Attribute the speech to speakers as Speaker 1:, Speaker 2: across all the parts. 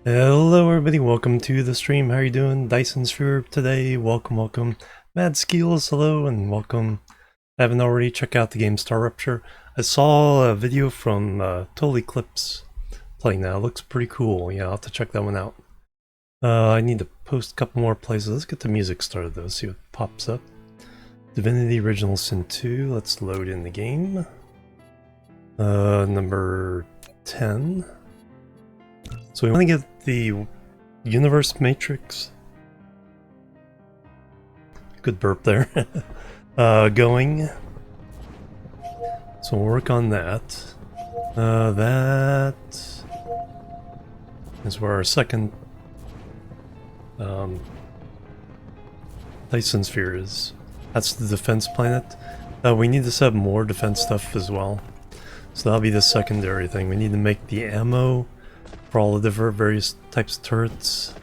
Speaker 1: Hello everybody, welcome to the stream. How are you doing? Dyson Sphere today. Welcome. Mad Skills, hello and welcome. I haven't already, check out the game Star Rupture. I saw a video from Total Eclipse playing that. It looks pretty cool. Yeah, I'll have to check that one out. I need to post a couple more places. Let's get the music started though, see what pops up. Divinity Original Sin 2, let's load in the game. Number 10. So we want to get the universe matrix. Good burp there. Going. So we'll work on that. That is where our second Dyson Sphere is. That's the defense planet. We need to set up more defense stuff as well. So that'll be the secondary thing. We need to make the ammo for all the different various types of turrets.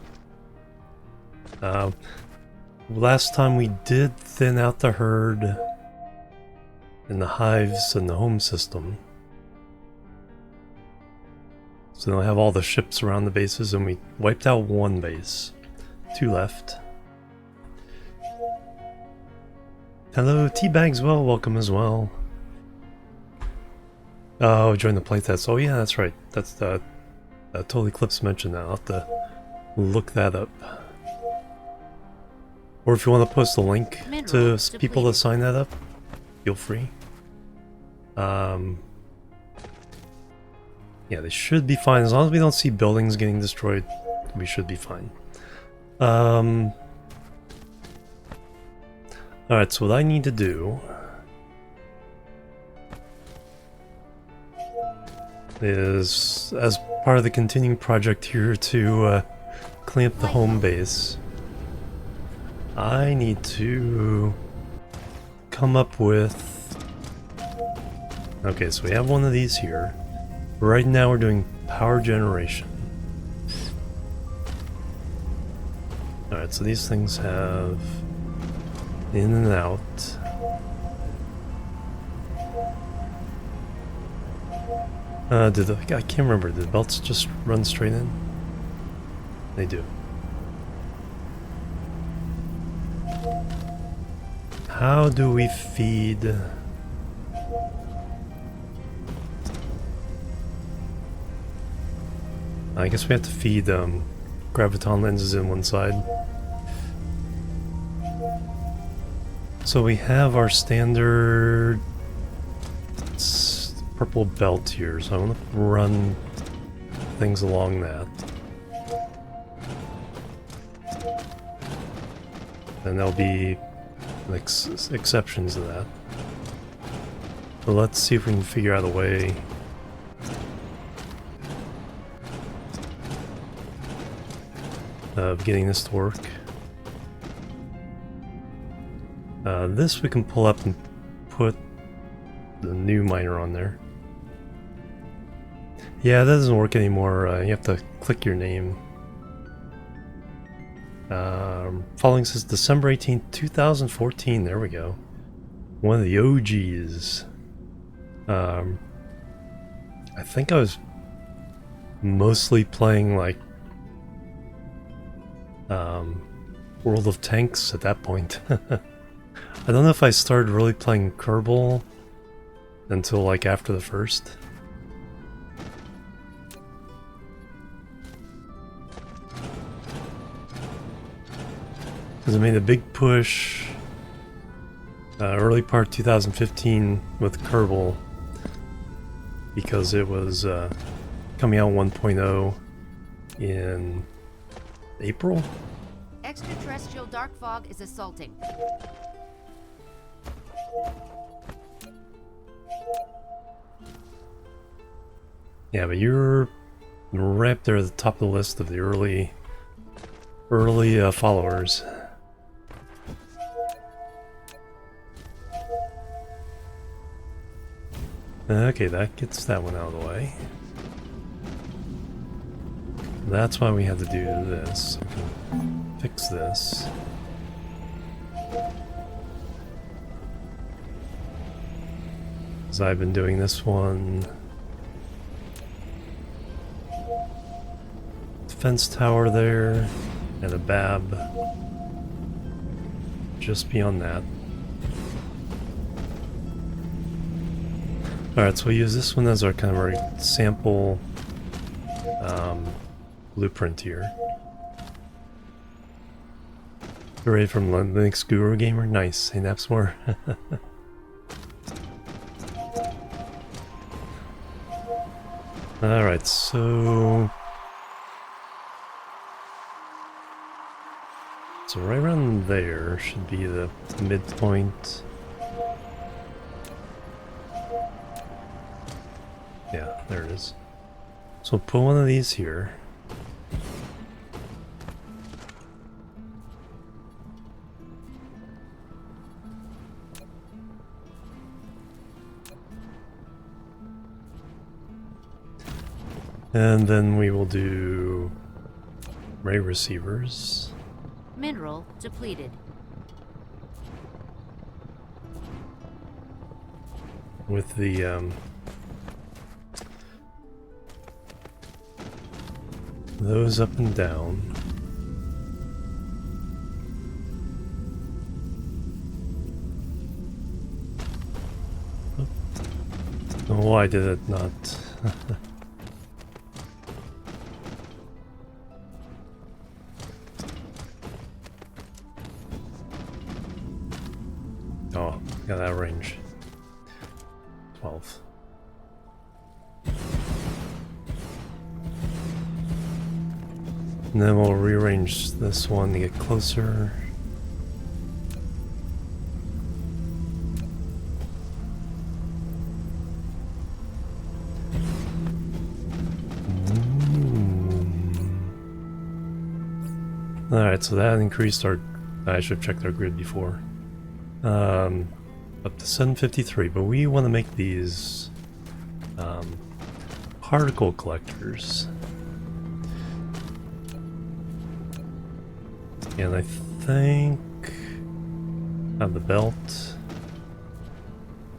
Speaker 1: Last time we did thin out the herd and the hives and the home system. So they'll have all the ships around the bases, and we wiped out one base. 2 left. Hello, Teabags, well, welcome as well. Oh, join the playtest. Oh yeah, that's right. That's the Total Eclipse mentioned that. I'll have to look that up. Or if you want to post a link to people to sign that up, feel free. Yeah, they should be fine. As long as we don't see buildings getting destroyed, we should be fine. Alright, so what I need to do is, as part of the continuing project here to clean up the home base, I need to come up with... Okay, so we have one of these here. Right now we're doing power generation. Alright, so these things have in and out. I can't remember, did the belts just run straight in? They do. How do we feed? I guess we have to feed graviton lenses in one side. So we have our standard purple belt here, so I'm going to run things along that. And there'll be exceptions to that. So let's see if we can figure out a way of getting this to work. This we can pull up and put the new miner on there. Yeah, that doesn't work anymore. You have to click your name. Following says December 18th, 2014. There we go. One of the OGs. I think I was mostly playing like World of Tanks at that point. I don't know if I started really playing Kerbal until like after the first. Because I made a big push early part 2015 with Kerbal because it was coming out 1.0 in April.
Speaker 2: Extraterrestrial dark fog is assaulting.
Speaker 1: Yeah, but you're right up there at the top of the list of the early followers. Okay, that gets that one out of the way. That's why we had to do this. Fix this. Because I've been doing this one defense tower there, and a BAB just beyond that. Alright, so we'll use this one as our kind of our sample blueprint here. Hooray from Linux Guru Gamer. Nice. Hey, Napsmore. Alright, so right around there should be the midpoint. Yeah, there it is. So we'll put one of these here. And then we will do ray receivers.
Speaker 2: Mineral depleted.
Speaker 1: With the those up and down. Oh, why did it not? Oh, got that range. 12. And then we'll rearrange this one to get closer. Alright, so that increased our... I should have checked our grid before. Up to 753, but we want to make these particle collectors. And I think have the belt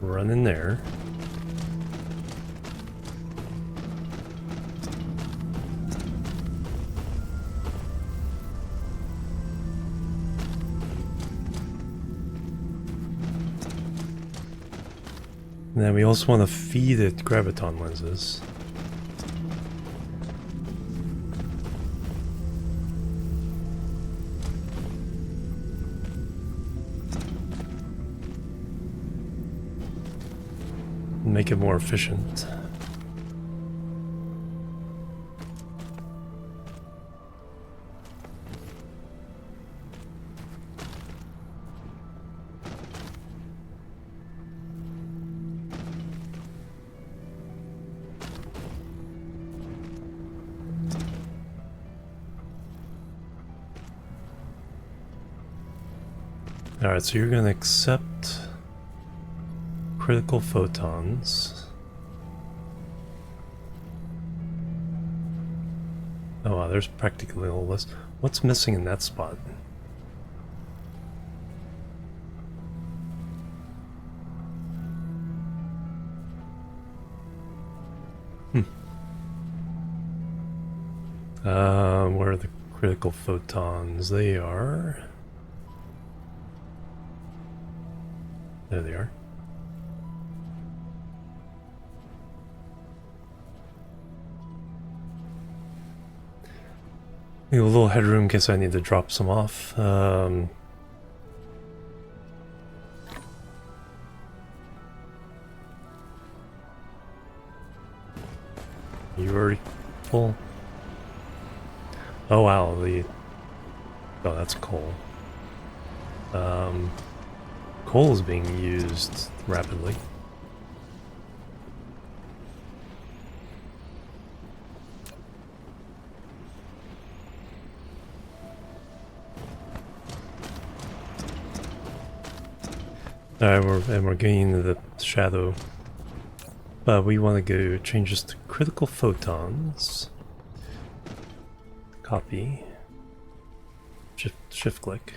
Speaker 1: run in there. And then we also want to feed it graviton lenses. Make it more efficient. Alright, so you're going to accept critical photons. Oh wow, there's practically a list. What's missing in that spot? Where are the critical photons? They are... There they are. Leave a little headroom in case I need to drop some off. You already full? Oh wow, oh, that's coal. Coal is being used rapidly. Alright, we're getting the shadow. But we want to go change this to critical photons. Copy. Shift click.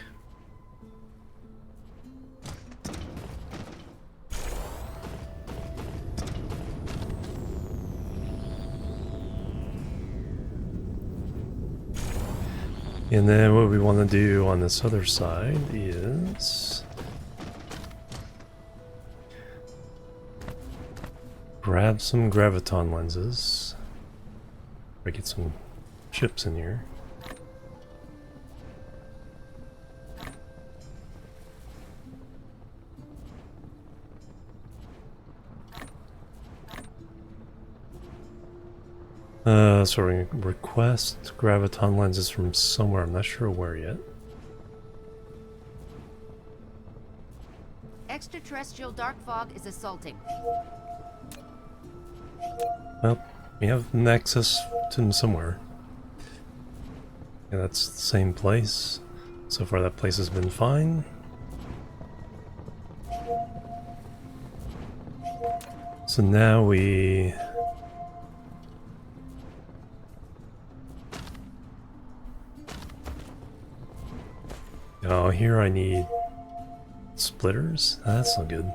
Speaker 1: And then what we want to do on this other side is grab some graviton lenses. Or get some chips in here. So we're going to request graviton lenses from somewhere. I'm not sure where yet.
Speaker 2: Extraterrestrial dark fog is assaulting.
Speaker 1: Well, we have an access to them somewhere. Yeah, that's the same place. So far that place has been fine. So now we... Oh, here I need splitters? That's not good.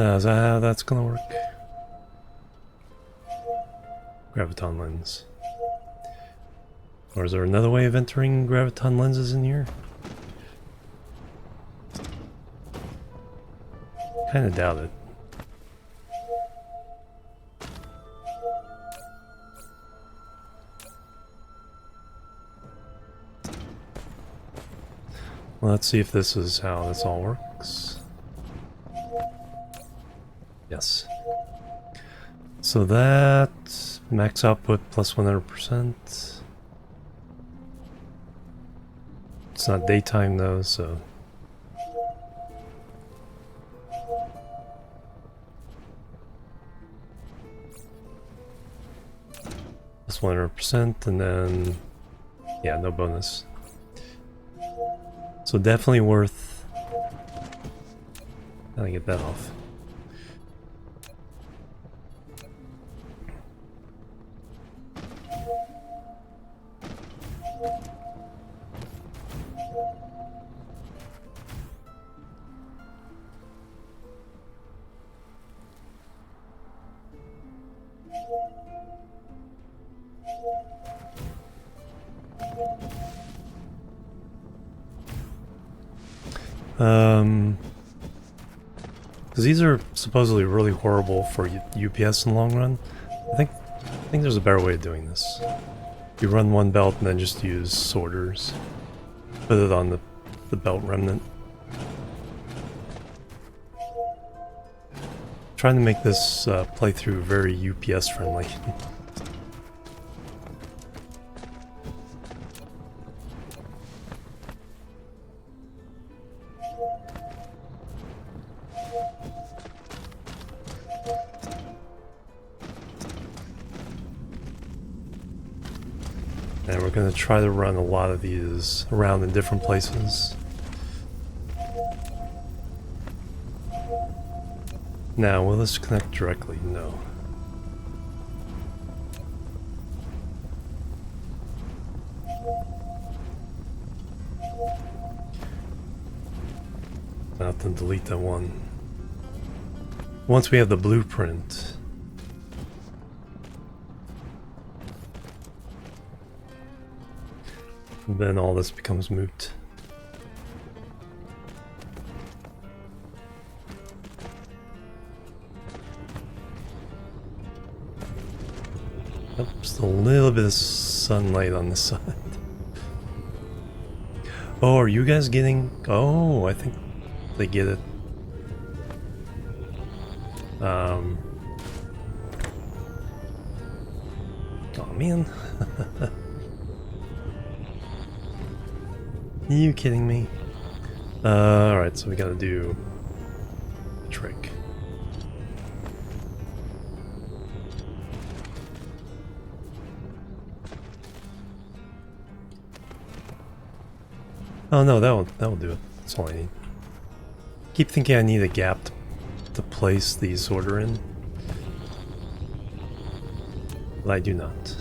Speaker 1: Is that how that's gonna work? Graviton lens. Or is there another way of entering graviton lenses in here? Kinda doubt it. Well, let's see if this is how this all works. Yes. So that max output plus 100%. It's not daytime though, so plus 100%, and then yeah, no bonus. So definitely worth. How do I get that off? Because these are supposedly really horrible for UPS in the long run. I think there's a better way of doing this. You run one belt and then just use sorters. Put it on the belt remnant. Trying to make this playthrough very UPS friendly. And we're going to try to run a lot of these around in different places. Now, will this connect directly? No. I'll have to delete that one. Once we have the blueprint, then all this becomes moot. Oh, just a little bit of sunlight on this side. Oh, are you guys getting... Oh, I think they get it. Oh man. Are you kidding me? Alright, so we gotta do a trick. Oh no, that'll do it. That's all I need. Keep thinking I need a gap to place the sorter in, but I do not.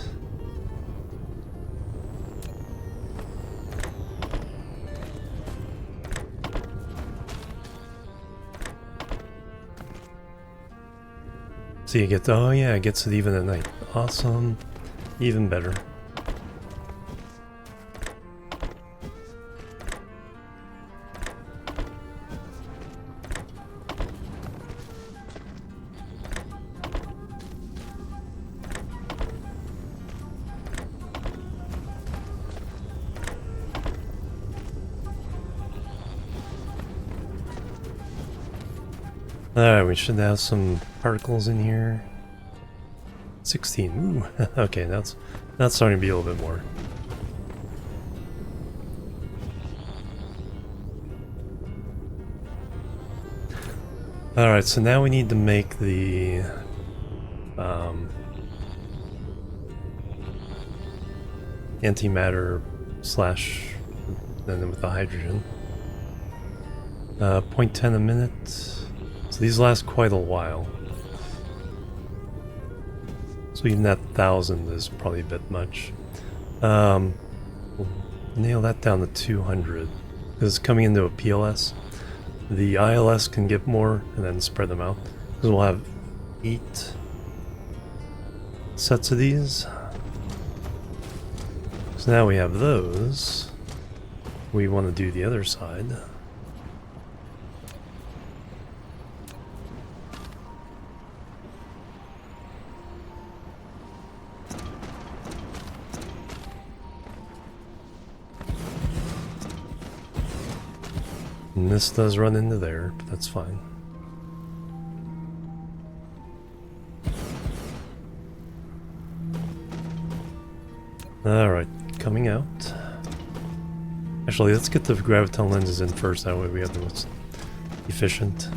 Speaker 1: So you get, oh yeah, it gets it even at night. Awesome. Even better. Alright, we should have some particles in here. 16. Ooh, okay, that's starting to be a little bit more. Alright, so now we need to make the antimatter slash, and then with the hydrogen. 0.10 a minute. So these last quite a while. So even that 1,000 is probably a bit much. We'll nail that down to 200. Because it's coming into a PLS. The ILS can get more and then spread them out. Because we'll have 8 sets of these. So now we have those. We want to do the other side. And this does run into there, but that's fine. Alright, coming out. Actually, let's get the graviton lenses in first, that way we have the most efficient.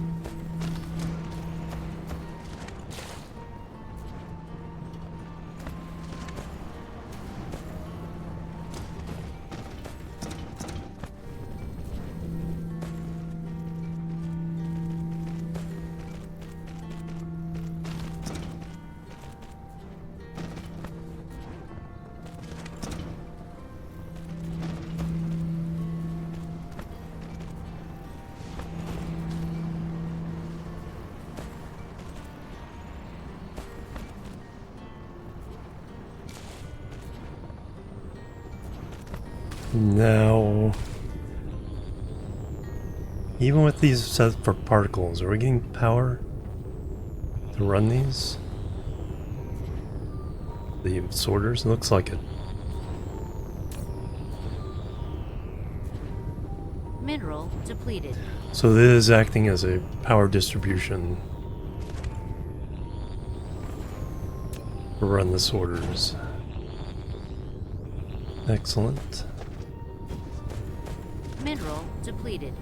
Speaker 1: Now, even with these set for particles, are we getting power to run these? The sorters? It looks like it.
Speaker 2: Mineral depleted.
Speaker 1: So this is acting as a power distribution to run the sorters. Excellent.
Speaker 2: Mineral depleted.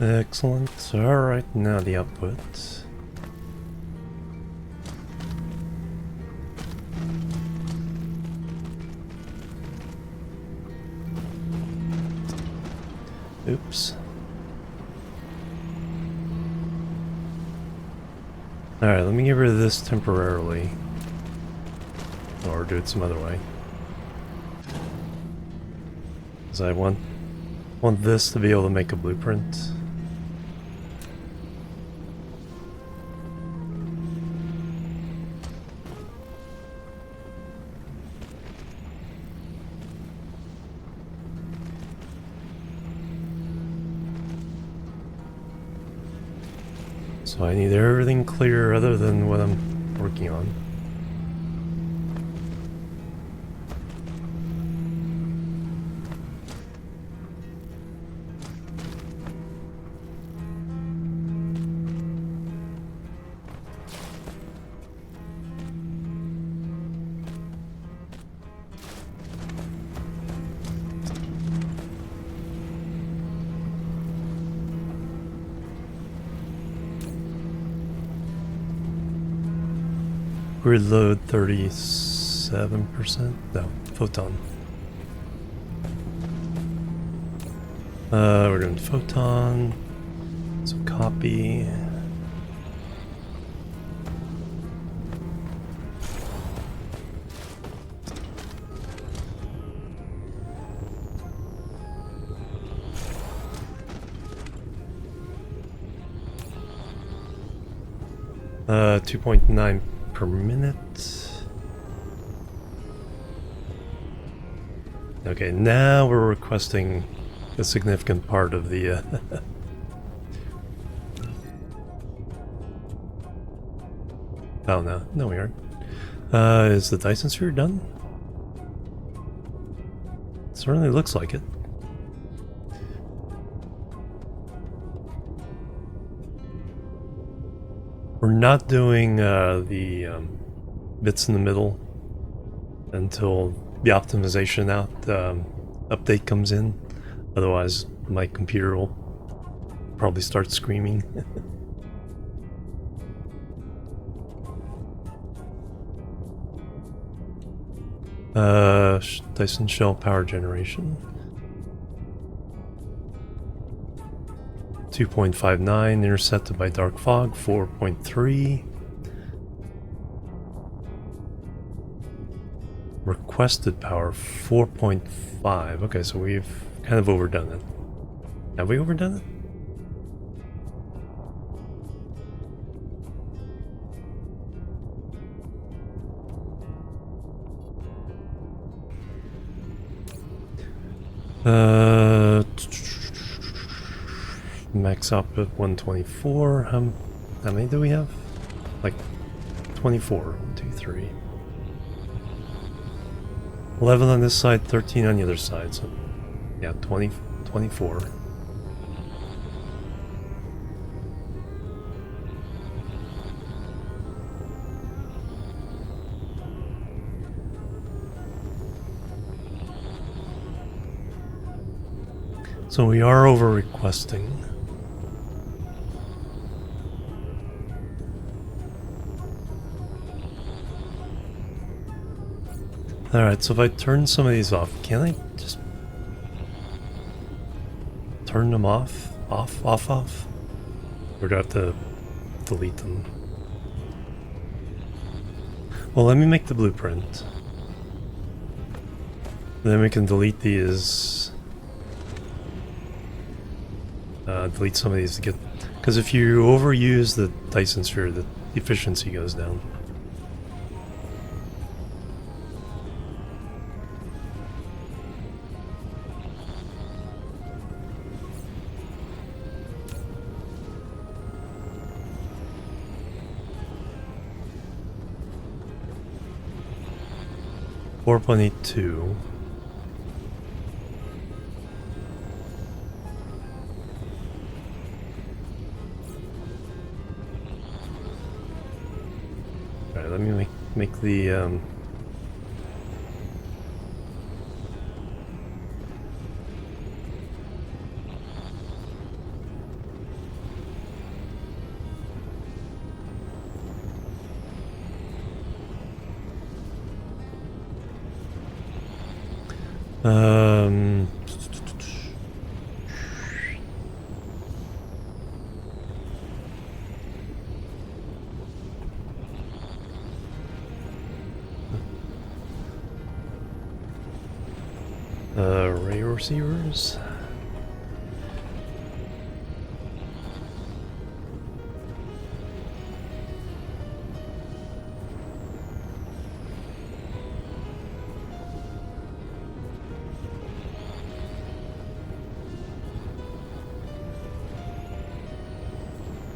Speaker 1: Excellent. Alright, now the output. Oops. Alright, let me get rid of this temporarily. Or do it some other way. Because I want this to be able to make a blueprint. So I need everything clear other than what I'm working on. Grid load 37%? No, photon. We're doing photon. So copy. Uh, 2.9 per minute. Okay, now we're requesting a significant part of the oh no we aren't. Is the Dyson Sphere done? It certainly looks like it. We're not doing the bits in the middle until the optimization update comes in. Otherwise, my computer will probably start screaming. Dyson shell power generation. 2.59 intercepted by dark fog. 4.3. Requested power 4.5. Okay, so we've kind of overdone it. Have we overdone it? Max output 124. How many do we have? Like 24. 1, 2, 3. 11 on this side, 13 on the other side. So yeah, 24. So we are over requesting. Alright, so if I turn some of these off, can I just turn them off? Off? Or do I have to delete them? Well, let me make the blueprint. Then we can delete these. Delete some of these to get... Because if you overuse the Dyson Sphere, the efficiency goes down. $4.82. Alright, let me make the array receivers.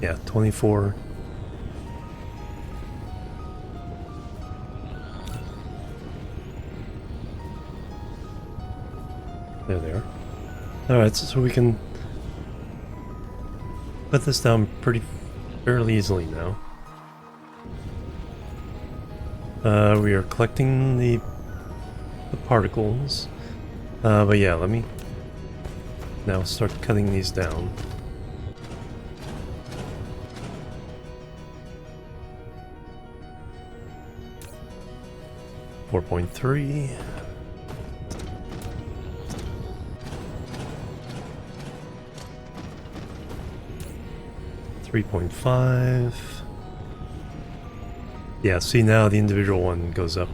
Speaker 1: Yeah, 24. There they are. Alright, so we can put this down fairly easily now. We are collecting the particles. But yeah, let me now start cutting these down. 4.3. $3.5. Yeah, see now the individual one goes up.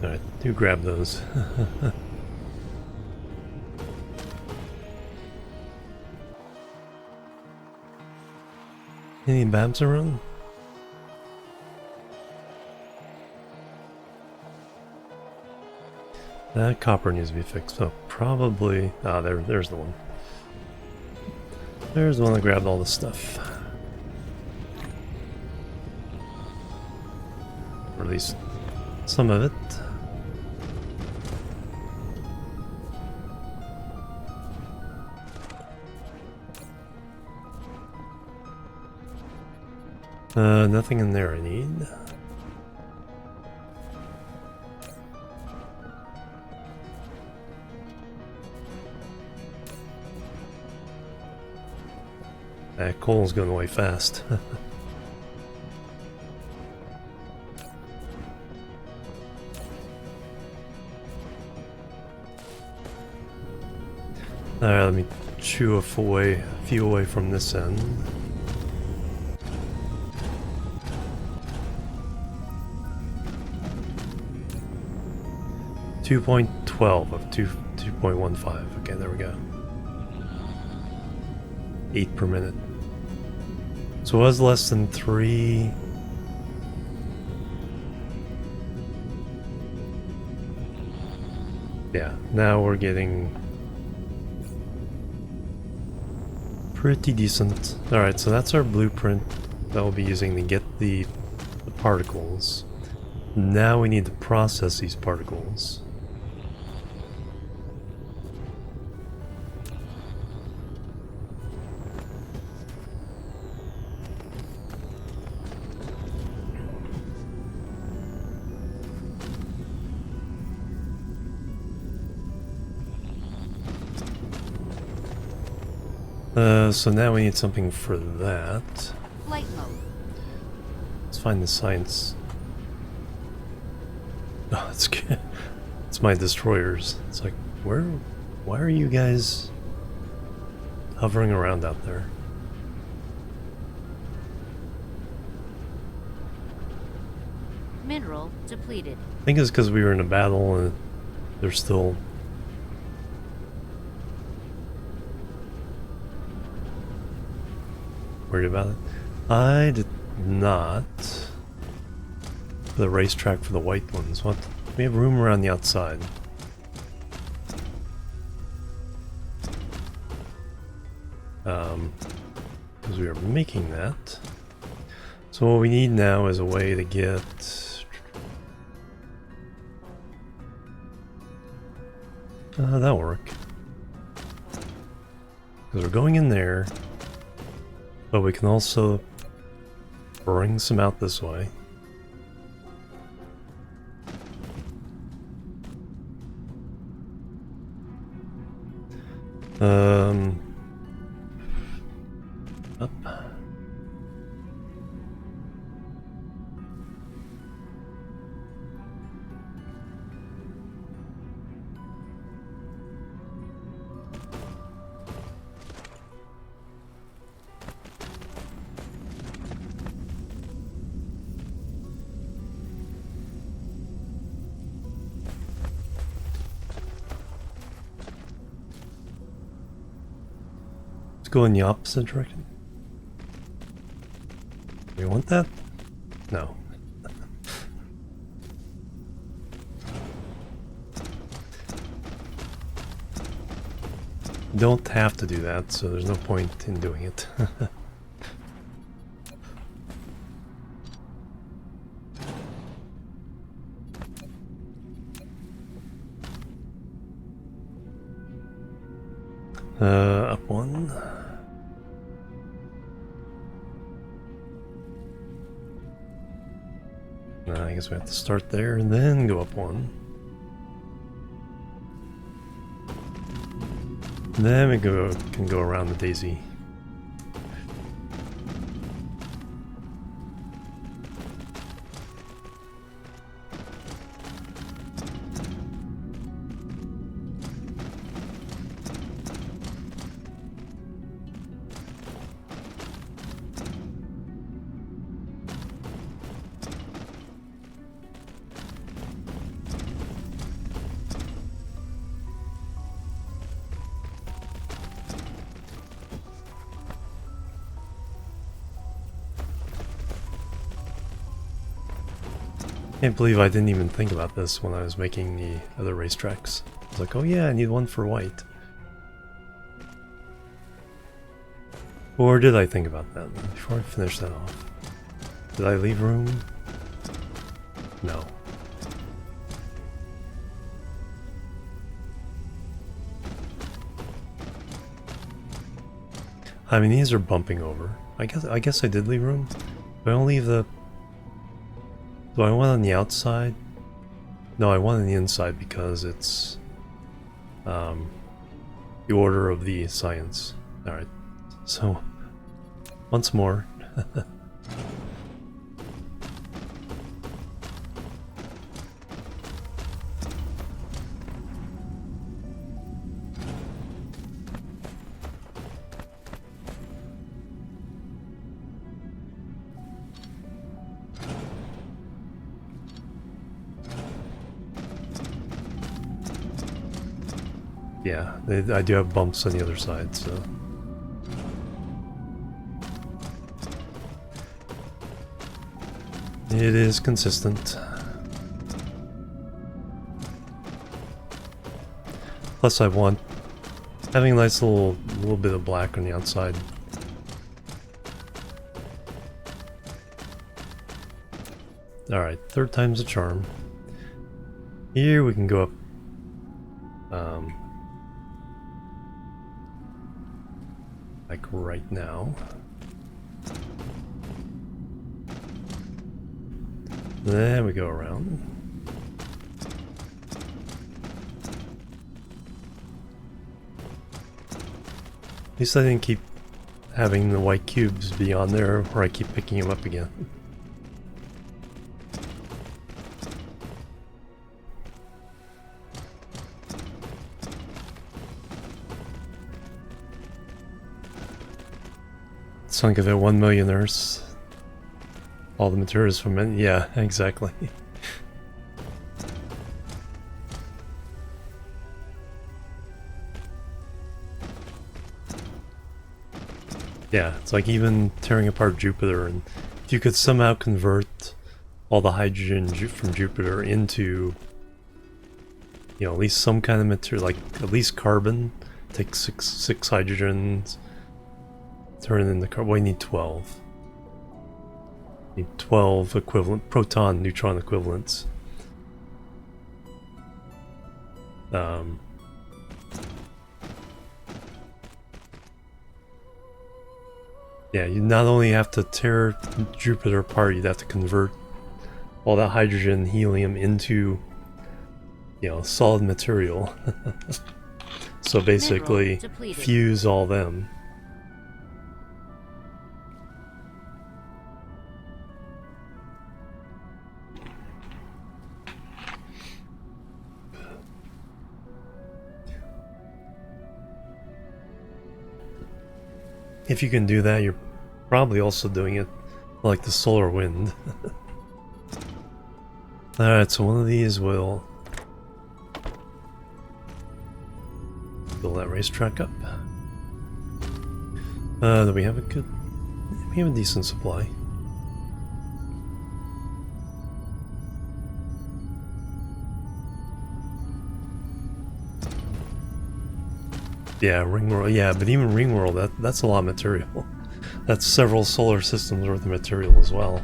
Speaker 1: Alright, do grab those. Any babs around? That copper needs to be fixed. Oh, probably. Ah, there's the one. There's the one that grabbed all the stuff. Or at least some of it. Nothing in there I need. That coal's going away fast. Alright, let me chew a few away from this end. .12 of 2.15. Okay, there we go. 8 per minute. So it was less than 3. Yeah, now we're getting pretty decent. Alright, so that's our blueprint that we'll be using to get the particles. Now we need to process these particles. So now we need something for that.
Speaker 2: Flight mode.
Speaker 1: Let's find the science. Oh, it's good. It's my destroyers. It's like, why are you guys hovering around out there?
Speaker 2: Mineral depleted.
Speaker 1: I think it's because we were in a battle and they're still... worried about it. I did not. The racetrack for the white ones. What? We have room around the outside. Because we are making that. So what we need now is a way to get... that'll work. Because we're going in there. But we can also bring some out this way. Up. Go in the opposite direction. Do you want that? No. Don't have to do that, so there's no point in doing it. Up one. I guess we have to start there and then go up one. And then we can go around the daisy. Can't believe I didn't even think about this when I was making the other racetracks. I was like, oh yeah, I need one for white. Or did I think about that before I finish that off? Did I leave room? No. I mean, these are bumping over. I guess I did leave room. Do I only leave the... Do I want on the outside? No, I want on the inside because it's the order of the science. Alright, so once more. Yeah, I do have bumps on the other side, so... It is consistent. Plus I want having a nice little bit of black on the outside. Alright, third time's a charm. Here we can go up like right now. Then we go around. At least I didn't keep having the white cubes be on there where I keep picking them up again. Sunk of it 1 million Earths. All the materials from it. Yeah, exactly. Yeah, it's like even tearing apart Jupiter, and if you could somehow convert all the hydrogen from Jupiter into, you know, at least some kind of material, like at least carbon, take six hydrogens, turn it into carbon. Well, you need 12. You need 12 equivalent proton neutron equivalents. Yeah, you not only have to tear Jupiter apart, you'd have to convert all that hydrogen and helium into, you know, solid material. So basically, fuse all them. If you can do that, you're probably also doing it like the solar wind. Alright, so one of these will build that racetrack up. Do we have we have a decent supply. Yeah, Ringworld. Yeah, but even Ringworld, that's a lot of material. That's several solar systems worth of material as well.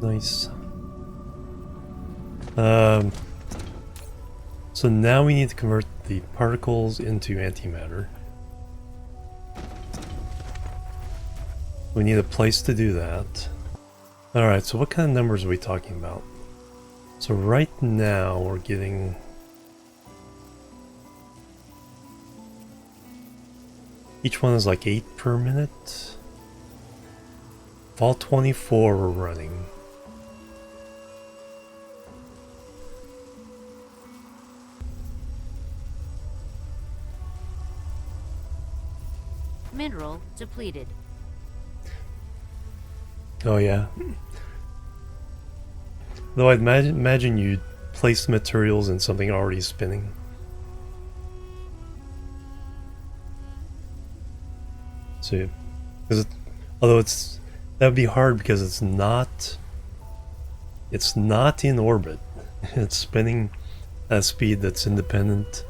Speaker 1: Nice. So now we need to convert the particles into antimatter. We need a place to do that. Alright, so what kind of numbers are we talking about? So right now we're getting... Each one is like 8 per minute. All 24 we're running.
Speaker 2: Mineral depleted.
Speaker 1: Oh yeah. Though I'd imagine you'd place the materials in something already spinning. So, although that would be hard because it's not in orbit. It's spinning at a speed that's independent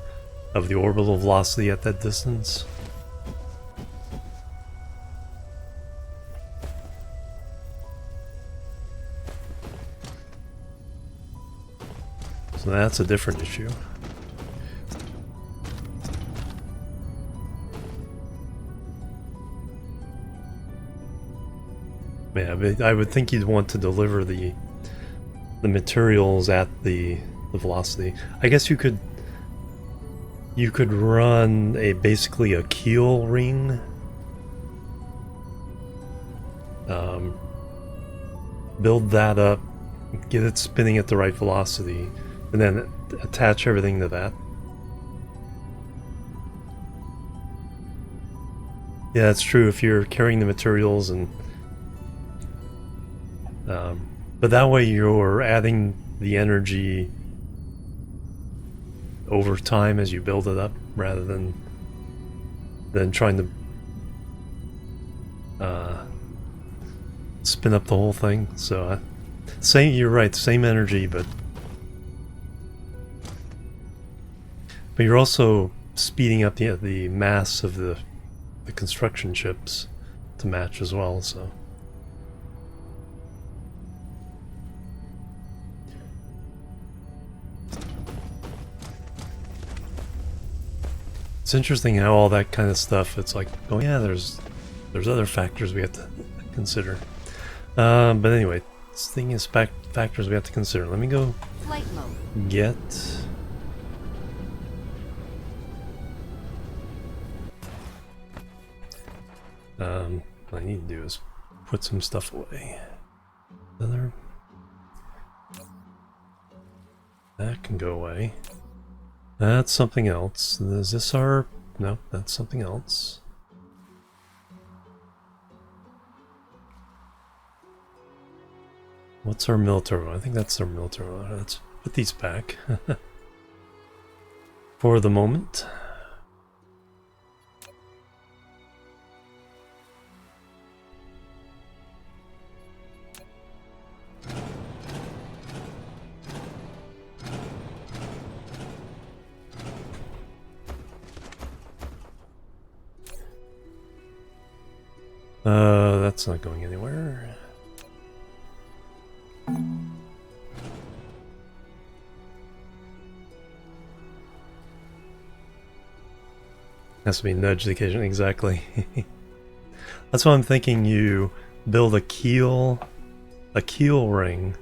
Speaker 1: of the orbital velocity at that distance. So that's a different issue. Yeah, but I would think you'd want to deliver the materials at the velocity. I guess you could run basically a keel ring. Build that up, get it spinning at the right velocity, and then attach everything to that. Yeah, that's true if you're carrying the materials and but that way you're adding the energy over time as you build it up rather than trying to spin up the whole thing. So you're right, same energy, but you're also speeding up the mass of the construction ships to match as well, so it's interesting how all that kind of stuff, it's like, oh yeah, there's other factors we have to consider. But anyway, this thing is factors we have to consider. Let me go
Speaker 2: Flight mode.
Speaker 1: get... what I need to do is put some stuff away. That can go away. That's something else. Is this our... No, that's something else. What's our military one? I think that's our military one. Let's put these back. For the moment. That's not going anywhere. Has to be nudged occasionally, exactly. That's why I'm thinking you build a keel ring,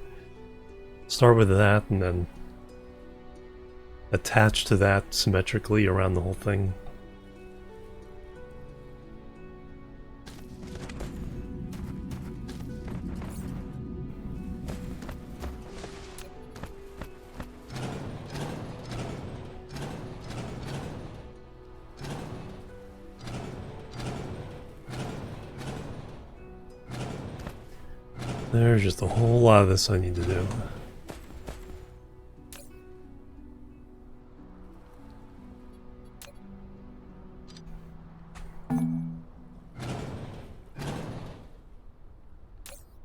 Speaker 1: start with that, and then attach to that symmetrically around the whole thing. There's just a whole lot of this I need to do.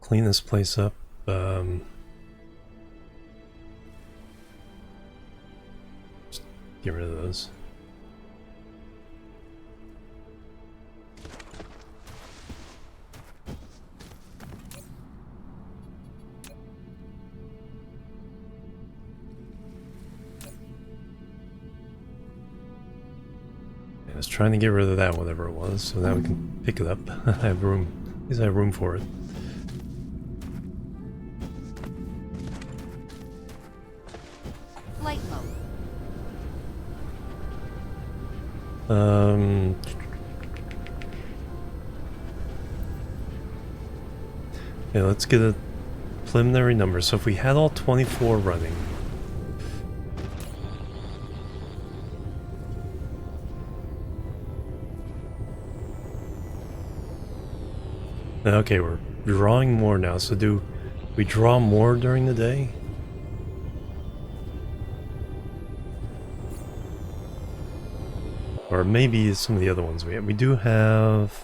Speaker 1: Clean this place up. Just get rid of those. was trying to get rid of that, whatever it was, so now we can pick it up. I have room. At least I have room for it.
Speaker 2: Flight mode.
Speaker 1: Yeah, let's get a preliminary number. So if we had all 24 running, okay, we're drawing more now. So do we draw more during the day? Or maybe some of the other ones we have. We do have...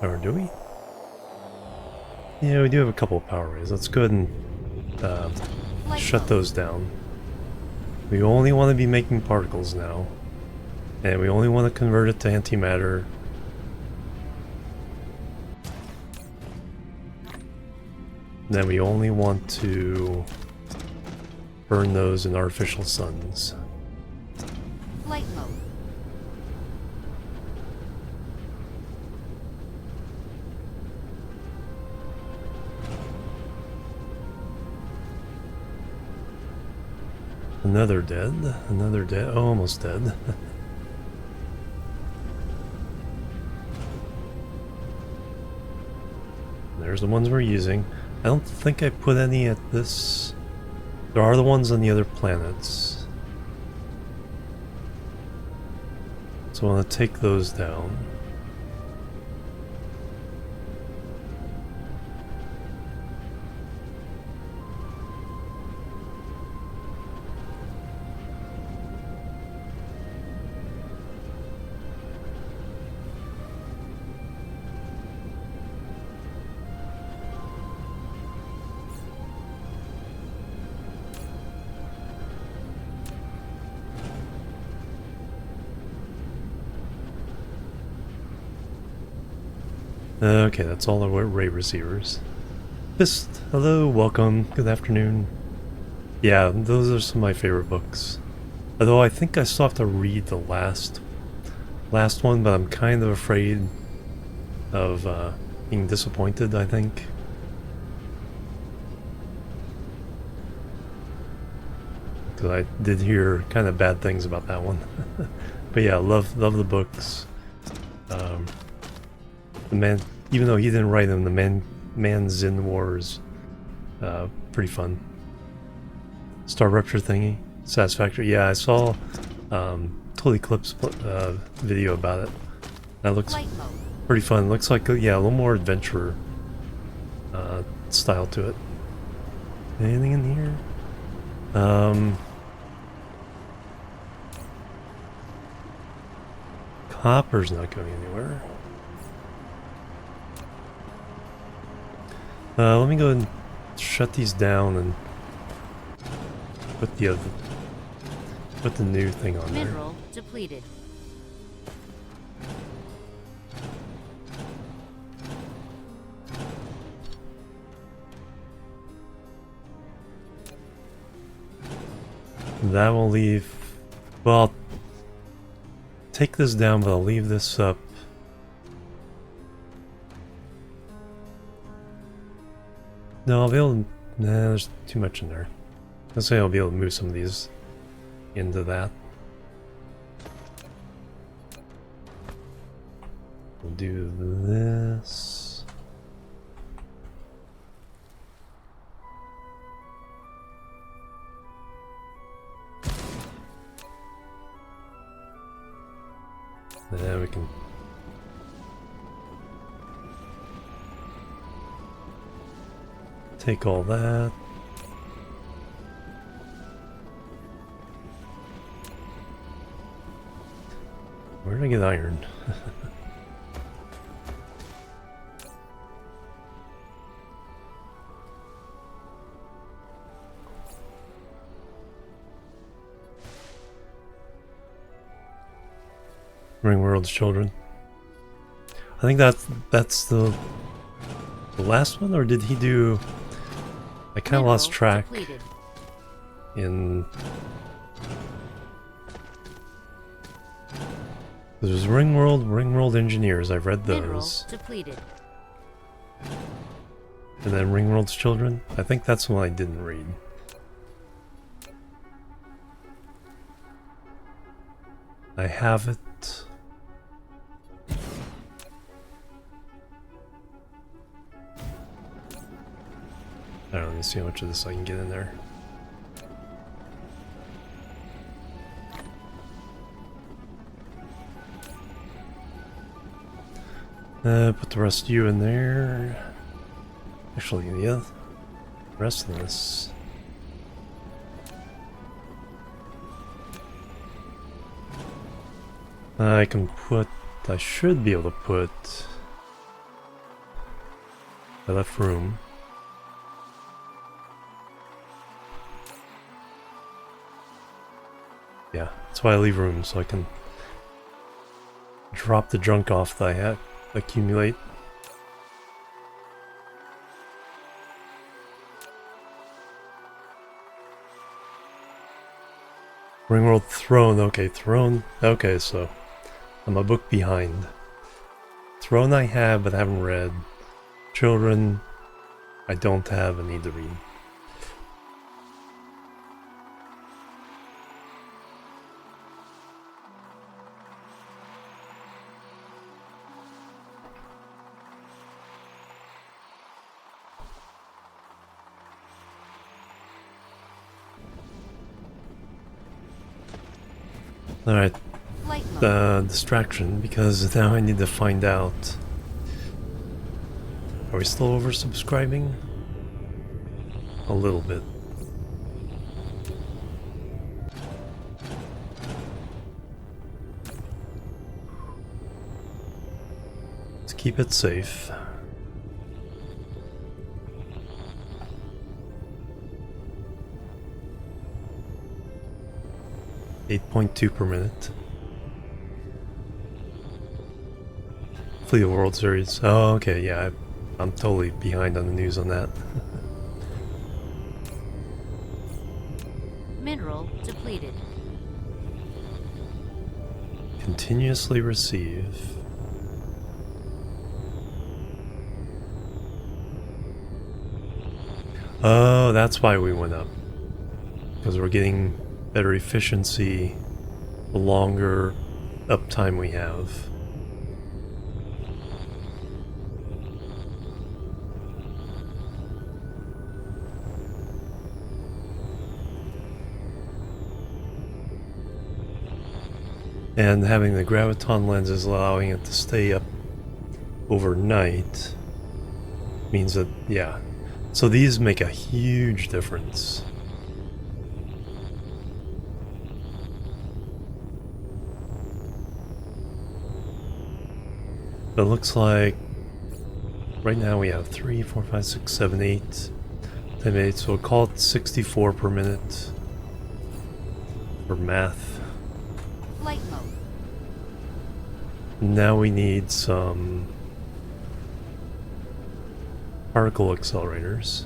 Speaker 1: Or do we? Yeah, we do have a couple of power rays. Let's go ahead and shut those down. We only want to be making particles now. And we only want to convert it to antimatter. And then we only want to burn those in artificial suns.
Speaker 2: Flight mode.
Speaker 1: Another dead. Another dead. Oh, almost dead. There's the ones we're using. I don't think I put any at this. There are the ones on the other planets. So I want to take those down. Okay, that's all the ray receivers. Fist, hello, welcome, good afternoon. Yeah, those are some of my favorite books. Although I think I still have to read the last one, but I'm kind of afraid of being disappointed, I think. Because I did hear kind of bad things about that one. But yeah, love the books. The man, even though he didn't write them, the Man Zin Wars, pretty fun. Star Rupture thingy, satisfactory. Yeah, I saw Total Eclipse video about it. That looks pretty fun. Looks like yeah, a little more adventure style to it. Anything in here? Copper's not going anywhere. Let me go ahead and shut these down and put the new thing on there.
Speaker 2: Mineral depleted.
Speaker 1: That will leave. Well, I'll take this down, but I'll leave this up. No, I'll be able to... Nah, there's too much in there. Let's say I'll be able to move some of these into that. We'll do this. Then we can... take all that. Where did I get iron? Ring World's Children. I think that's the last one, or did he do... I kind of lost track.
Speaker 2: Depleted.
Speaker 1: in... There's Ringworld Engineers, I've read
Speaker 2: Mineral
Speaker 1: those.
Speaker 2: depleted.
Speaker 1: And then Ringworld's Children, I think that's one I didn't read. I have it. I don't know, let me see how much of this I can get in there. Put the rest of you in there. Actually, yeah, the rest of this. I can put, I should be able to put, I left room. Yeah, that's why I leave room, so I can drop the junk off that I had accumulate. Ringworld Throne, okay, Throne, okay, so I'm a book behind. Throne I have, but I haven't read. Children, I don't have and need to read. Alright, distraction, because now I need to find out. Are we still oversubscribing? A little bit. Let's keep it safe. .2 per minute. Fleet of World Series. Oh, okay, yeah, I'm totally behind on the news on that.
Speaker 2: Mineral depleted.
Speaker 1: Continuously receive. Oh, that's why we went up. Because we're getting better efficiency the longer uptime we have. And having the graviton lenses allowing it to stay up overnight means that, yeah. So these make a huge difference. But it looks like right now we have 3, 4, 5, 6, 7, 8, 10, 8, so we'll call it 64 per minute for math.
Speaker 2: Flight mode.
Speaker 1: Now we need some particle accelerators.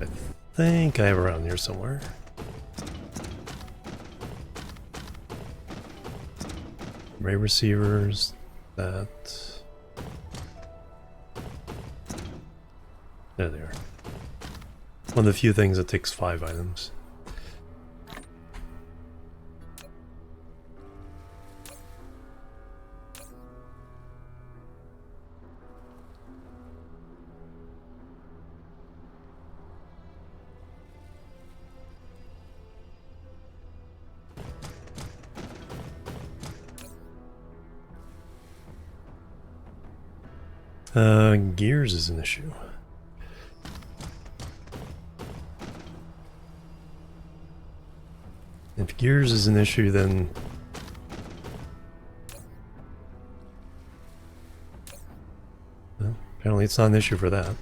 Speaker 1: I think I have around here somewhere. Ray receivers, that. There they are. One of the few things that takes 5 items. Gears is an issue. If gears is an issue, then well, apparently it's not an issue for that.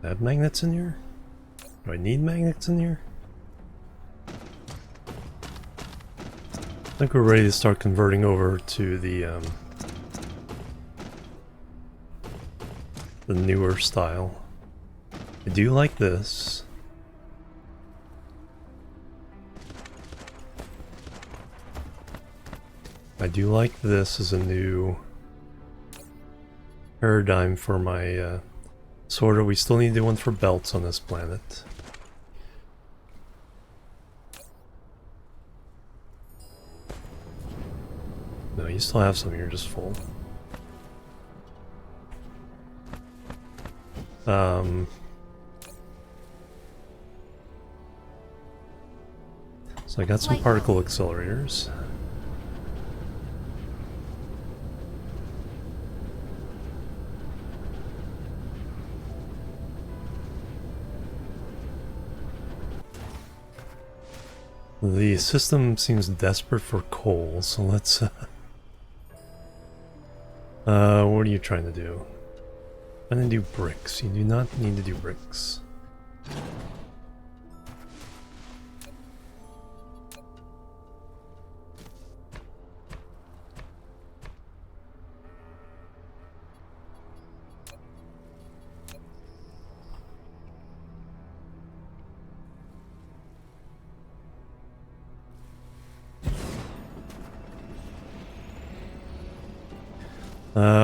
Speaker 1: I have magnets in here? Do I need magnets in here? I think we're ready to start converting over to the newer style. I do like this. I do like this as a new paradigm for my sorter. We still need to do one for belts on this planet. No, you still have some, you're just full. So I got some particle accelerators. The system seems desperate for coal, so let's what are you trying to do? I'm gonna do bricks. You do not need to do bricks.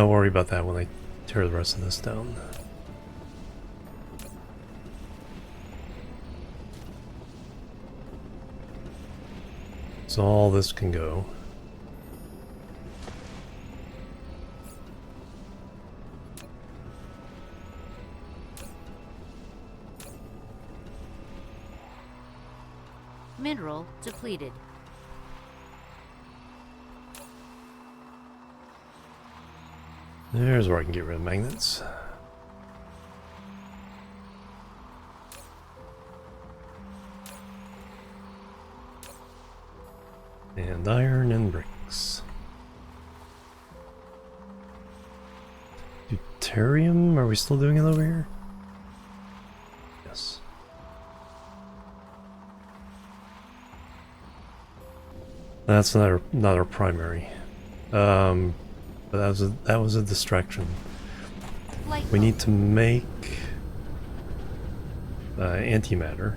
Speaker 1: Worry about that when I tear the rest of this down. So all this can go.
Speaker 2: Mineral depleted.
Speaker 1: There's where I can get rid of magnets. And iron and bricks. Deuterium? Are we still doing it over here? Yes. That's not our primary. But that was a distraction. We need to make antimatter.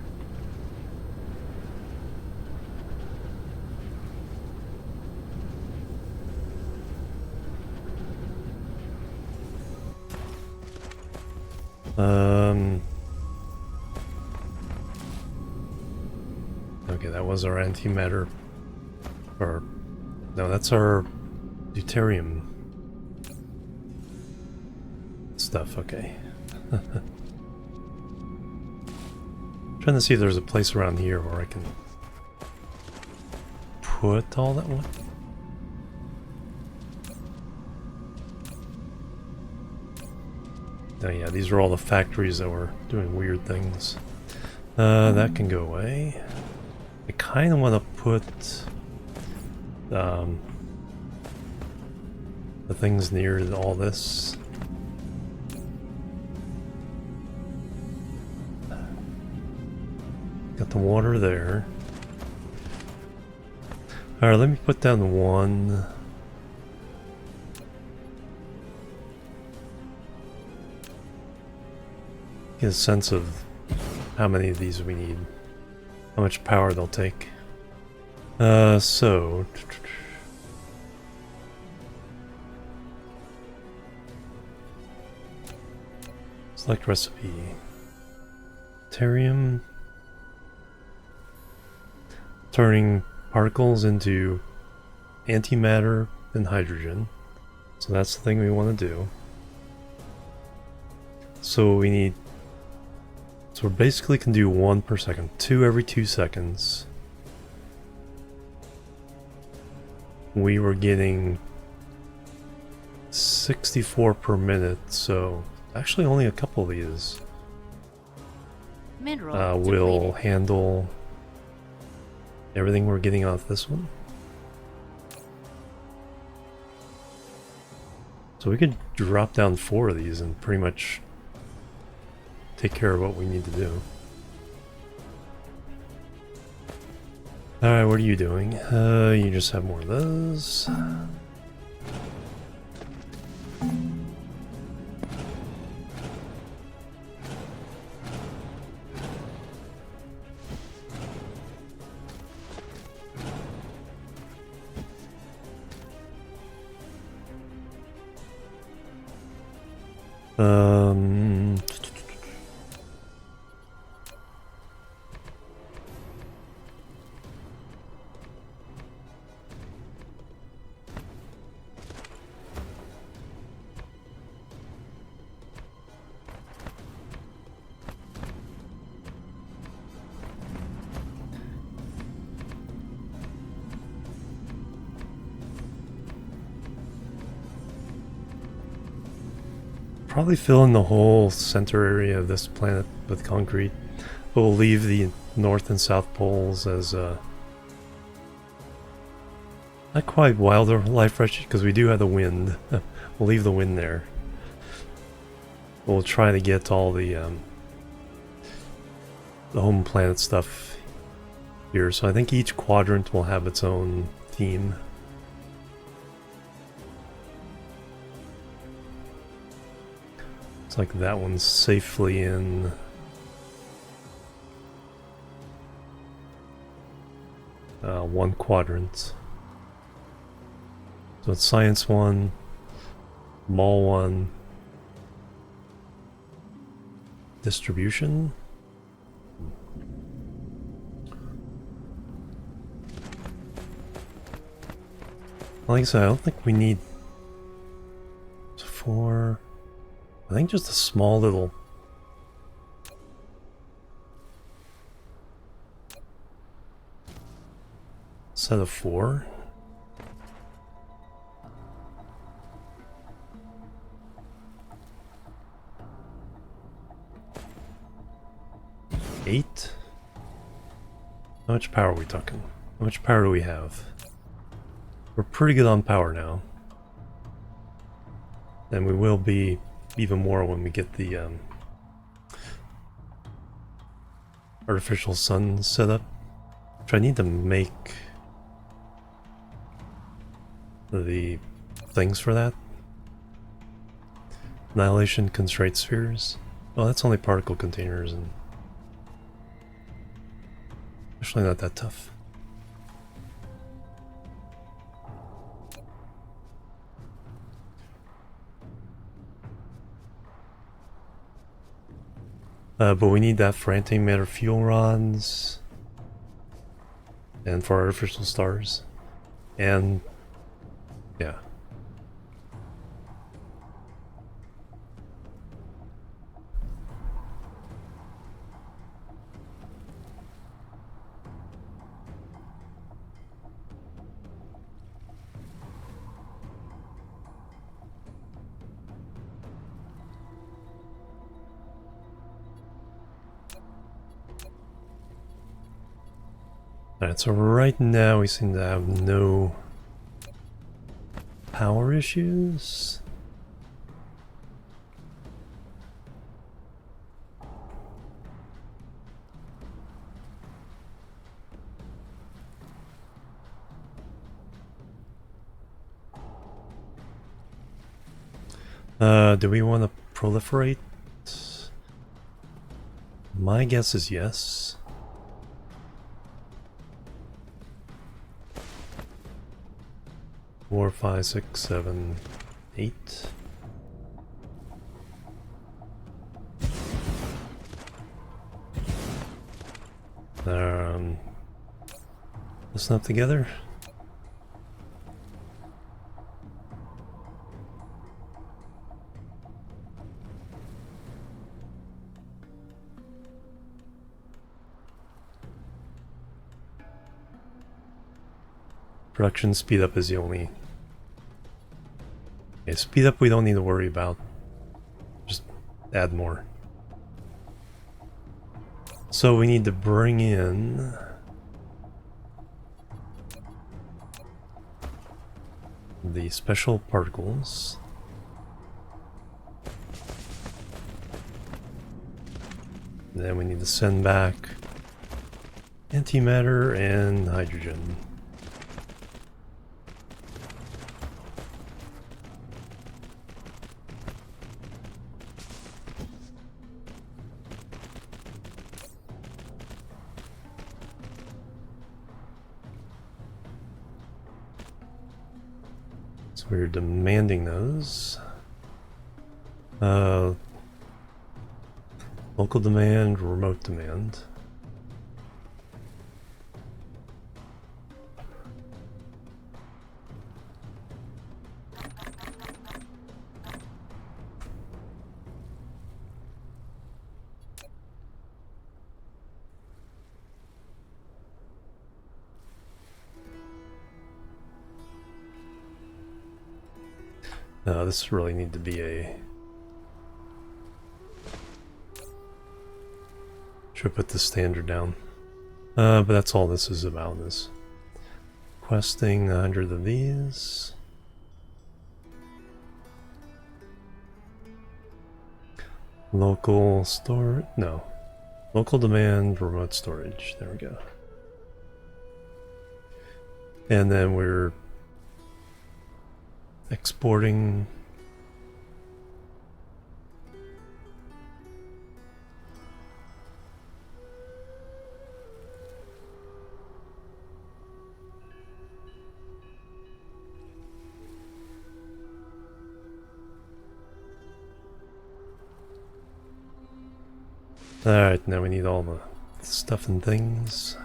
Speaker 1: Okay, that was our antimatter. Or no, that's our deuterium stuff. Okay. Trying to see if there's a place around here where I can put all that one. Oh yeah, these are all the factories that were doing weird things. That can go away. I kind of want to put the things near all this. Got the water there. Alright, let me put down one. Get a sense of how many of these we need. How much power they'll take. So... select recipe. Deuterium. Turning particles into antimatter and hydrogen. So that's the thing we want to do. So we need... so we basically can do 1 per second. 2 every 2 seconds. We were getting 64 per minute, so actually only a couple of these will handle everything we're getting off this one. So we could drop down 4 of these and pretty much take care of what we need to do. Alright, what are you doing? You just have more of those. Probably fill in the whole center area of this planet with concrete, but we'll leave the north and south poles as not quite wildlife refuge because we do have the wind. We'll leave the wind there. We'll try to get all the home planet stuff here. So I think each quadrant will have its own theme. It's like that one's safely in one quadrant. So it's science 1, mall 1, distribution. Like I said, I don't think we need 4. I think just a small little set of 4. Eight. How much power are we talking? How much power do we have? We're pretty good on power now. And we will be even more when we get the artificial sun set up, which I need to make the things for that. Annihilation constraint spheres. Well, that's only particle containers, and actually not that tough. But we need that for antimatter fuel rods and for artificial stars. And yeah. Alright, so right now we seem to have no power issues. Do we want to proliferate? My guess is yes. Four, 5, 6, 7, 8. Listen up together. Production speed up is the only. Okay, speed up we don't need to worry about. Just add more. So we need to bring in the special particles. Then we need to send back antimatter and hydrogen. So we're demanding those. Local demand, remote demand. No, this really need to be a... Should put the standard down. But that's all this is about, is questing 100 of these. Local store, no. Local demand, remote storage, there we go. And then we're exporting Alright, now we need all the stuff and things.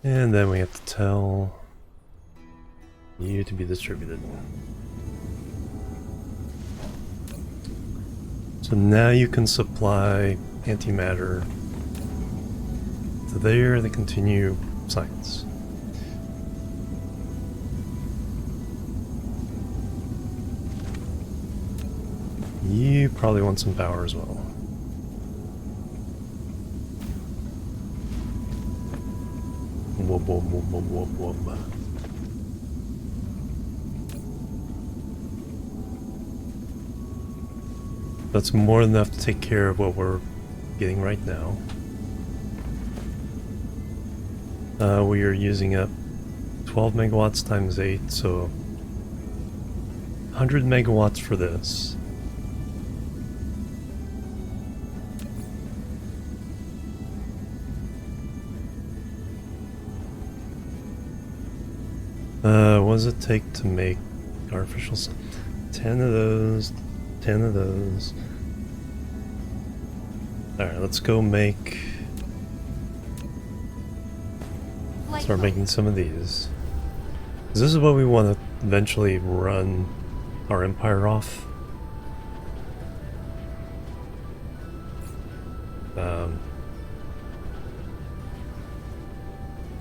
Speaker 1: And then we have to tell you to be distributed. So now you can supply antimatter to there to continue science. You probably want some power as well. Wub, wub, wub, wub, wub, wub. That's more than enough to take care of what we're getting right now. We are using up 12 megawatts times 8, so 100 megawatts for this. What does it take to make artificial sun? 10 of those, 10 of those. Alright, let's go make... Start making some of these. This is what we want to eventually run our empire off.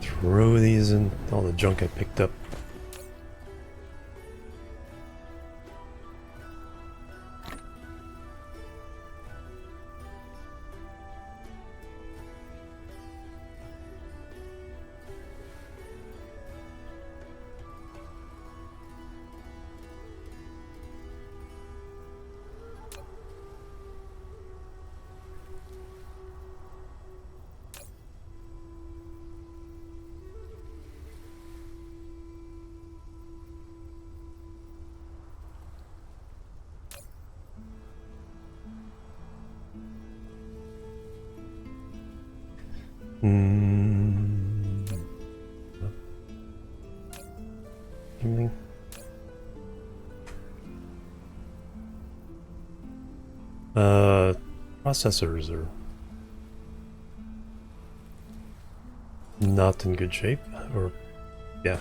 Speaker 1: Throw these in, all the junk I picked up. Evening. Processors are not in good shape, or yeah.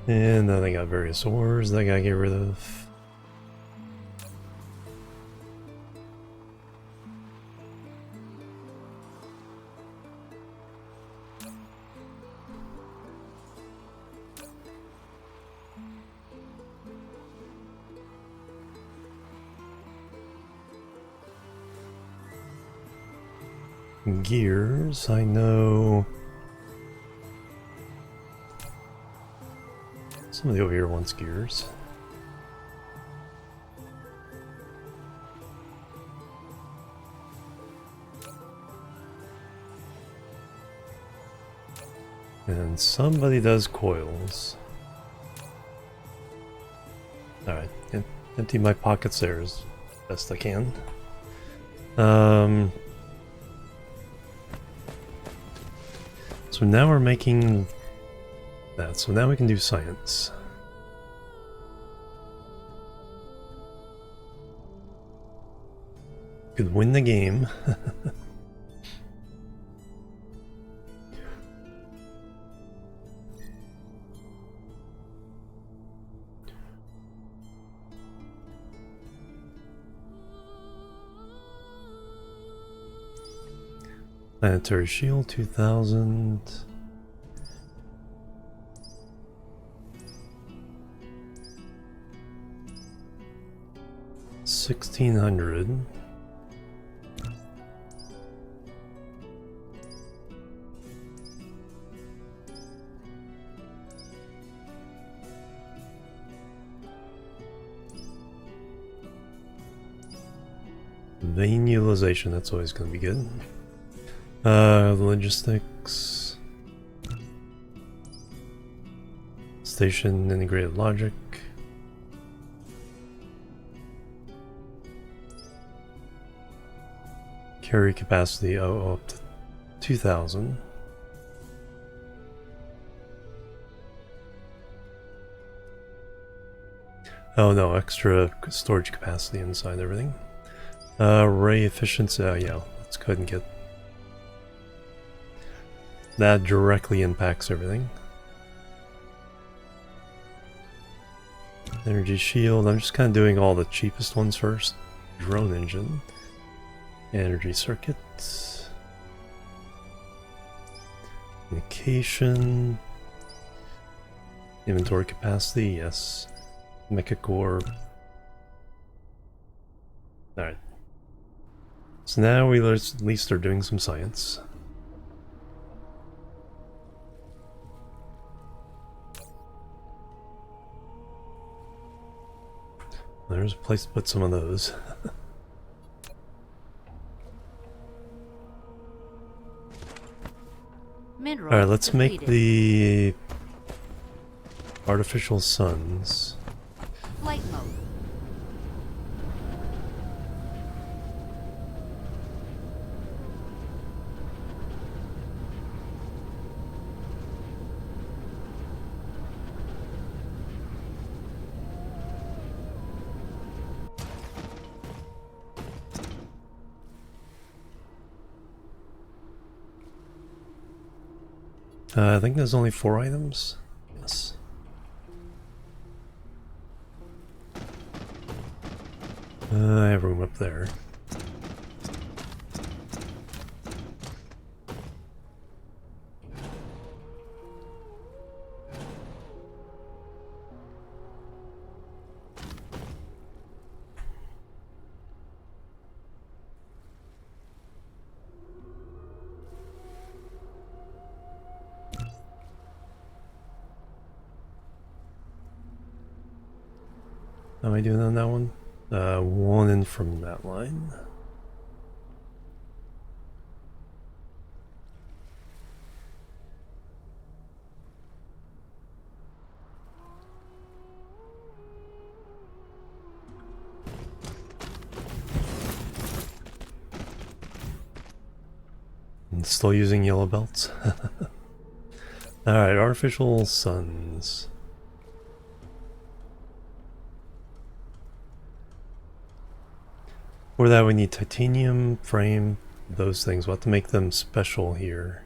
Speaker 1: And then I got various ores that I gotta get rid of. Gears, I know. Somebody over here wants gears. And somebody does coils. Alright, empty my pockets there as best I can. So now we're making that, so now we can do science. Could win the game. Planetary shield 2000. $1,600. Vein utilization, that's always going to be good. Logistics. Station integrated logic. Carry capacity, up to 2,000. Oh no, extra storage capacity inside everything. Ray efficiency, yeah, let's go ahead and get that. Directly impacts everything. Energy shield, I'm just kind of doing all the cheapest ones first. Drone engine. Energy circuits. Communication. Inventory capacity, yes. Mecha core. Alright. So now we at least are doing some science. There's a place to put some of those. Alright, let's
Speaker 2: depleted.
Speaker 1: make the artificial suns.
Speaker 2: Flight mode.
Speaker 1: I think there's only 4 items. Yes. I have room up there. How am I doing on that one? 1 in from that line. And still using yellow belts. Alright, artificial suns. For that we need titanium, frame, those things. We'll have to make them special here.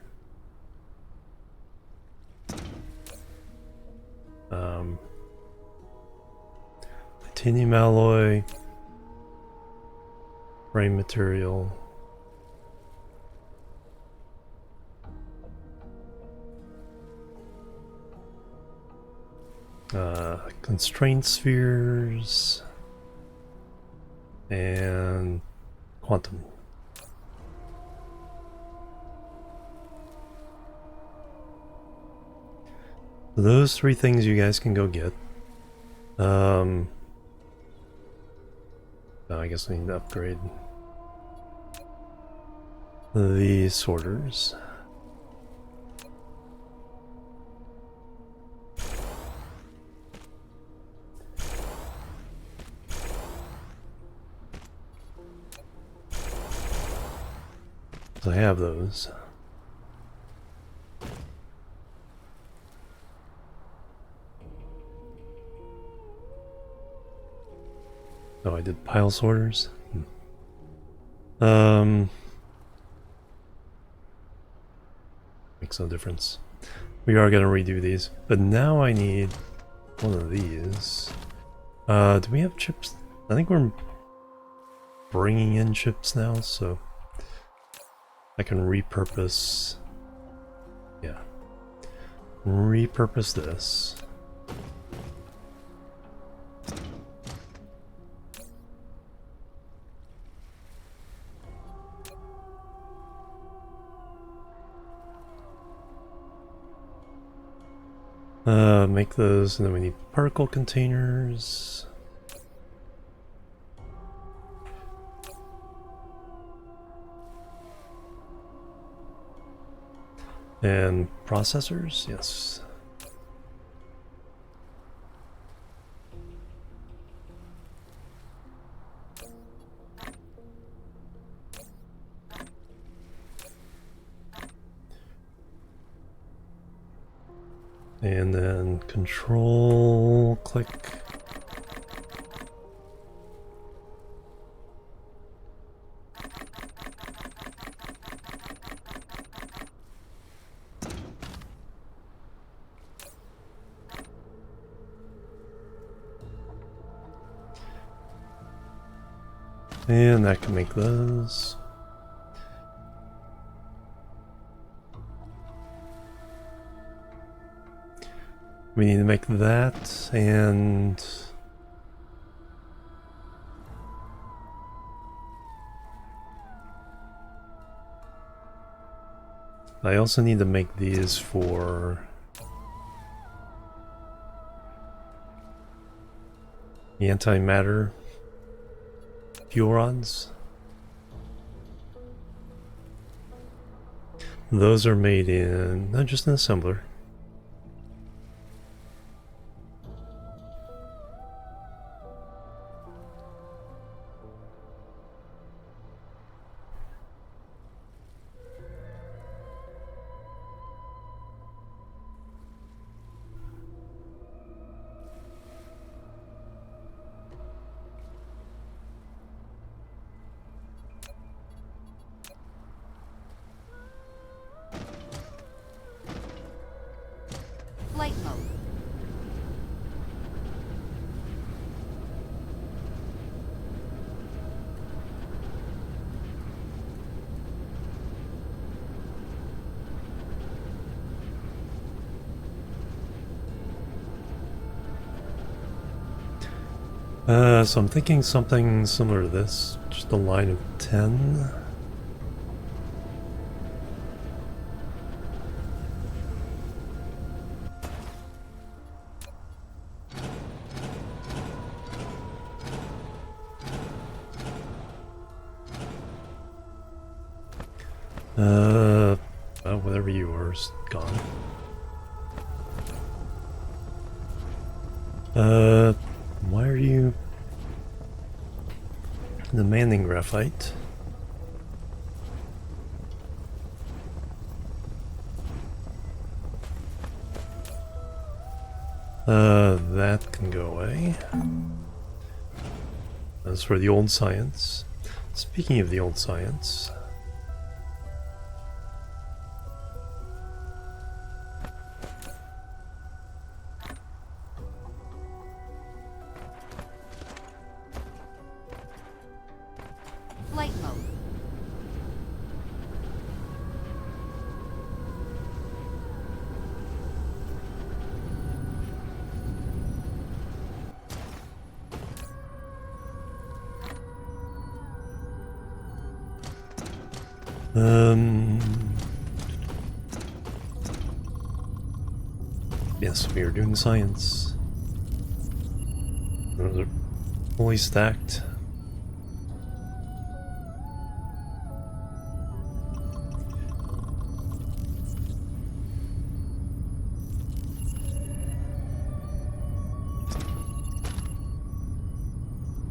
Speaker 1: Titanium alloy, frame material, constraint spheres, and quantum. So those three things you guys can go get. I guess we need to upgrade the sorters. So I have those. Oh, I did pile sorters. Makes no difference. We are gonna redo these, but now I need one of these. Do we have chips? I think we're bringing in chips now, so I can repurpose. Yeah, repurpose this. Make those, and then we need particle containers. And processors, yes. And then control, click. And that can make those. We need to make that, and I also need to make these for the antimatter fuel rods. Those are made in, not just an assembler.
Speaker 2: Flight mode.
Speaker 1: So I'm thinking something similar to this, just a line of 10. Whatever you are is gone. Why are you demanding graphite? That can go away. That's for the old science. Speaking of the old science, Yes, we are doing science. Those are fully stacked.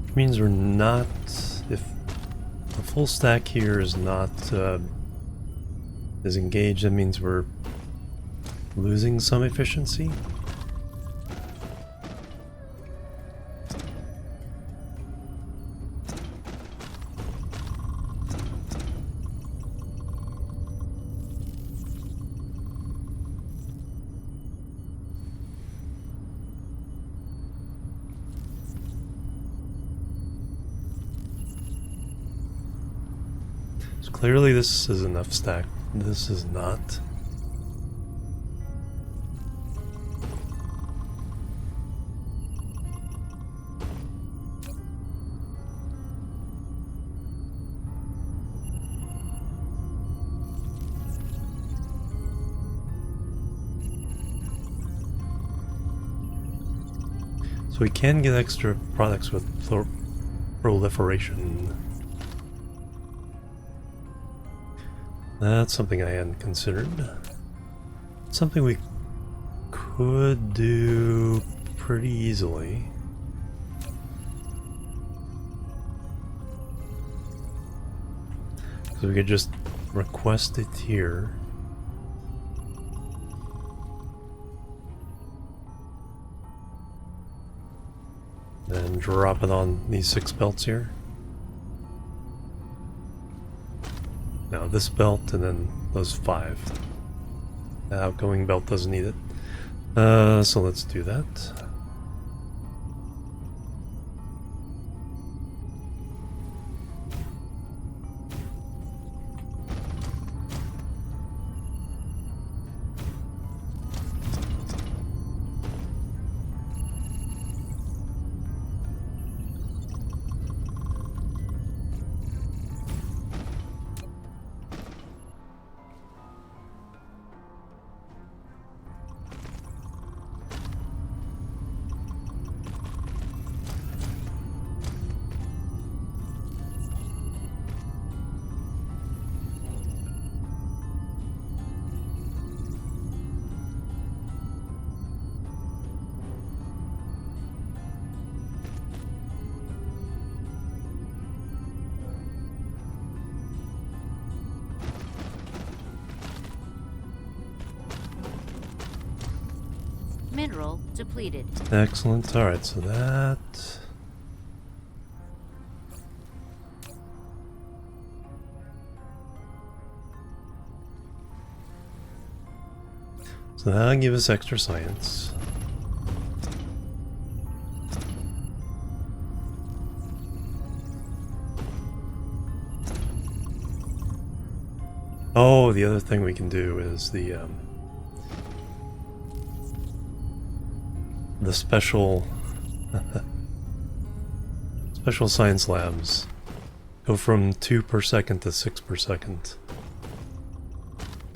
Speaker 1: Which means we're not, if the full stack here is not is engaged, that means we're losing some efficiency. So clearly this is enough stack. This is not. So we can get extra products with proliferation. That's something I hadn't considered. Something we could do pretty easily. So we could just request it here. And drop it on these 6 belts here. Now this belt and then those 5. The outgoing belt doesn't need it. So let's do that.
Speaker 2: Mineral depleted.
Speaker 1: Excellent. Alright, so that... So that'll give us extra science. Oh, the other thing we can do is the special special science labs go from 2 per second to 6 per second.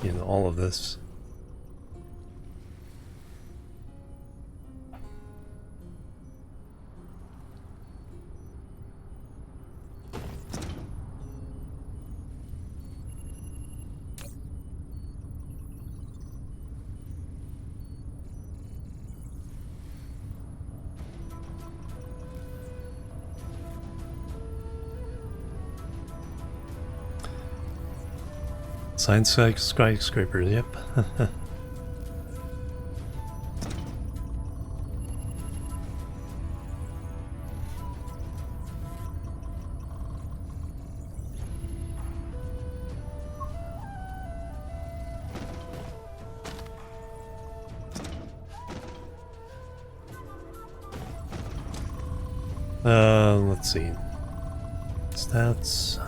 Speaker 1: You know, all of this. Science skyscraper, yep. Let's see. Stats.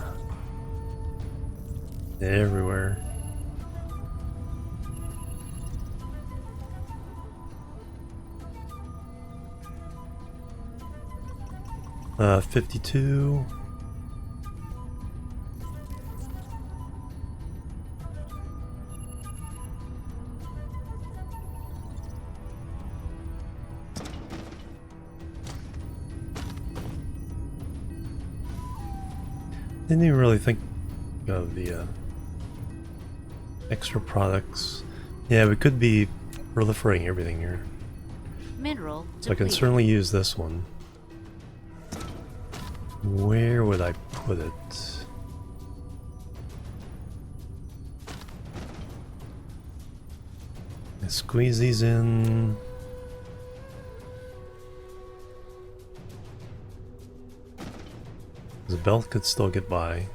Speaker 1: Everywhere. Uh, 52. Didn't even really think of the extra products. Yeah, we could be proliferating everything here.
Speaker 2: Mineral
Speaker 1: So I can
Speaker 2: depleted.
Speaker 1: certainly use this one. Where would I put it? I squeeze these in. The belt could still get by.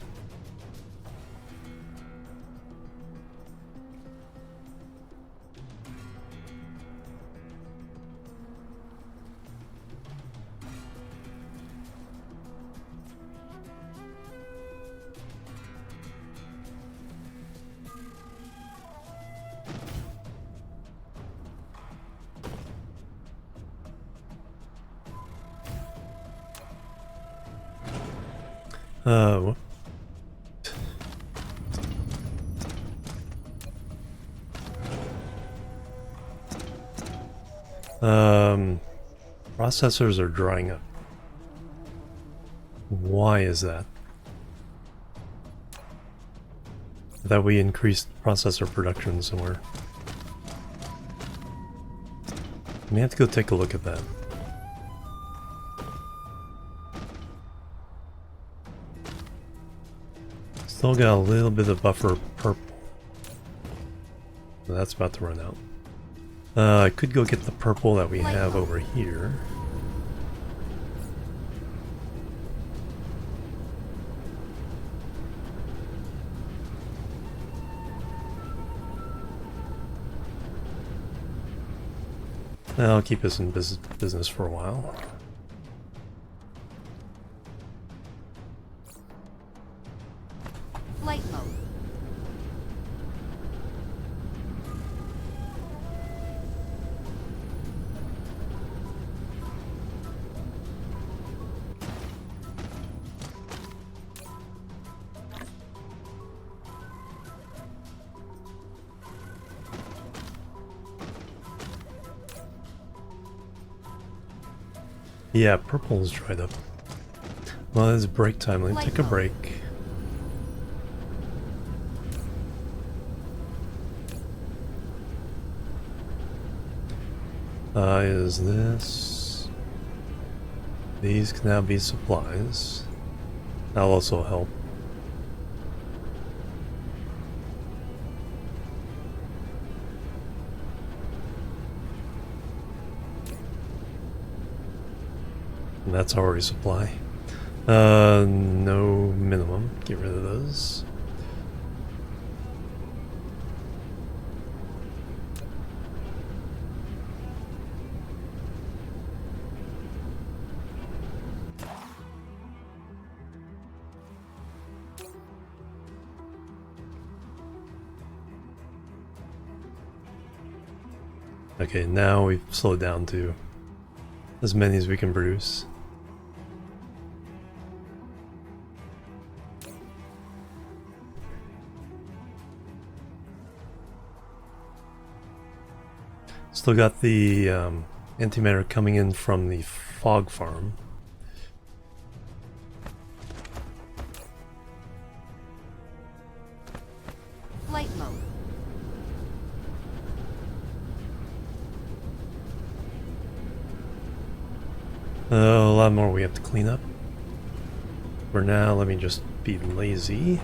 Speaker 1: What? Processors are drying up. Why is that? I thought we increased processor production somewhere. We have to go take a look at that. Still got a little bit of buffer purple. That's about to run out. I could go get the purple that we have over here. I'll keep us in business for a while.
Speaker 2: Flight mode.
Speaker 1: Yeah, purple's dried up. Well, it's break time. Let me take a break. Is this... These can now be supplies. That'll also help. And that's already supply. No minimum. Get rid of those. Okay, now we've slowed down to as many as we can produce. Still got the antimatter coming in from the fog farm.
Speaker 2: Flight mode.
Speaker 1: A lot more we have to clean up. For now, let me just be lazy.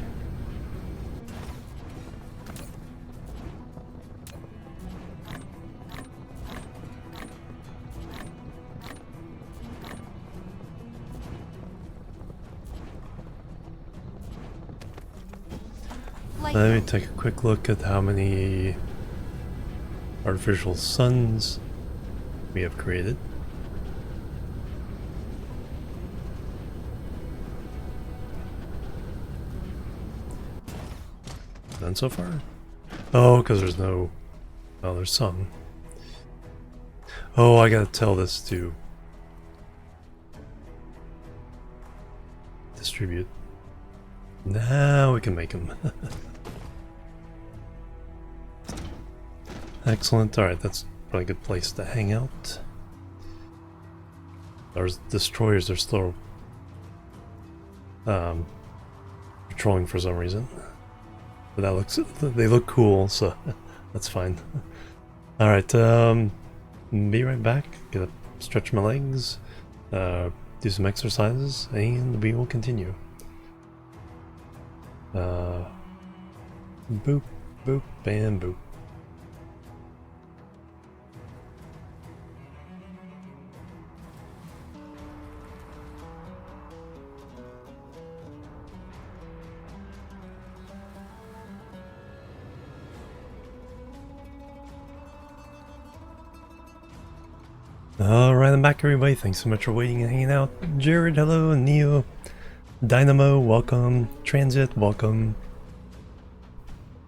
Speaker 1: Let me take a quick look at how many artificial suns we have created. None so far? Oh, because there's no... Oh, there's some. Oh, I gotta tell this to... distribute. Now we can make them. Excellent. Alright, that's probably a good place to hang out. Our destroyers are still patrolling for some reason. But that looks, they look cool, so that's fine. Alright, be right back. Gonna stretch my legs, do some exercises, and we will continue. Boop, boop, and boop. Alright, I'm back everybody. Thanks so much for waiting and hanging out. Jared, hello, Neo, Dynamo, welcome. Transit, welcome.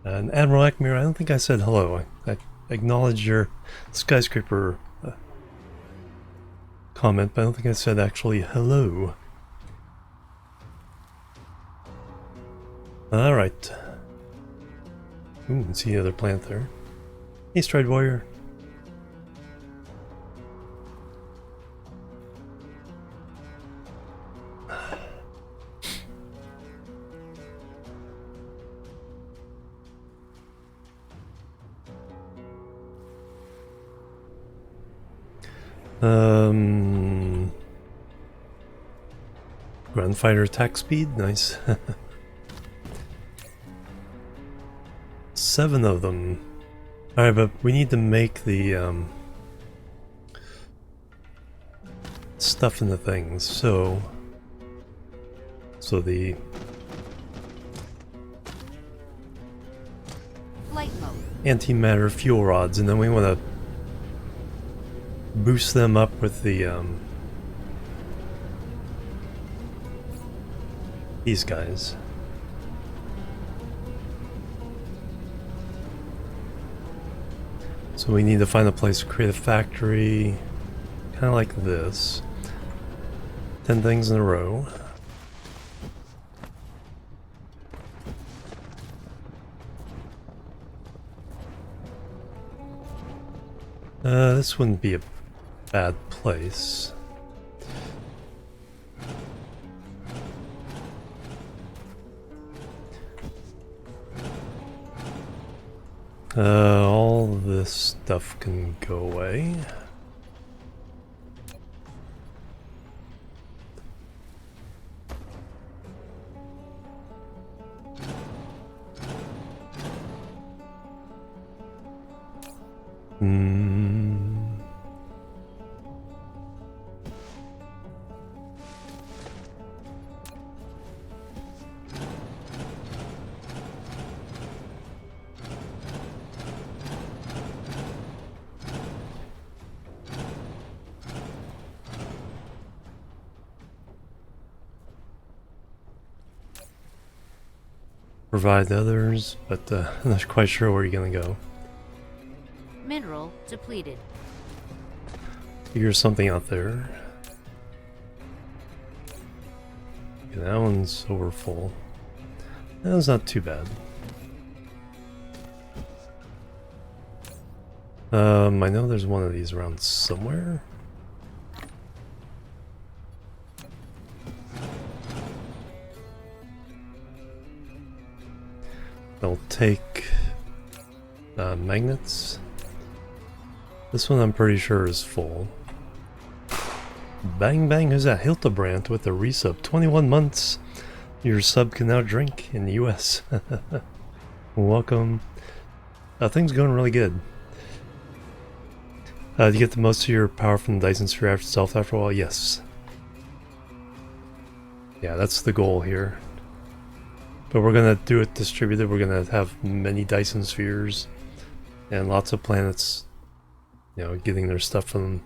Speaker 1: And Admiral Ekmir, I don't think I said hello. I acknowledged your skyscraper comment, but I don't think I said actually hello. Alright. Ooh, see the other planet there. Hey, Stride Warrior. Ground fighter attack speed, nice. 7 of them. Alright, but we need to make the stuff in the things, so the
Speaker 2: Flight mode.
Speaker 1: antimatter fuel rods, and then we want to boost them up with the these guys. So we need to find a place to create a factory, kind of like this. 10 things in a row. This wouldn't be a bad place. All this stuff can go away. Provide others, but I'm not quite sure where you're gonna go.
Speaker 2: Mineral depleted.
Speaker 1: Figure something out there. Okay, that one's over full. That was not too bad. I know there's one of these around somewhere. I'll take magnets. This one I'm pretty sure is full. Bang bang, who's that? Hildebrand with a resub. 21 months. Your sub can now drink in the US. Welcome. Things going really good. Do you get the most of your power from the Dyson Sphere itself after a while? Yes. Yeah, that's the goal here. But we're gonna do it distributed. We're gonna have many Dyson Spheres and lots of planets, you know, getting their stuff from them.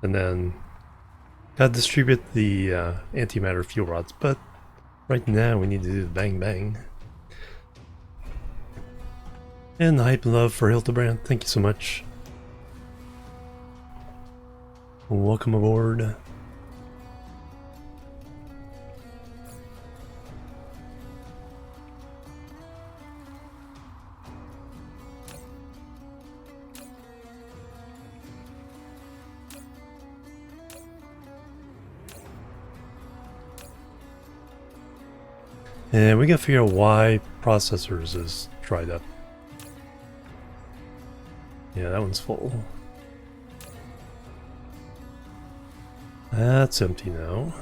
Speaker 1: And then gotta distribute the antimatter fuel rods. But right now we need to do the bang bang. And the hype and love for Hildebrand. Thank you so much. Welcome aboard. And we gotta figure out why processors is dried up. Yeah, that one's full. That's empty now.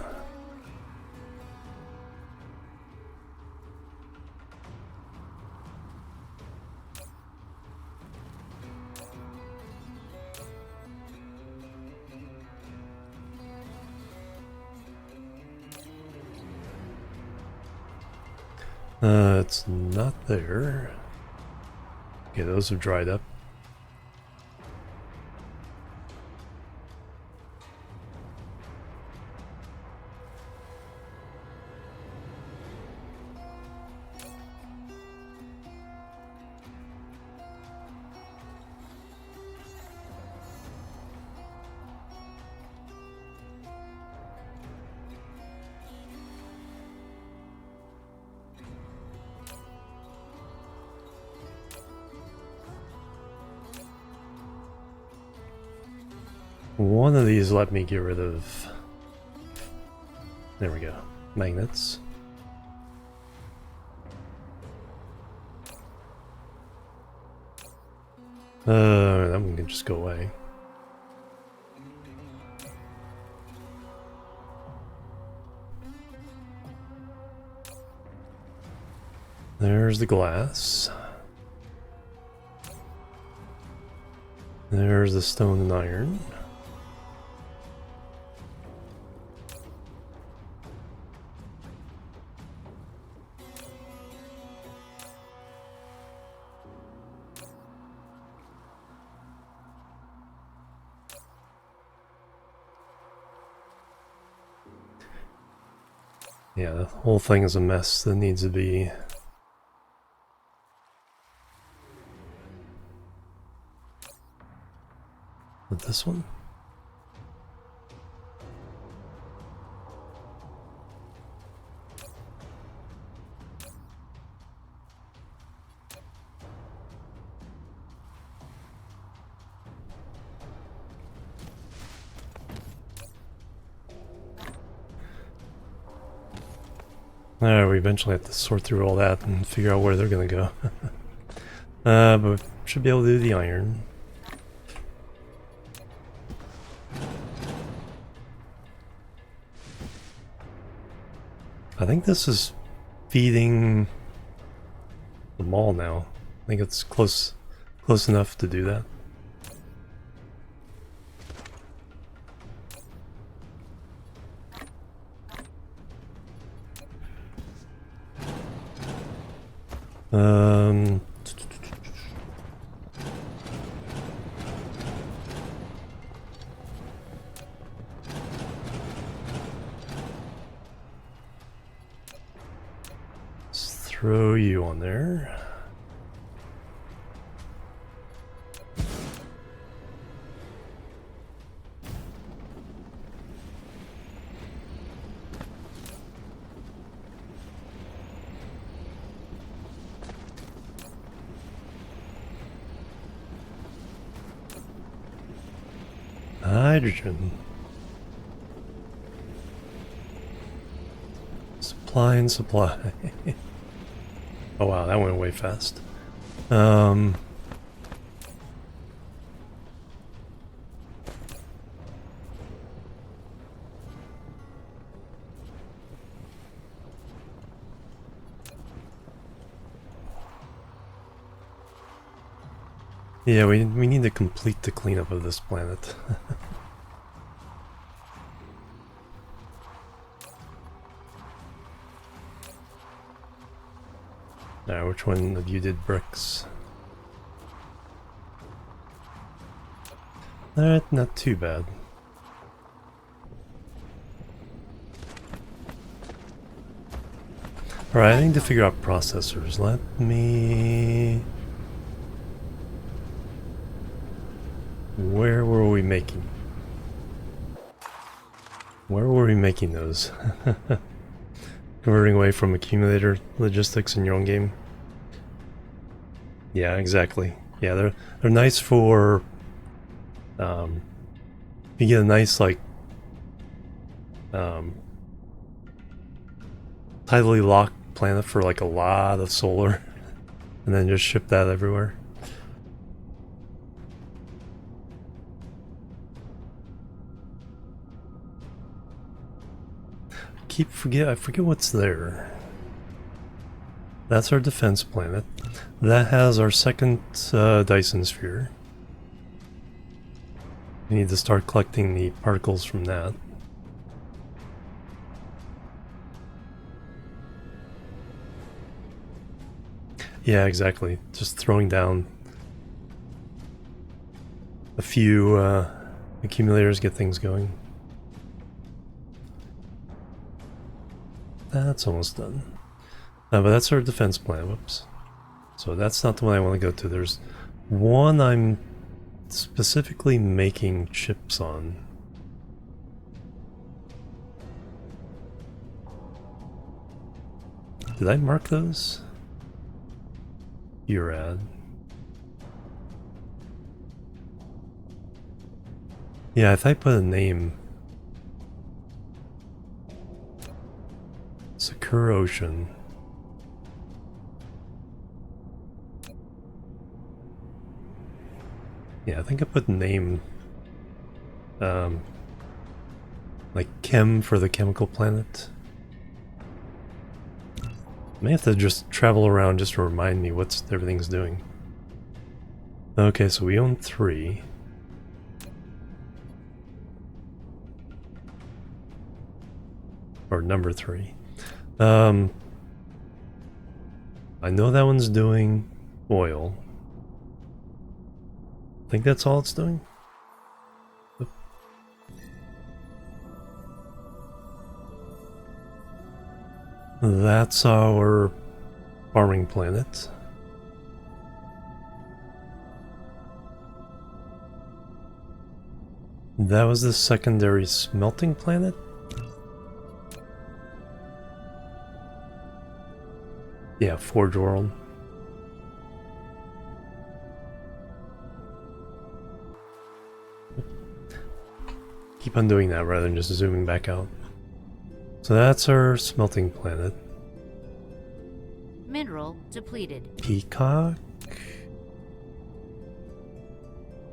Speaker 1: It's not there. Okay, those have dried up. One of these let me get rid of... There we go. Magnets. That one can just go away. There's the glass. There's the stone and iron. Yeah, the whole thing is a mess that needs to be... With this one? We eventually have to sort through all that and figure out where they're gonna go. But we should be able to do the iron. I think this is feeding the mall now. I think it's close enough to do that. Let's throw you on there. Hydrogen. Supply and supply. Oh wow, that went way fast. Yeah, we need to complete the cleanup of this planet. Now, which one of you did bricks? Alright, not too bad. Alright, I need to figure out processors. Let me... Where were we making? Where were we making those? Converting away from accumulator logistics in your own game. Yeah, exactly. Yeah, they're nice for you get a nice like tidally locked planet for like a lot of solar and then just ship that everywhere. I forget what's there. That's our defense planet. That has our second Dyson Sphere. We need to start collecting the particles from that. Yeah, exactly. Just throwing down a few accumulators, get things going. That's almost done. But that's our defense plan. Whoops. So that's not the one I want to go to. There's one I'm specifically making chips on. Did I mark those? Urad. Yeah, if I put a name. Secure Ocean. Yeah, I think I put name like chem for the chemical planet. May have to just travel around just to remind me what everything's doing. Okay, so we own 3. Or number 3. I know that one's doing oil. I think that's all it's doing. That's our farming planet. That was the secondary smelting planet? Yeah, Forge World. Keep on doing that rather than just zooming back out. So that's our smelting planet.
Speaker 2: Mineral depleted.
Speaker 1: Peacock?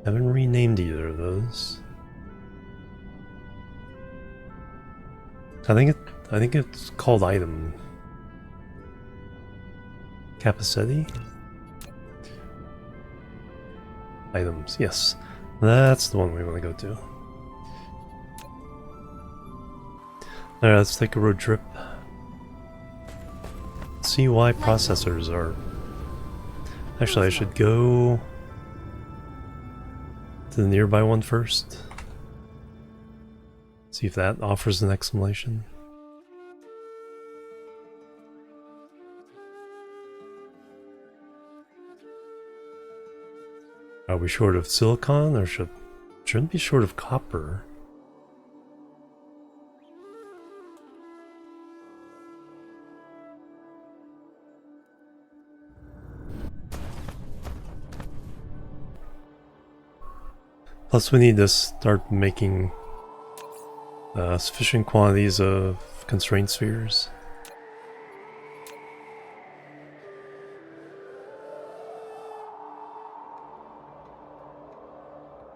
Speaker 1: Haven't renamed either of those. I think it's called item. Capacity? Items, yes. That's the one we want to go to. Alright, let's take a road trip. See why processors are... Actually, I should go to the nearby one first. See if that offers an explanation. Are we short of silicon, or shouldn't be short of copper? Plus we need to start making sufficient quantities of constraint spheres.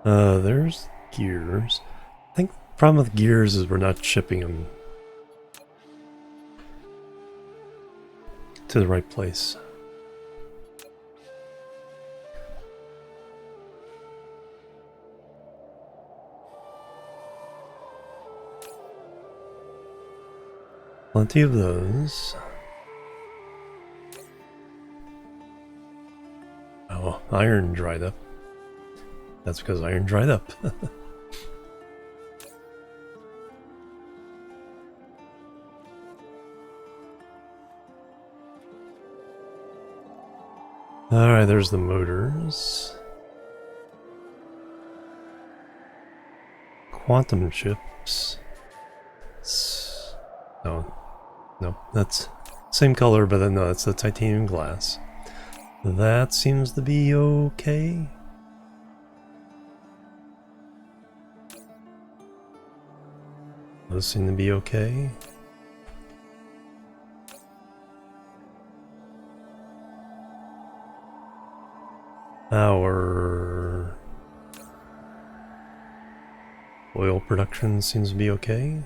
Speaker 1: There's gears. I think the problem with gears is we're not shipping them to the right place. Plenty of those. Oh, iron dried up. That's because iron dried up. Alright, there's the motors. Quantum chips. No, that's same color, but then no, that's the titanium glass. That seems to be okay. Those seem to be okay. Our oil production seems to be okay.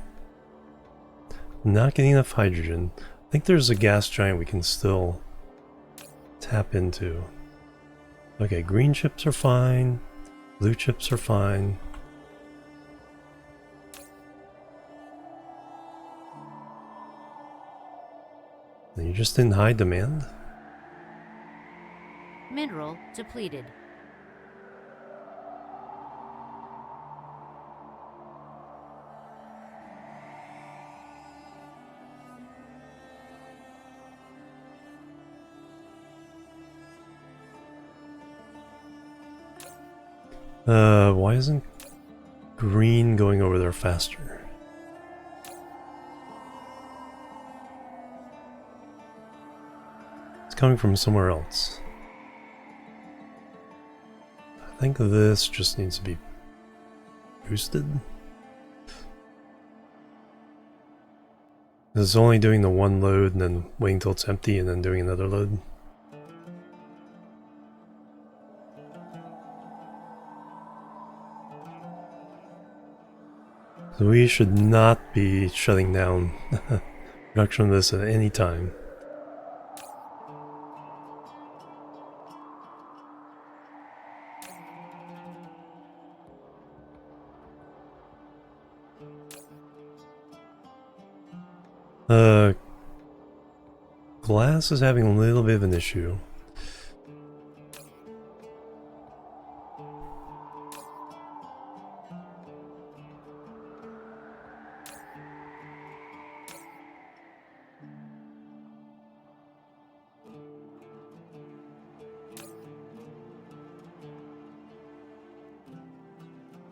Speaker 1: Not getting enough hydrogen. I think there's a gas giant we can still tap into. Okay, green chips are fine. Blue chips are fine. You're just in high demand?
Speaker 2: Mineral depleted.
Speaker 1: Why isn't green going over there faster? It's coming from somewhere else. I think this just needs to be boosted. It's only doing the one load and then waiting till it's empty and then doing another load. So we should not be shutting down production of this at any time. Glass is having a little bit of an issue.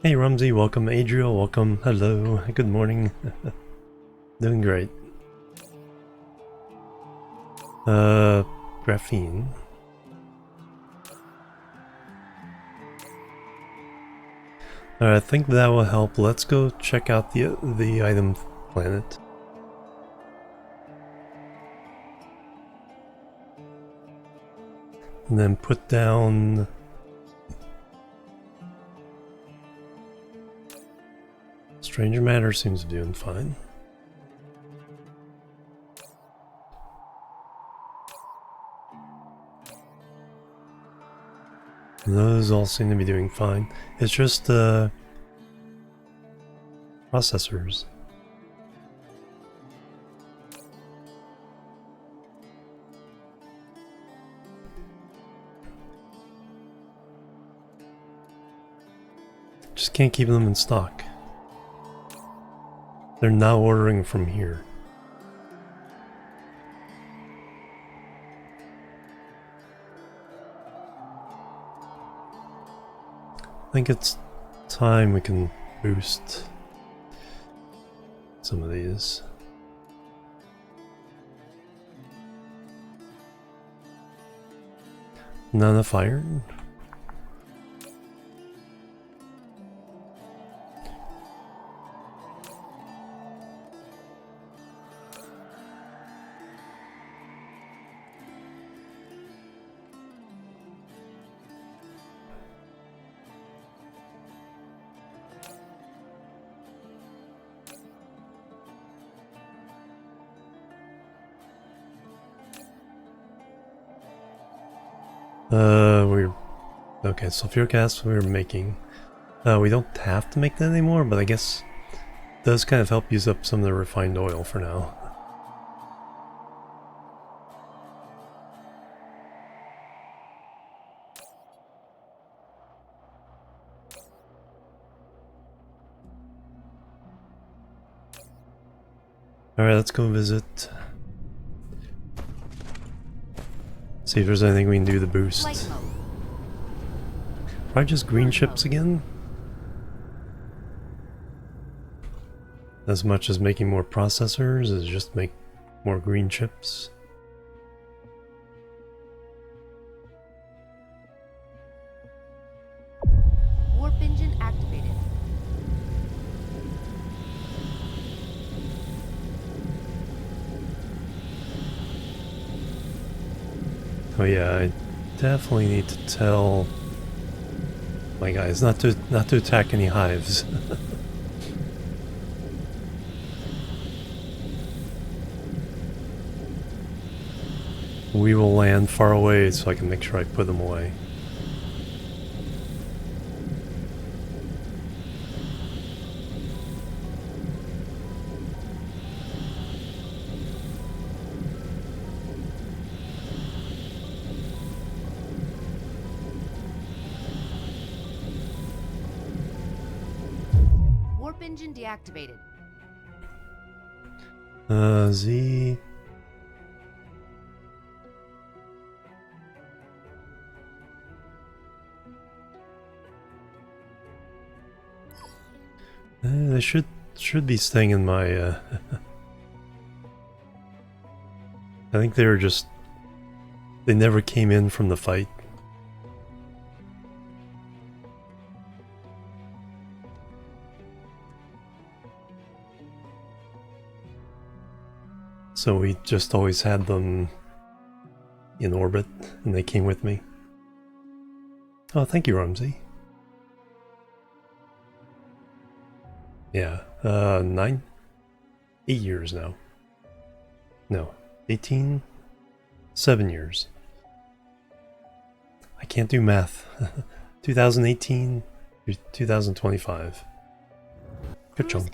Speaker 1: Hey Rumsey, welcome. Adriel, welcome. Hello, good morning. Doing great. Graphene. Alright, I think that will help. Let's go check out the item planet. And then put down Stranger Matter seems to be doing fine. Those all seem to be doing fine. It's just processors. Just can't keep them in stock. They're not ordering from here. I think it's time we can boost some of these. Not enough iron? Okay, sulfuric acid we were making. We don't have to make that anymore, but I guess it does kind of help use up some of the refined oil for now. Alright, let's go visit. See if there's anything we can do to boost.
Speaker 2: Flight mode.
Speaker 1: Probably just green chips again? As much as making more processors is just make more green chips.
Speaker 2: Warp engine activated.
Speaker 1: Oh yeah, I definitely need to tell my guys, not to attack any hives. We will land far away so I can make sure I put them away.
Speaker 2: Warp engine deactivated.
Speaker 1: Z. They should be staying in my. I think they were just. They never came in from the fight. So we just always had them in orbit, and they came with me. Oh, thank you, Rumsey. Yeah, 8 years now. No, 18, 7 years. I can't do math. 2018 to 2025. Good chunk.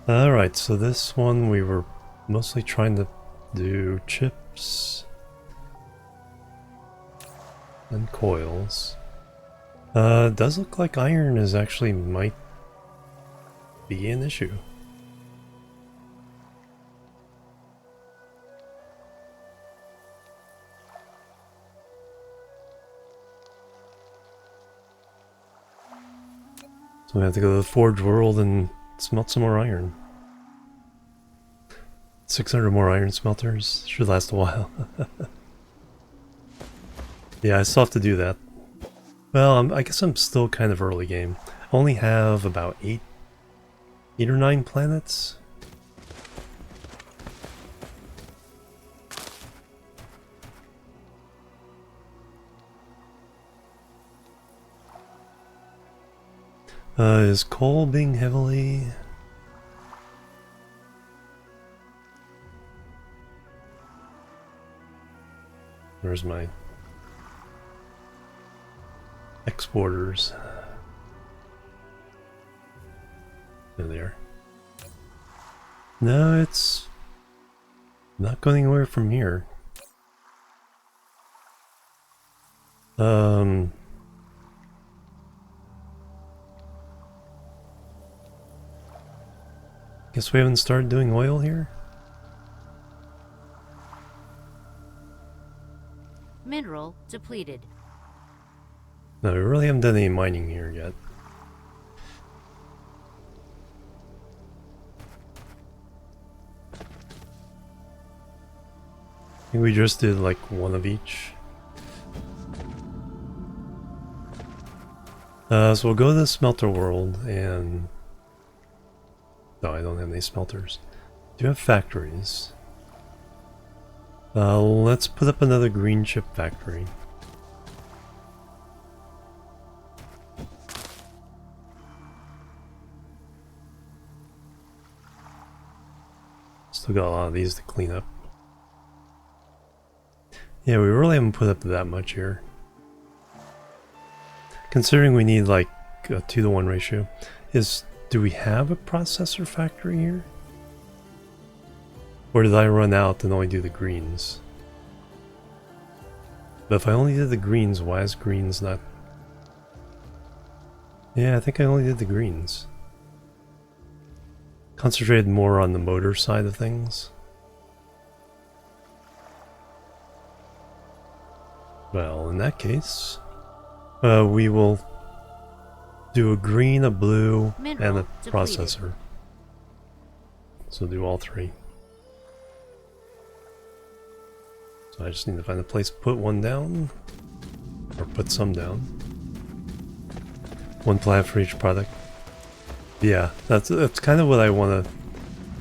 Speaker 1: Alright, so this one we were mostly trying to do chips and coils. It does look like iron is actually might be an issue. So we have to go to the Forge World and smelt some more iron. 600 more iron smelters. Should last a while. Yeah, I still have to do that. Well, I guess I'm still kind of early game. I only have about 8 or 9 planets. Is coal being heavily... Where's my exporters? There they are. No, it's not going anywhere from here. Guess we haven't started doing oil here?
Speaker 2: Mineral depleted.
Speaker 1: No, we really haven't done any mining here yet. I think we just did like one of each. So we'll go to the smelter world and... No, I don't have any smelters. Do you have factories? Let's put up another green chip factory. Still got a lot of these to clean up. Yeah, we really haven't put up that much here. Considering we need like a 2-to-1 ratio. Do we have a processor factory here? Or did I run out and only do the greens? But if I only did the greens, why is greens not... Yeah, I think I only did the greens. Concentrated more on the motor side of things. Well, in that case, we will do a green, a blue, and a processor. So do all 3. So I just need to find a place to put one down, or put some down. 1 plant for each product. Yeah, that's kind of what I want to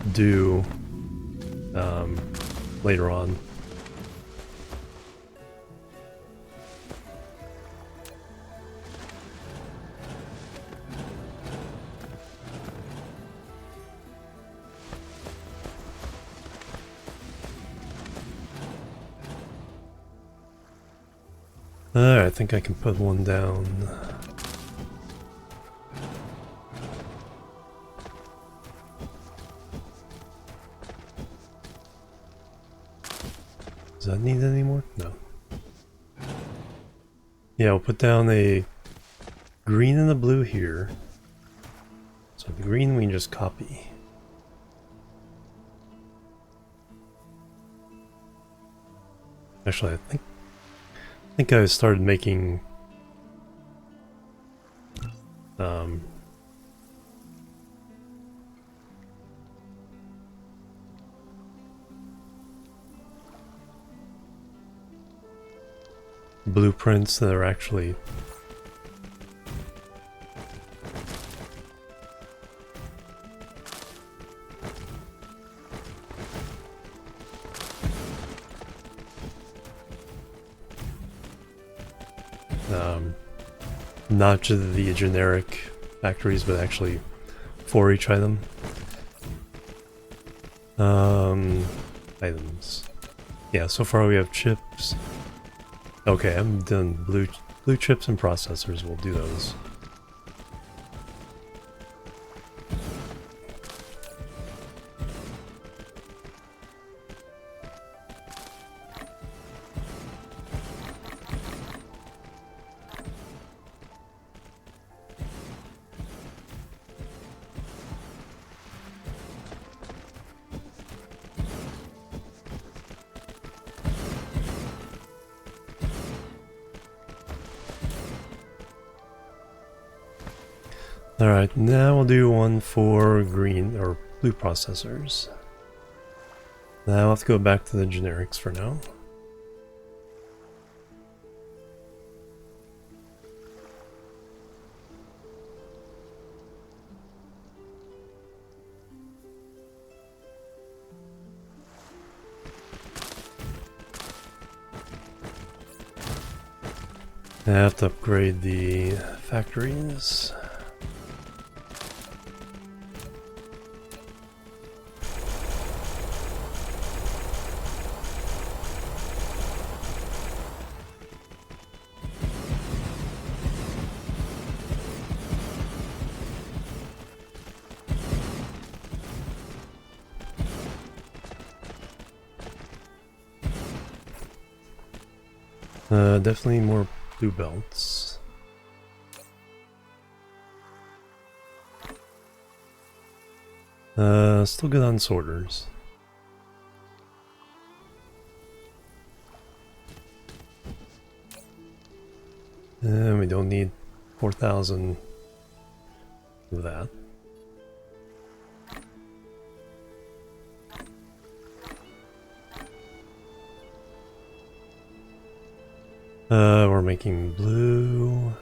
Speaker 1: do later on. I think I can put one down. Does that need any more? No. Yeah, we'll put down a green and a blue here. So the green we can just copy. Actually, I think I started making blueprints that are actually not just the generic factories, but actually for each item. Items. Yeah, so far we have chips. Okay, I'm done. Blue chips and processors. We'll do those. Alright, now we'll do one for green or blue processors. Now I'll have to go back to the generics for now. I have to upgrade the factories. Definitely more blue belts. Still good on sorters. And we don't need 4,000 of that. We're making blue.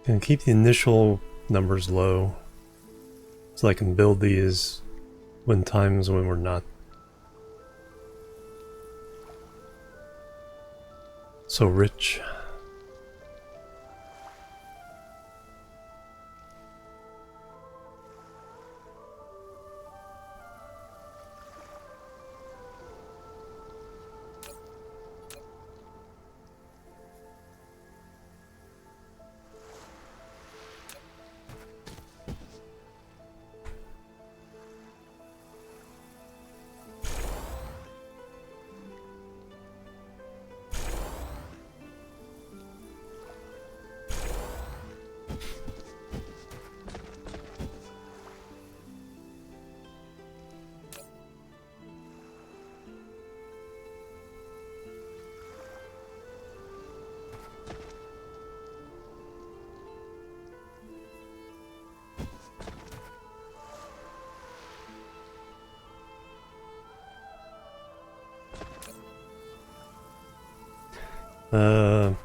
Speaker 1: Gonna keep the initial numbers low so I can build these when times when we're not so rich.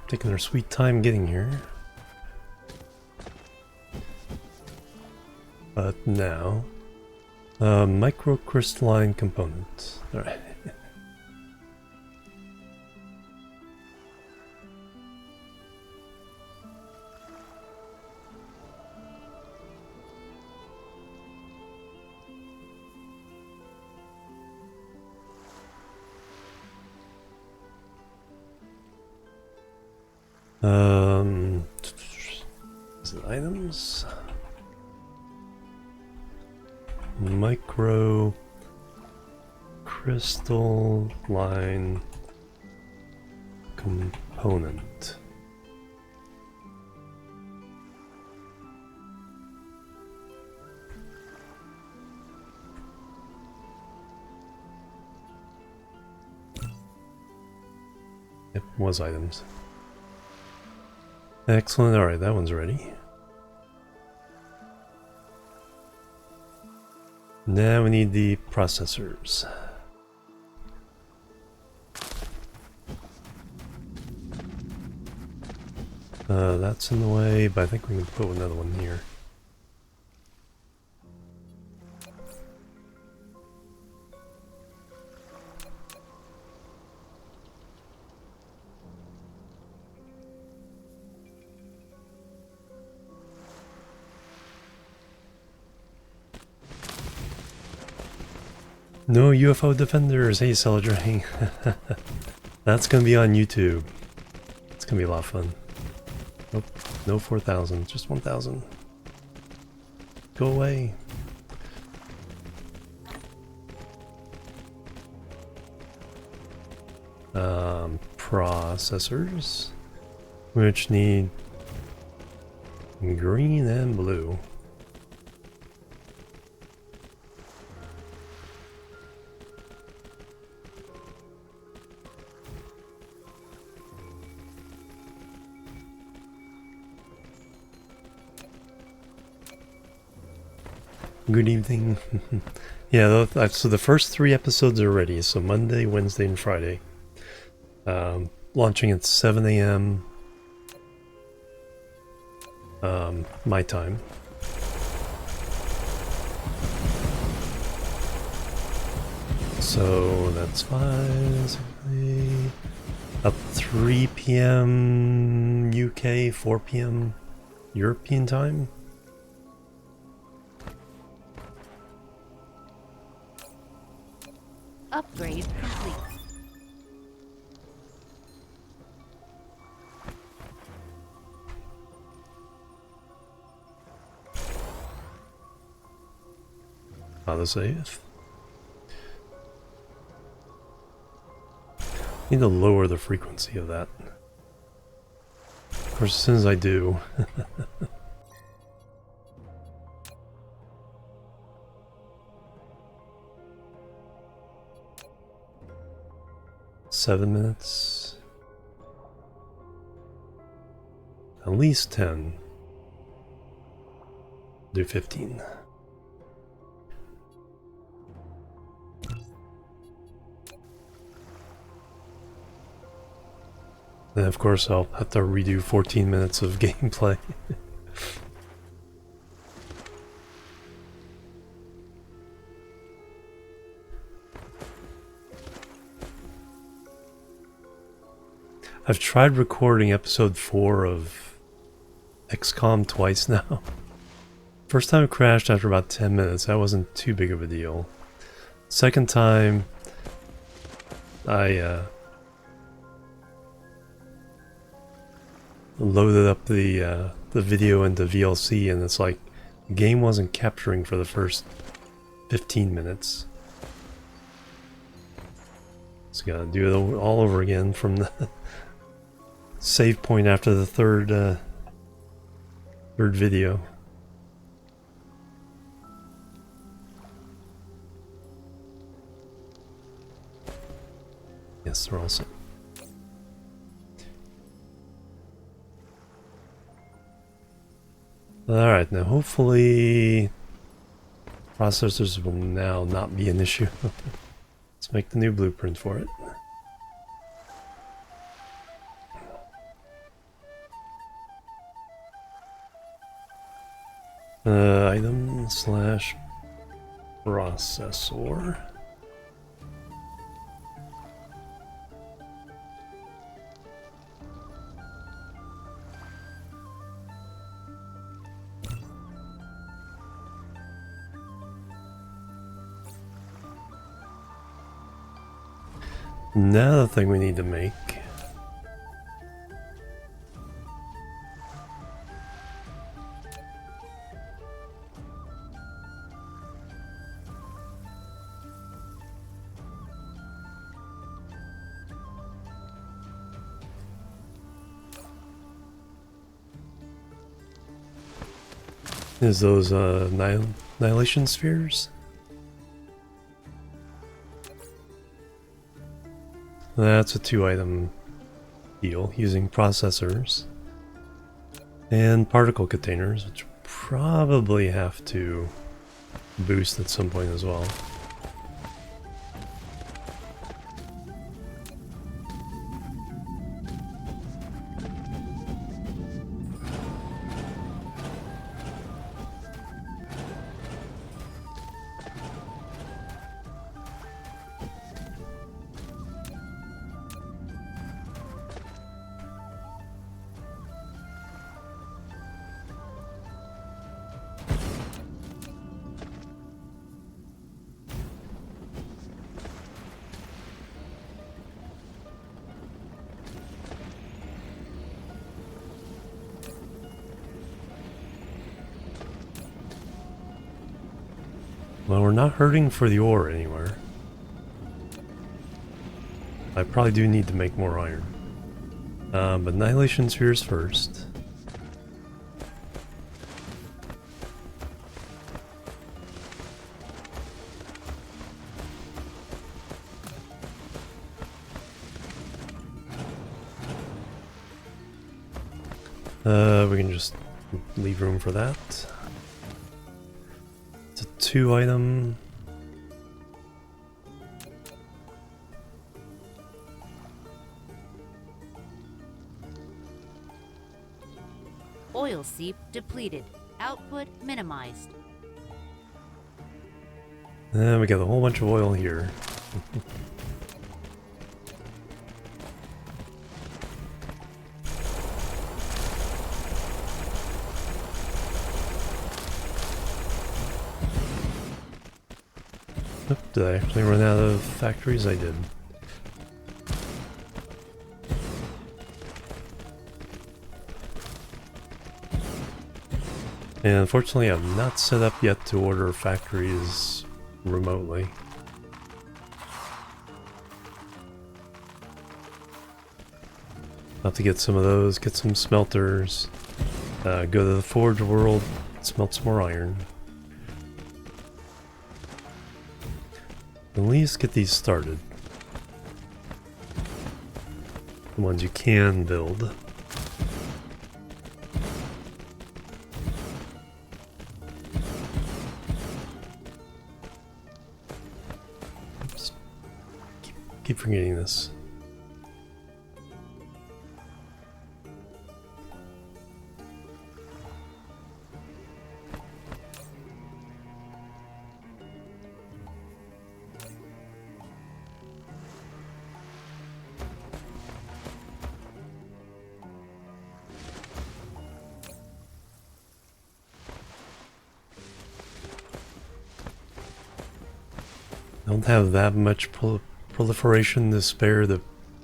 Speaker 1: Taking their sweet time getting here. But now, microcrystalline components. Alright. Is it items? Micro crystal line component. Yep, was items. Excellent. Alright, that one's ready. Now we need the processors. That's in the way, but I think we can put another one here. No UFO defenders! Hey, Celadring! That's gonna be on YouTube. It's gonna be a lot of fun. Nope, no 4,000, just 1,000. Go away. Processors, which need green and blue. Good evening. Yeah, so the first 3 episodes are ready. So Monday, Wednesday, and Friday. Launching at 7 a.m. My time. So that's 5, 6, 8, up 3 p.m. UK, 4 p.m. European time.
Speaker 2: Upgrade complete.
Speaker 1: Auto save. Need to lower the frequency of that. Of course, as soon as I do. 7 minutes. At least 10. Do 15. Then of course I'll have to redo 14 minutes of gameplay. I've tried recording episode 4 of XCOM twice now. First time it crashed after about 10 minutes, that wasn't too big of a deal. Second time, I loaded up the video into VLC and it's like the game wasn't capturing for the first 15 minutes. So gotta do it all over again from the save point after the third video. Yes, they're all set. Alright, now hopefully processors will now not be an issue. Let's make the new blueprint for it. Item slash processor. Now the thing we need to make is those annihilation spheres. That's a 2-item deal using processors and particle containers, which probably have to boost at some point as well. Well, we're not hurting for the ore anywhere. I probably do need to make more iron. But annihilation spheres first. We can just leave room for that. It's a 2-item.
Speaker 2: Oil seep depleted. Output minimized.
Speaker 1: And we got a whole bunch of oil here. Oh, did I actually run out of factories? I did. And unfortunately, I'm not set up yet to order factories remotely. I'll have to get some of those, get some smelters, go to the Forge World, smelt some more iron. At least get these started. The ones you can build. Oops. Keep forgetting this. I don't have that much proliferation to spare to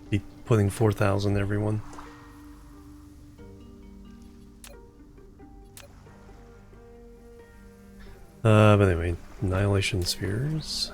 Speaker 1: be putting 4,000 everyone. But anyway, annihilation spheres.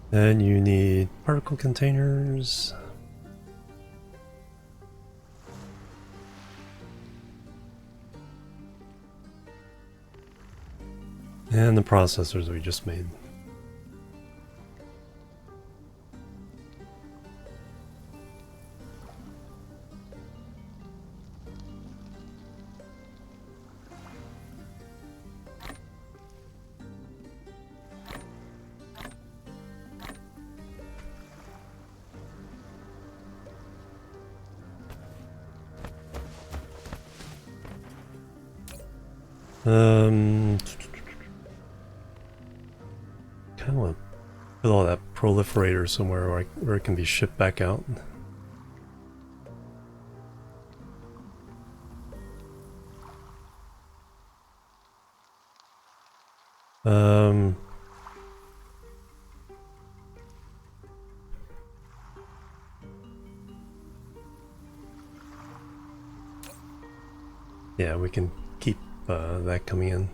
Speaker 1: Then you need particle containers. And the processors we just made. Kind of want to put all that proliferator somewhere where it can be shipped back out. Um, yeah, we can keep that coming in.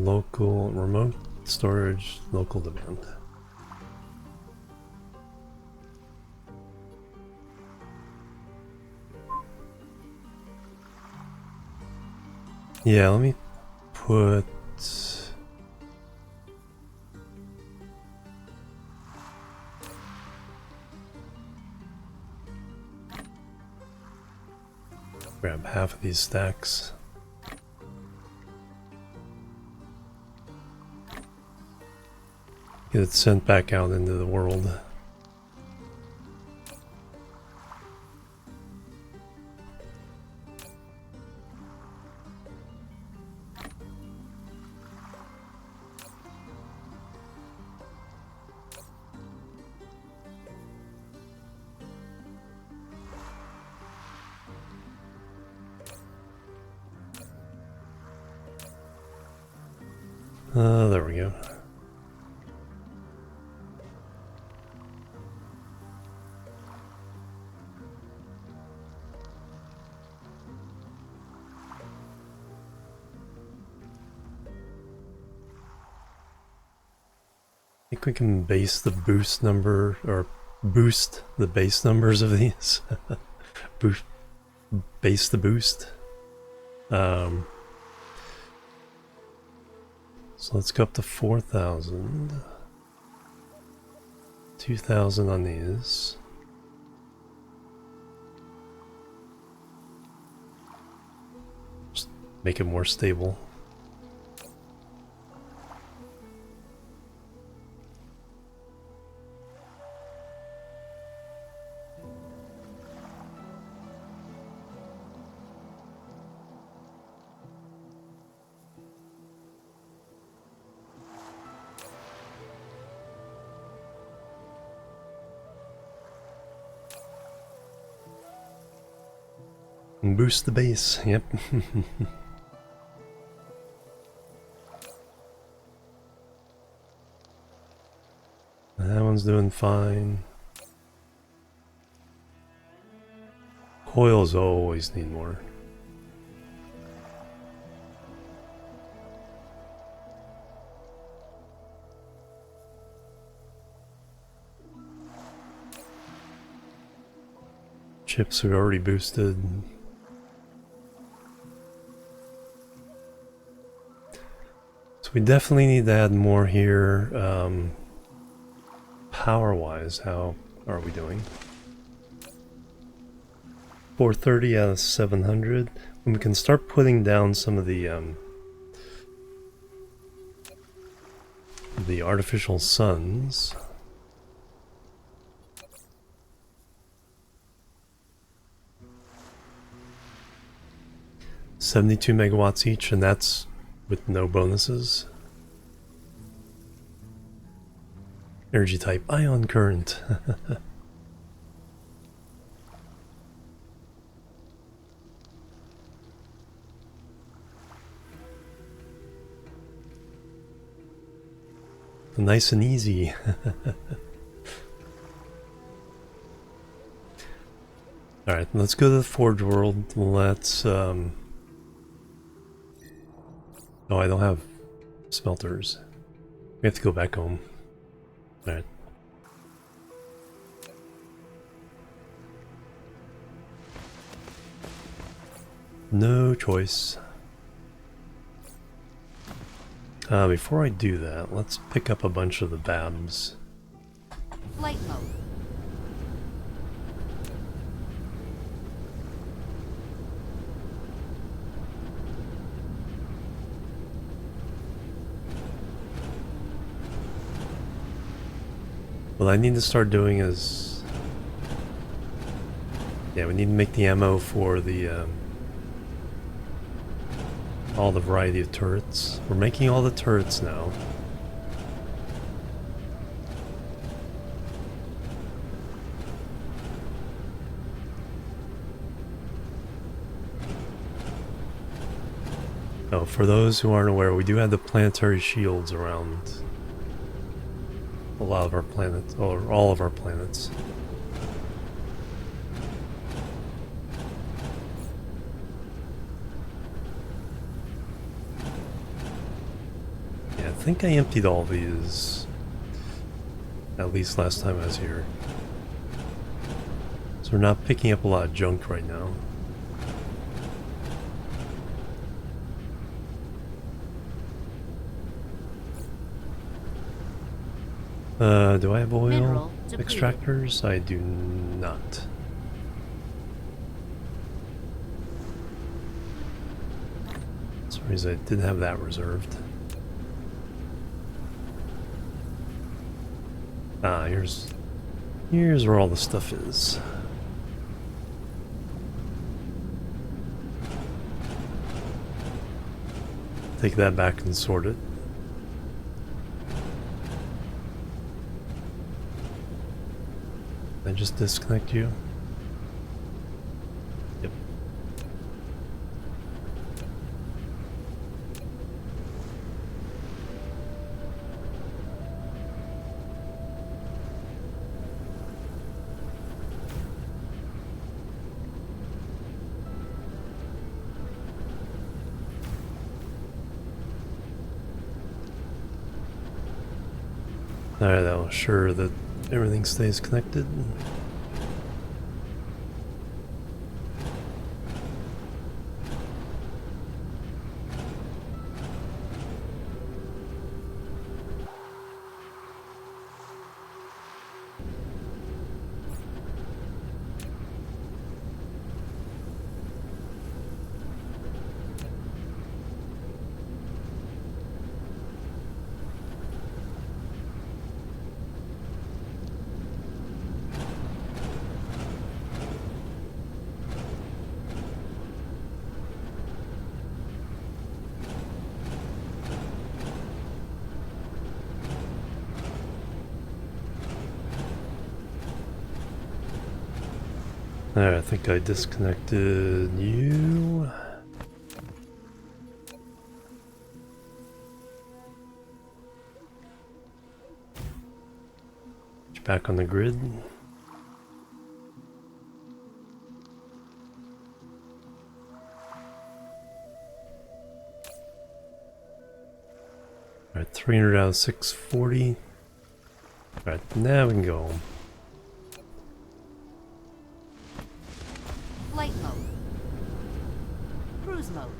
Speaker 1: Local remote storage, local demand. Yeah, let me put... grab half of these stacks. Get it sent back out into the world. There we go. I think we can base the boost number, or boost the base numbers of these. Base the boost. So let's go up to 4,000. 2,000 on these. Just make it more stable. And boost the base, yep. That one's doing fine. Coils always need more. Chips are already boosted. So we definitely need to add more here. Power-wise, how are we doing? 430 out of 700. And we can start putting down some of the artificial suns. $72 megawatts each, and that's with no bonuses. Energy type ion current. Nice and easy. Alright, let's go to the Forge World. Let's oh, I don't have smelters. We have to go back home. Alright. No choice. Before I do that, let's pick up a bunch of the Babs.
Speaker 2: Flight mode.
Speaker 1: What I need to start doing is... yeah, we need to make the ammo for the all the variety of turrets. We're making all the turrets now. Oh, for those who aren't aware, we do have the planetary shields around a lot of our planets, or all of our planets. Yeah, I think I emptied all these, at least last time I was here. So we're not picking up a lot of junk right now. Do I have oil extractors? I do not. For some reason I didn't have that reserved. Ah, here's where all the stuff is. Take that back and sort it. I just disconnect you? Yep. Alright, I'll ensure that everything stays connected. Alright, I think I disconnected you. Back on the grid. Alright, 300 out of 640. Alright, now we can go home.
Speaker 2: Flight mode. Cruise mode.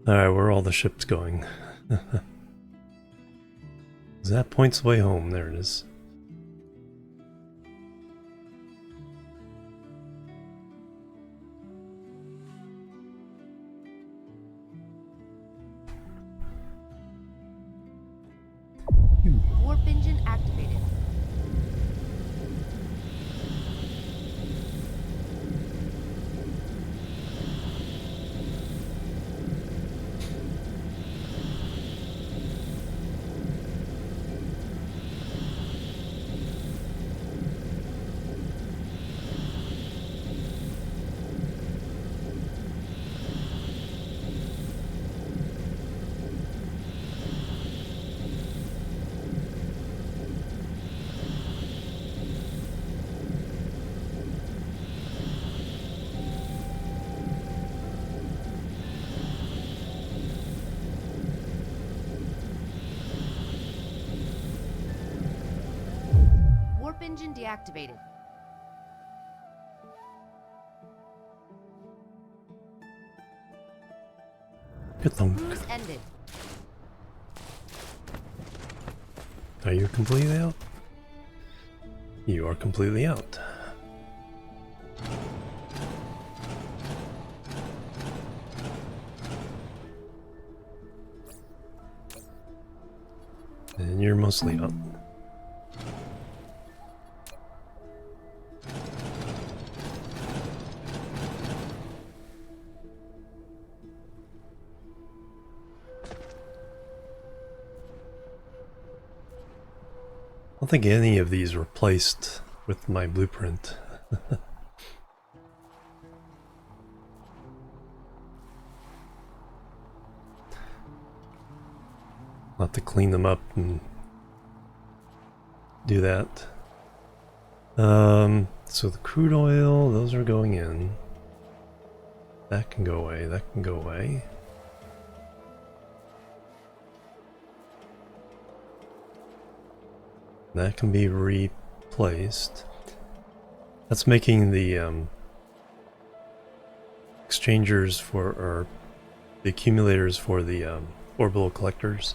Speaker 1: Alright, where are all the ships going? That points way home. There it is.
Speaker 2: Warp engine activated. Warp engine deactivated.
Speaker 1: Good thunk.
Speaker 2: Cruise ended.
Speaker 1: Are you completely out? You are completely out. And you're mostly up. I don't think any of these were placed with my blueprint. I'll have to clean them up and do that. So the crude oil, those are going in. That can go away, that can go away. That can be replaced. That's making the exchangers for, or the accumulators for the orbital collectors.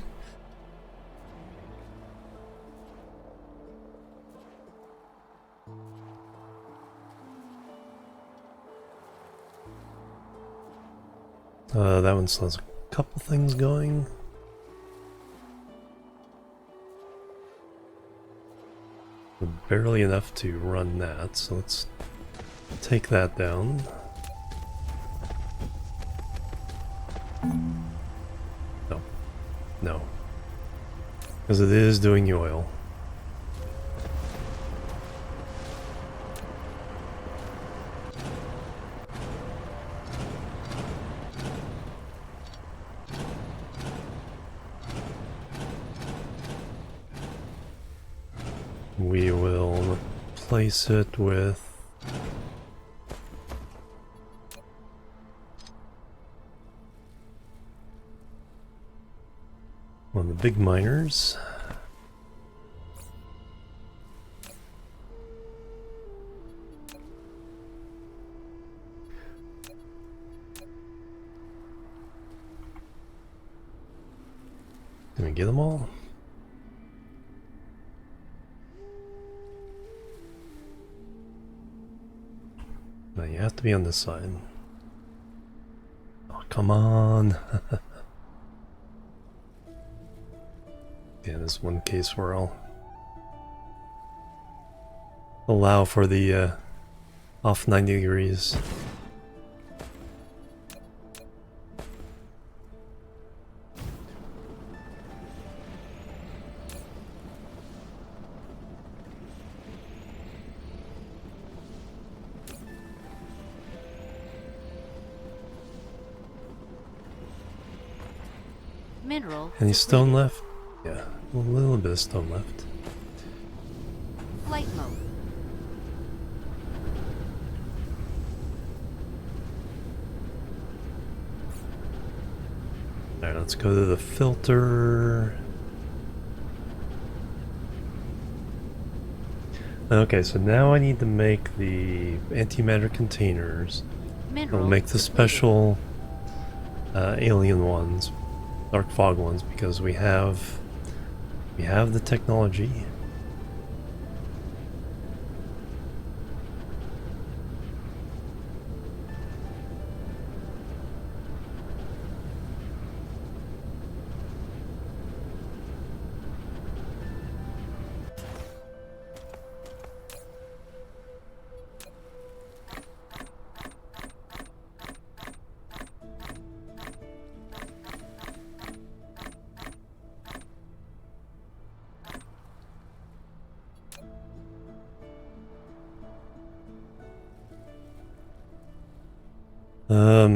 Speaker 1: That one still has a couple things going. Barely enough to run that, so let's take that down. No. No. Because it is doing the oil. We will replace it with one of the big miners. Can we get them all? No, you have to be on this side. Oh, come on. Yeah, there's one case where I'll allow for the off 90 degrees.
Speaker 2: Mineral.
Speaker 1: Any stone
Speaker 2: depleted.
Speaker 1: left? Yeah, a little bit of stone left.
Speaker 2: Flight mode.
Speaker 1: Alright, let's go to the filter. Okay, so now I need to make the antimatter containers.
Speaker 2: Mineral.
Speaker 1: I'll make the
Speaker 2: depleted.
Speaker 1: special alien ones, dark fog ones, because we have the technology.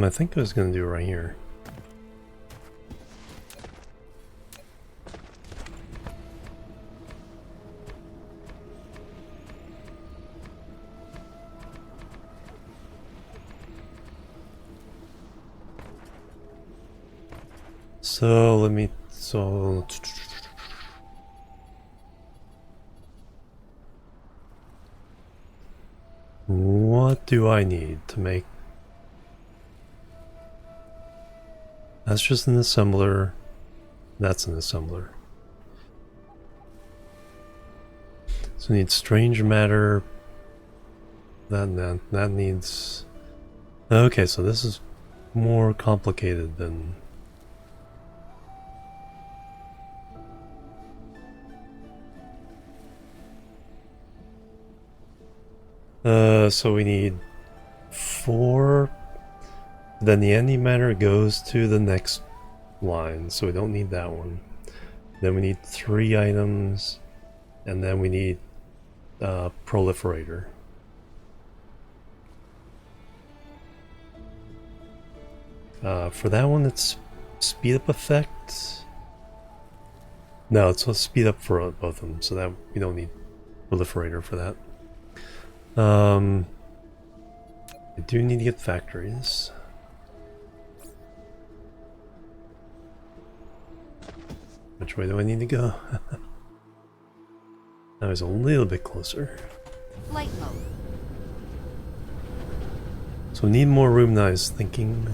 Speaker 1: I think I was gonna do it right here. So let me, what do I need to make? That's just an assembler. That's an assembler. So we need strange matter. That needs. Okay, so this is more complicated than. So we need 4. Then the antimatter goes to the next line, so we don't need that one. Then we need 3 items, and then we need proliferator. For that one, it's speed up effect. No, it's a speed up for both of them, so that we don't need proliferator for that. I do need to get factories. Which way do I need to go? That was a little bit closer.
Speaker 2: Flight mode.
Speaker 1: So we need more room than I was thinking.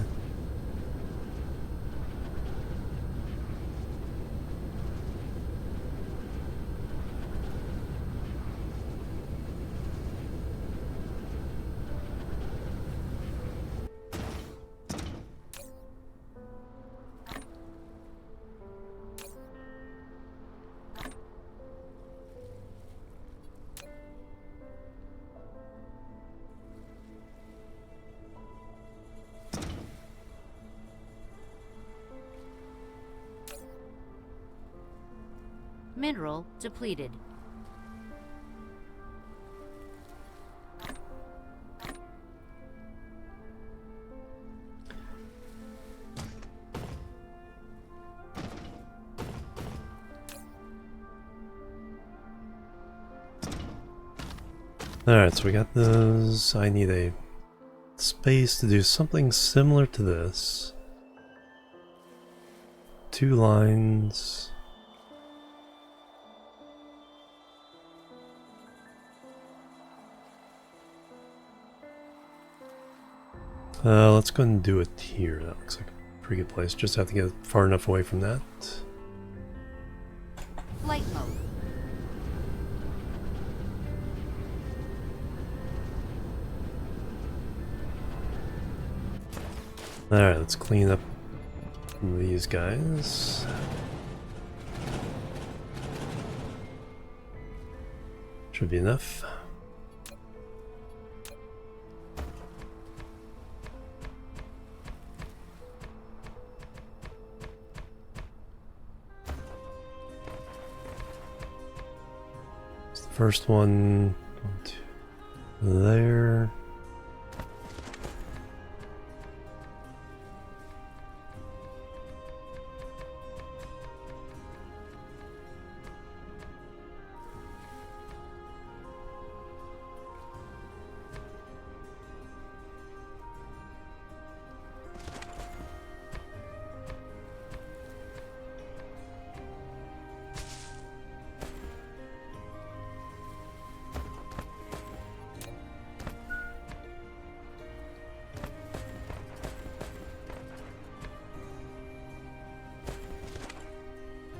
Speaker 2: Mineral depleted.
Speaker 1: Alright, so we got those. I need a space to do something similar to this. 2 lines. Let's go ahead and do it here. That looks like a pretty good place. Just have to get far enough away from that.
Speaker 2: Flight mode.
Speaker 1: Alright, let's clean up these guys. Should be enough. First one, there.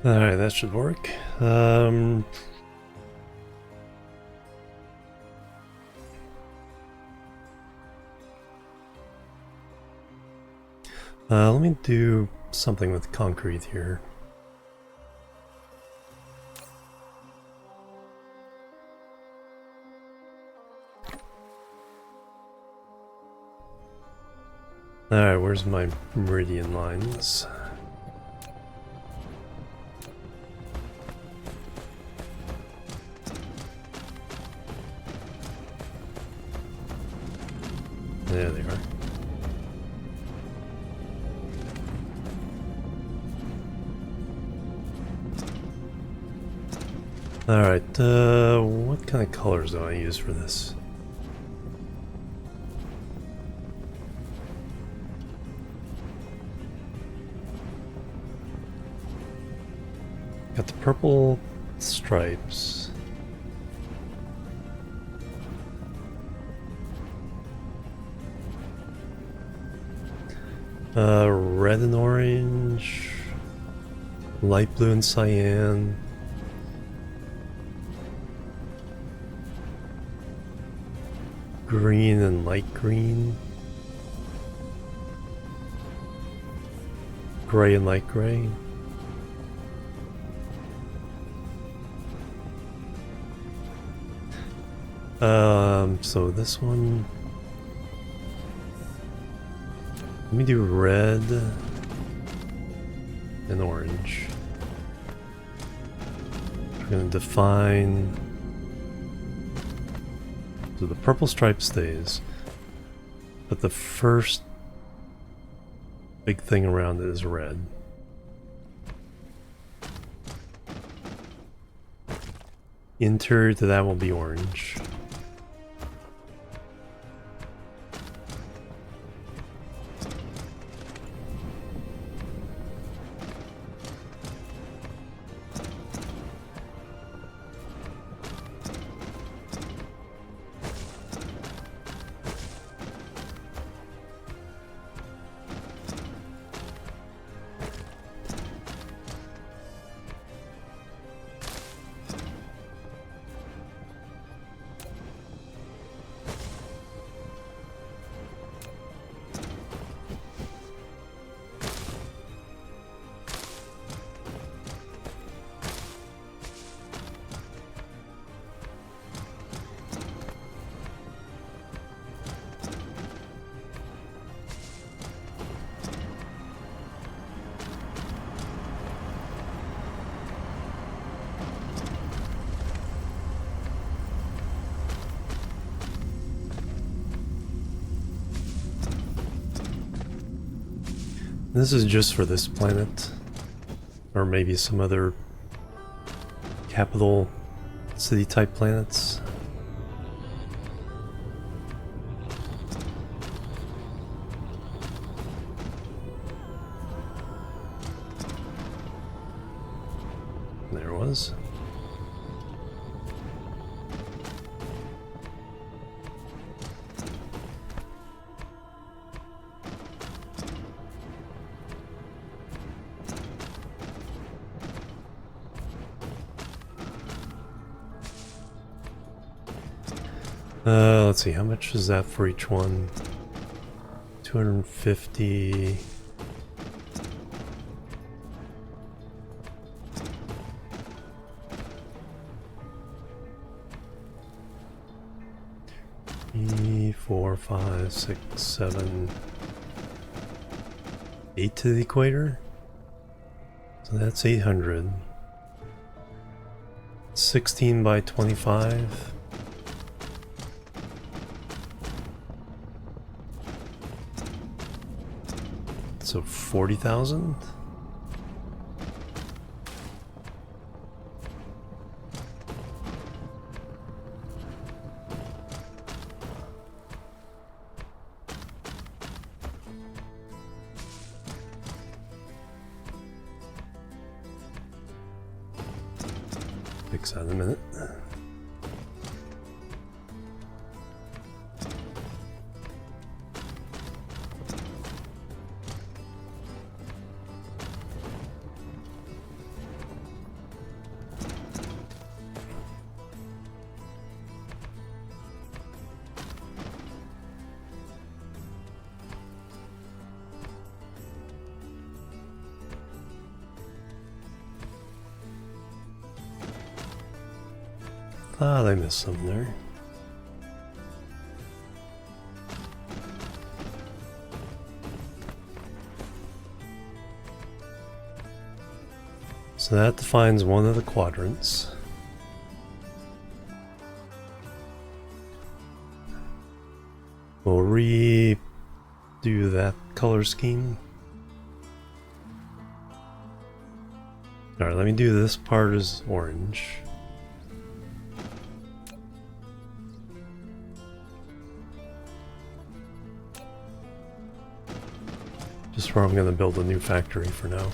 Speaker 1: Alright, that should work. Let me do something with concrete here. Alright, where's my meridian lines? There they are. Alright, what kind of colors do I use for this? Got the purple stripes. Red and orange, light blue and cyan, green and light green, gray and light gray. So this one, let me do red and orange. We're gonna define, so the purple stripe stays, but the first big thing around it is red. Interior to that will be orange. This is just for this planet, or maybe some other capital city type planets. There it was. Let's see, how much is that for each one? 250. Four, five, six, seven, 8 to the equator. So that's 800. 16 by 25. So 40,000? Fix that in a minute. Thought I missed something there. So that defines one of the quadrants. We'll redo that color scheme. Alright, let me do this part as orange. Just where I'm going to build a new factory for now.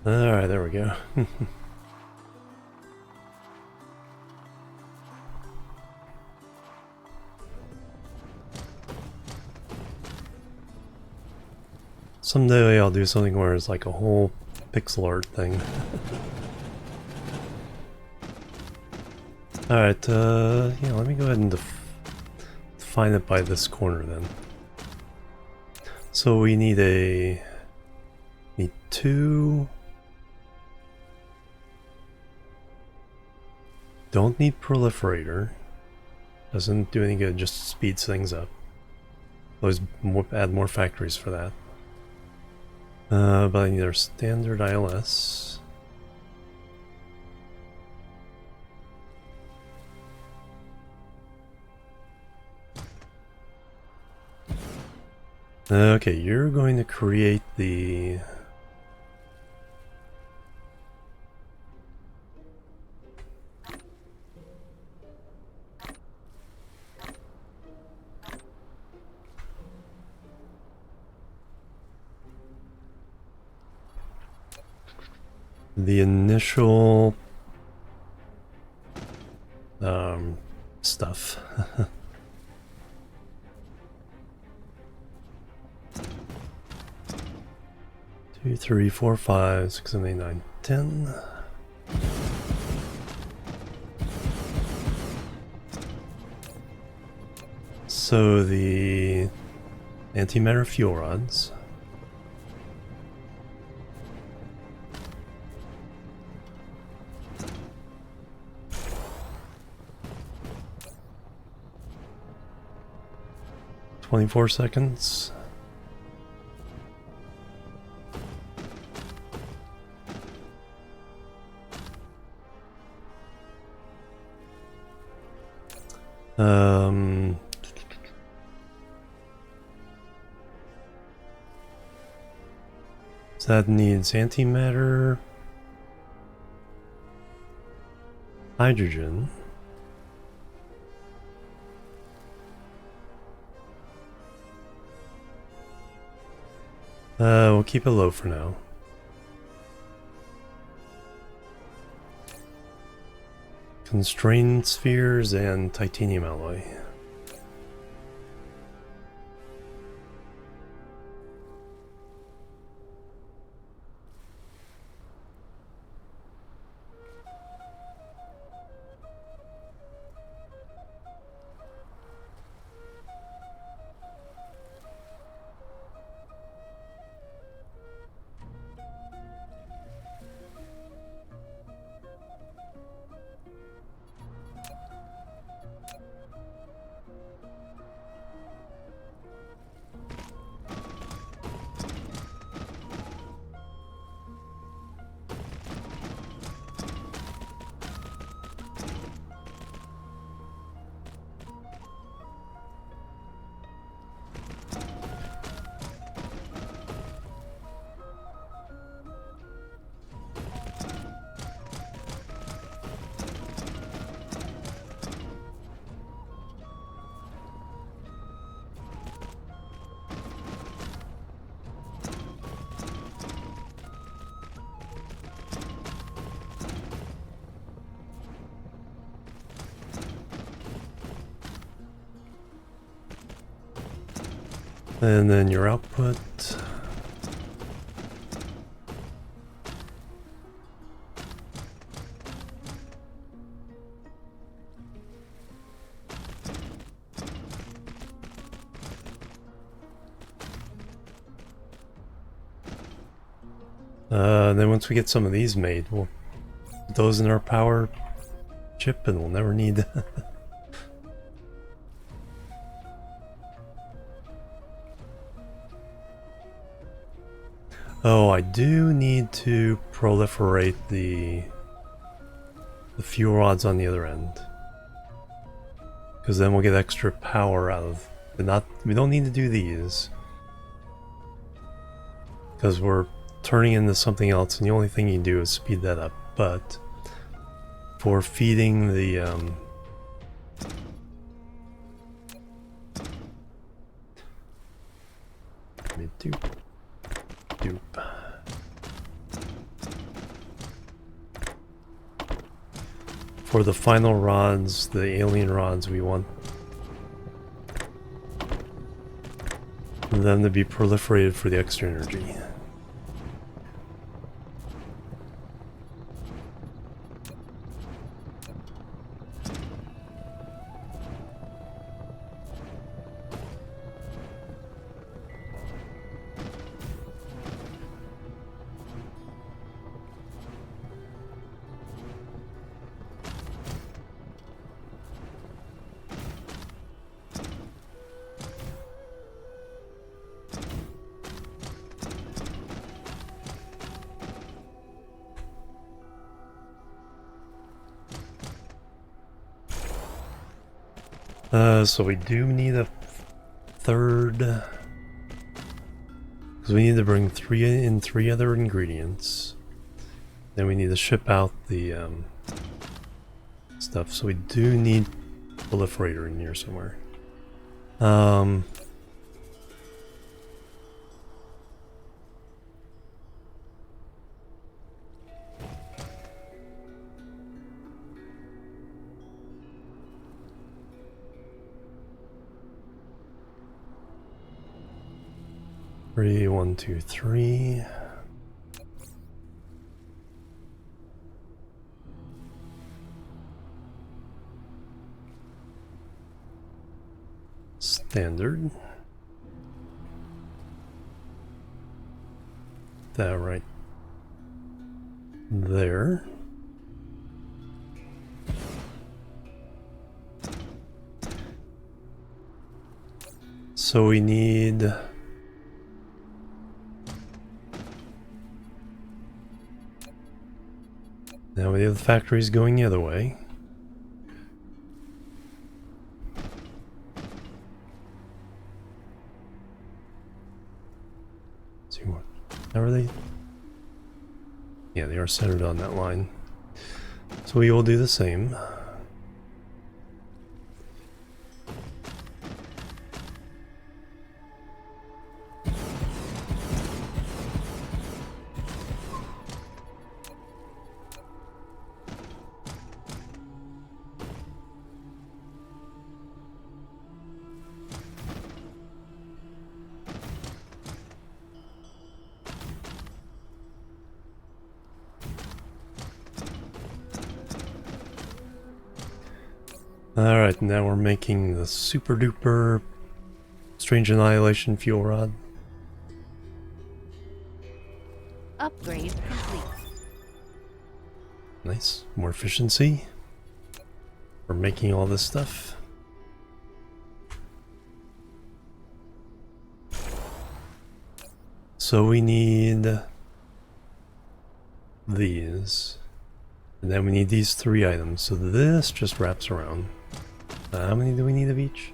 Speaker 1: Alright, there we go. Someday I'll do something where it's like a whole pixel art thing. Alright, yeah, let me go ahead and define it by this corner then. So we need need 2. Don't need proliferator. Doesn't do any good, just speeds things up. Always add more factories for that. But I need our standard ILS. Okay, you're going to create the... the initial stuff. 2, 3, 4, 5, 6, 7, 8, 9, 10. So the antimatter fuel rods. "24 seconds. So that needs antimatter, hydrogen. We'll keep it low for now. Constrained spheres and titanium alloy. And then your output. Then once we get some of these made, we'll put those in our power chip and we'll never need... Oh, I do need to proliferate the fuel rods on the other end, because then we'll get extra power out of. We don't need to do these because we're turning into something else, and the only thing you do is speed that up. But for feeding the let me do. Dupe. for the final rods, the alien rods, we want them to be proliferated for the extra energy. So we do need a third, because we need to bring three other ingredients. Then we need to ship out the stuff. So we do need proliferator in here somewhere. Three, 1, 2, 3. Standard. That right there. So we need now we have the factories going the other way. Let's see what. How are they? Yeah, they are centered on that line. So we will do the same. Alright, now we're making the super duper Strange Annihilation fuel rod.
Speaker 2: Upgrade complete.
Speaker 1: Nice. More efficiency. We're making all this stuff. So we need these. And then we need these 3 items. So this just wraps around. How many do we need of each?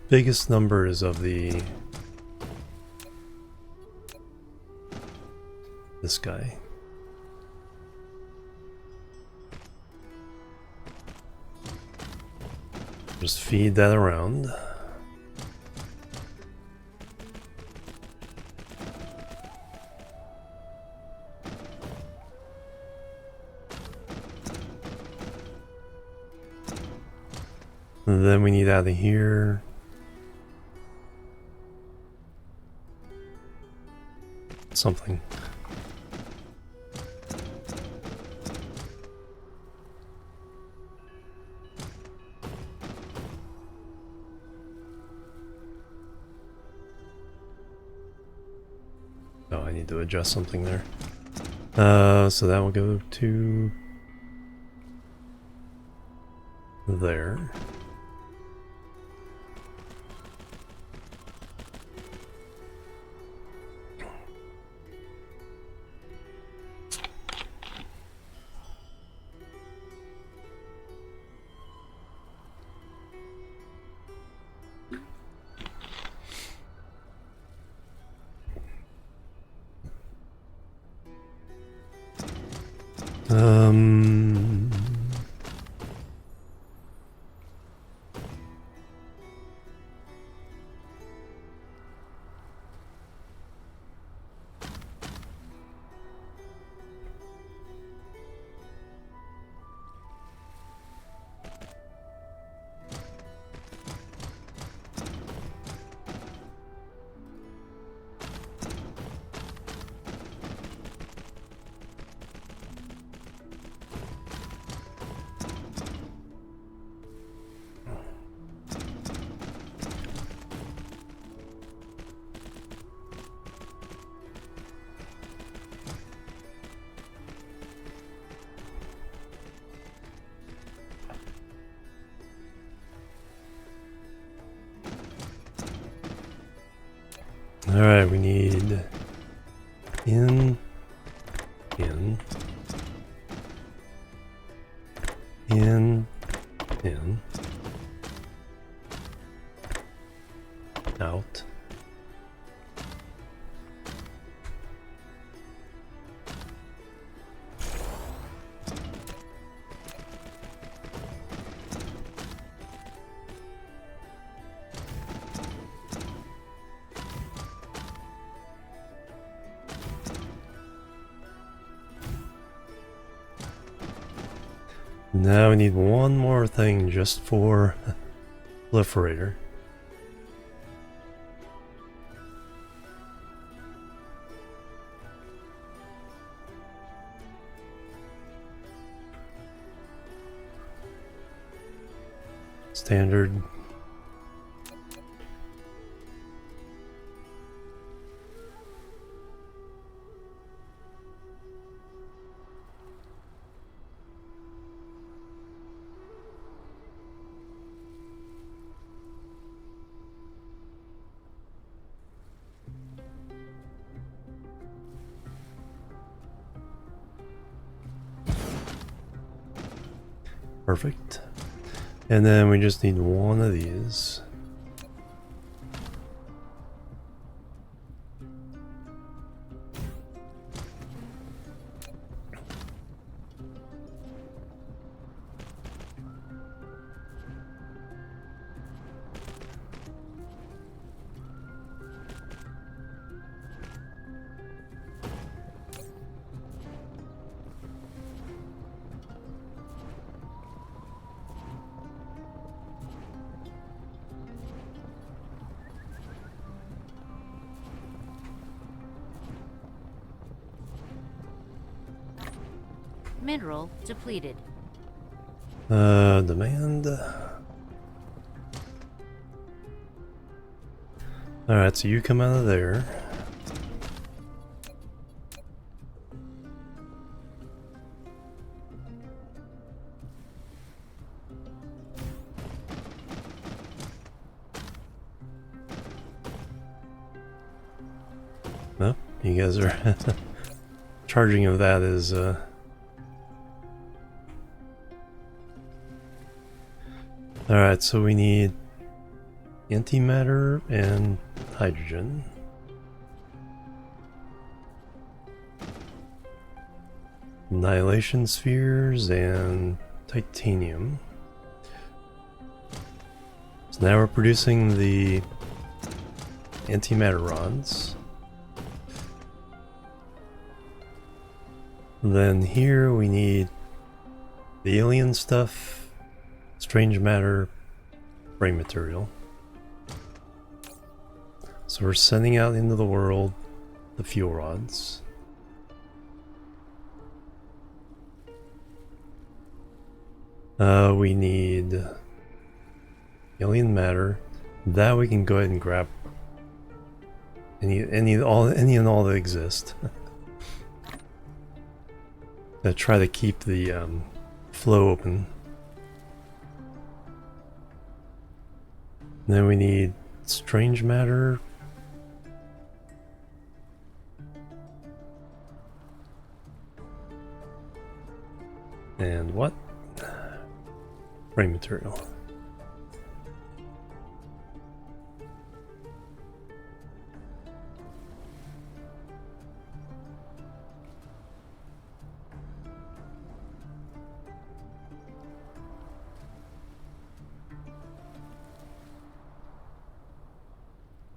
Speaker 1: Biggest number is of the... this guy. Just feed that around. And then we need out of here. Something. Oh, I need to adjust something there. So that will go to there. Alright, we need in, in, out. Now we need one more thing just for proliferator. Standard. Perfect. And then we just need one of these.
Speaker 2: Mineral depleted.
Speaker 1: Demand. Alright, so you come out of there. No, you guys are charging of that is Alright, so we need antimatter and hydrogen. Annihilation spheres and titanium. So now we're producing the antimatter rods. Then here we need the alien stuff, strange matter, brain material. So we're sending out into the world the fuel rods. We need alien matter. That we can go ahead and grab any and all that exist. Try to keep the flow open. Then we need strange matter. And what? Brain material.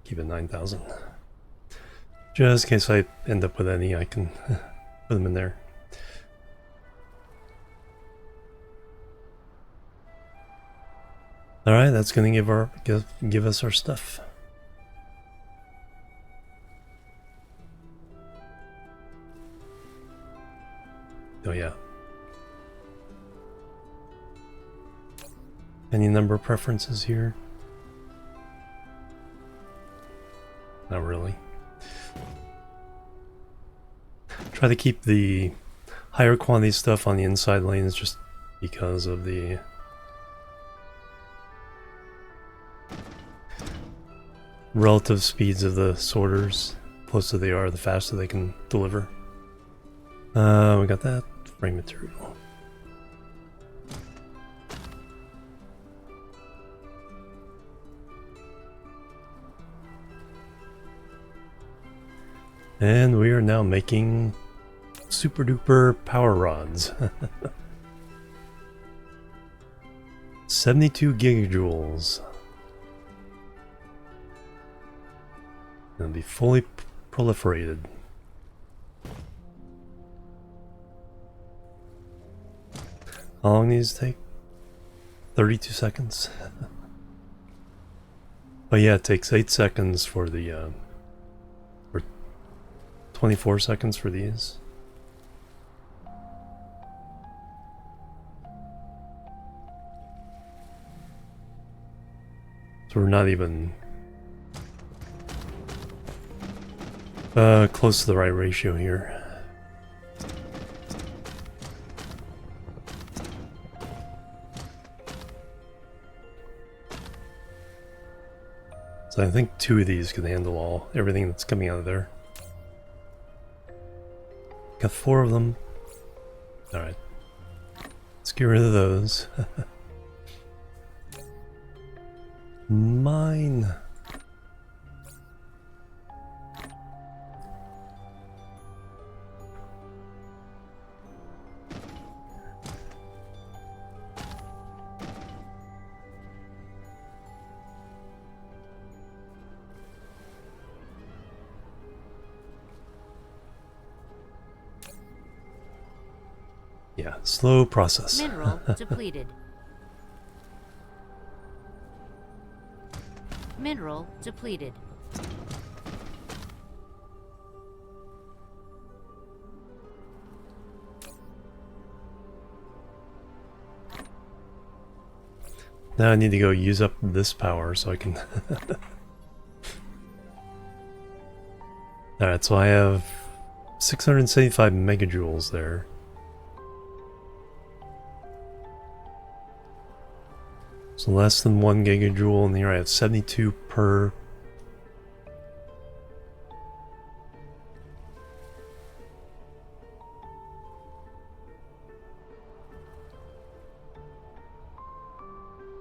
Speaker 1: Keep it 9,000. Just in case I end up with any, I can put them in there. Alright, that's gonna give us our stuff. Oh yeah. Any number of preferences here? Not really. Try to keep the higher quantity stuff on the inside lanes just because of the relative speeds of the sorters. The closer they are, the faster they can deliver. We got that. Frame material. And we are now making super duper power rods. 72 gigajoules. It'll be fully proliferated. How long do these take? 32 seconds. But yeah, it takes 8 seconds for the or 24 seconds for these. So we're not even close to the right ratio here. So I think 2 of these can handle everything that's coming out of there. Got 4 of them. Alright. Let's get rid of those. Mine. Yeah, slow process.
Speaker 2: Mineral depleted. Mineral depleted.
Speaker 1: Now I need to go use up this power so I can... Alright, so I have 675 megajoules there. So less than 1 gigajoule, and here I have 72 per.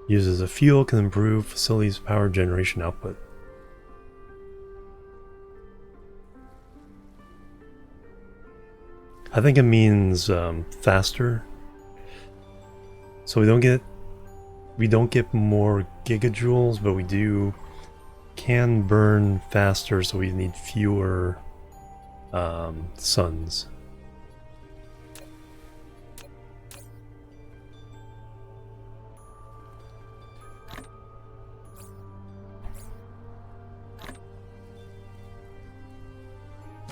Speaker 1: Uses a fuel, can improve facilities' power generation output. I think it means faster. So we don't get more gigajoules, but we can burn faster, so we need fewer suns.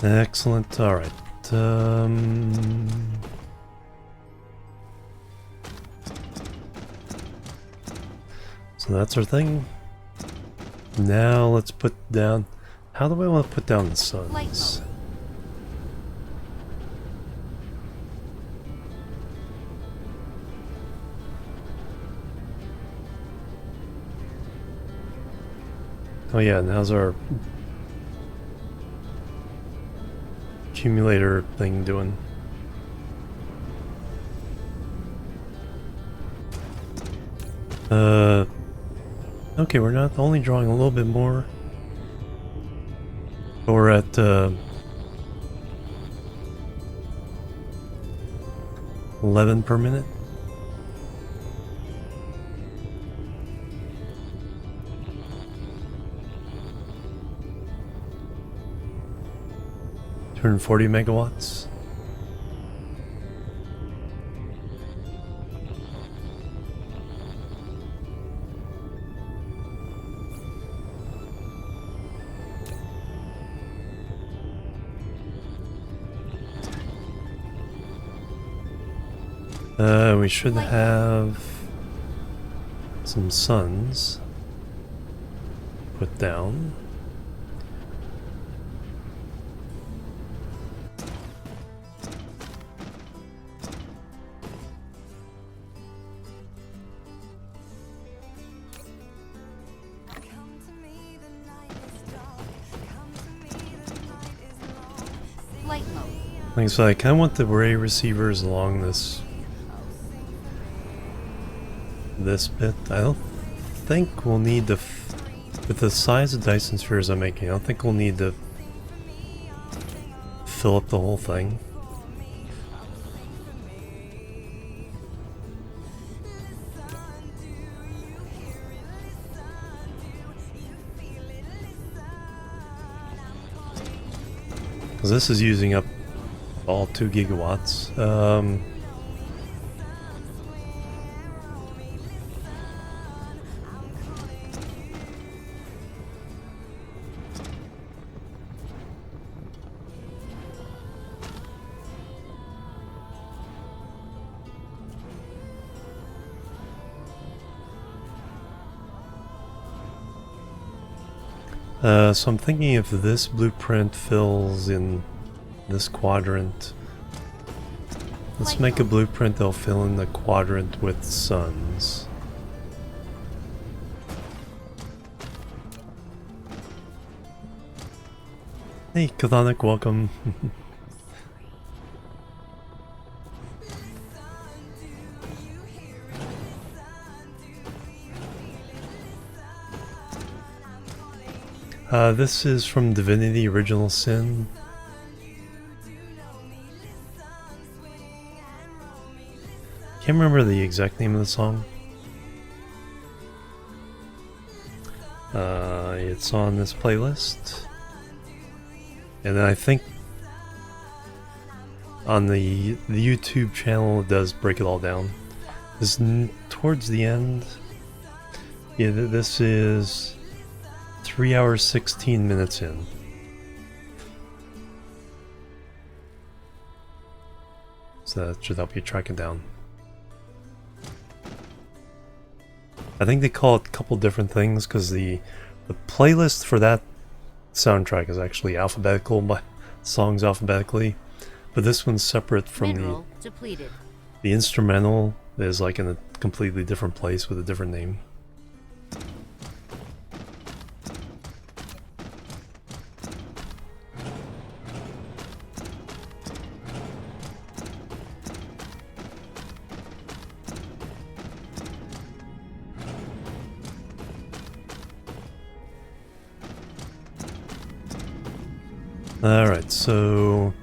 Speaker 1: Excellent. All right. So that's our thing. Now let's put down... How do I want to put down the suns? Oh yeah, and how's our accumulator thing doing? Okay, we're not only drawing a little bit more, but we're at 11 per minute. Turn 40 megawatts. We should have some suns put down.
Speaker 2: mode.
Speaker 1: Like I said, I kind of want the array receivers along this bit. I don't think we'll need to, with the size of Dyson Spheres I'm making, I don't think we'll need to fill up the whole thing. Because this is using up all 2 gigawatts. So I'm thinking if this blueprint fills in this quadrant, let's make a blueprint that'll fill in the quadrant with suns. Hey, Kathonic, welcome. This is from Divinity Original Sin. Can't remember the exact name of the song. It's on this playlist. And then I think on the YouTube channel it does break it all down. This towards the end. Yeah, this is 3 hours 16 minutes in. So that should help you track it down. I think they call it a couple different things because the playlist for that soundtrack is actually alphabetical, by songs alphabetically, but this one's separate from
Speaker 2: Mineral depleted.
Speaker 1: the instrumental is like in a completely different place with a different name. Alright, so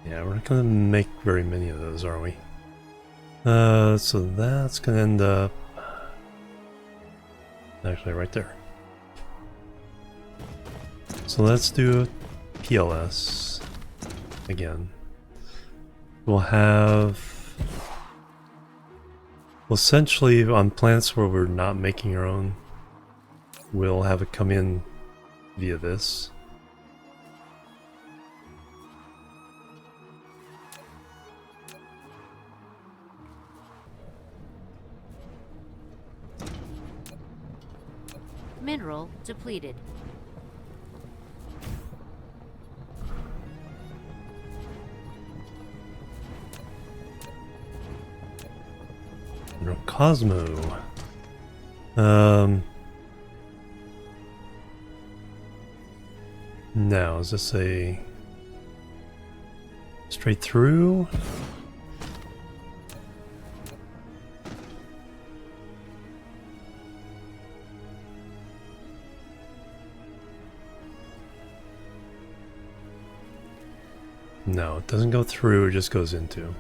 Speaker 1: yeah, we're not gonna make very many of those, are we? So that's gonna end up actually right there. So let's do PLS again. We'll essentially on planets where we're not making our own, we'll have it come in via this.
Speaker 2: Mineral depleted.
Speaker 1: Cosmo. Now, is this a straight through? No, it doesn't go through, it just goes into.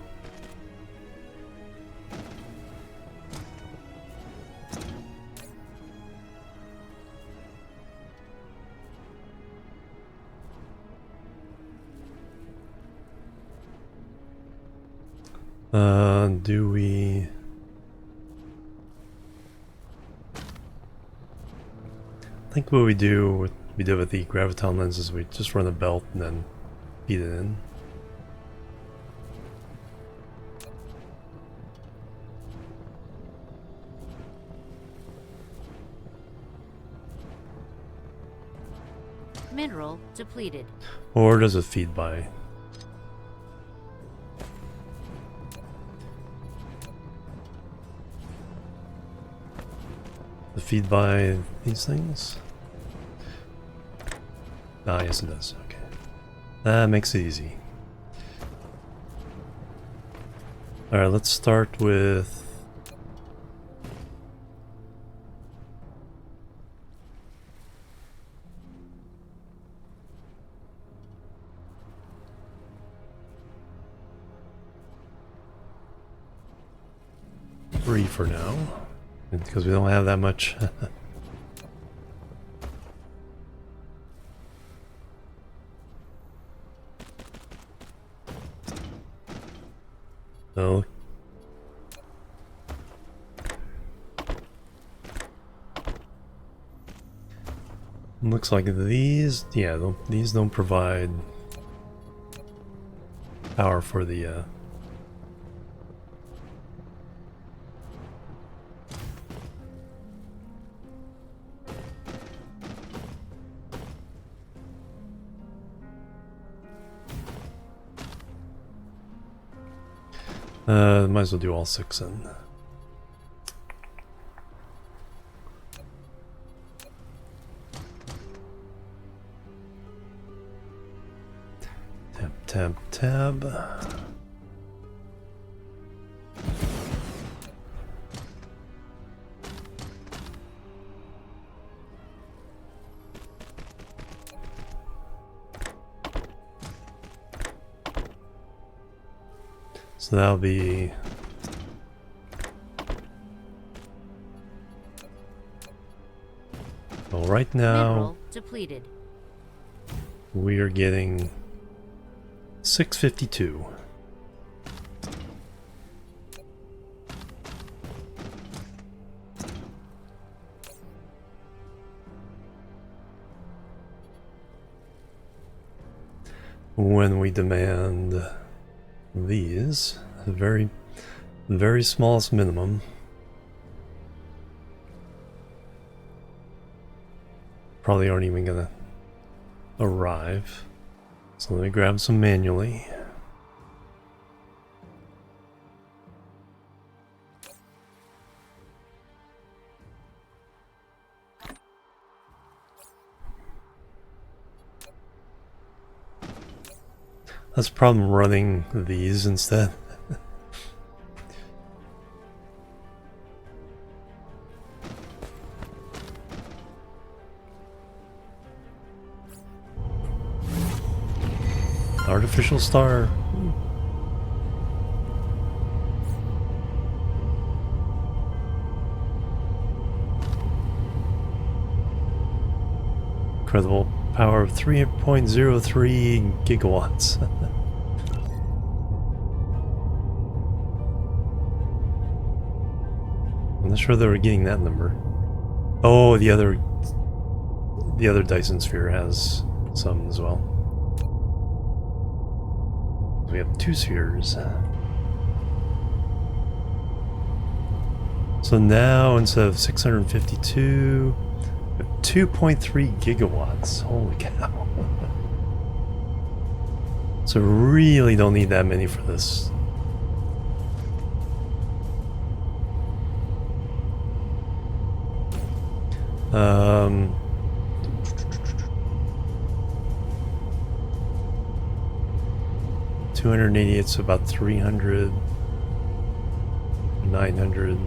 Speaker 1: Do we... I think what we did with the graviton lenses, we just run a belt and then feed it in.
Speaker 2: Mineral depleted.
Speaker 1: Or does it feed by? The feed by these things? Ah, yes it does. Okay. That makes it easy. Alright, let's start with... three for now, because we don't have that much. No. Looks like these, yeah, these don't provide power for the might as well do all 6 then. Tab. So that'll be... well, right now
Speaker 2: Mineral depleted.
Speaker 1: we are getting 652. When we demand these, the very smallest minimum, probably aren't even gonna arrive. So let me grab some manually. That's the problem running these instead. Artificial star. Incredible power of 3.03 gigawatts. I'm not sure they were getting that number. Oh, the other Dyson Sphere has some as well. We have 2 spheres. So now instead of 652, we have 2.3 gigawatts. Holy cow. So really don't need that many for this. Um, 288, so about 300, 900.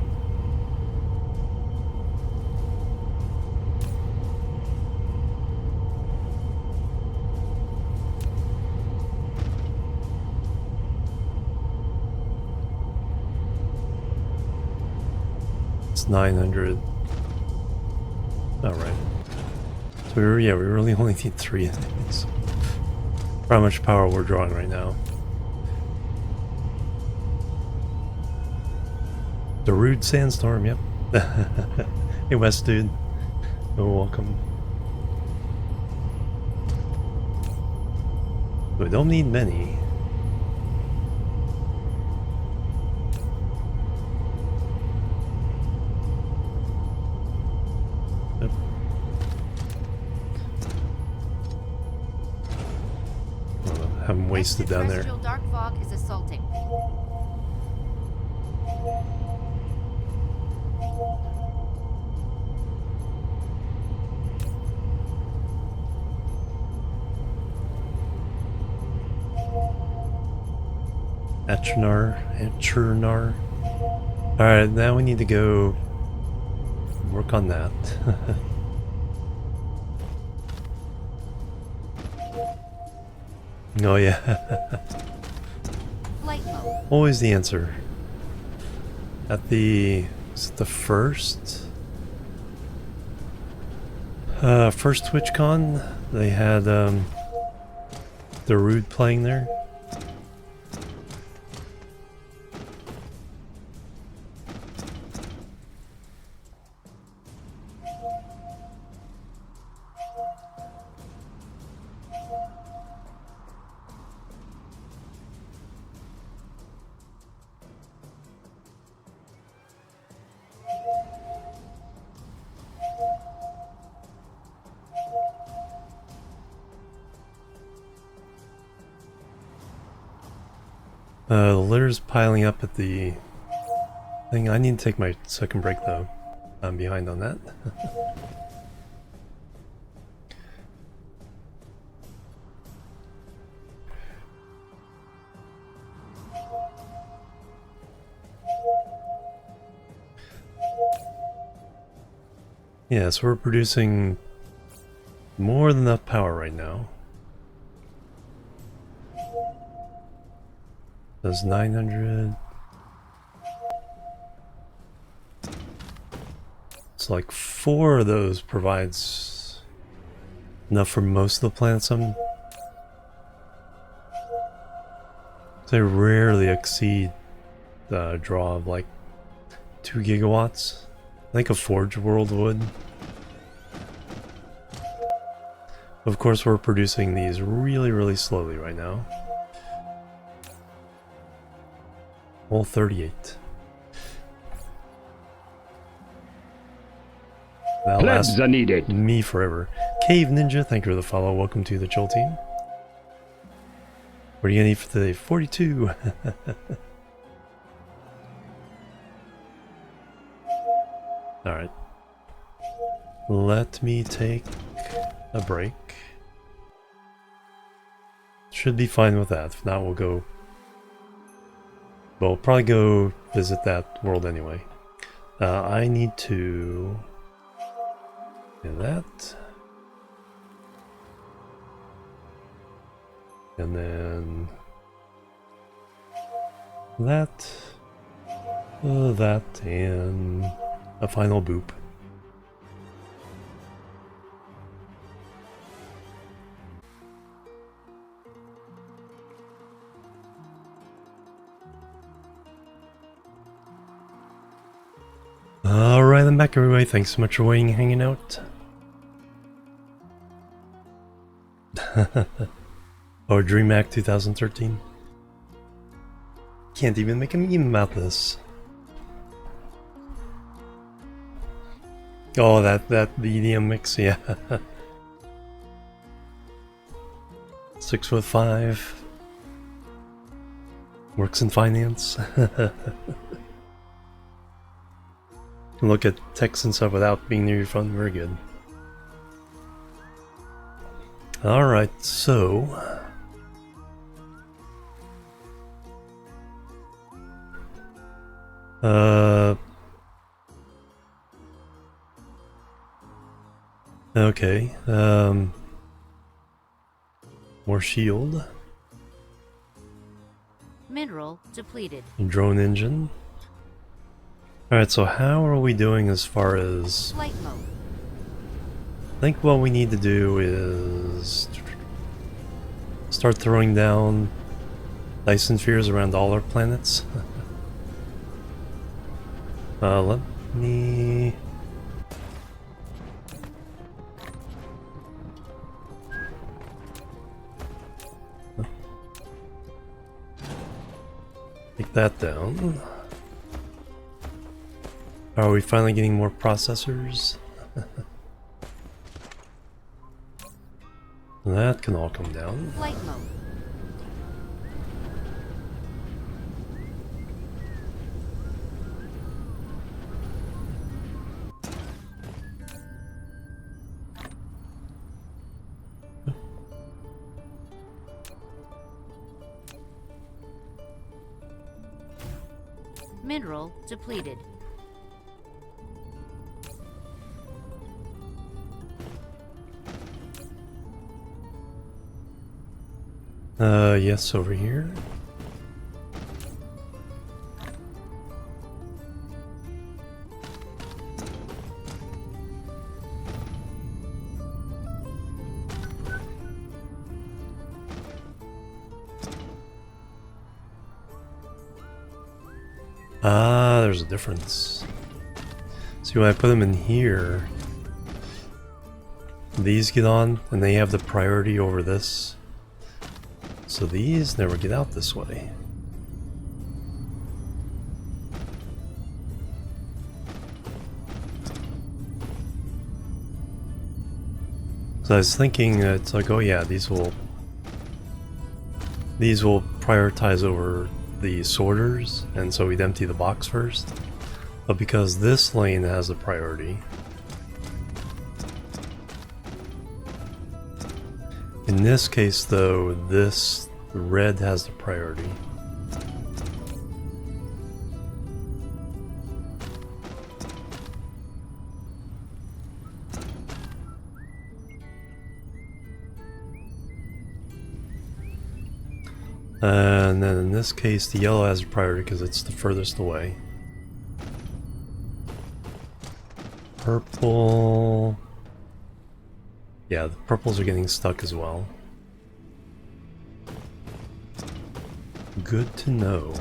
Speaker 1: It's 900. All right. So we really only need 3 of these. For how much power we're drawing right now. The rude sandstorm, yep. Hey West dude. Oh, welcome. We don't need many. time wasted down there.
Speaker 2: Extraterrestrial dark fog is assaulting.
Speaker 1: Etchernar. Alright, now we need to go work on that. Oh yeah.
Speaker 2: Flight mode.
Speaker 1: Always the answer. At the... is it the first? First TwitchCon, they had Darude playing there. The litter's piling up at the thing. I need to take my second break though. I'm behind on that. Yeah, so we're producing more than enough power right now. Does 900. It's like 4 of those provides enough for most of the planets. They rarely exceed the draw of like 2 gigawatts. I think a Forge world would. Of course, we're producing these really slowly right now. All 38. That'll last
Speaker 3: Plebs are needed.
Speaker 1: me forever. Cave Ninja, thank you for the follow. Welcome to the Chill Team. What are you gonna need for today? 42. Alright. Let me take a break. Should be fine with that. If not, we'll go... Well, we'll probably go visit that world anyway. I need to... do that. And then... that. That, and... a final boop. Alright, I'm back everybody. Thanks so much for waiting and hanging out. Oh, DreamHack 2013. Can't even make a meme about this. Oh, that EDM mix, yeah. 6'5". Works in finance. Look at text and stuff without being near your phone. Very good. Alright, so... okay, more shield.
Speaker 2: Mineral depleted.
Speaker 1: Drone engine. Alright, so how are we doing as far as...
Speaker 2: Flight mode.
Speaker 1: I think what we need to do is... start throwing down Dyson Spheres around all our planets. Let me... take that down. Are we finally getting more processors?
Speaker 2: Flight mode.
Speaker 1: That can all come down.
Speaker 2: Flight mode. Mineral depleted.
Speaker 1: Yes, over here. Ah, there's a difference. See, when I put them in here, these get on, and they have the priority over this. So these never get out this way. So I was thinking it's like, oh yeah, these will prioritize over the sorters, and so we'd empty the box first. But because this lane has the priority, in this case though, this red has the priority. And then in this case, the yellow has a priority because it's the furthest away. Purple... yeah, the purples are getting stuck as well. Good to know.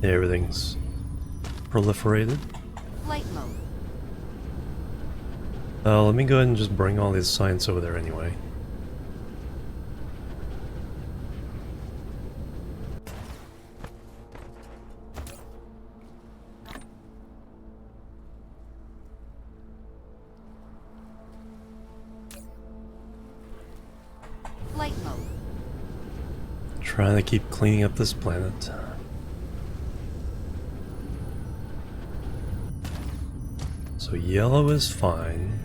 Speaker 1: Yeah, everything's proliferated.
Speaker 2: Flight mode.
Speaker 1: Let me go ahead and just bring all this science over there anyway.
Speaker 2: Flight mode.
Speaker 1: Trying to keep cleaning up this planet. So yellow is fine.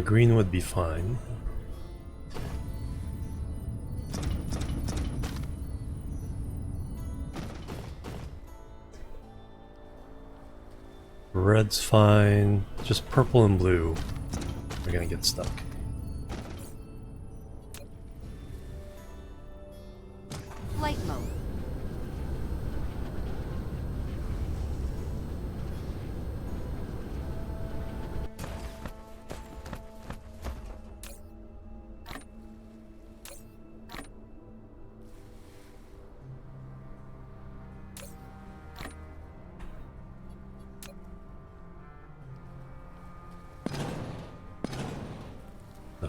Speaker 1: Green would be fine. Red's fine. Just purple and blue are gonna get stuck.
Speaker 2: Flight mode.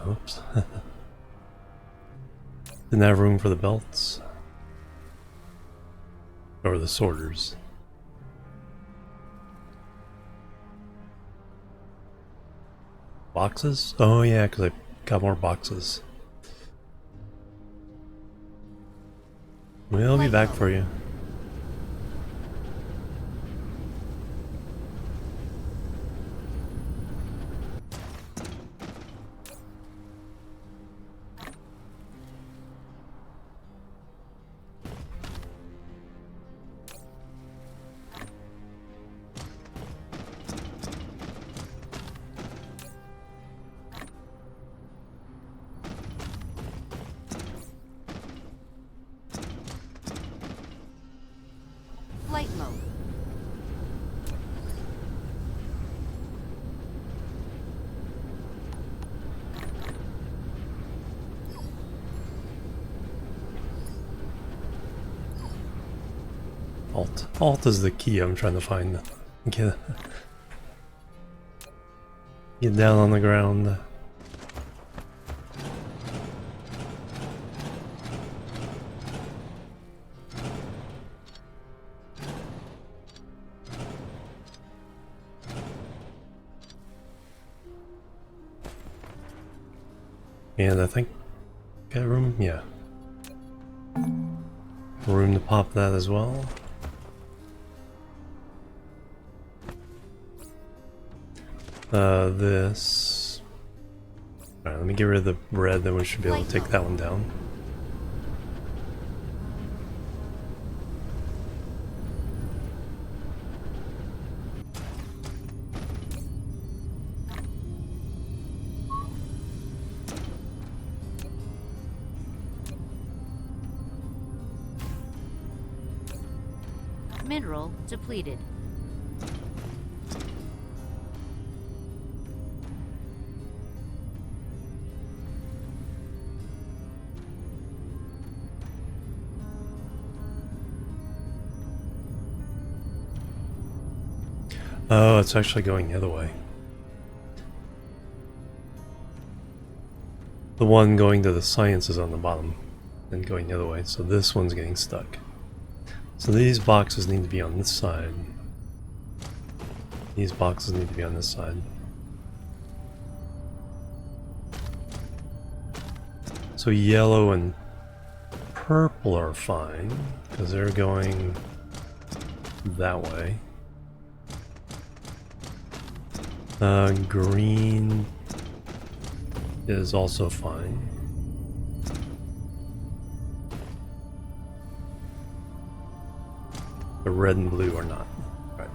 Speaker 1: Oops. Didn't have room for the belts. Or the sorters. Boxes? Oh yeah, because I got more boxes. We'll be back for you.
Speaker 2: Flight mode.
Speaker 1: Alt. Alt is the key I'm trying to find. Get down on the ground. And I think got room, yeah. Room to pop that as well. This. Alright, let me get rid of the red, then we should be able to take that one down.
Speaker 2: Mineral depleted.
Speaker 1: Oh, it's actually going the other way. The one going to the science is on the bottom and going the other way, so this one's getting stuck. So these boxes need to be on this side. These boxes need to be on this side. So yellow and purple are fine, because they're going that way. Green is also fine. The red and blue are not. Right.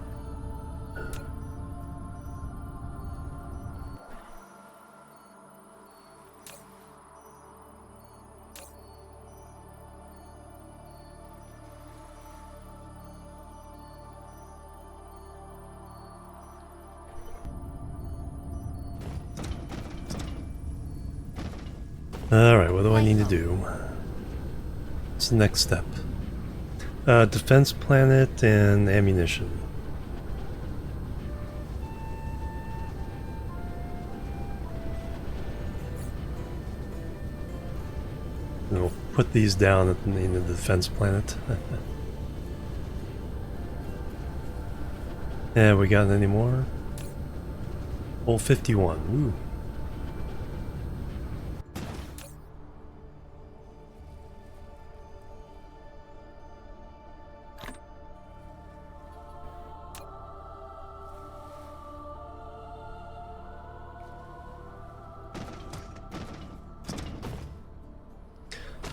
Speaker 1: Alright, what do I need to do? What's the next step? Defense planet and ammunition. And we'll put these down in the defense planet. Yeah, we got any more? Hole 51. Ooh.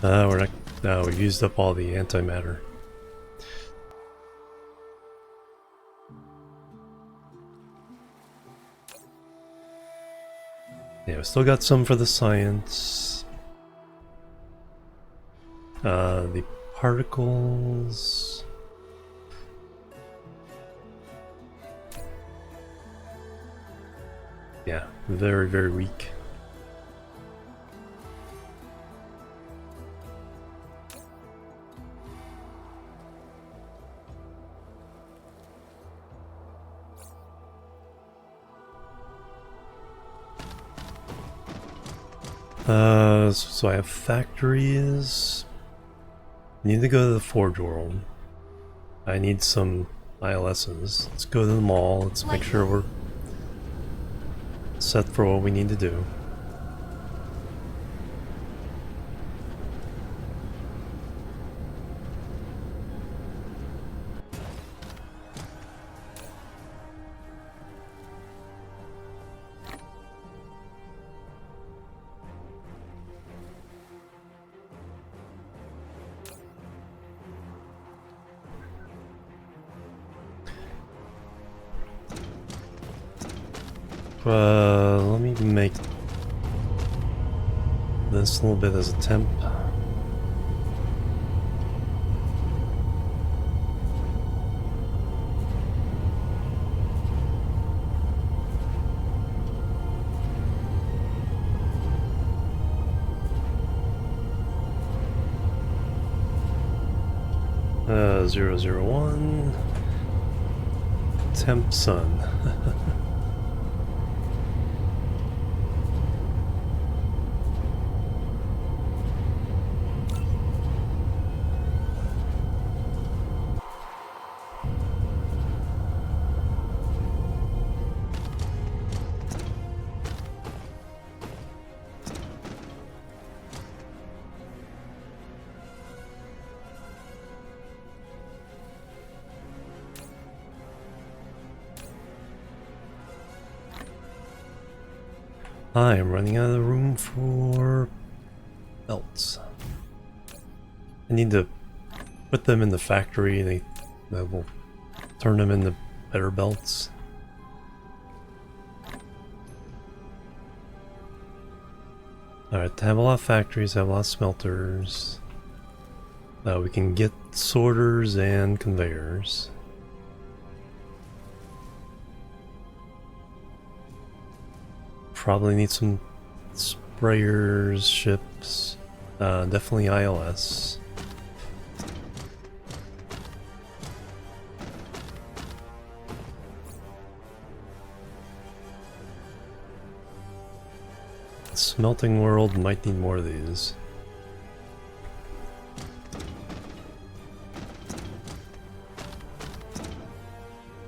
Speaker 1: We're not. No, we used up all the antimatter. Yeah, we still got some for the science. The particles. Yeah, very, very weak. So I have factories. I need to go to the Forge World. I need some ILSs. Let's go to the mall. Let's make sure we're set for what we need to do. Let me make this a little bit as a temp. Uh, 001 temp sun. I am running out of room for belts. I need to put them in the factory. That will turn them into better belts. Alright, to have a lot of factories, have a lot of smelters. We can get sorters and conveyors. Probably need some sprayers, ships, definitely ILS. Smelting world might need more of these.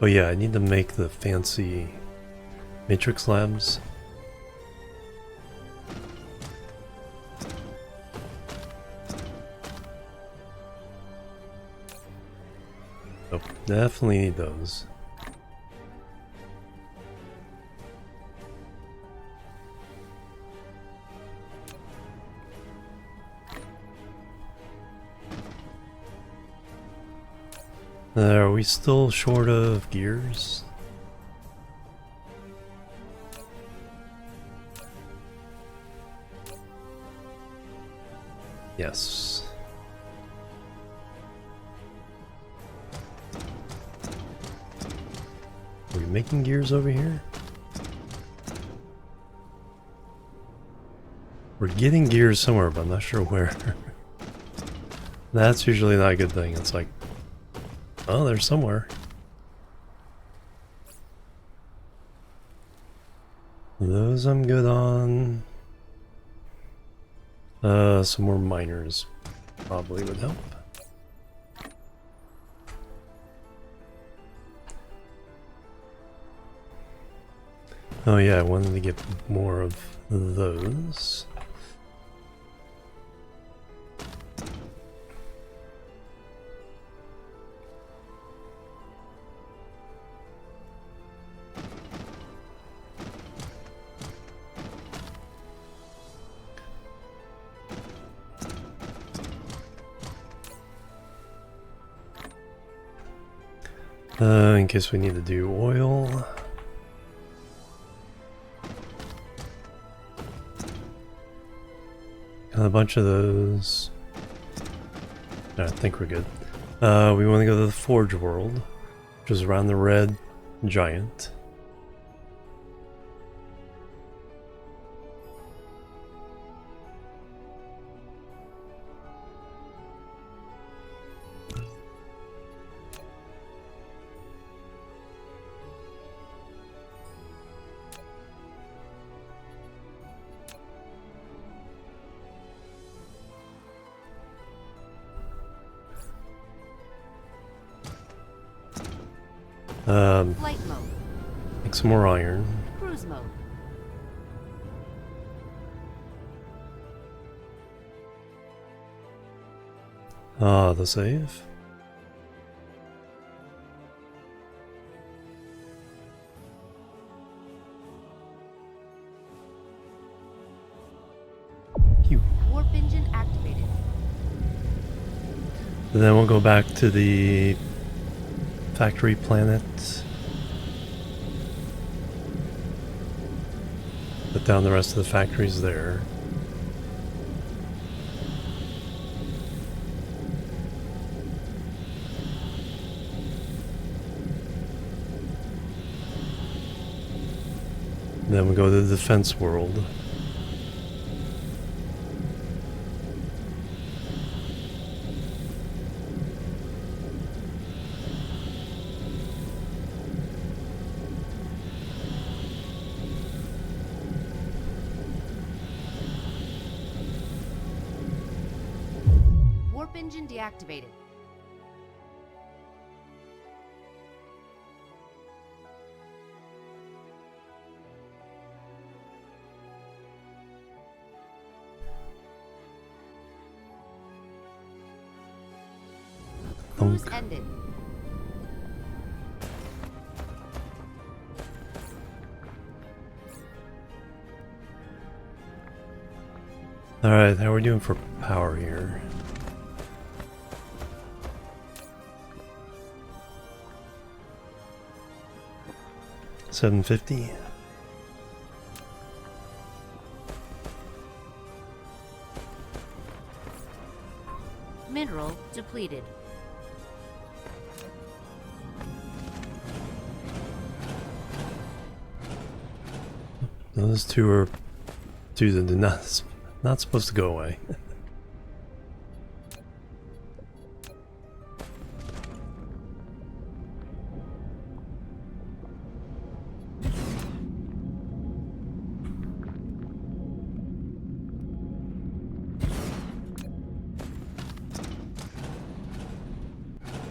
Speaker 1: Oh yeah, I need to make the fancy matrix labs. Oh, definitely need those. Are we still short of gears? Yes. Are we making gears over here? We're getting gears somewhere, but I'm not sure where. That's usually not a good thing. It's like, oh, they're somewhere. Those I'm good on. Some more miners probably would help. Oh yeah, I wanted to get more of those. In case we need to do oil. Got a bunch of those. I think we're good. We want to go to the Forge World, which is around the red giant.
Speaker 2: Flight mode.
Speaker 1: Make some more iron.
Speaker 2: Cruise mode.
Speaker 1: The save. Phew.
Speaker 2: Warp engine activated.
Speaker 1: And then we'll go back to the factory planet. Put down the rest of the factories there. Then we go to the defense world.
Speaker 2: Warp engine deactivated. Cruise ended.
Speaker 1: Alright, how are we doing for power here? $750.
Speaker 2: Mineral depleted.
Speaker 1: Those two are two that did not supposed to go away.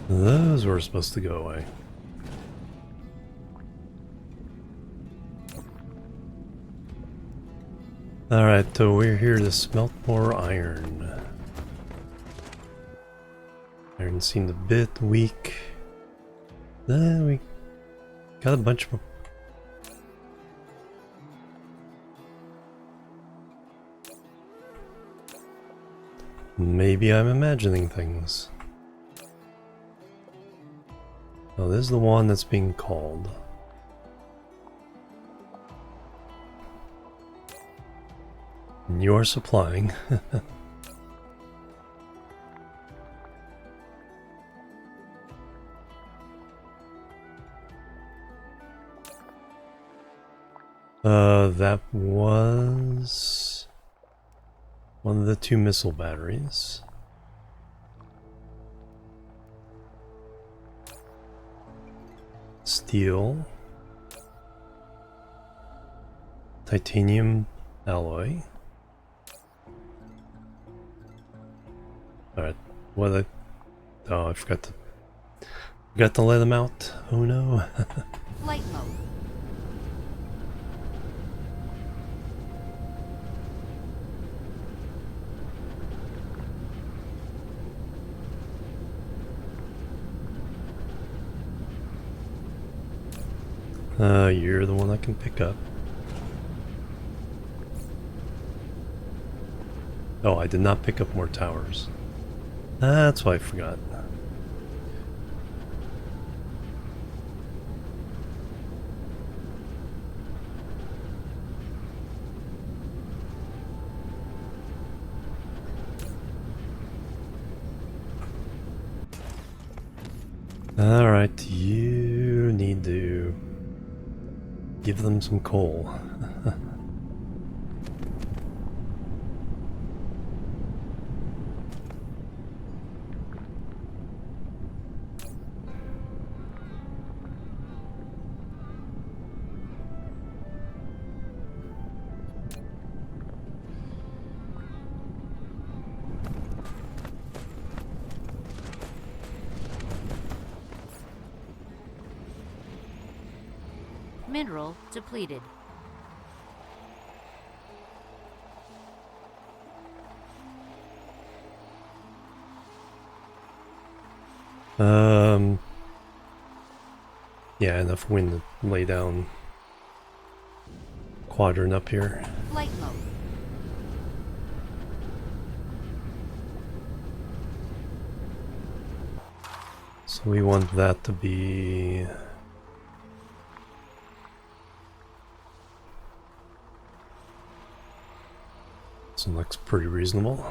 Speaker 1: Those were supposed to go away. Alright, so we're here to smelt more iron. Iron seemed a bit weak. We got a bunch more. Maybe I'm imagining things. Oh, this is the one that's being called. And you're supplying. That was one of the two missile batteries. Steel. Titanium alloy. Alright, oh, I forgot to let them out. Oh no.
Speaker 2: Flight mode.
Speaker 1: You're the one I can pick up. Oh, I did not pick up more towers. That's why I forgot. Alright, you need to give them some coal.
Speaker 2: Mineral depleted.
Speaker 1: Yeah, enough wind to lay down quadrant up here.
Speaker 2: Flight mode.
Speaker 1: So we want that to be... So it looks pretty reasonable.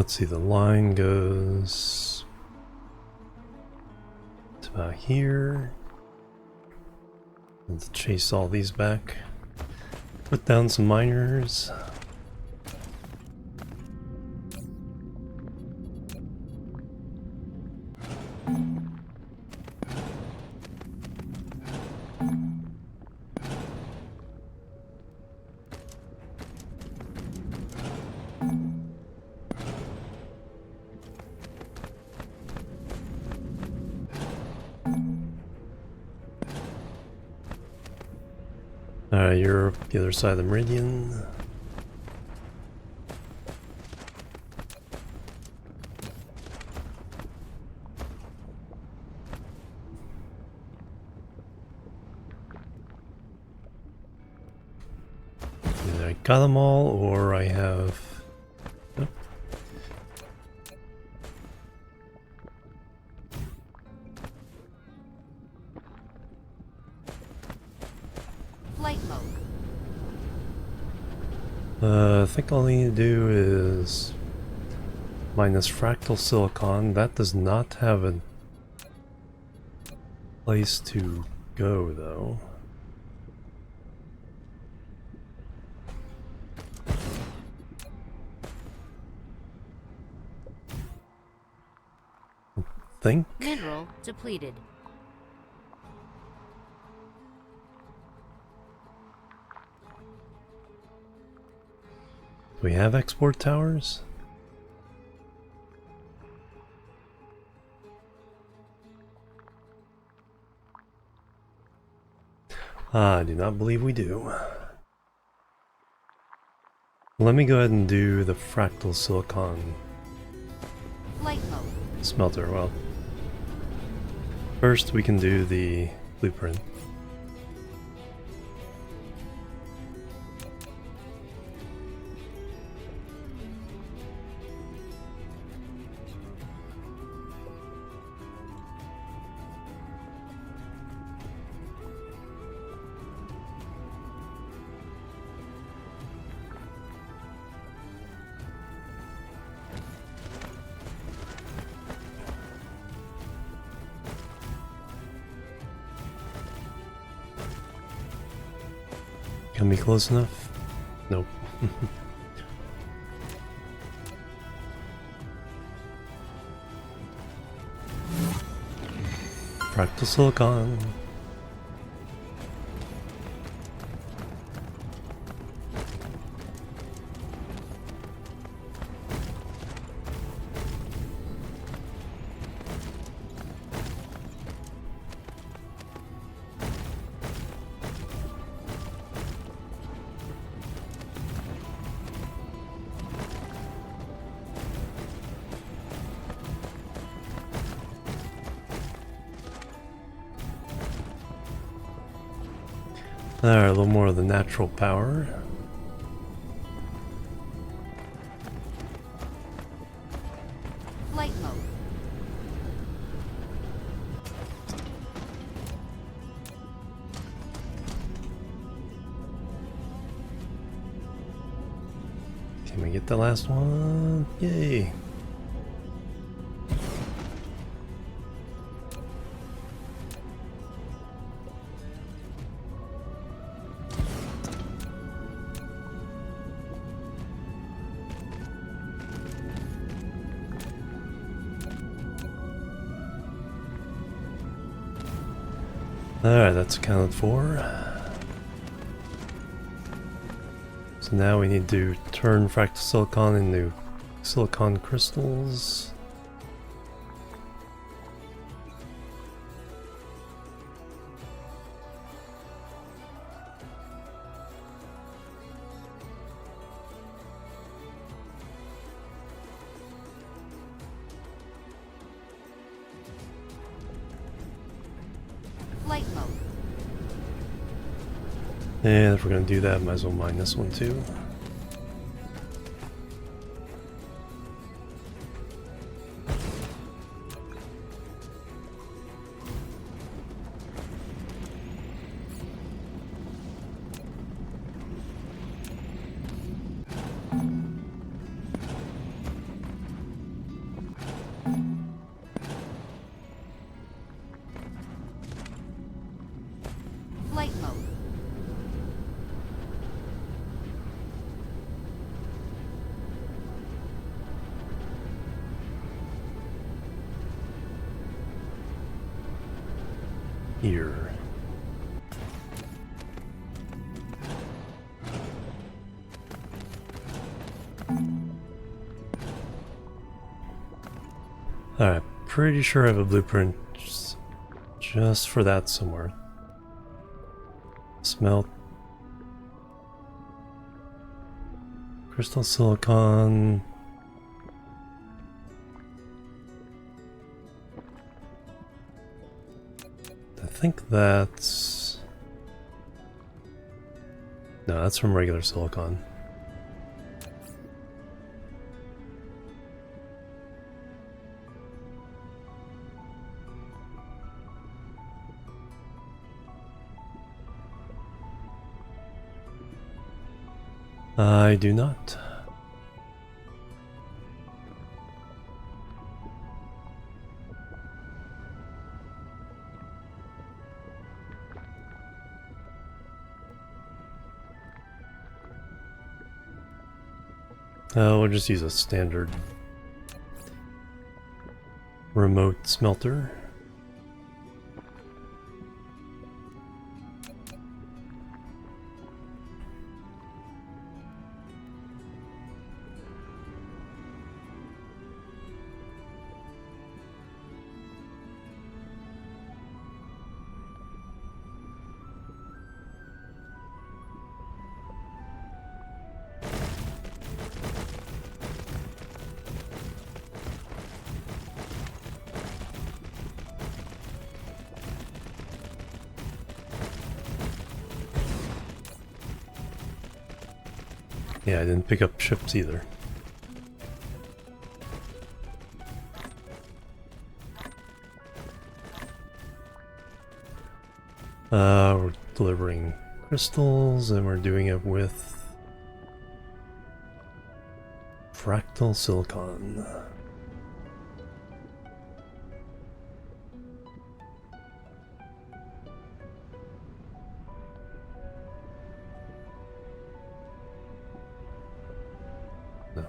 Speaker 1: Let's see, the line goes to about here. Let's chase all these back. Put down some miners. You're the other side of the meridian. Either I got them all, or I have... Nope.
Speaker 2: Flight mode.
Speaker 1: I think all I need to do is minus fractal silicon. That does not have a place to go, though. Think?
Speaker 2: Mineral depleted.
Speaker 1: Do we have export towers? I do not believe we do. Let me go ahead and do the fractal silicon
Speaker 2: Flight mode.
Speaker 1: smelter. Well, first we can do the blueprint. Can be close enough? Nope. Fractal silicon. Alright, a little more of the natural power.
Speaker 2: Flight mode.
Speaker 1: Can we get the last one? Yay! Alright, that's accounted for. So now we need to turn fractal silicon into silicon crystals.
Speaker 2: Flight mode.
Speaker 1: And if we're going to do that, might as well mine this one too.
Speaker 2: Flight mode.
Speaker 1: Here. Alright, pretty sure I have a blueprint just for that somewhere. Smelt Crystal silicon. I think that's... No, that's from regular silicon. I do not. We'll just use a standard remote smelter. Yeah, I didn't pick up chips either. We're delivering crystals and we're doing it with fractal silicon. No.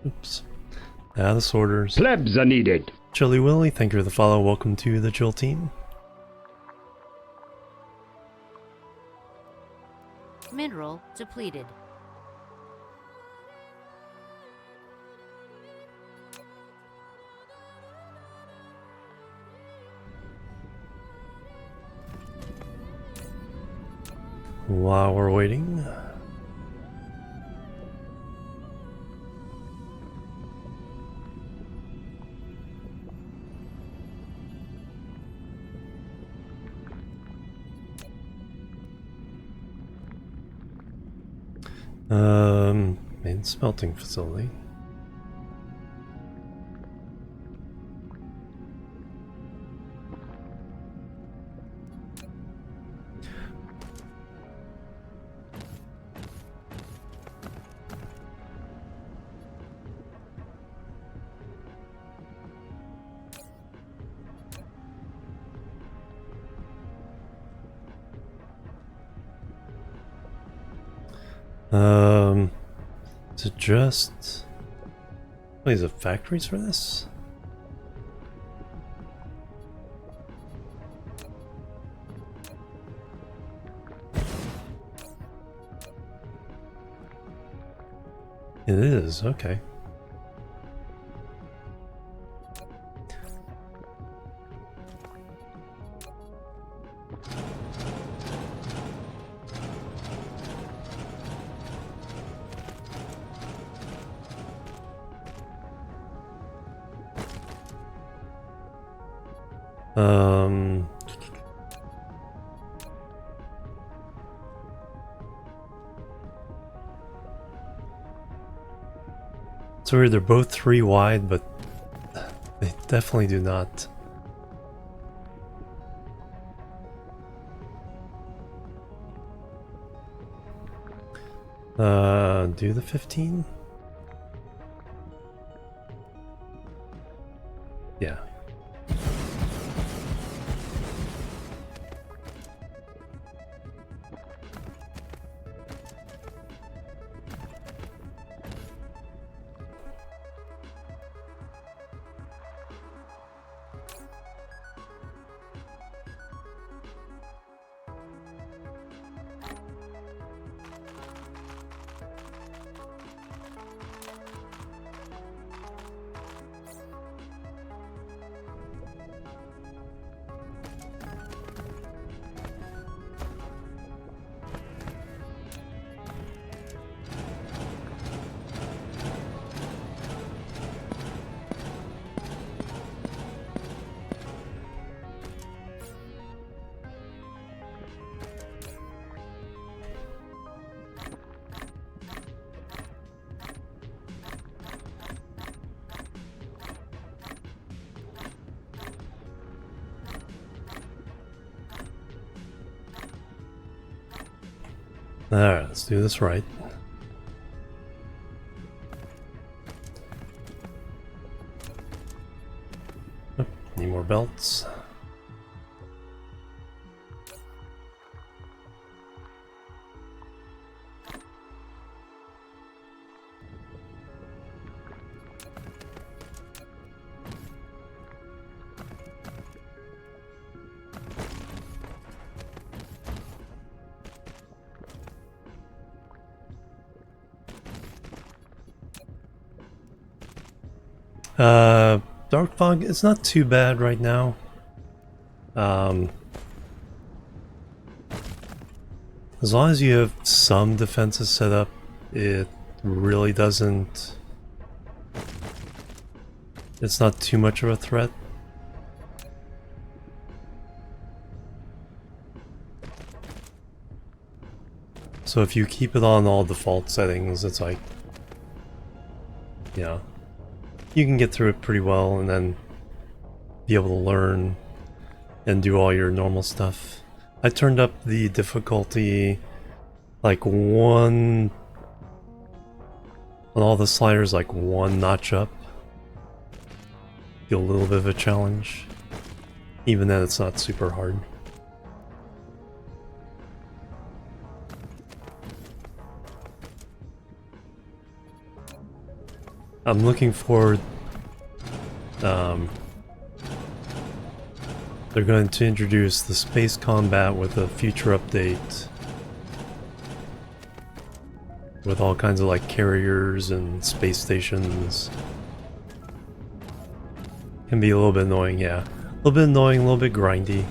Speaker 1: Oops. Out of sorters.
Speaker 3: Plebs are needed.
Speaker 1: Chilly Willy, thank you for the follow. Welcome to the Chill Team.
Speaker 2: Mineral depleted.
Speaker 1: While we're waiting, main smelting facility. Is it just... Wait, is it factories for this? It is, okay. So they're both 3 wide, but they definitely do not. Do the 15? Yeah. Alright, let's do this right. Oh, need more belts. Dark fog, it's not too bad right now. As long as you have some defenses set up, it really doesn't... It's not too much of a threat. So if you keep it on all default settings, it's like... Yeah. You can get through it pretty well and then be able to learn and do all your normal stuff. I turned up the difficulty like on all the sliders, like one notch up. Feel a little bit of a challenge. Even then it's not super hard. I'm looking forward. They're going to introduce the space combat with a future update with all kinds of like carriers and space stations. Can be a little bit annoying, yeah. A little bit annoying, a little bit grindy.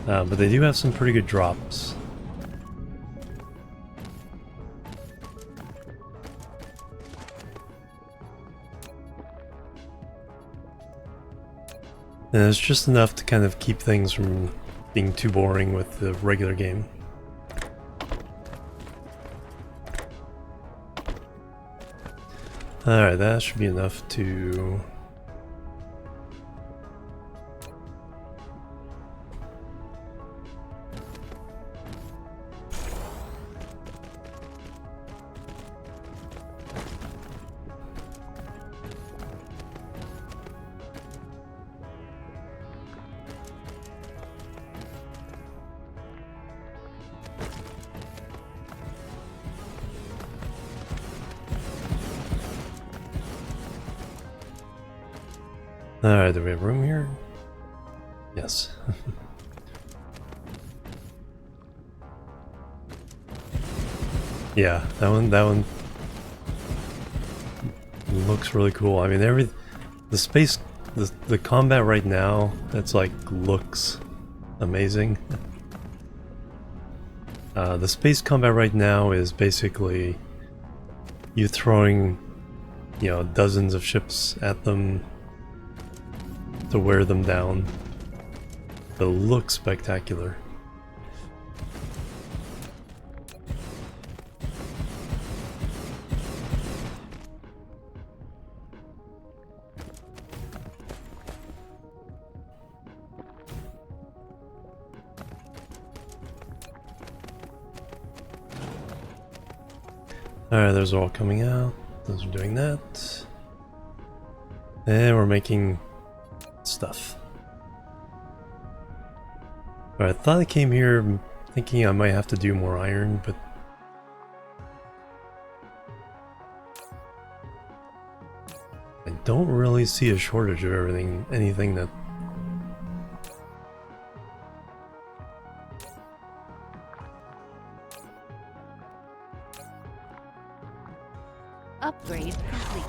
Speaker 1: But they do have some pretty good drops. And it's just enough to kind of keep things from being too boring with the regular game. Alright, that should be enough to... Alright, do we have room here? Yes. Yeah, that one looks really cool. I mean, the combat right now, it's like looks amazing. The space combat right now is basically you throwing, you know, dozens of ships at them to wear them down. It looks spectacular. Alright, those are all coming out. Those are doing that. And we're making stuff. Alright, I thought I came here thinking I might have to do more iron, but I don't really see a shortage of anything that...
Speaker 2: Upgrade complete.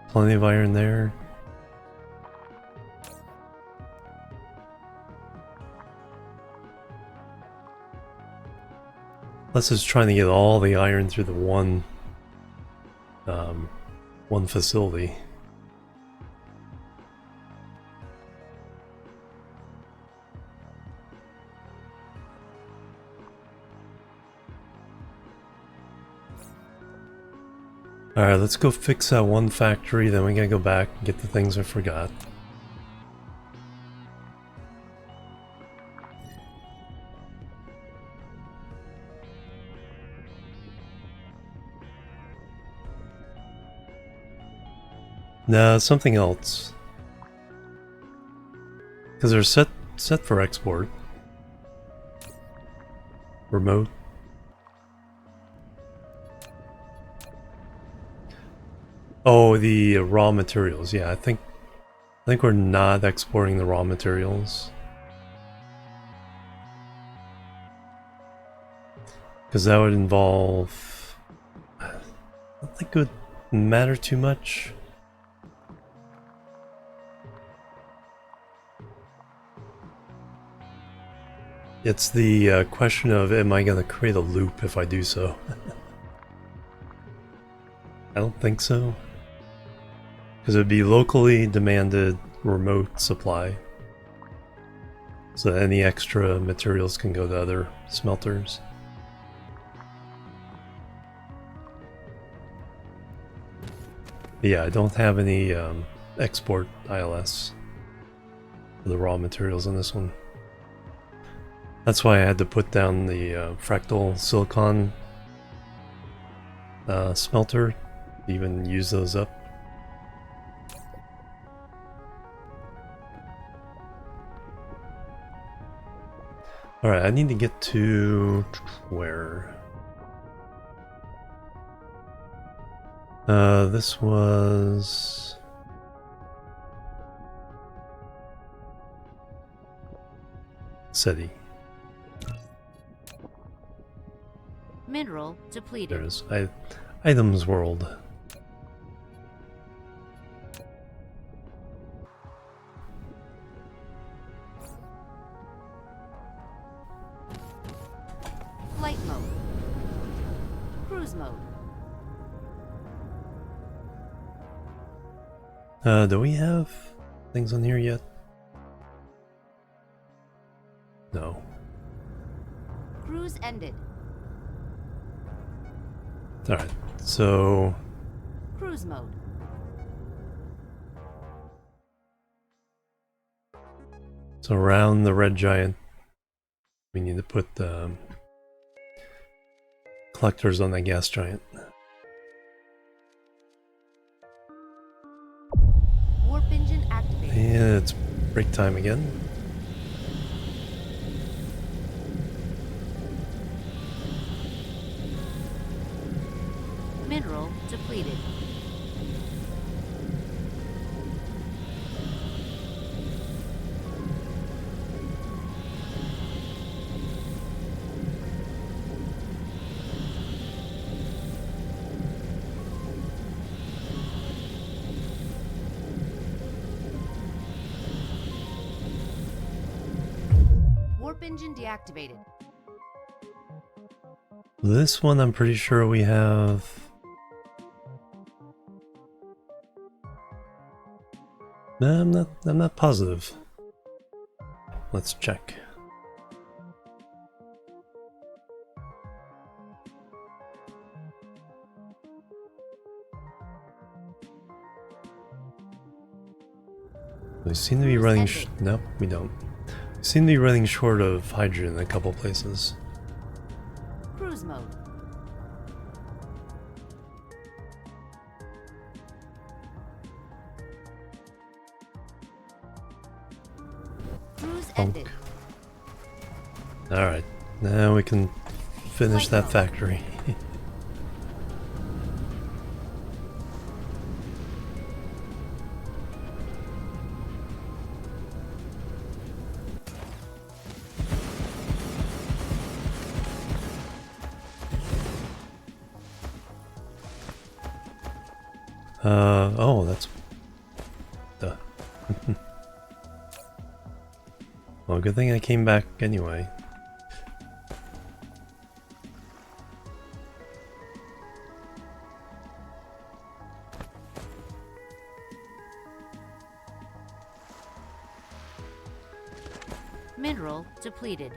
Speaker 1: Plenty of iron there. Plus it's trying to get all the iron through the one facility. Alright, let's go fix that one factory, then we gotta go back and get the things I forgot. No, something else. Because they're set for export. Remote. Oh, the raw materials. Yeah, I think we're not exporting the raw materials. Because that would involve... I don't think it would matter too much. It's the question of, am I going to create a loop if I do so? I don't think so. Because it would be locally demanded remote supply. So that any extra materials can go to other smelters. But yeah, I don't have any export ILS for the raw materials in this one. That's why I had to put down the fractal silicon smelter to even use those up. Alright, I need to get to... where? This was... SETI.
Speaker 2: Mineral depleted.
Speaker 1: There's Items World.
Speaker 2: Flight mode. Cruise mode.
Speaker 1: Do we have things on here yet? No.
Speaker 2: Cruise ended.
Speaker 1: Alright, so...
Speaker 2: Cruise mode.
Speaker 1: So around the red giant, we need to put the collectors on that gas giant.
Speaker 2: Warp engine activated.
Speaker 1: And it's break time again.
Speaker 2: Mineral depleted. Warp engine deactivated.
Speaker 1: This one I'm pretty sure we have... No, I'm not positive. Let's check. We seem to be running nope, we don't. We seem to be running short of hydrogen in a couple places.
Speaker 2: Cruise mode. Cruise ended.
Speaker 1: Alright, now we can finish that factory. Oh, that's... Duh. Well, good thing I came back anyway.
Speaker 2: Mineral depleted.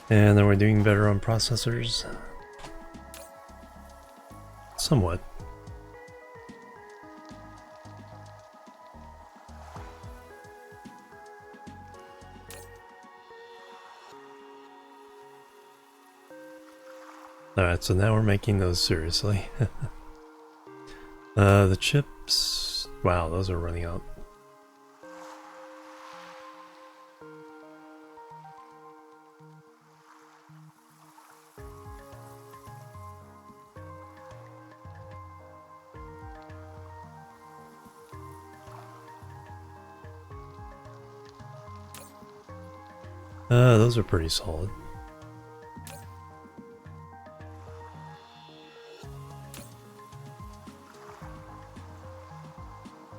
Speaker 1: And then we're doing better on processors. Somewhat. Alright, so now we're making those seriously. The chips... Wow, those are running out. Those are pretty solid.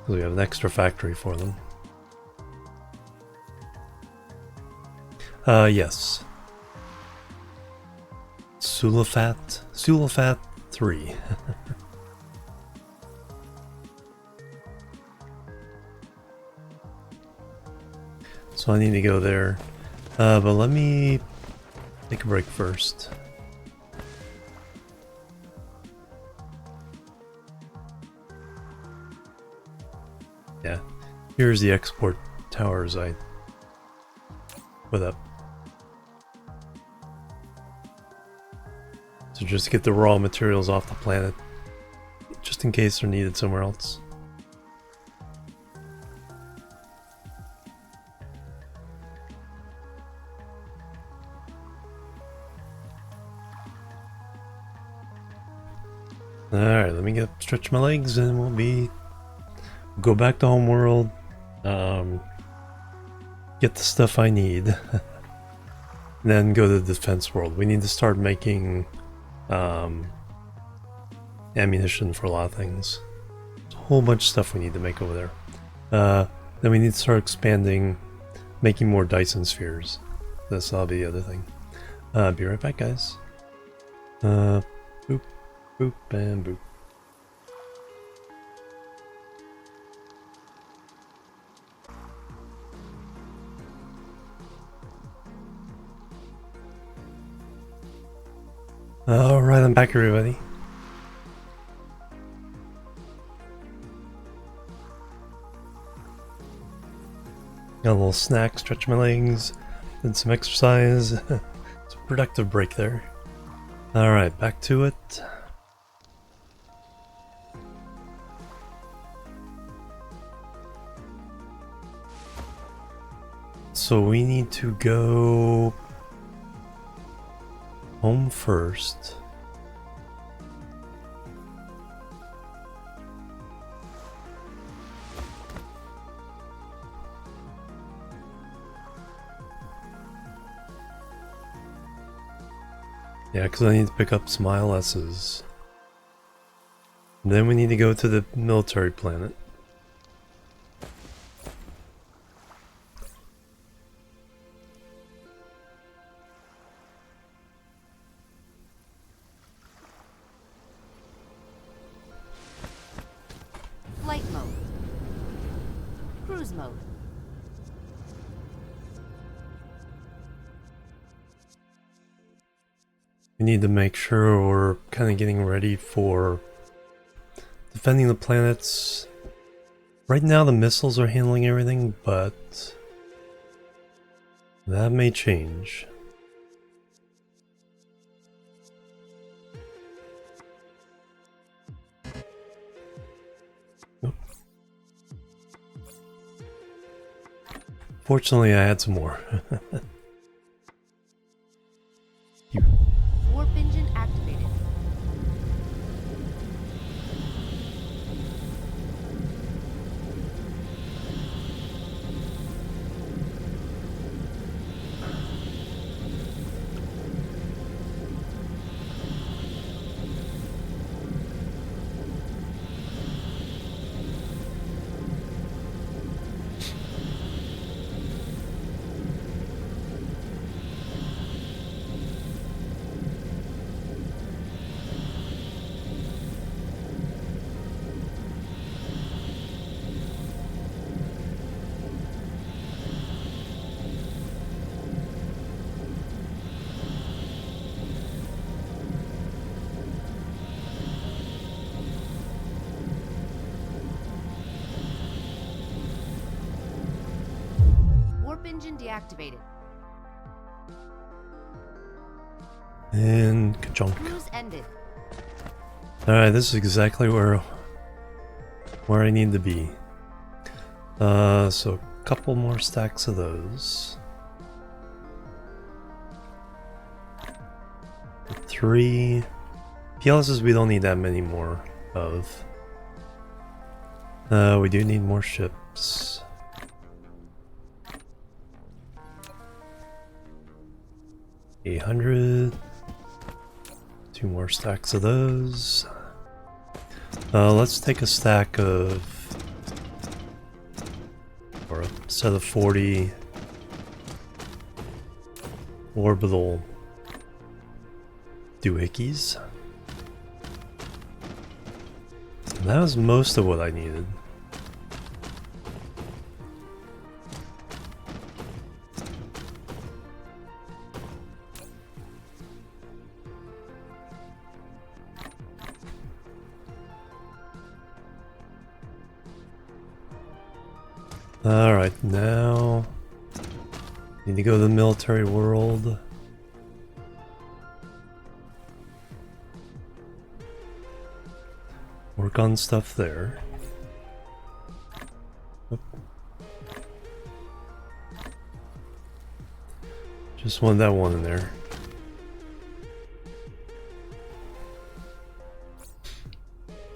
Speaker 1: We have an extra factory for them. Yes. Sulfat 3. So I need to go there. But let me take a break first. Yeah, here's the export towers I put up. So just to get the raw materials off the planet, just in case they're needed somewhere else. Alright, let me stretch my legs and we'll go back to homeworld, get the stuff I need, then go to the defense world. We need to start making ammunition for a lot of things. There's a whole bunch of stuff we need to make over there. Then we need to start expanding, making more Dyson Spheres. That'll be the other thing. Be right back, guys. Boop, boop, and boop. Alright, I'm back, everybody. Got a little snack, stretch my legs, did some exercise. It's a productive break there. Alright, back to it. So we need to go home first. Yeah, because I need to pick up some ILSs. And then we need to go to the military planet.
Speaker 2: Flight mode. Cruise mode.
Speaker 1: We need to make sure we're kind of getting ready for defending the planets. Right now the missiles are handling everything, but that may change. Oop. Fortunately, I had some more.
Speaker 2: Warp engine activated. Warp engine deactivated.
Speaker 1: And ka-chunk.
Speaker 2: Cruise intended.
Speaker 1: Alright, this is exactly where I need to be. So a couple more stacks of those. 3 PLSs we don't need that many more of. We do need more ships. $800. 2 more stacks of those. Let's take a stack of, or a set of 40 orbital doohickeys. And that was most of what I needed. Alright, now need to go to the military world. Work on stuff there. Oop. Just want that one in there.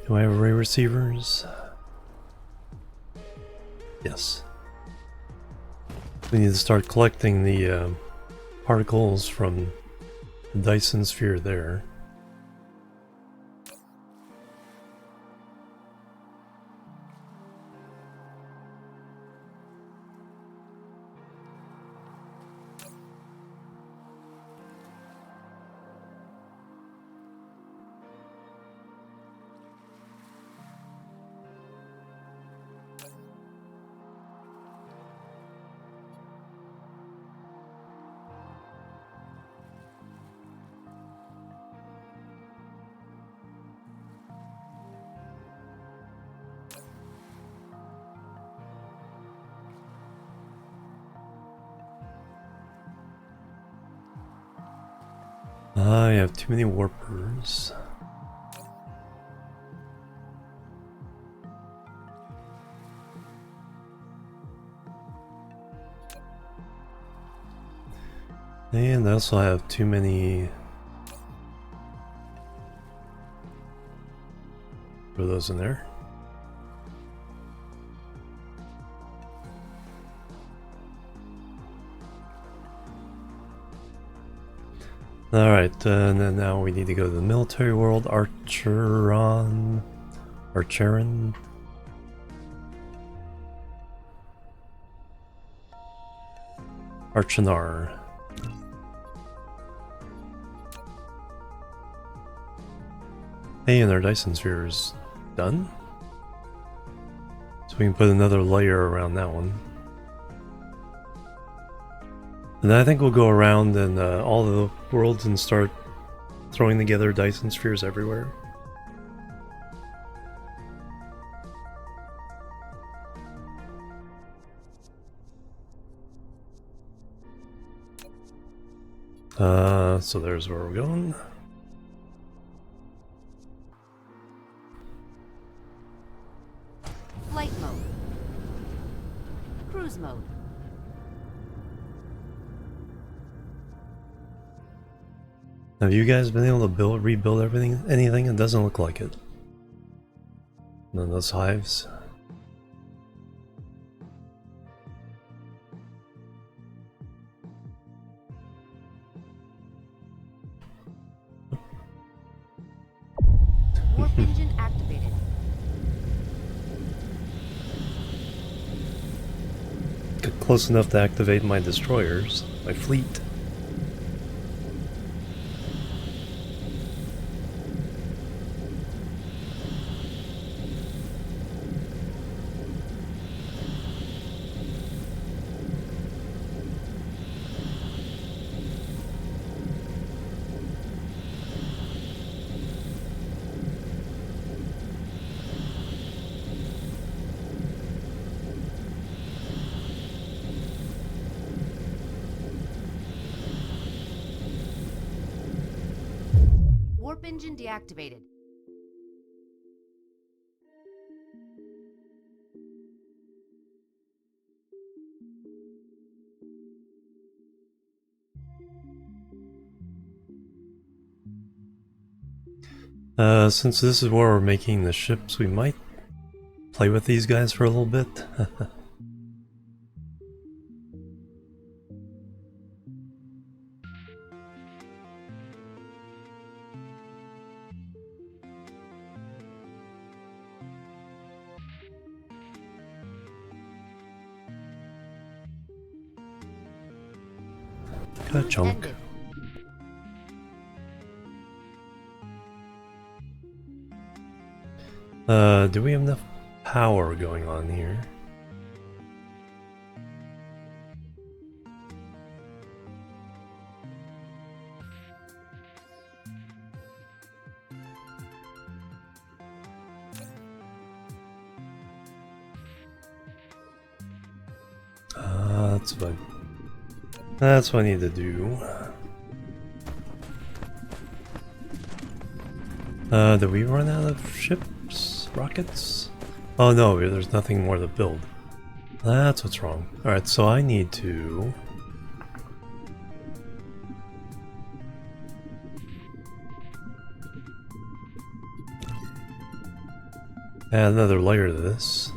Speaker 1: Do I have array receivers? Yes. We need to start collecting the particles from the Dyson Sphere there. I have too many warpers. And I also have too many. Throw those in there. Alright, and then now we need to go to the military world. Archeron. Archenar. Hey, and our Dyson Spheres done? So we can put another layer around that one. And then I think we'll go around and all the worlds and start throwing together Dyson Spheres everywhere. So there's where we're going.
Speaker 2: Flight mode. Cruise mode.
Speaker 1: Have you guys been able to rebuild anything? It doesn't look like it. None of those hives.
Speaker 2: Warp engine activated.
Speaker 1: Get close enough to activate my destroyers, my fleet.
Speaker 2: Warp engine deactivated.
Speaker 1: Since this is where we're making the ships, we might play with these guys for a little bit. Got a chunk.
Speaker 2: Ended.
Speaker 1: Do we have enough power going on here? That's what I need to do. Did we run out of ships? Rockets? Oh no, there's nothing more to build. That's what's wrong. Alright, so I need to... add another layer to this.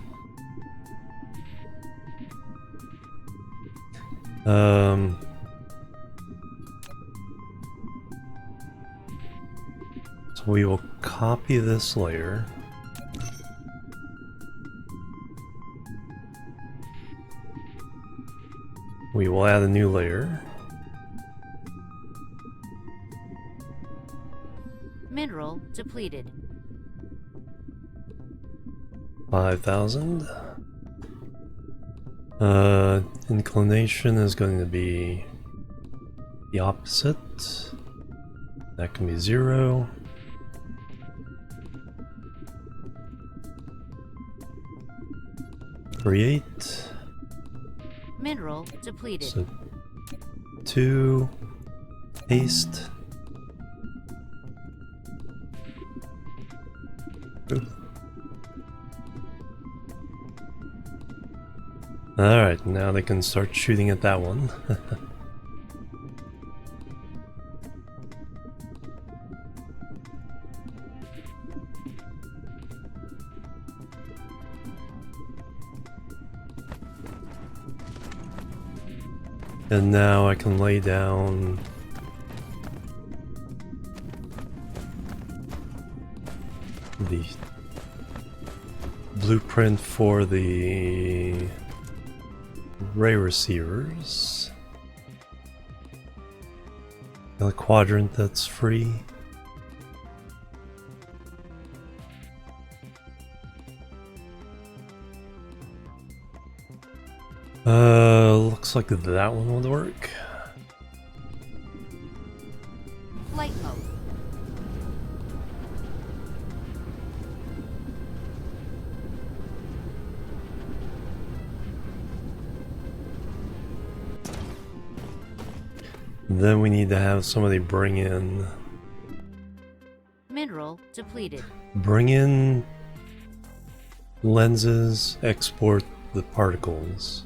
Speaker 1: So we will copy this layer. We will add a new layer.
Speaker 2: Mineral depleted.
Speaker 1: 5,000. Inclination is going to be the opposite. That can be 0. Create.
Speaker 2: Mineral depleted.
Speaker 1: So 2. Paste. Oop. Alright, now they can start shooting at that one. And now I can lay down the blueprint for the ray receivers. Got a quadrant that's free. Looks like that one would work.
Speaker 2: Flight mode.
Speaker 1: Then we need to have somebody bring in
Speaker 2: Mineral depleted.
Speaker 1: lenses, export the particles.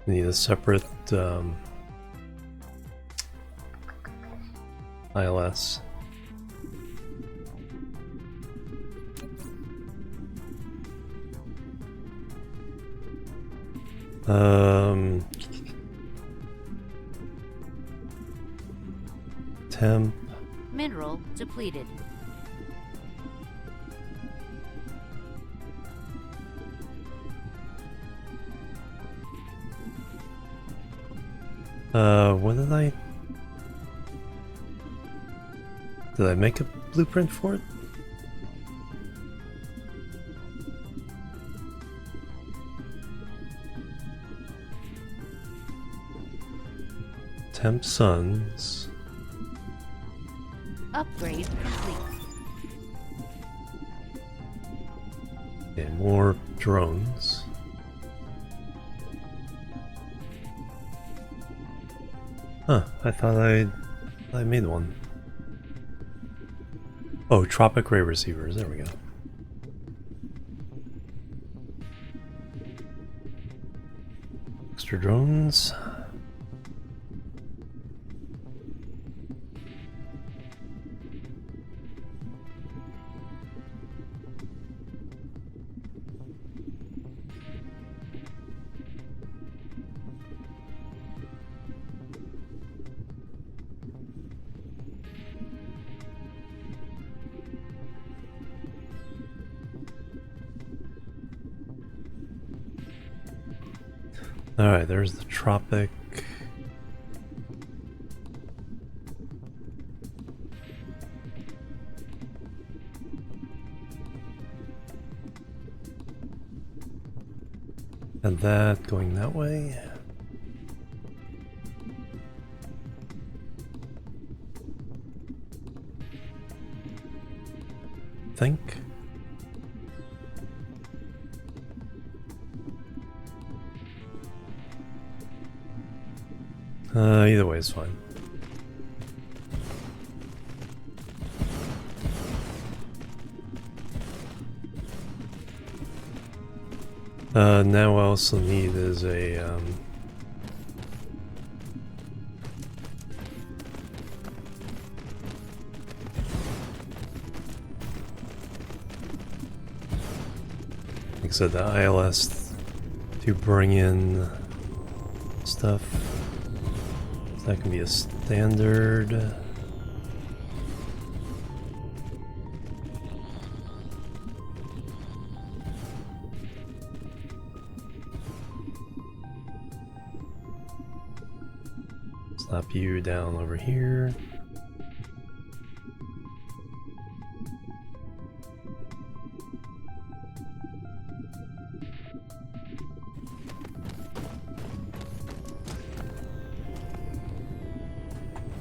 Speaker 1: We need a separate ILS. Temp.
Speaker 2: Mineral depleted.
Speaker 1: What did I make a blueprint for it? Temp suns.
Speaker 2: Upgrade complete.
Speaker 1: And more drones. Huh, I thought I made one. Oh, tropic ray receivers, there we go. Extra drones. Alright, there's the tropic. And that going that way. Think. Either way is fine. Now what I also need is a, like I said, the ILS to bring in stuff. So that can be a standard. Slap you down over here.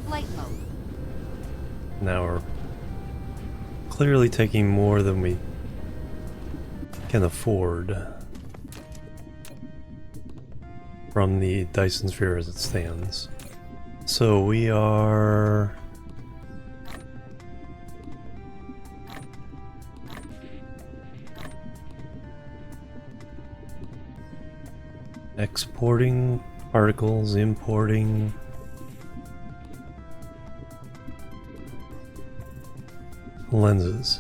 Speaker 2: Flight mode.
Speaker 1: Now we're clearly taking more than we can afford from the Dyson Sphere as it stands. So we are exporting particles, importing lenses.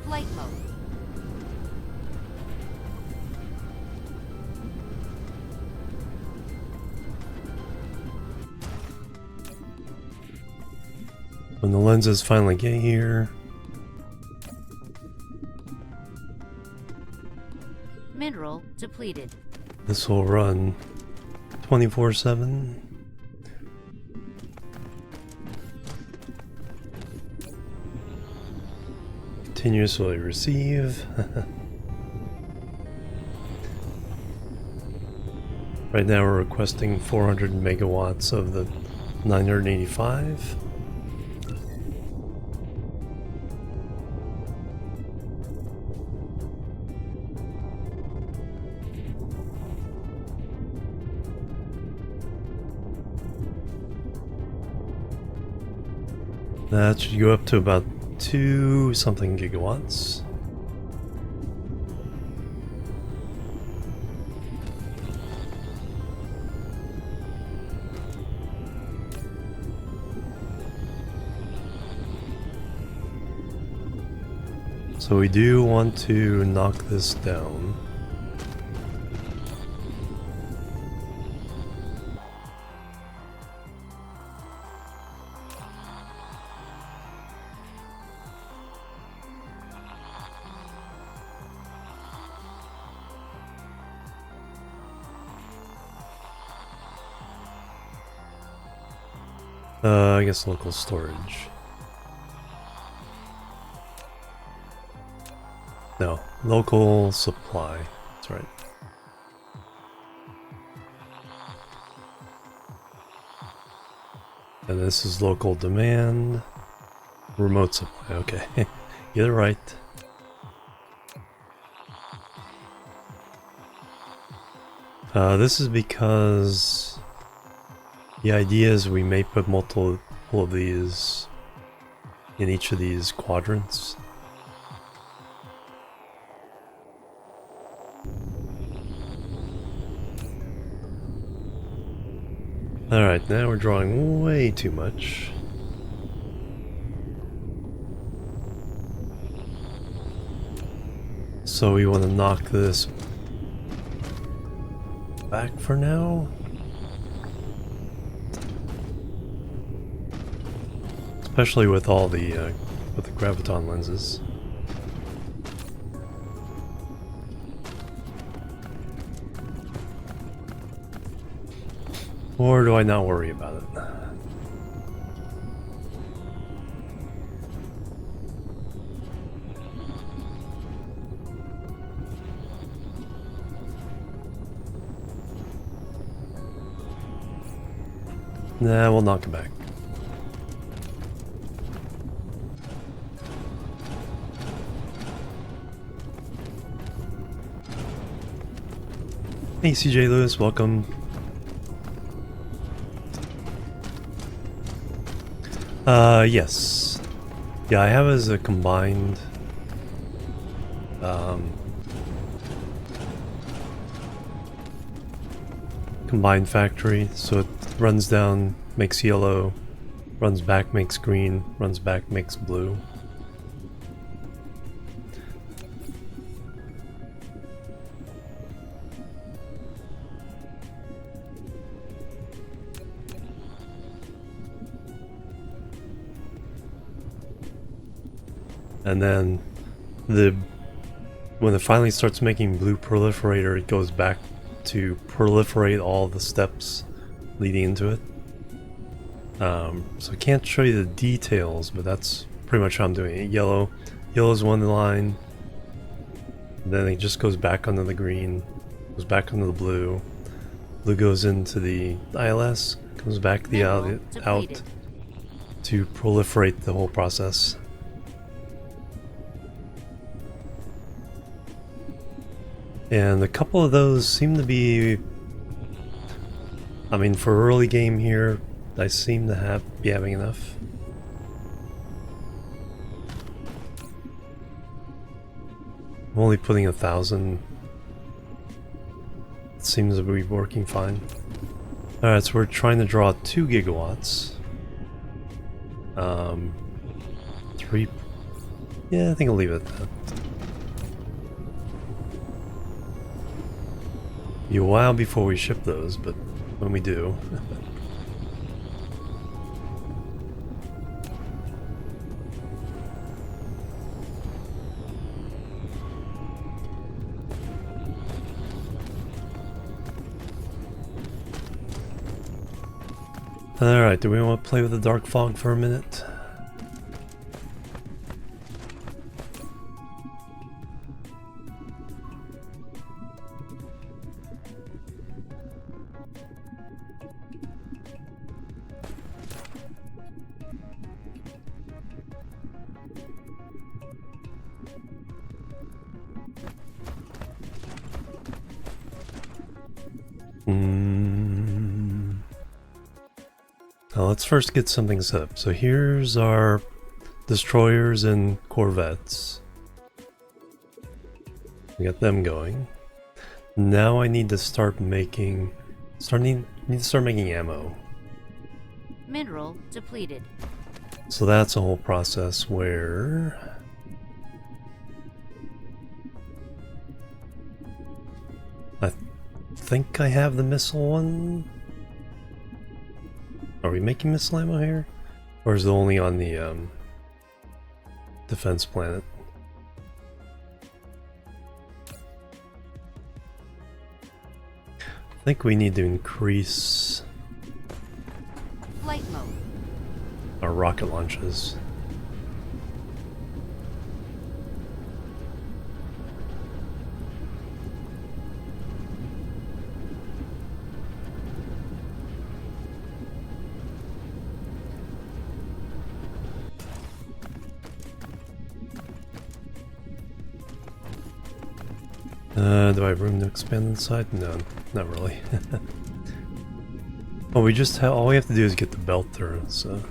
Speaker 2: Flight mode.
Speaker 1: When the lenses finally get here,
Speaker 2: Mineral depleted.
Speaker 1: this will run 24/7. Continuously receive. Right now we're requesting 400 megawatts of the 985. That should go up to about 2 something gigawatts. So we do want to knock this down. I guess local storage. No, local supply. That's right. And this is local demand. Remote supply. Okay. Get it right. This is because the idea is we may put multiple of these in each of these quadrants. Alright, now we're drawing way too much. So we want to knock this back for now. Especially with all the graviton lenses. Or do I not worry about it? Nah, we'll knock it back. Hey CJ Lewis, welcome. Yes. Yeah, I have as a combined factory, so it runs down, makes yellow, runs back, makes green, runs back, makes blue. And then when it finally starts making blue proliferator, it goes back to proliferate all the steps leading into it. So I can't show you the details, but that's pretty much how I'm doing it. Yellow is one line, then it just goes back onto the green, goes back onto the blue. Blue goes into the ILS, comes back the out to proliferate the whole process. And a couple of those seem to be, I mean, for early game here, I seem to be having enough. I'm only putting 1,000. It seems to be working fine. Alright, so we're trying to draw 2 gigawatts. 3. Yeah, I think I'll leave it at that. Be a while before we ship those, but when we do. Alright, do we want to play with the dark fog for a minute? Now let's first get something set up. So here's our destroyers and corvettes. We got them going. Now I need to start making ammo.
Speaker 2: Mineral depleted.
Speaker 1: So that's a whole process where I think I have the missile one. Are we making missile ammo here? Or is it only on the defense planet? I think we need to increase
Speaker 2: Flight mode.
Speaker 1: our rocket launches. Do I have room to expand inside? No, not really. Well, we just have, all we have to do is get the belt through, so.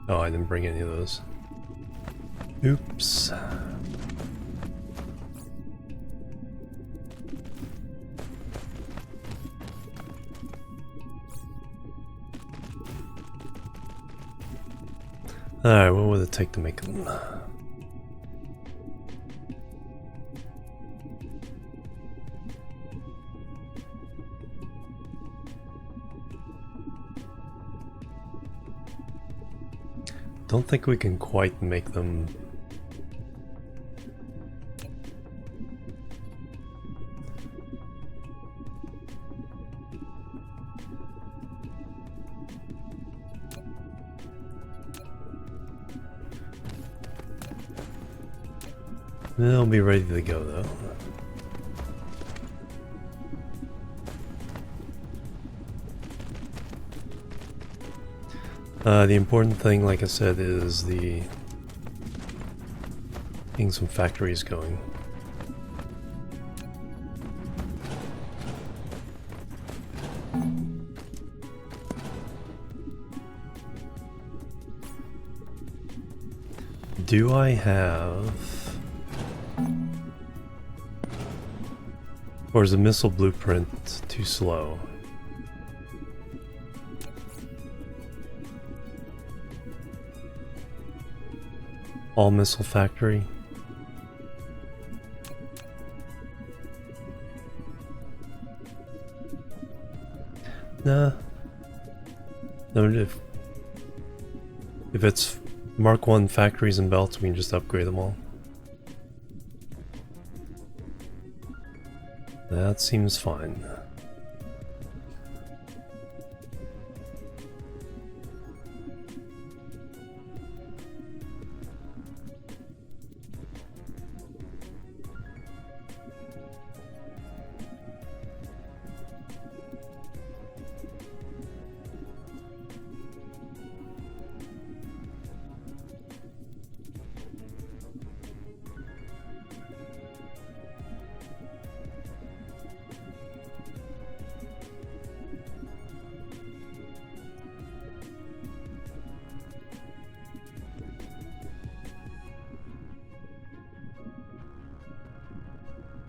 Speaker 1: Oh, I didn't bring any of those. Oops. Alright, what would it take to make them? Don't think we can quite make them. They'll be ready to go though. The important thing, like I said, is the getting some factories going. Do I have... Or is the missile blueprint too slow? All missile factory? Nah. No, if it's Mark 1 factories and belts, we can just upgrade them all. That seems fine.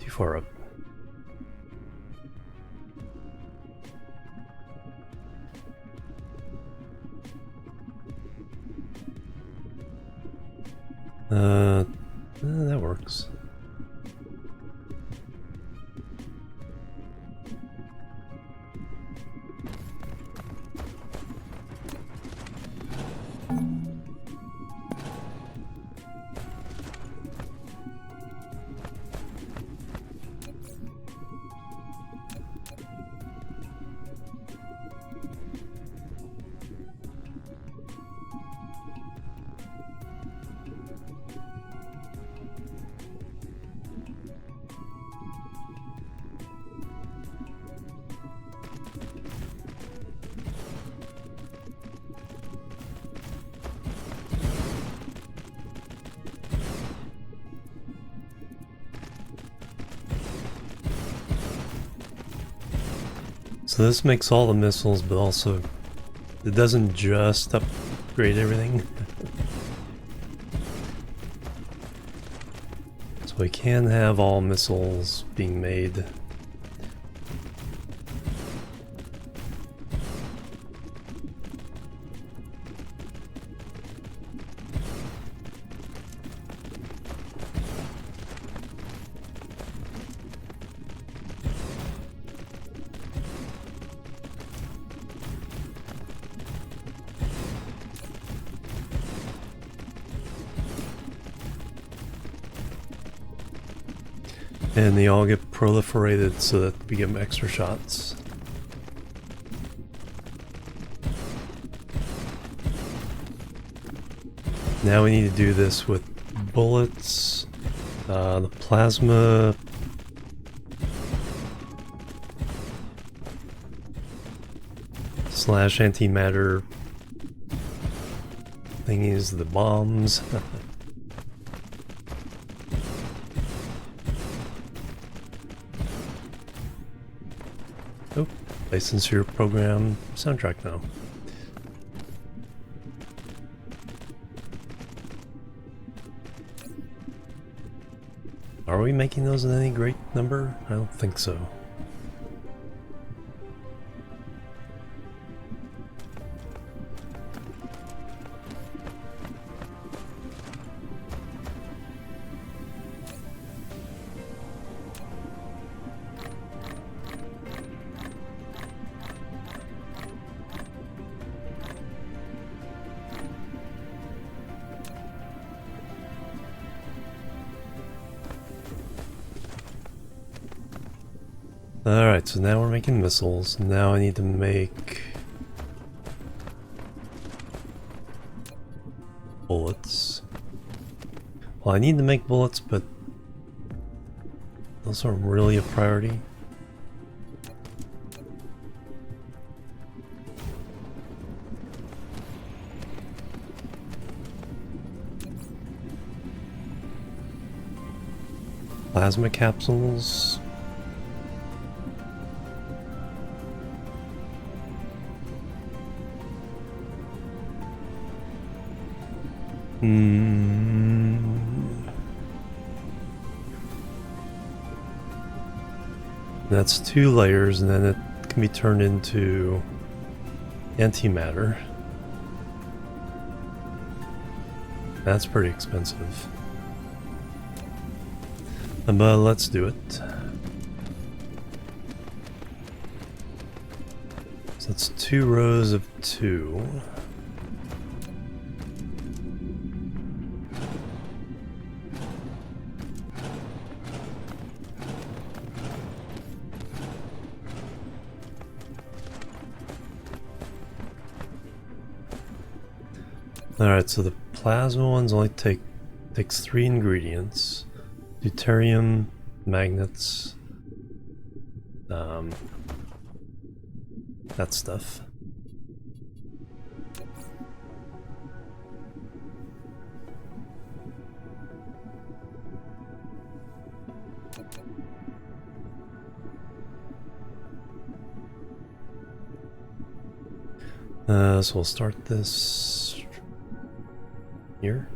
Speaker 1: Too far up. That works. So this makes all the missiles, but also it doesn't just upgrade everything. So we can have all missiles being made. And they all get proliferated so that we give them extra shots. Now we need to do this with bullets, the plasma / antimatter thingies, the bombs. Oh, Dyson Sphere Program soundtrack now. Are we making those in any great number? I don't think so. Alright, so now we're making missiles. Now I need to make bullets. Well, I need to make bullets, but those aren't really a priority. Plasma capsules. That's 2 layers, and then it can be turned into antimatter. That's pretty expensive. But let's do it. So that's 2 rows of 2. Alright, so the plasma ones only takes 3 ingredients. Deuterium, magnets, that stuff. So we'll start this here.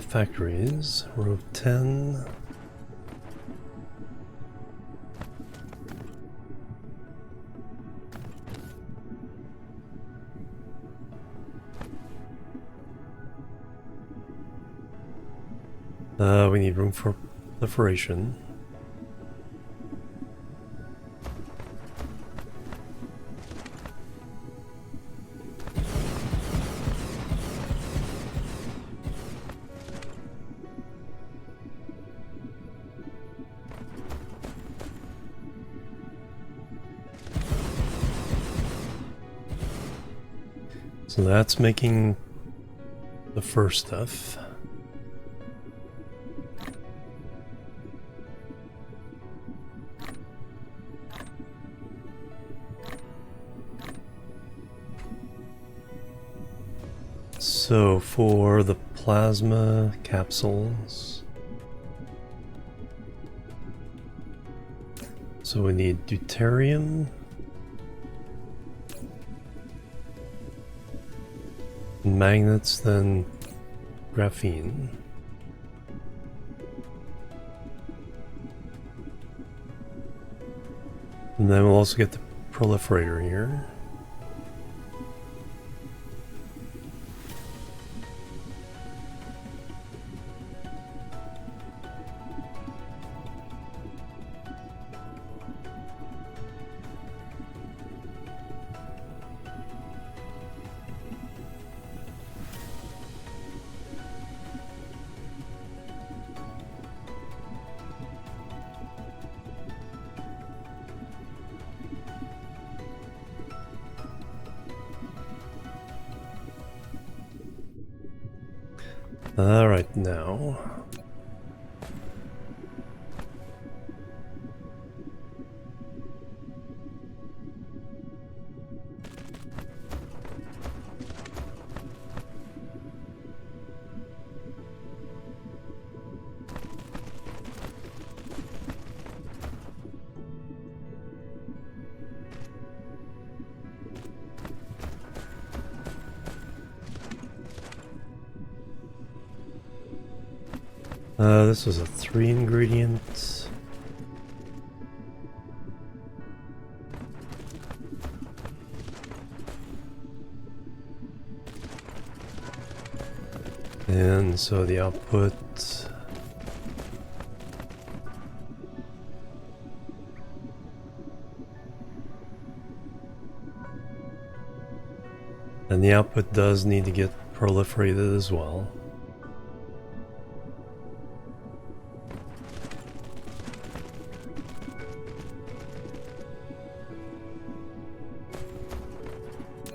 Speaker 1: Factories, row 10. We need room for proliferation. So that's making the first stuff. So for the plasma capsules, so we need deuterium, magnets, then graphene. And then we'll also get the proliferator here. Alright, now. This was a 3 ingredient. And so the output. And the output does need to get proliferated as well.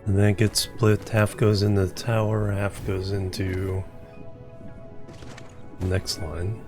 Speaker 1: And then it gets split, half goes into the tower, half goes into the next line.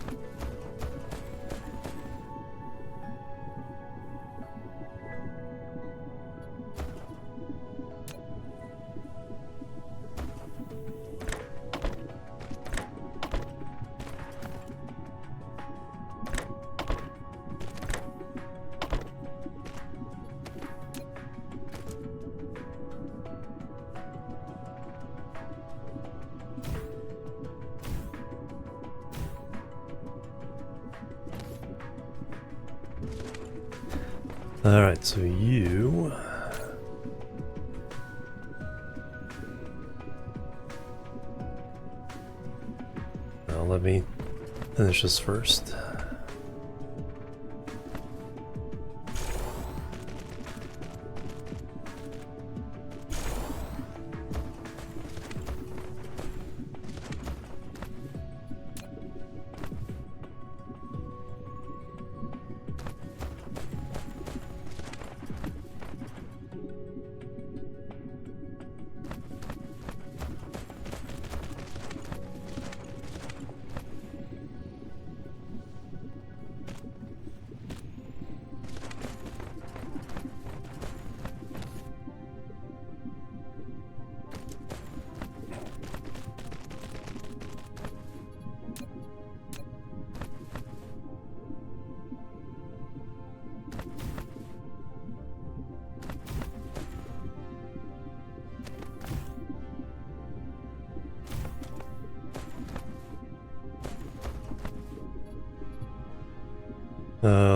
Speaker 1: Alright, so you... Well, let me finish this first.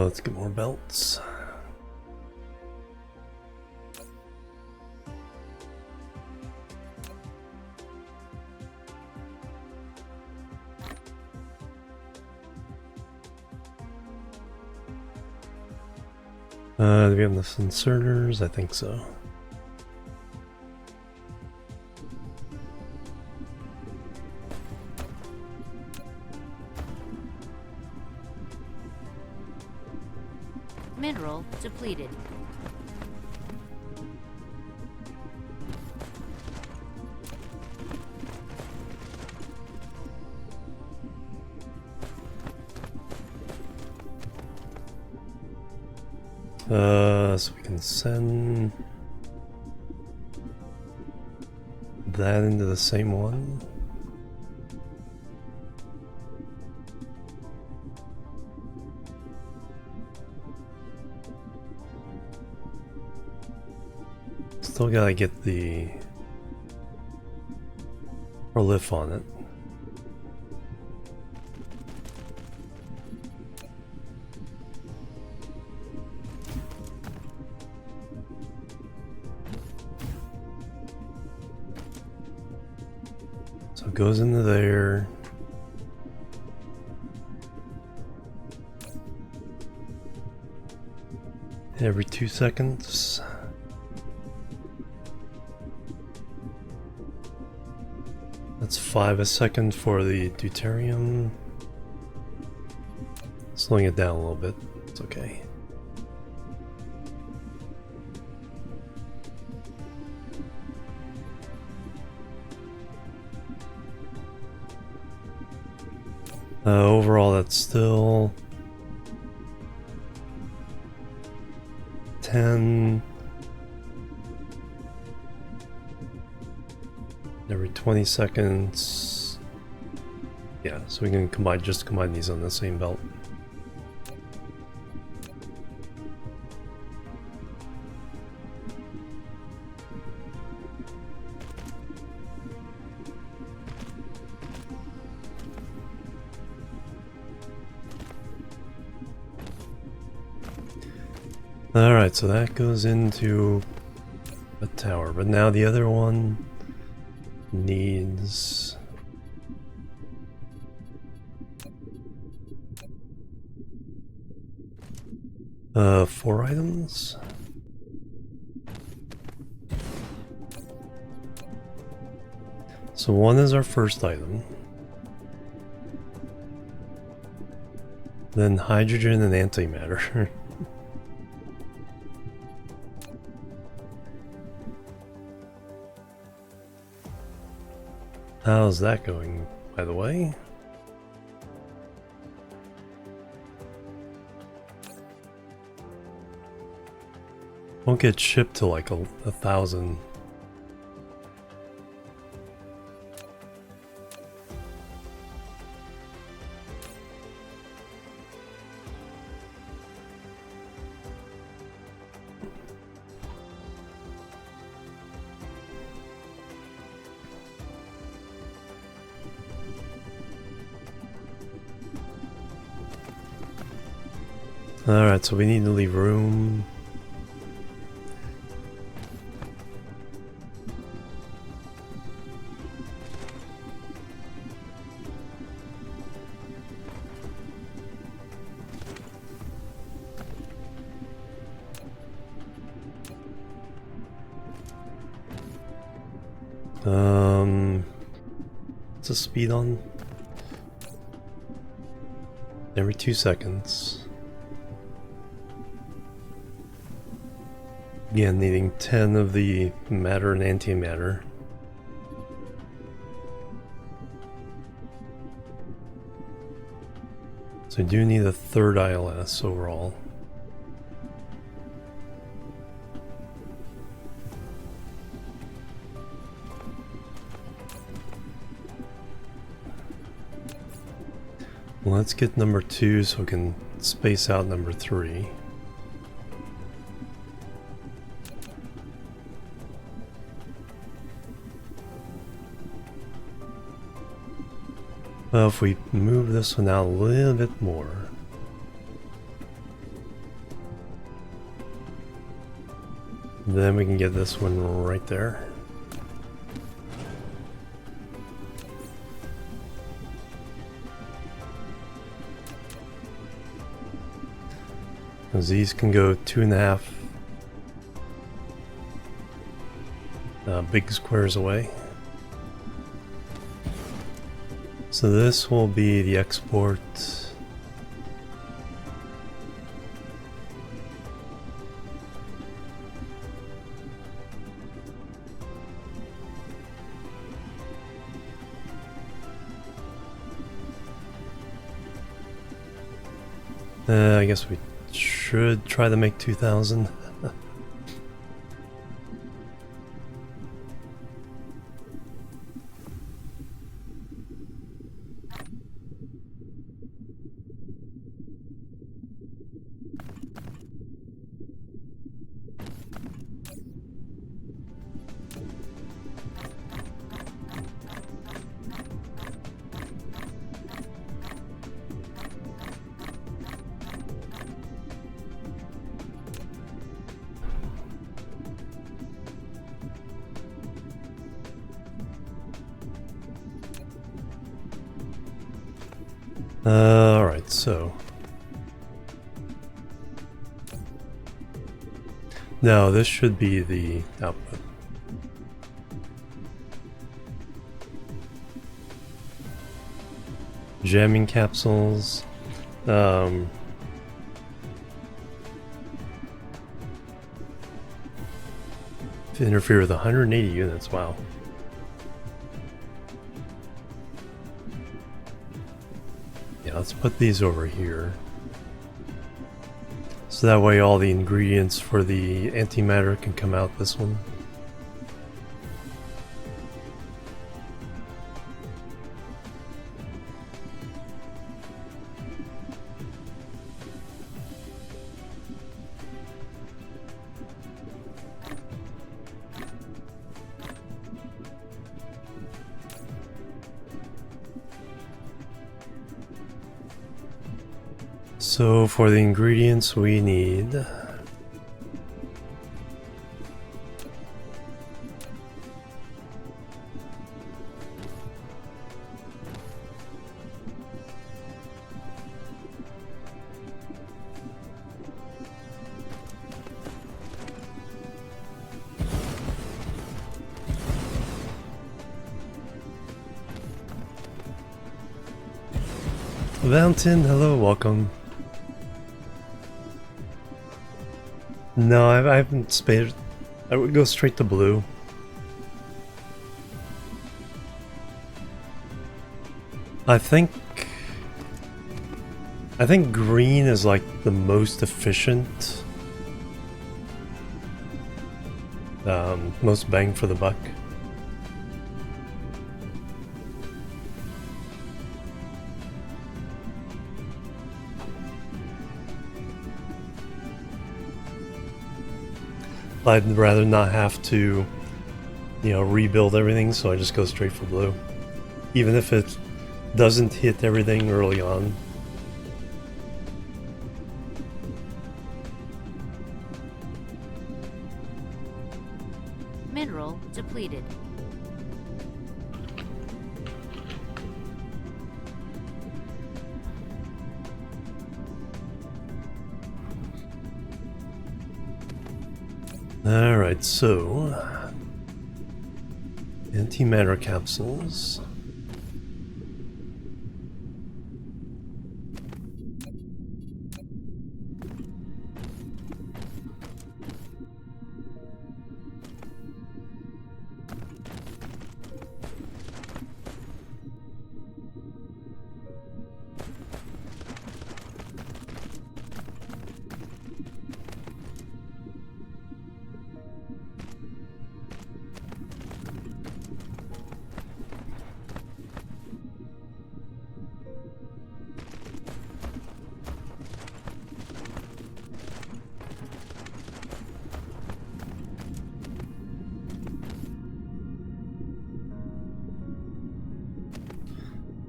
Speaker 1: Let's get more belts. Do we have enough inserters? I think so.
Speaker 2: Mineral depleted.
Speaker 1: So we can send that into the same one. Still gotta get the prolif on it. So it goes into there. Every 2 seconds. That's 5 a second for the deuterium. Slowing it down a little bit. It's okay. Overall, that's still 10 every 20 seconds. Yeah, so we can combine these on the same belt. Alright, so that goes into a tower, but now the other one needs four items. So one is our first item. Then hydrogen and antimatter. How's that going, by the way? Won't get shipped to like 1,000. Alright, so we need to leave room. What's the speed on? Every 2 seconds. Again, needing 10 of the matter and antimatter. So I do need a third ILS overall. Let's get number 2 so we can space out number 3. Well, if we move this one out a little bit more. Then we can get this one right there. These can go 2.5 big squares away. So this will be the export. I guess we should try to make 2,000. Alright, so. No, this should be the output. Jamming capsules. To interfere with 180 units, wow. Yeah, let's put these over here. So that way all the ingredients for the antimatter can come out this one. So for the ingredients we need Mountain, hello, welcome. No, I haven't spared. I would go straight to blue. I think green is like the most efficient, most bang for the buck. I'd rather not have to, you know, rebuild everything, so I just go straight for blue. Even if it doesn't hit everything early on.
Speaker 2: Mineral depleted.
Speaker 1: Alright, so antimatter capsules.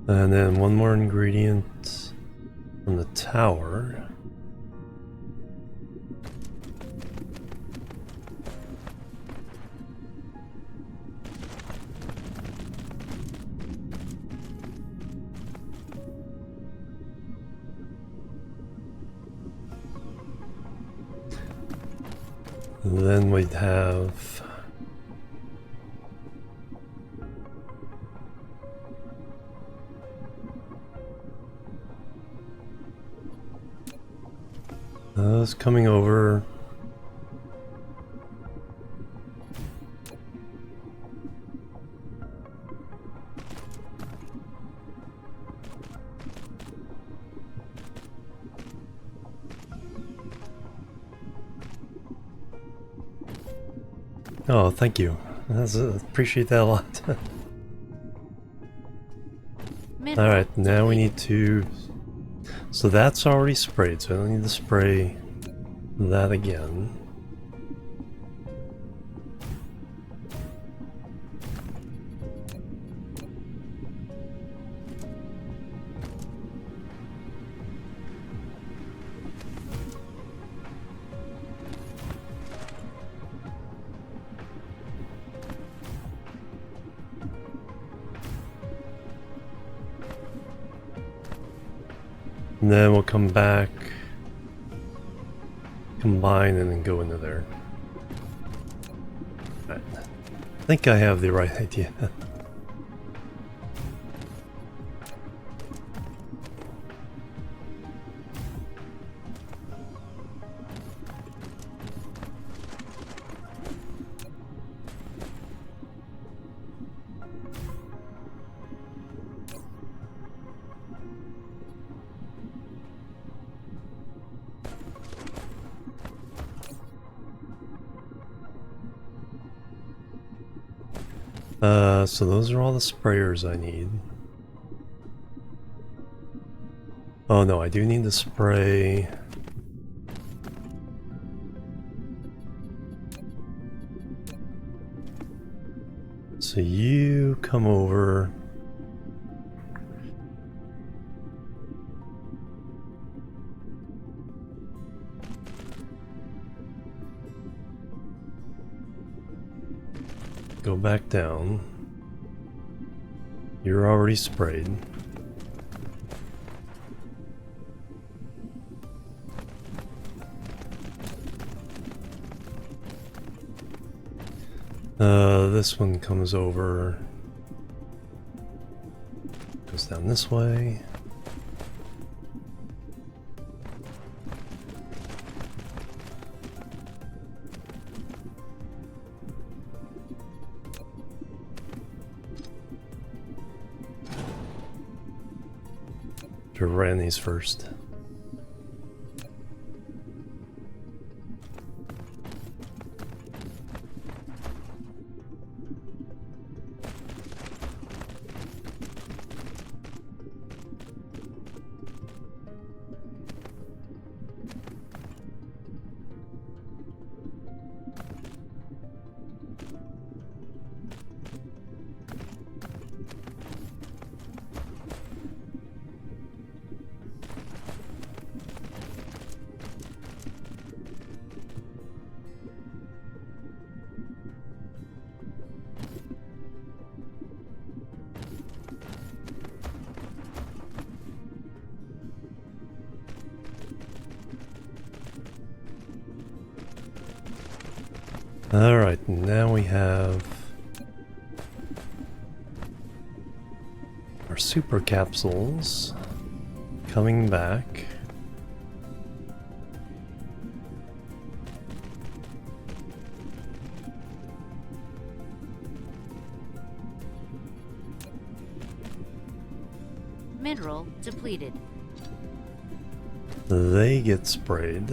Speaker 1: And then one more ingredient from the tower. And then we'd have those coming over. Oh, thank you. Appreciate that a lot. Alright, now we need to... So that's already sprayed, so I don't need to spray that again. And then we'll come back, combine, and then go into there. Right. I think I have the right idea. So those are all the sprayers I need. Oh no, I do need to spray. So you come over. Go back down. You're already sprayed. This one comes over, goes down this way. Should have ran these first. Alright, now we have our super capsules coming back.
Speaker 2: Mineral depleted.
Speaker 1: They get sprayed.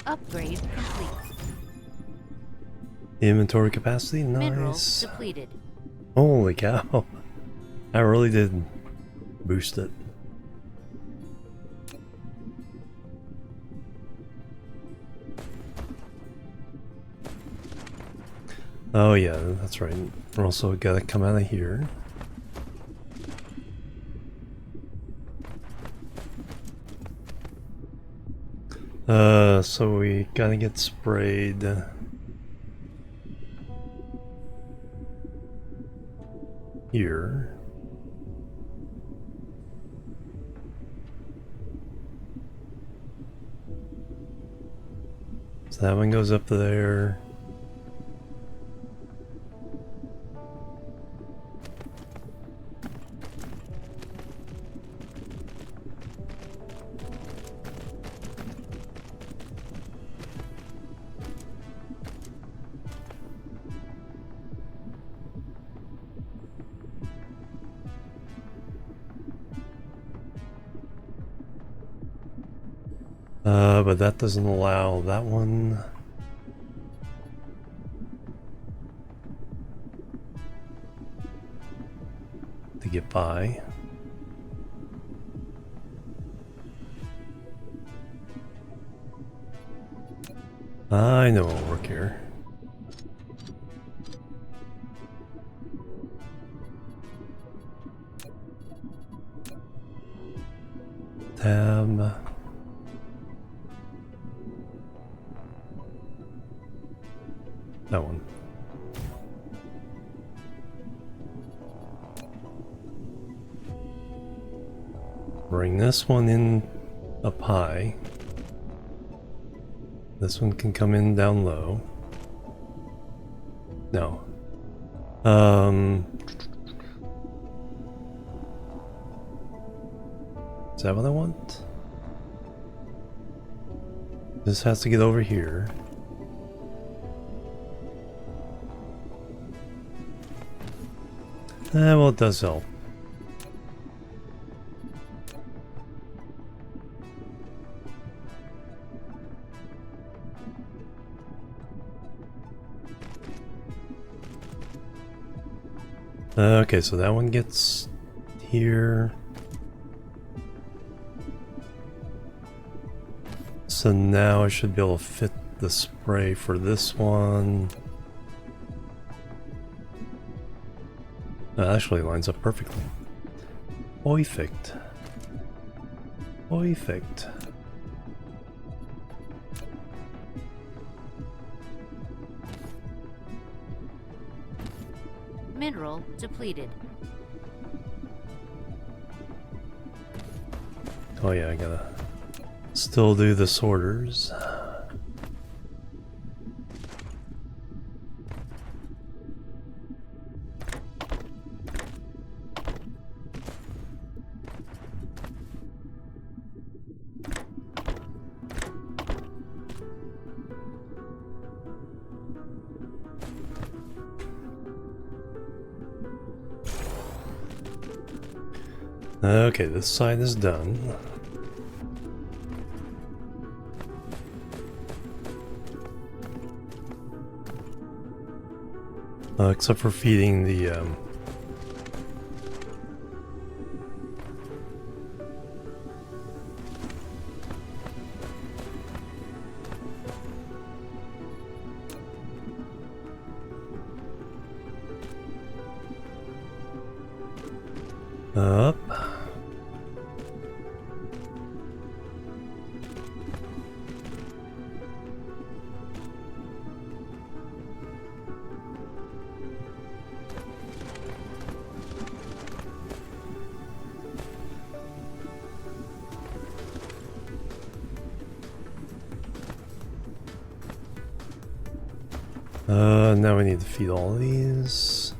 Speaker 2: Upgrade complete.
Speaker 1: Inventory capacity,
Speaker 2: Mineral
Speaker 1: nice.
Speaker 2: depleted.
Speaker 1: Holy cow. I really did boost it. Oh yeah, that's right. We're also gotta come out of here. So we gotta get sprayed. Here. So that one goes up there. But that doesn't allow that one. To get by. I know it'll work here. Tab. That one. Bring this one in up high. This one can come in down low. No. Is that what I want? This has to get over here. Well, it does help. Okay, so that one gets here. So now I should be able to fit the spray for this one. That actually lines up perfectly. Perfect. Perfect.
Speaker 2: Mineral depleted.
Speaker 1: Oh yeah, I gotta still do the sorters. Okay, this side is done. Except for feeding the up. Now we need to feed all these.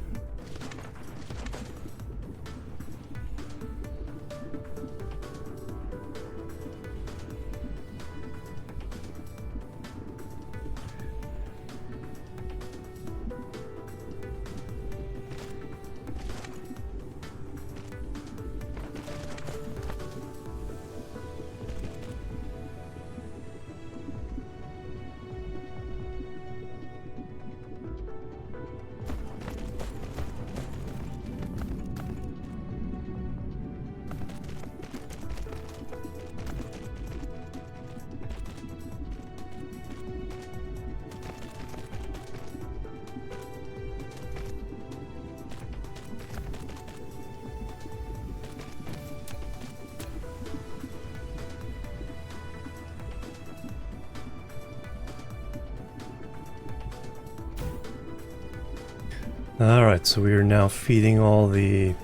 Speaker 1: Alright, so we are now feeding all the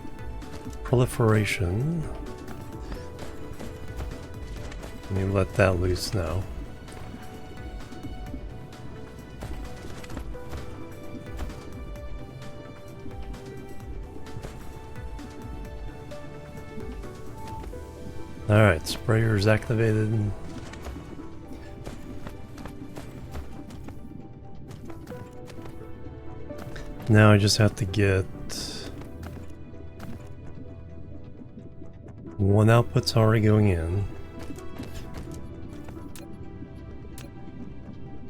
Speaker 1: proliferation. Let me let that loose now. Alright, sprayer is activated. Now I just have to get one output's already going in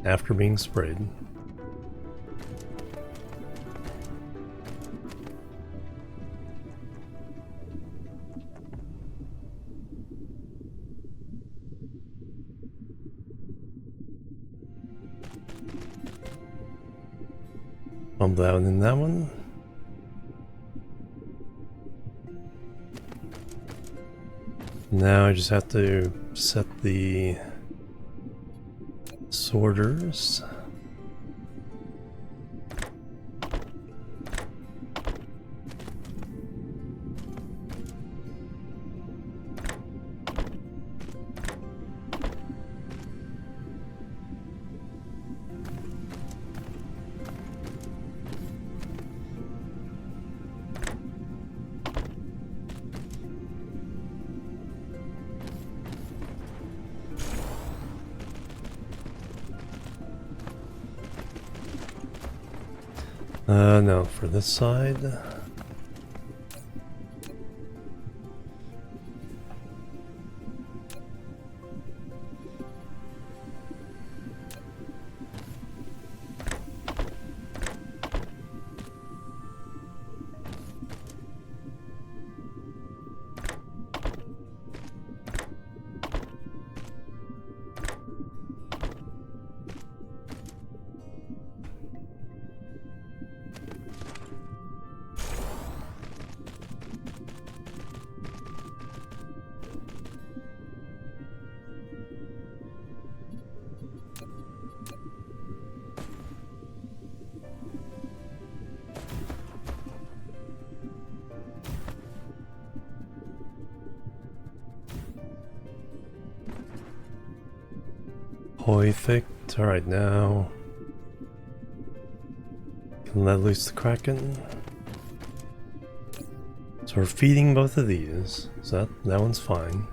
Speaker 1: after being sprayed. Pump that one in that one. Now I just have to set the sorters. No, for this side. Perfect. Alright, now can let loose the Kraken. So we're feeding both of these, so that one's fine.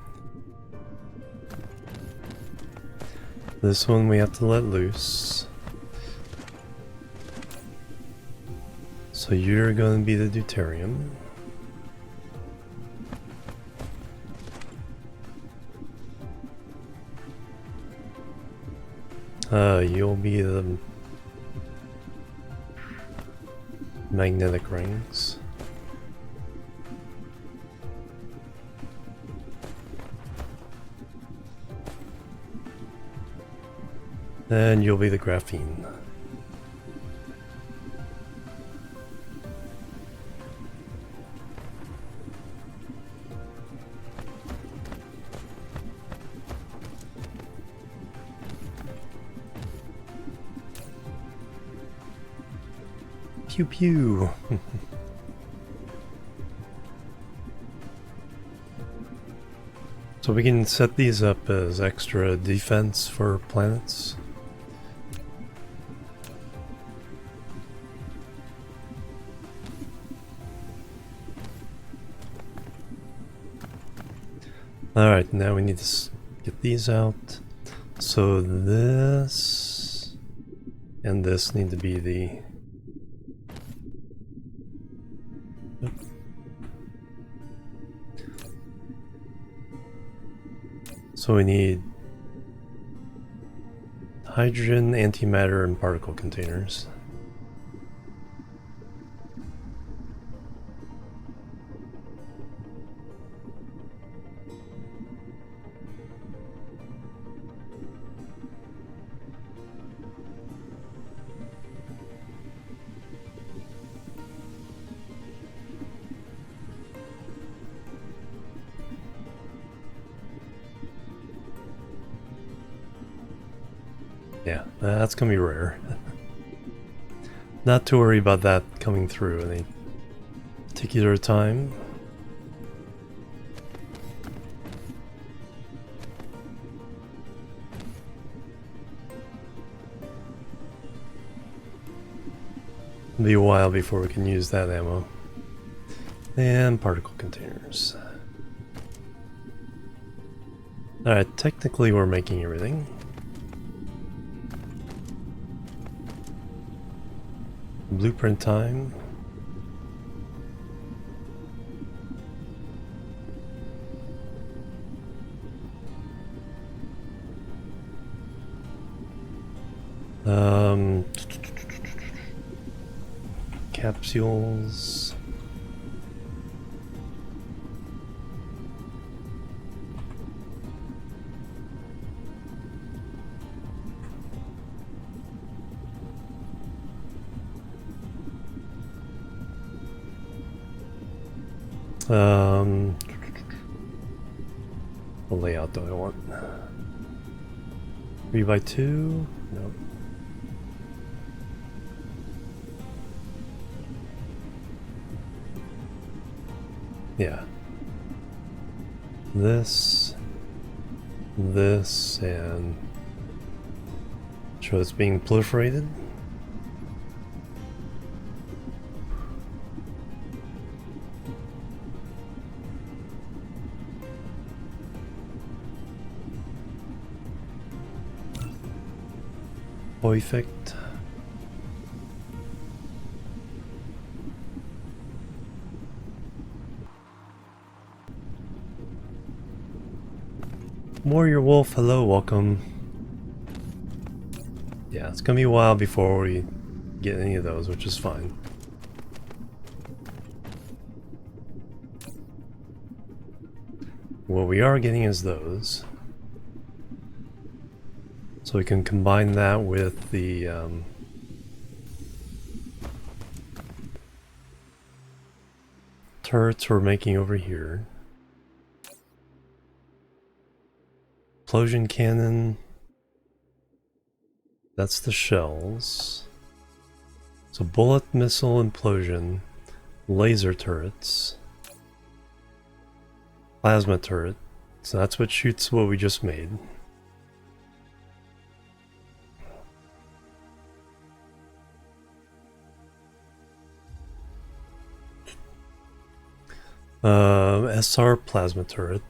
Speaker 1: This one we have to let loose. So you're going to be the deuterium. You'll be the magnetic rings. And you'll be the graphene. Pew pew. So we can set these up as extra defense for planets. Alright, now we need to get these out. So this and this need to be the... So we need hydrogen, antimatter, and particle containers. Yeah, that's gonna be rare. Not to worry about that coming through any particular time. It'll be a while before we can use that ammo. And particle containers. Alright, technically we're making everything. Blueprint time. Capsules. What layout do I want? 3x2? Nope. Yeah. This, and show it's being proliferated. Perfect. Warrior Wolf, hello, welcome. Yeah, it's gonna be a while before we get any of those, which is fine. What we are getting is those. So we can combine that with the turrets we're making over here. Explosion cannon. That's the shells. So bullet, missile, implosion, laser turrets, plasma turret. So that's what shoots what we just made. SR plasma turret.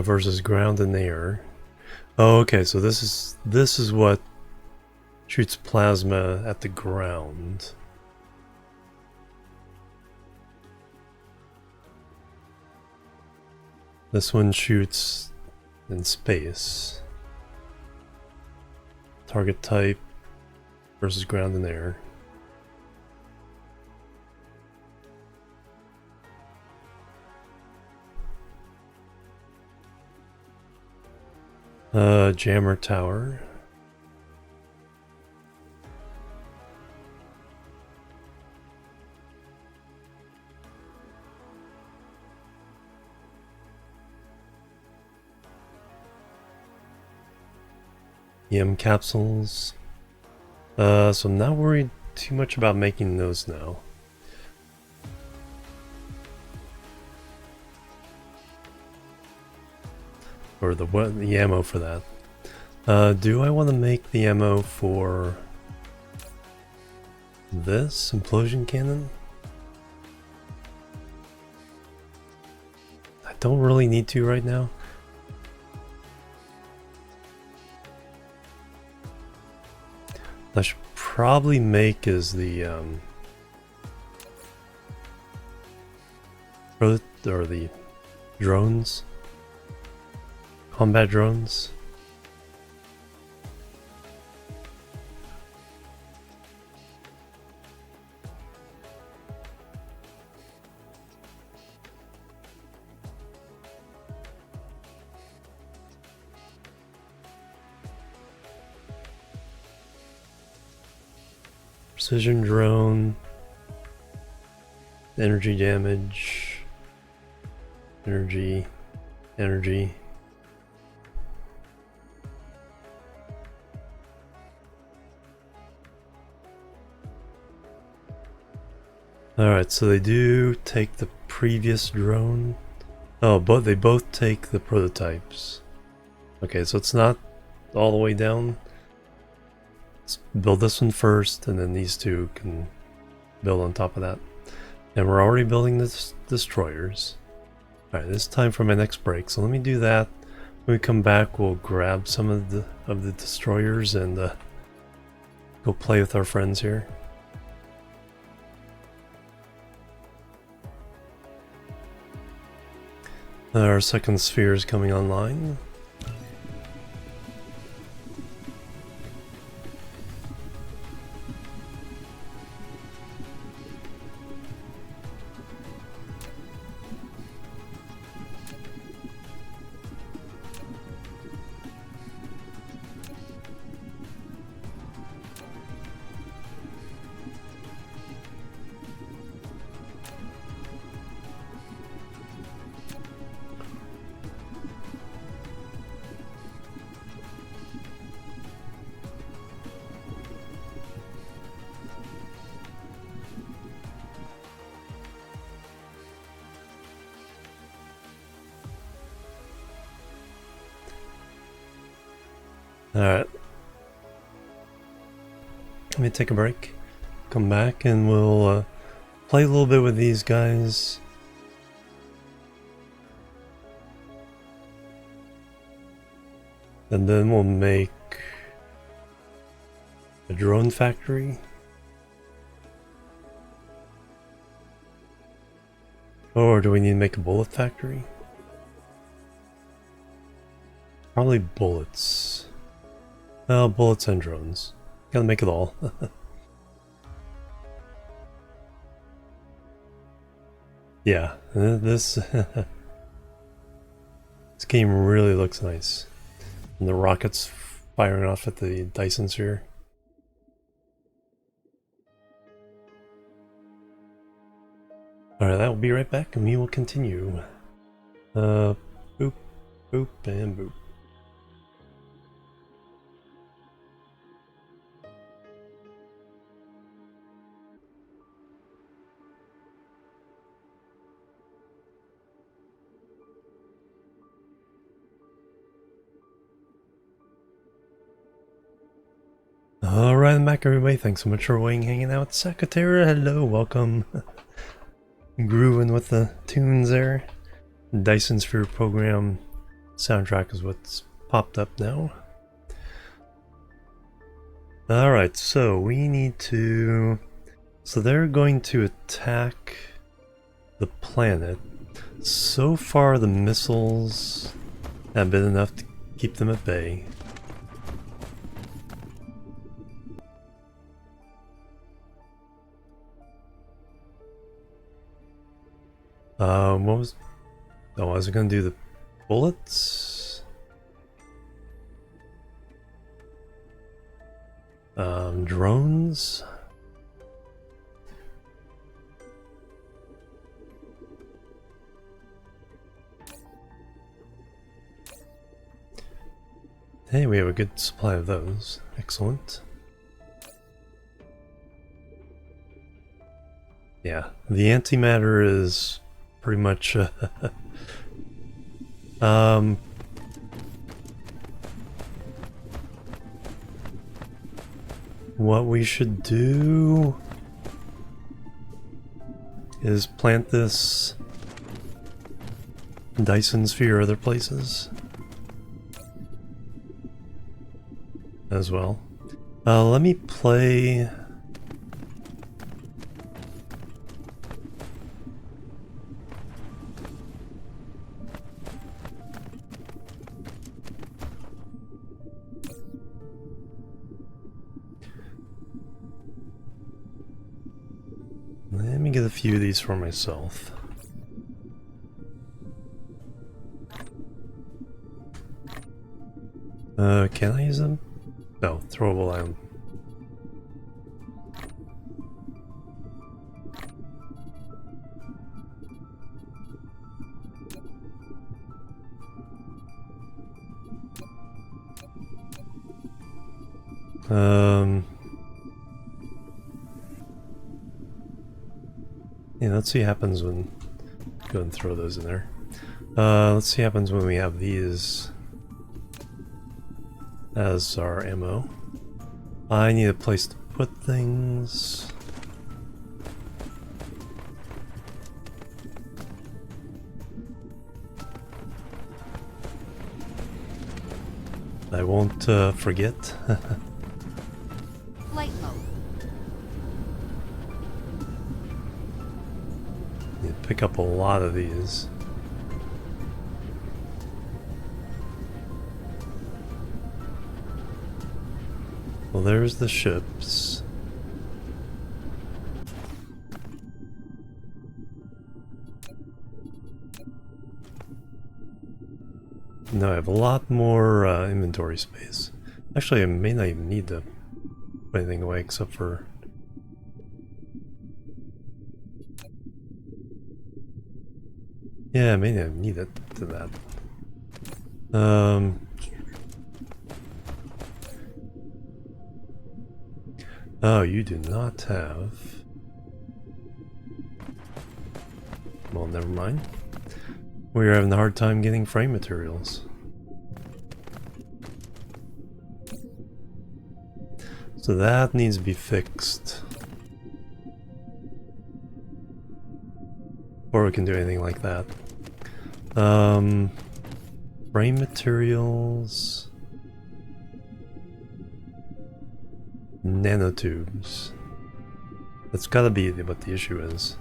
Speaker 1: Versus ground and air. Oh, okay, so this is what shoots plasma at the ground. This one shoots in space. Target type versus ground and air. Jammer tower. EM capsules. So I'm not worried too much about making those now. Or the ammo for that. Do I want to make the ammo for this implosion cannon? I don't really need to right now. I should probably make is the or the drones, combat drones. Precision drone, energy damage, energy. Alright, so they do take the previous drone. Oh, but they both take the prototypes. Okay, so it's not all the way down. Let's build this one first, and then these two can build on top of that. And we're already building the destroyers. Alright, it's time for my next break, so let me do that. When we come back, we'll grab some of the destroyers and go play with our friends here. Our second sphere is coming online. Alright. Let me take a break. Come back and we'll play a little bit with these guys. And then we'll make a drone factory. Or do we need to make a bullet factory? Probably bullets. Oh, bullets and drones. Gotta make it all. Yeah, this this game really looks nice. And the rockets firing off at the Dyson Sphere. Alright, that will be right back and we will continue. Boop, boop, and boop. Alright, I'm back everybody. Thanks so much for waiting, hanging out. Secretary, hello, welcome. Grooving with the tunes there. Dyson Sphere Program soundtrack is what's popped up now. Alright, so we need to... So they're going to attack the planet. So far the missiles have been enough to keep them at bay. What was... Oh, I was gonna do the bullets? Drones? Hey, we have a good supply of those. Excellent. Yeah, the antimatter is pretty much what we should do is plant this Dyson Sphere other places as well. Let me play... Let me get a few of these for myself. Can I use them? No, throwable item. Yeah, let's see what happens when... Go and throw those in there. Let's see what happens when we have these as our ammo. I need a place to put things. I won't forget.
Speaker 2: Flight mode.
Speaker 1: You pick up a lot of these. Well, there's the ships. No, I have a lot more inventory space. Actually, I may not even need to put anything away except for... Yeah, I may not need it to that. Oh, you do not have... Well, never mind. We're having a hard time getting frame materials. So that needs to be fixed. Before we can do anything like that. Frame materials... Nanotubes. That's gotta be what the issue is.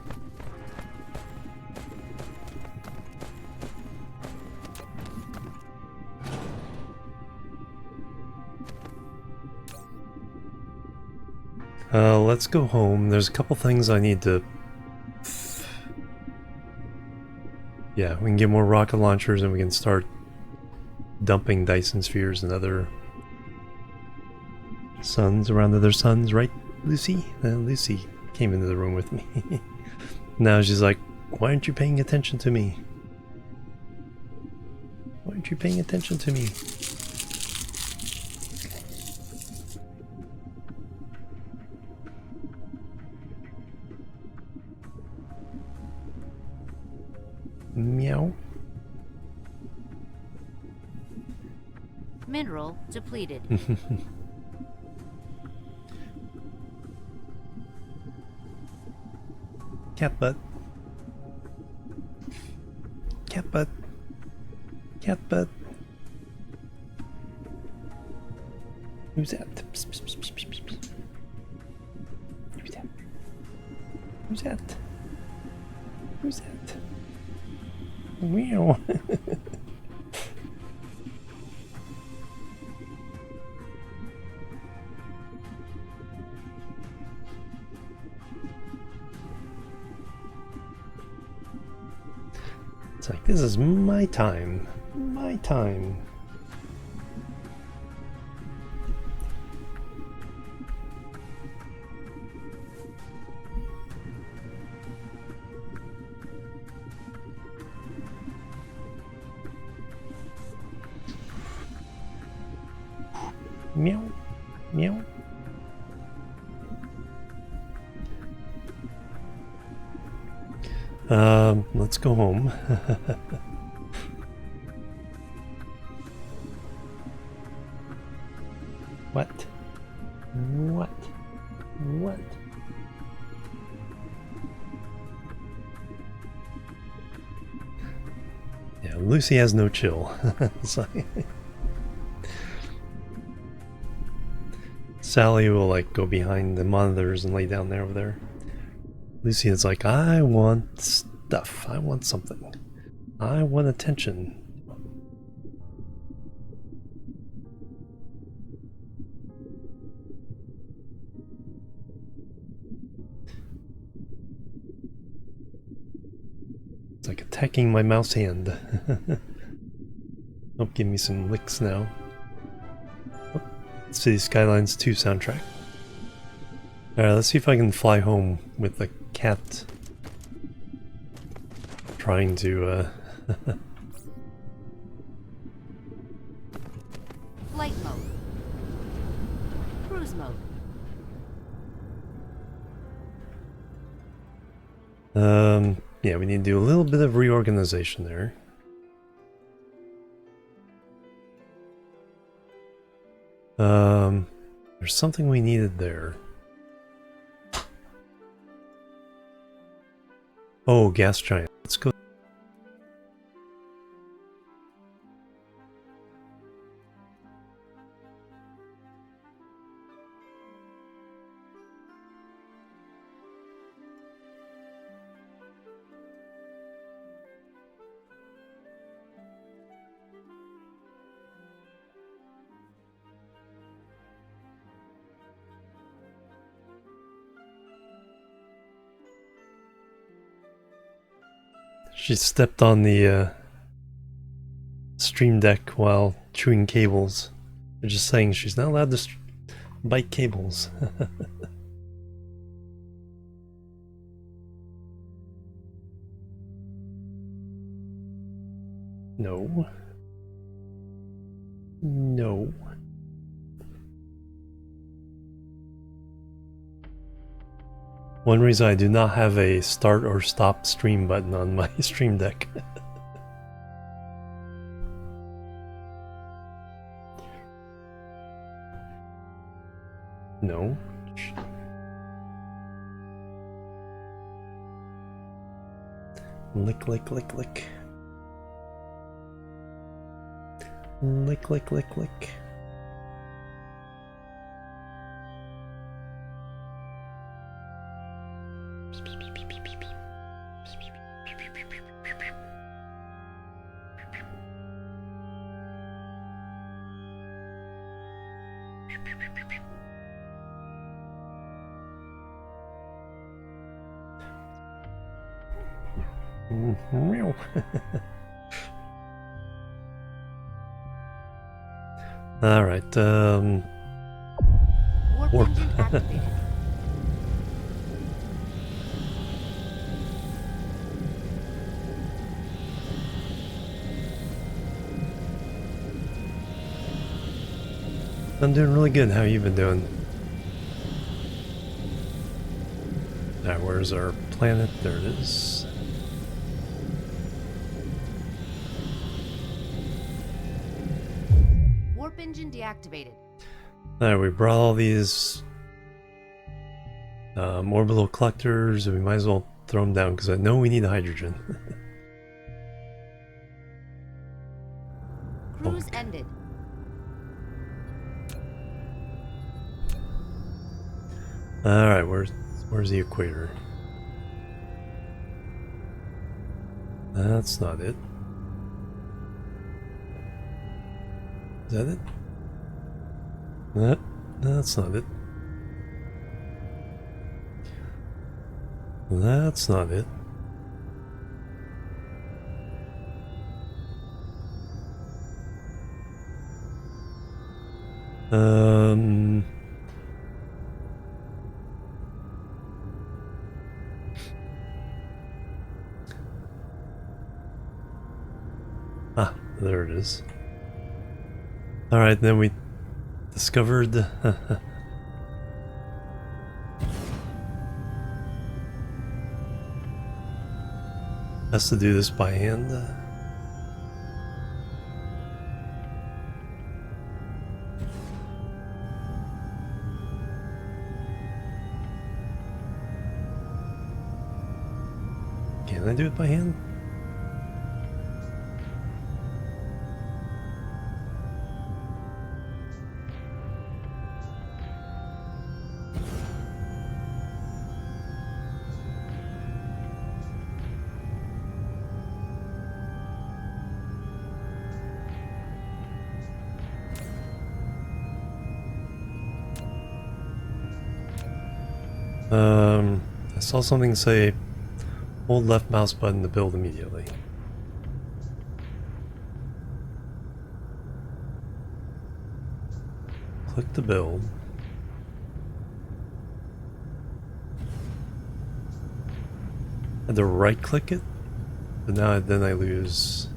Speaker 1: Let's go home. There's a couple things I need to... Yeah, we can get more rocket launchers and we can start dumping Dyson Spheres and other suns around other suns, right, Lucy? Lucy came into the room with me. Now she's like, why aren't you paying attention to me? Why aren't you paying attention to me? Meow.
Speaker 2: Mineral depleted.
Speaker 1: Cat butt. Cat butt. Cat butt. Who's that? Psst, psst, psst, psst, psst, psst. Who's that? Who's that? Who's that? Meow. It's like, this is my time. My time. Meow. Meow. Let's go home. What? What? What? Yeah, Lucy has no chill. It's like Sally will like go behind the monitors and lay down there over there. Lucy is like, I want stuff. I want something. I want attention. It's like attacking my mouse hand. Oh, give me some licks now. Oh, City Skylines 2 soundtrack. Alright, let's see if I can fly home with the cat trying to
Speaker 2: Flight mode. Cruise mode.
Speaker 1: Yeah, we need to do a little bit of reorganization there. There's something we needed there. Oh, gas giant. Let's go. She stepped on the stream deck while chewing cables. They're just saying she's not allowed to bite cables. No. No. One reason I do not have a start or stop stream button on my stream deck. No. Lick, lick, lick, lick. Lick, lick, lick, lick. Meow. All right.
Speaker 2: Warp engine activated.
Speaker 1: I'm doing really good. How you been doing? Now, where's our planet? There it is.
Speaker 2: Warp engine deactivated.
Speaker 1: Alright, we brought all these orbital collectors, and we might as well throw them down because I know we need hydrogen.
Speaker 2: Cruise ended.
Speaker 1: Alright, where's the equator? That's not it. Is that it? That's not it. That's not it. Ah, there it is. Alright, then we discovered... has to do this by hand. Can I do it by hand? I saw something say, hold left mouse button to build immediately. Click to build. I had to right click it, but now then I lose.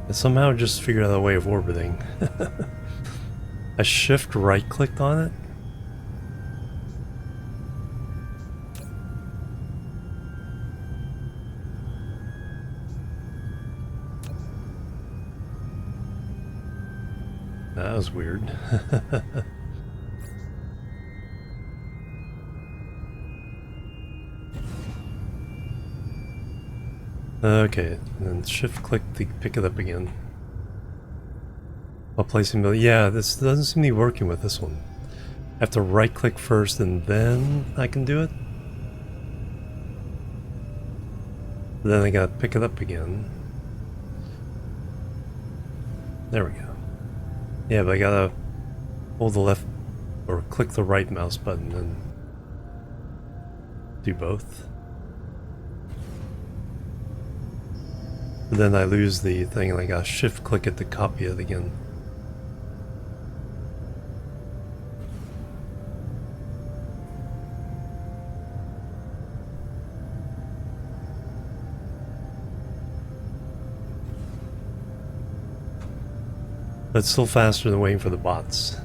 Speaker 1: I somehow just figured out a way of orbiting. I shift right clicked on it. That was weird. Okay, and then shift click to pick it up again. While placing the... Yeah, this doesn't seem to be working with this one. I have to right click first and then I can do it. Then I gotta pick it up again. There we go. Yeah, but I gotta hold the left or click the right mouse button and do both. But then I lose the thing and I gotta shift click it to copy it again. But it's still faster than waiting for the bots.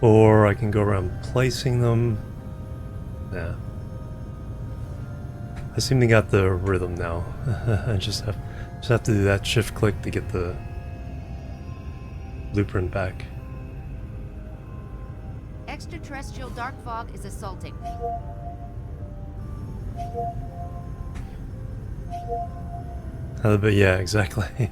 Speaker 1: Or I can go around placing them. Yeah. I seem to got the rhythm now. I just have Just have to do that shift click to get the blueprint back.
Speaker 2: Extraterrestrial dark fog is assaulting.
Speaker 1: But yeah, exactly.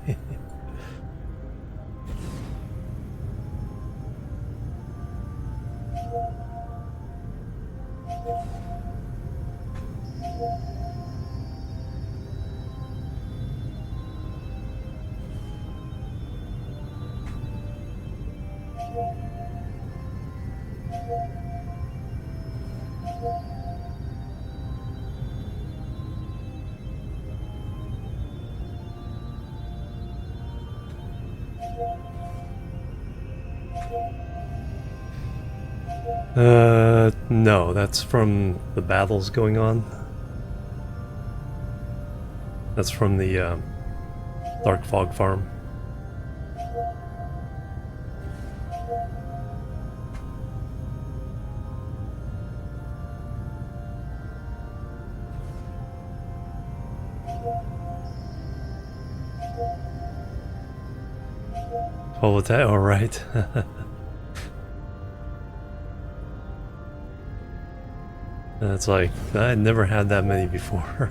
Speaker 1: No, that's from the battles going on. That's from the Dark Fog farm. Oh, what's that? All right. It's like, I never had that many before.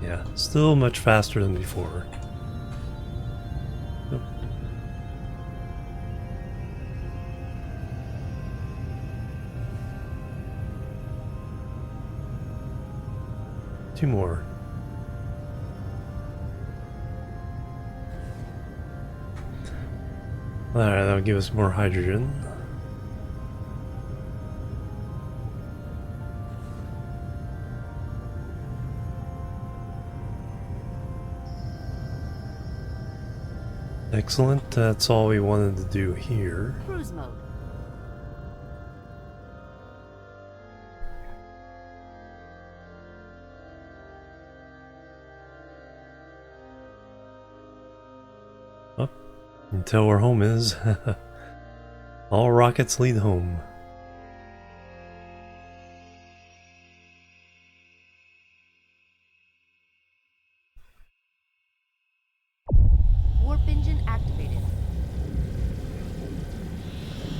Speaker 1: Yeah, still much faster than before. Oh. Two more. Alright, that'll give us more hydrogen. Excellent, that's all we wanted to do here.
Speaker 2: Cruise mode.
Speaker 1: Up until where home is. All rockets lead home.
Speaker 2: Warp engine activated.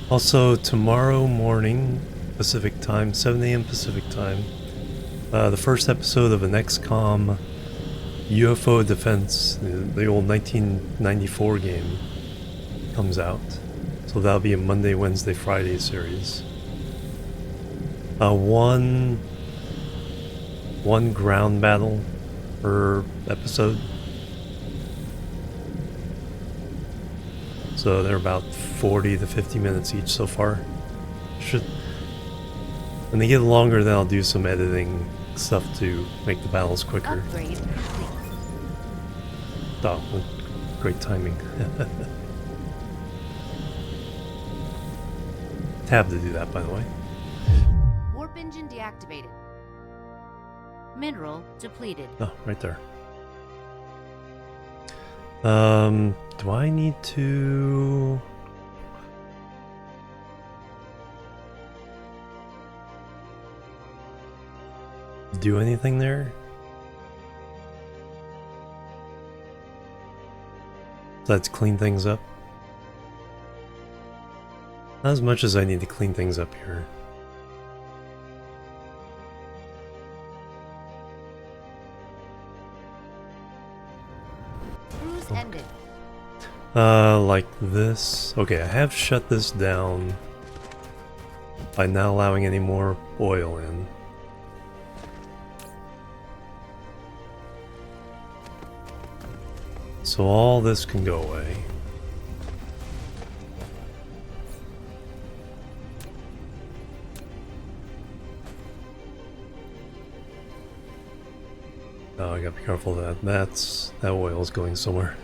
Speaker 1: Also, tomorrow morning, Pacific time, 7 a.m. Pacific time, the first episode of an XCOM UFO Defense, the old 1994 game, comes out. So that'll be a Monday, Wednesday, Friday series. One ground battle per episode. So they're about 40 to 50 minutes each so far. When they get longer, then I'll do some editing stuff to make the battles quicker.
Speaker 2: Upgrade complete.
Speaker 1: Oh, great timing. Tab to do that, by the way.
Speaker 2: Warp engine deactivated. Mineral depleted.
Speaker 1: Oh, right there. Do I need to... do anything there? Let's clean things up. Not as much as I need to clean things up here.
Speaker 2: Cruise ended.
Speaker 1: Like this. Okay, I have shut this down by not allowing any more oil in. So all this can go away. Oh, I gotta be careful of that. That oil is going somewhere.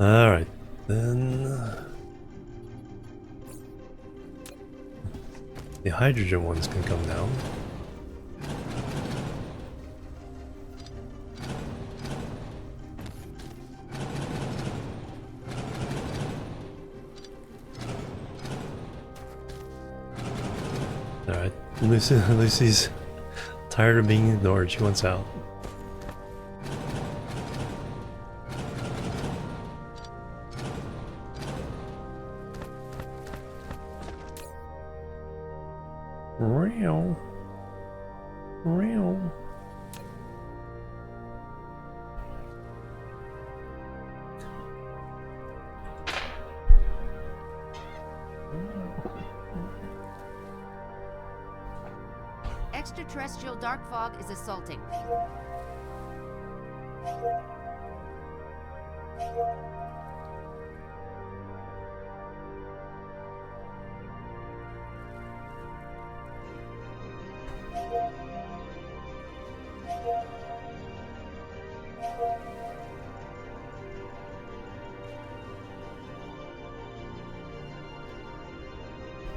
Speaker 1: Alright, then the hydrogen ones can come down. Alright, Lucy's tired of being ignored, she wants out. Real.
Speaker 2: Extraterrestrial dark fog is assaulting.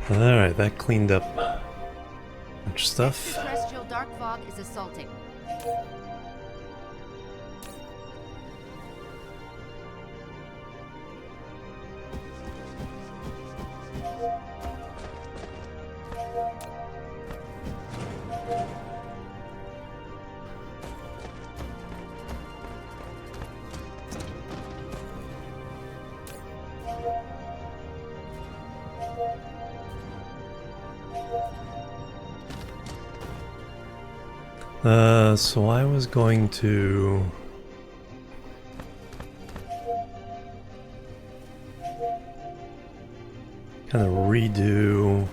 Speaker 1: Alright, that cleaned up a bunch of stuff.
Speaker 2: Extraterrestrial dark fog is assaulting.
Speaker 1: So I was going to kind of redo.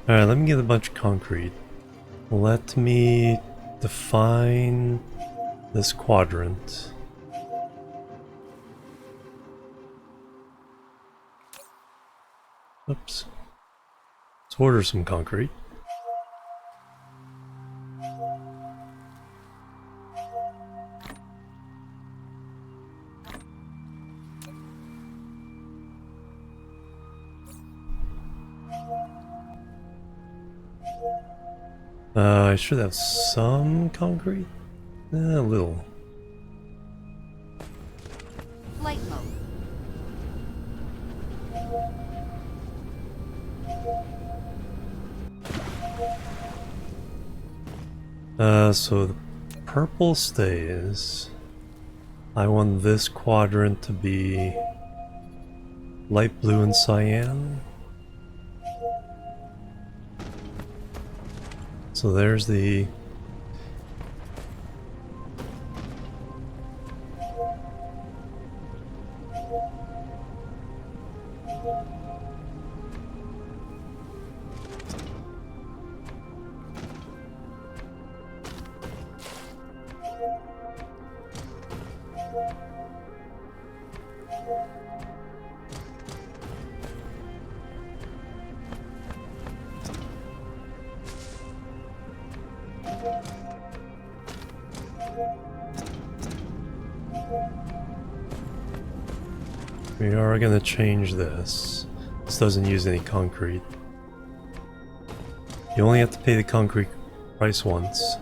Speaker 1: Alright, let me get a bunch of concrete. Let me define this quadrant. Oops. Let's order some concrete. I should have some concrete. A little.
Speaker 2: Flight mode.
Speaker 1: So the purple stays. I want this quadrant to be light blue and cyan. So there's the we are going to change this. This doesn't use any concrete. You only have to pay the concrete price once.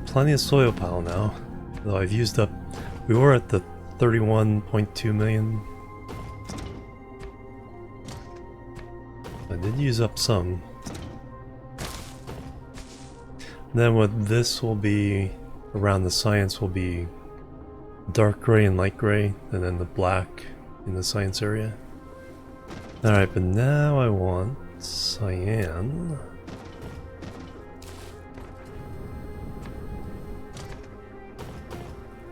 Speaker 1: Plenty of soil pile now, though I've used up, we were at the 31.2 million. I did use up some. And then what this will be, around the science will be dark gray and light gray, and then the black in the science area. Alright, but now I want cyan.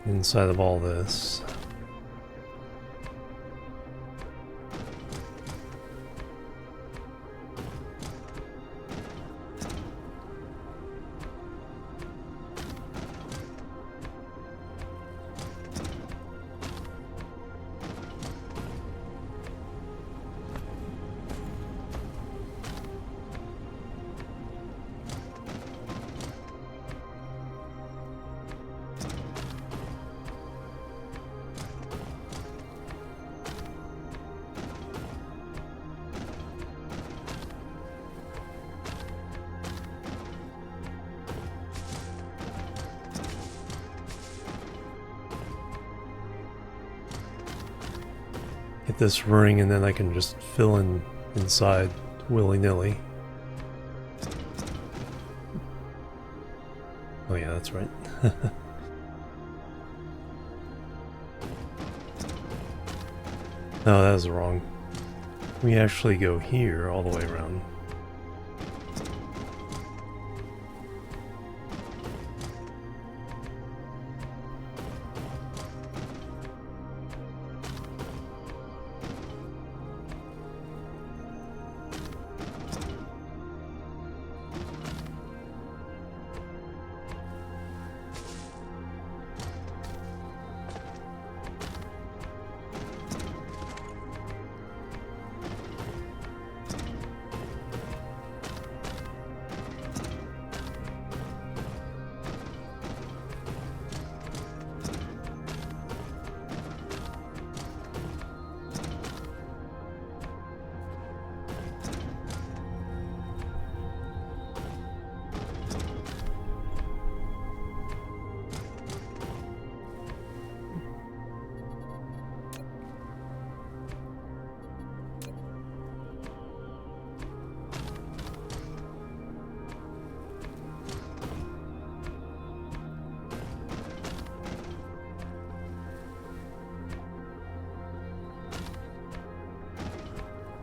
Speaker 1: Inside of all this. Get this ring and then I can just fill in inside willy-nilly. Oh yeah, that's right. No, that was wrong. We actually go here all the way around.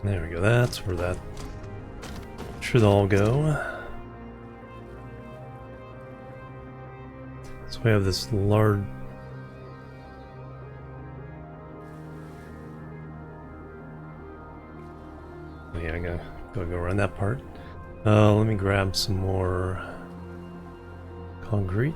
Speaker 1: There we go, that's where that should all go. So we have this large... yeah, I gotta go around that part. Let me grab some more concrete.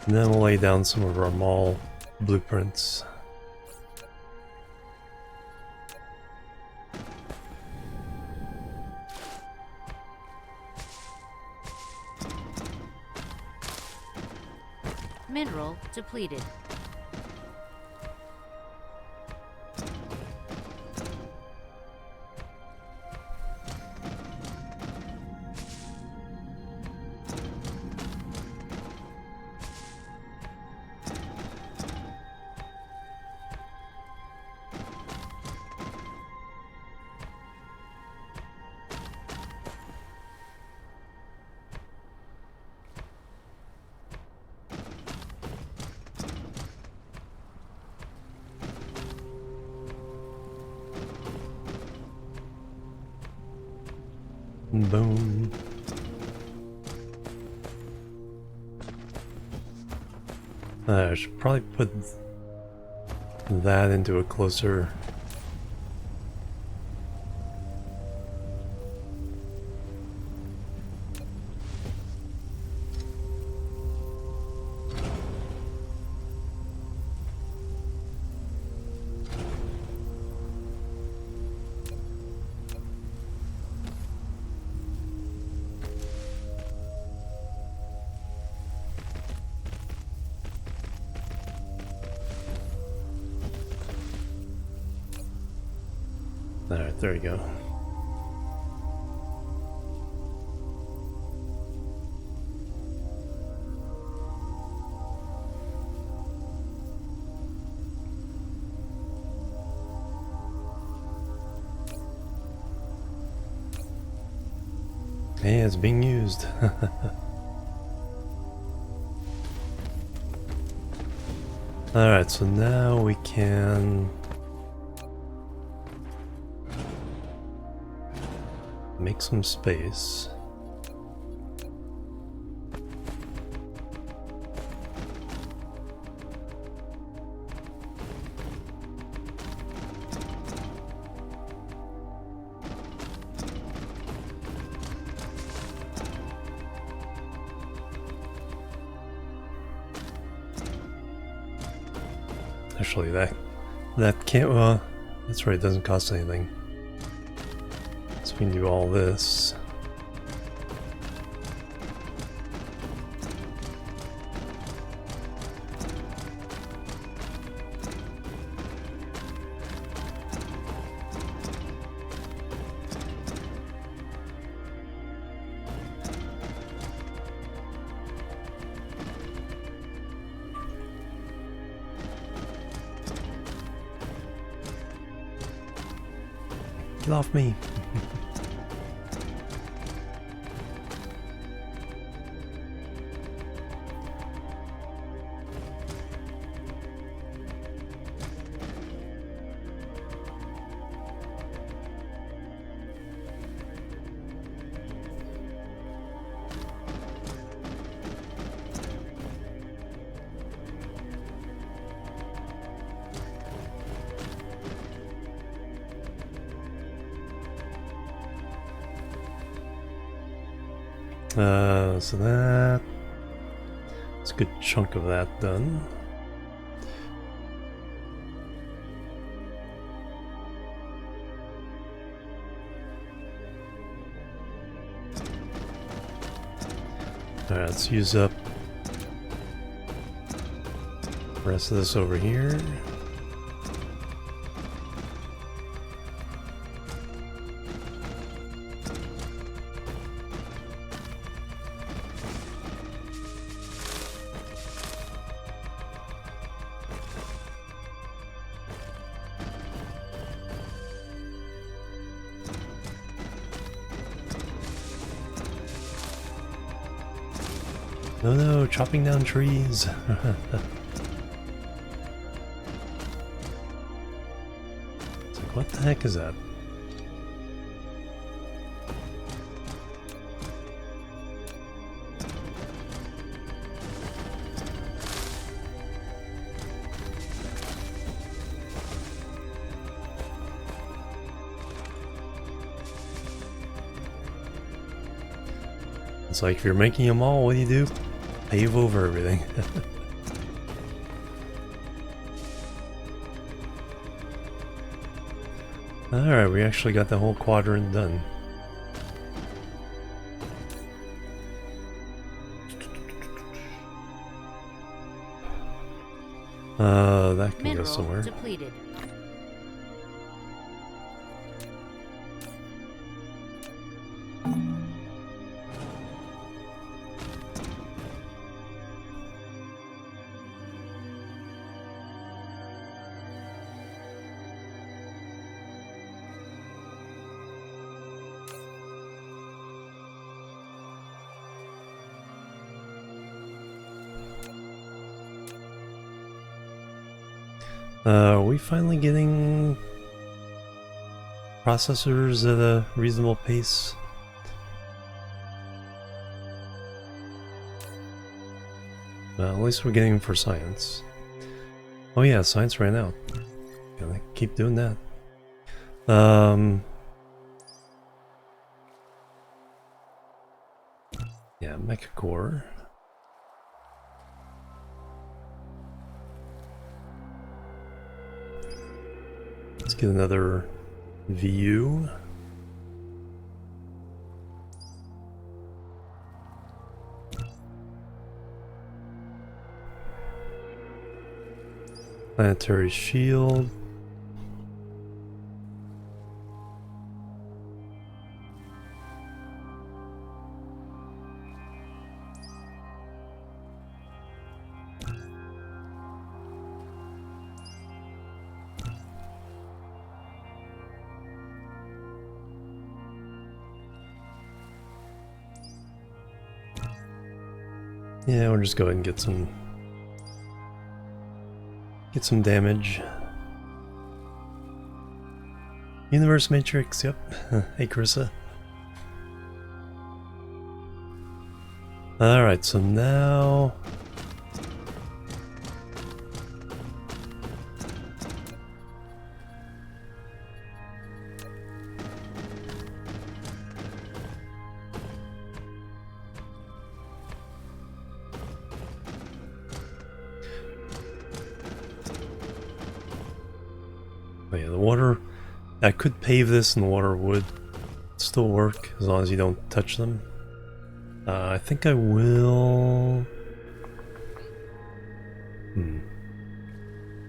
Speaker 1: And then we'll lay down some of our mall blueprints.
Speaker 2: Mineral depleted.
Speaker 1: Boom. I should probably put that into a closer... Alright, there you go. Hey, it's being used. Alright, so now we can make some space. Actually, that can't. Well, that's right. It doesn't cost anything. So we can do all this. Get off me. So that's a good chunk of that done. Alright, let's use up the rest of this over here. No, no, chopping down trees. It's like, what the heck is that? It's like if you're making a mall, what do? Pave over everything. Alright, we actually got the whole quadrant done. That can
Speaker 2: Mineral
Speaker 1: go somewhere.
Speaker 2: depleted.
Speaker 1: Are we finally getting processors at a reasonable pace? Well, at least we're getting them for science. Oh yeah, science ran out. Gotta keep doing that. Yeah, Mecha Core. Let's get another view. Planetary shield. Yeah, we'll just go ahead and get some damage. Universe Matrix, yep. Hey Carissa. Alright, so now oh yeah, the water, I could pave this and the water would still work as long as you don't touch them. I think I will...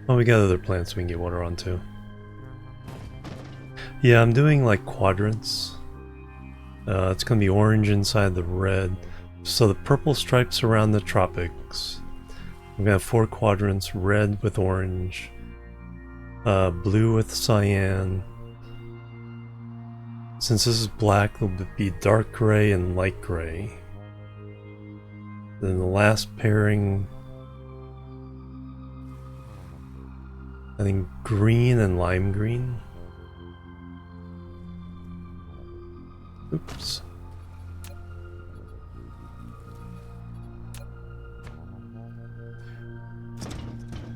Speaker 1: Oh, we got other plants we can get water onto. Yeah, I'm doing like quadrants. It's gonna be orange inside the red. So the purple stripes around the tropics. We're gonna have 4 quadrants, red with orange, blue with cyan. Since this is black, it'll be dark gray and light gray. Then the last pairing, I think green and lime green. Oops.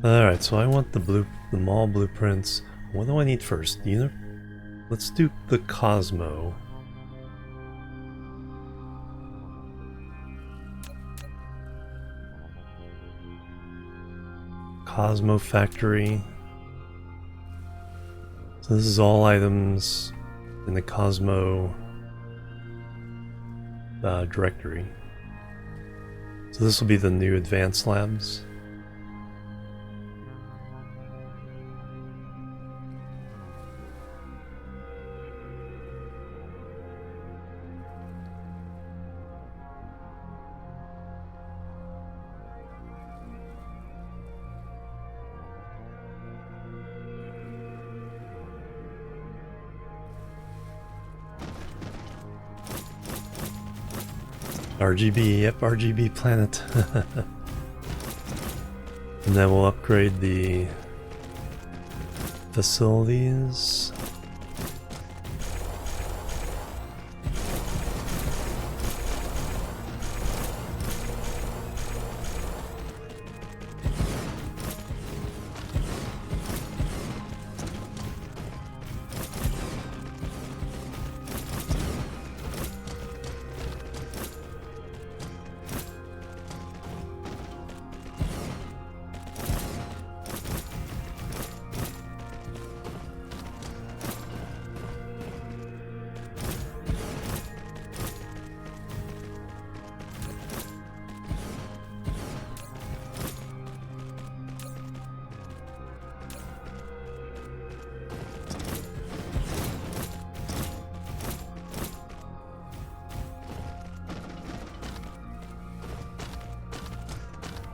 Speaker 1: Alright, so I want the mall blueprints. What do I need first? Let's do the Cosmo. Cosmo Factory. So this is all items in the Cosmo directory. So this will be the new advanced labs. RGB, yep, RGB planet. And then we'll upgrade the facilities.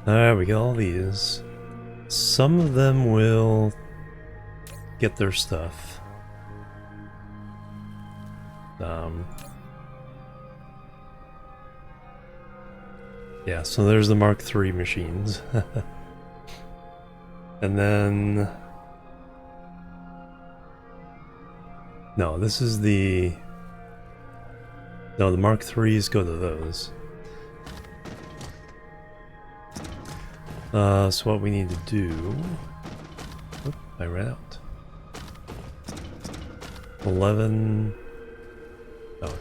Speaker 1: Alright, we got all these. Some of them will get their stuff. Yeah, so there's the Mark III machines. And then... No, this is the... No, the Mark IIIs go to those. So what we need to do... Oop, I ran out. 11... Oh,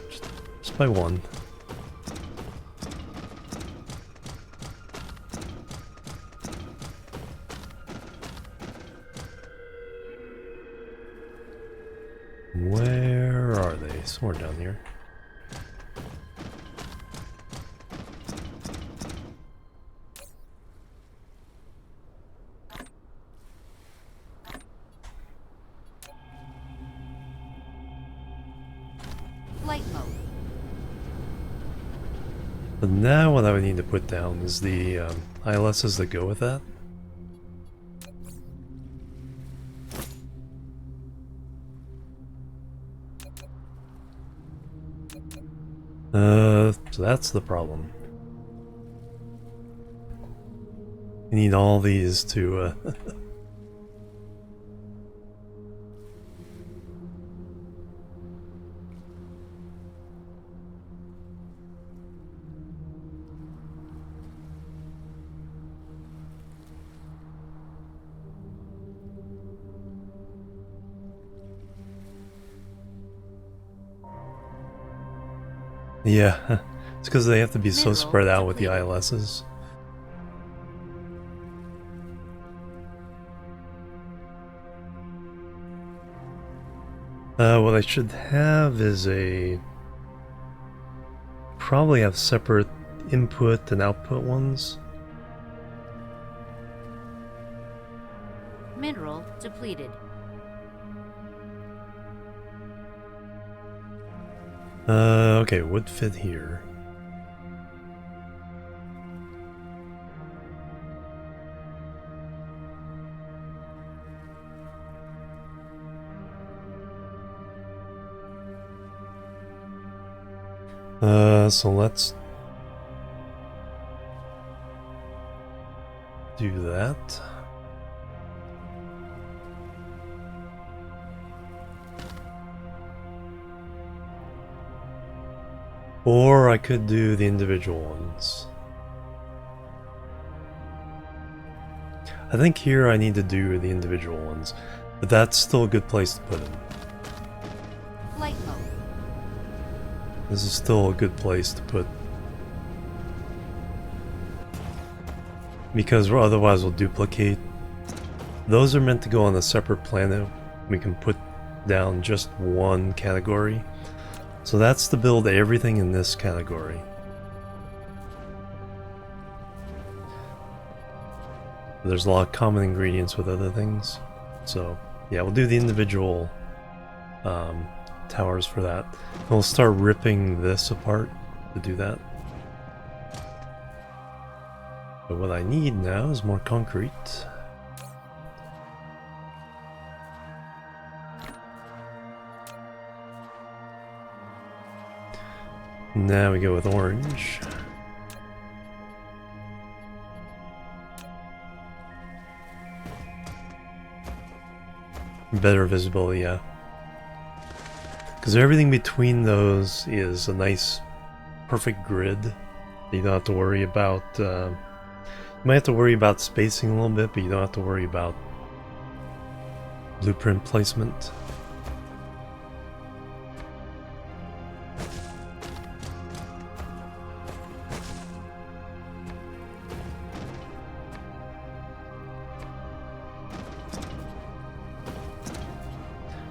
Speaker 1: just by one. Where are they? Somewhere down here.
Speaker 2: Flight mode.
Speaker 1: But now what I would need to put down is the ILSs that go with that. So that's the problem. You need all these to, Yeah, it's because they have to be so spread out with the ILSs. What I should have is probably have separate input and output ones.
Speaker 2: Mineral depleted.
Speaker 1: Okay, would fit here. So let's do that. Or I could do the individual ones. I think here I need to do the individual ones, but that's still a good place to put them.
Speaker 2: Flight mode.
Speaker 1: This is still a good place to put, because otherwise we'll duplicate. Those are meant to go on a separate planet. We can put down just one category. So that's to build everything in this category. There's a lot of common ingredients with other things. So yeah, we'll do the individual towers for that. And we'll start ripping this apart to do that. But what I need now is more concrete. Now we go with orange. Better visibility, yeah. Because everything between those is a nice, perfect grid. You don't have to worry about... you might have to worry about spacing a little bit, but you don't have to worry about blueprint placement.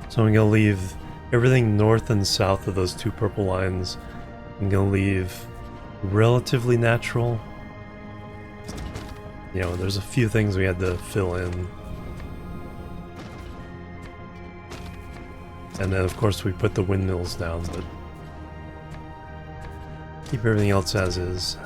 Speaker 1: So I'm going to leave everything north and south of those two purple lines. I'm going to leave relatively natural. You know, there's a few things we had to fill in. And then of course we put the windmills down, but keep everything else as is.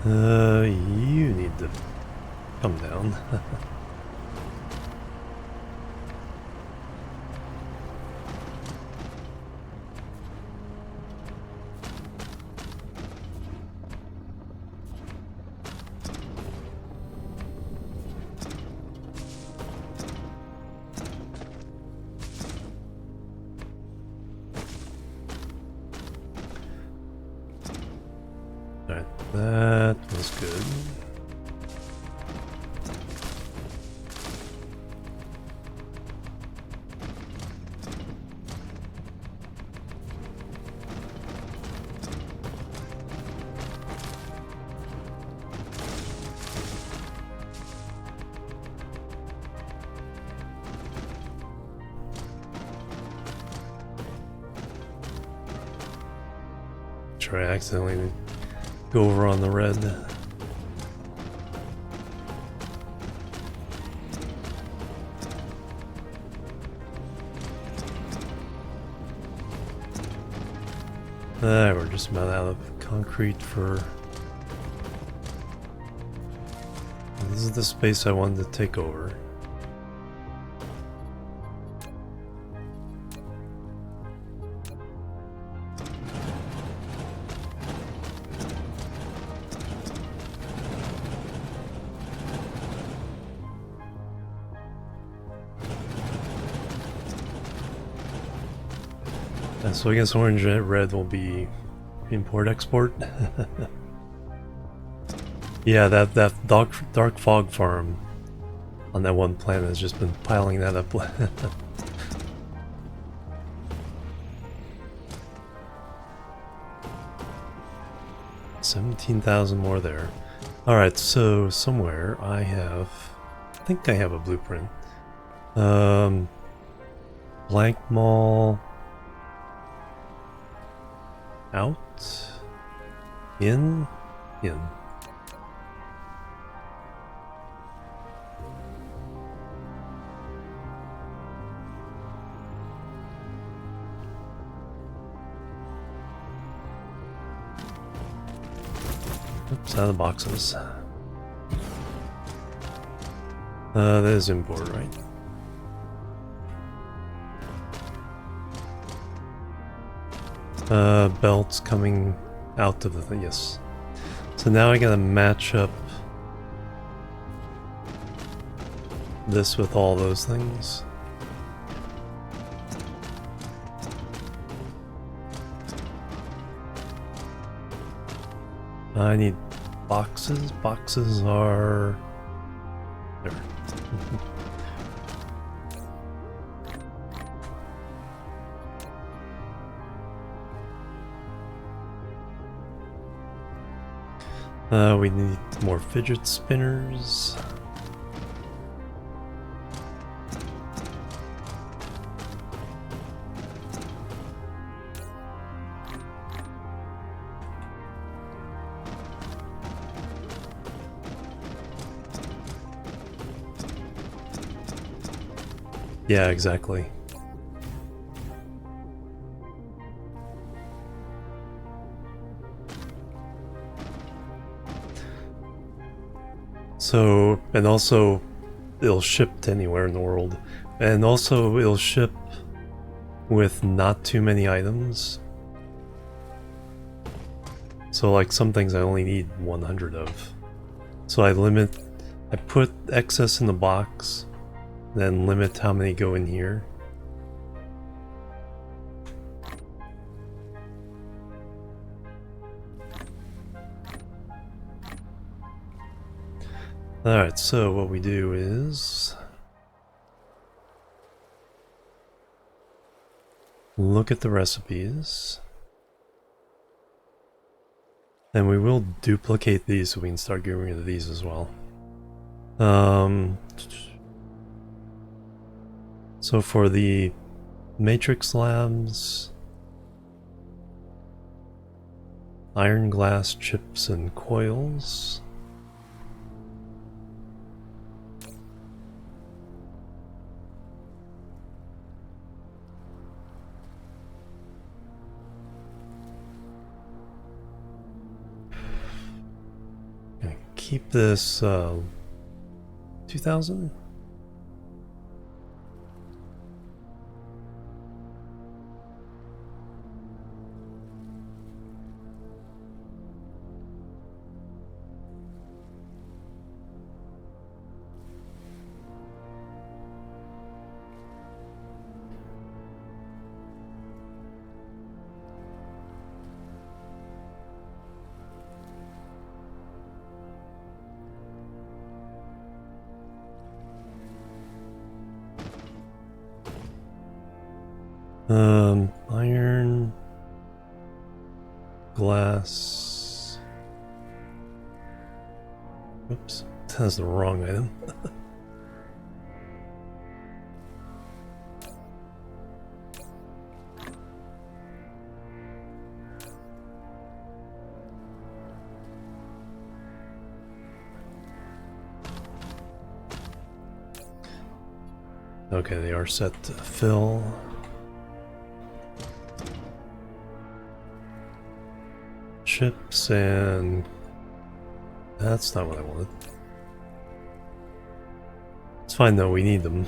Speaker 1: You need to come down. Alright, that was good. Try accidentally go over on the red. We're just about out of concrete for... This is the space I wanted to take over. So I guess orange and red will be import-export. Yeah, that dark fog farm on that one planet has just been piling that up. 17,000 more there. Alright, so somewhere I think I have a blueprint. Blank mall... Out? In? In. Oops, out of the boxes. That is import, right? Belts coming out of the thing, yes. So now I gotta match up this with all those things. I need boxes. Boxes are there. We need more fidget spinners. Yeah, exactly. So, and also it'll ship to anywhere in the world. And also it'll ship with not too many items. So like some things I only need 100 of. So I put excess in the box, then limit how many go in here. Alright, so what we do is look at the recipes. And we will duplicate these so we can start getting rid of these as well. So for the matrix labs, iron glass chips and coils. keep this 2000. Iron, glass. Oops, that's the wrong item. Okay, they are set to fill. Chips and... That's not what I wanted. It's fine though, we need them.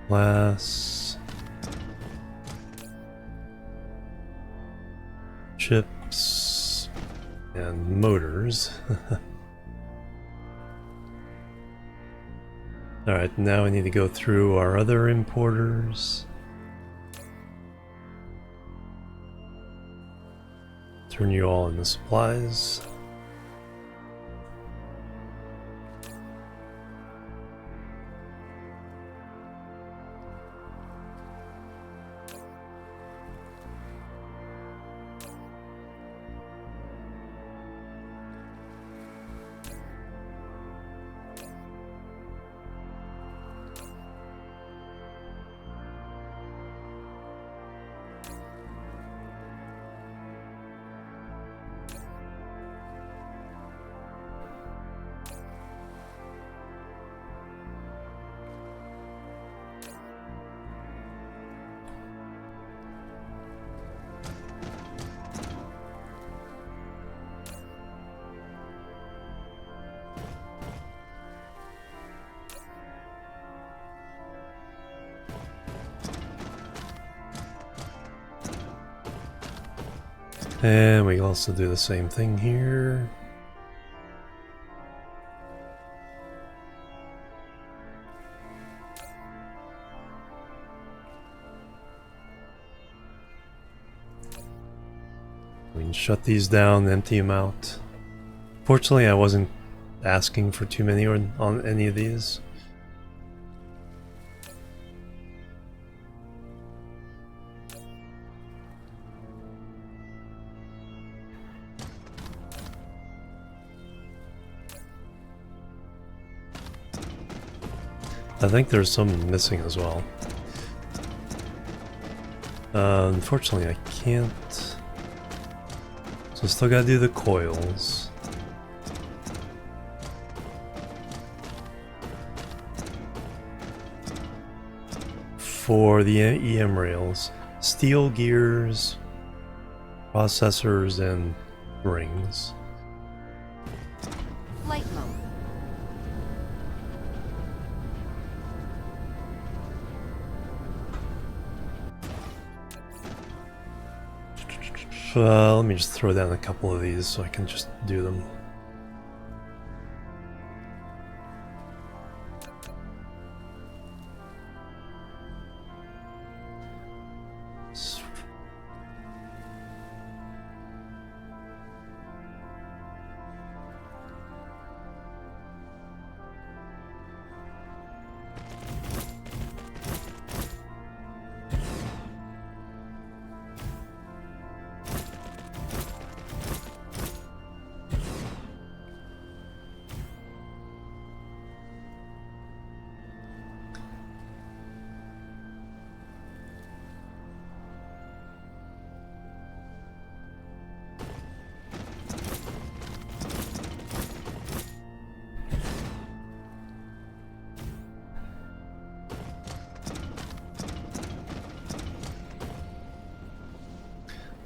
Speaker 1: Glass. Chips. And motors. Alright, now we need to go through our other importers. Turn you all into supplies. And we also do the same thing here. We can shut these down, empty them out. Fortunately, I wasn't asking for too many on any of these. I think there's some missing as well. Unfortunately, I can't. So still gotta do the coils. For the EM rails, steel gears, processors, and rings.
Speaker 2: Flight mode.
Speaker 1: Let me just throw down a couple of these so I can just do them.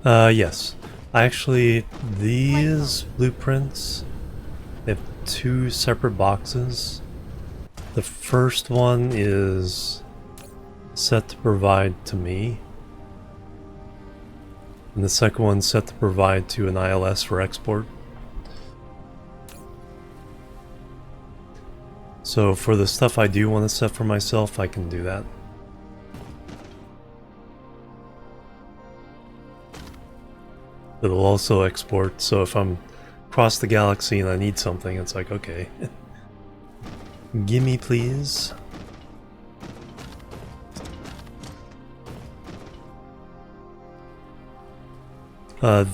Speaker 1: Yes. Actually, these blueprints, they have two separate boxes. The first one is set to provide to me, and the second one's set to provide to an ILS for export. So for the stuff I do want to set for myself, I can do that. It'll also export, so if I'm across the galaxy and I need something, it's like, okay. Gimme please.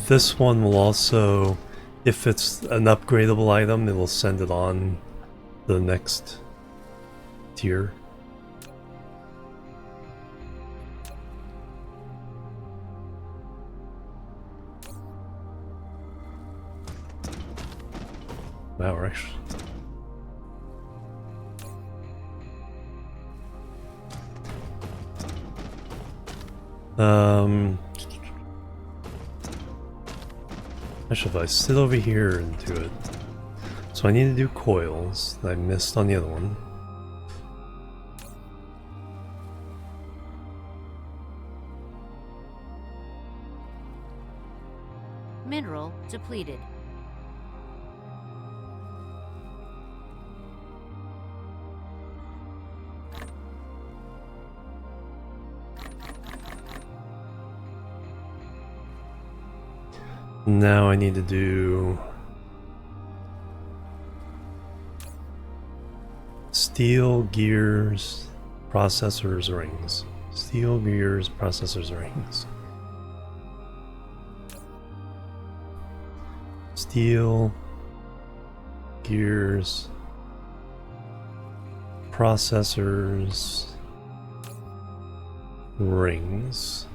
Speaker 1: This one will also, if it's an upgradable item, it will send it on to the next tier. Wow, we're actually... Actually, if I sit over here and do it... So I need to do coils that I missed on the other one.
Speaker 2: Mineral depleted.
Speaker 1: Now I need to do steel, gears, processors, rings. Steel, gears, processors, rings. Steel, gears, processors, rings.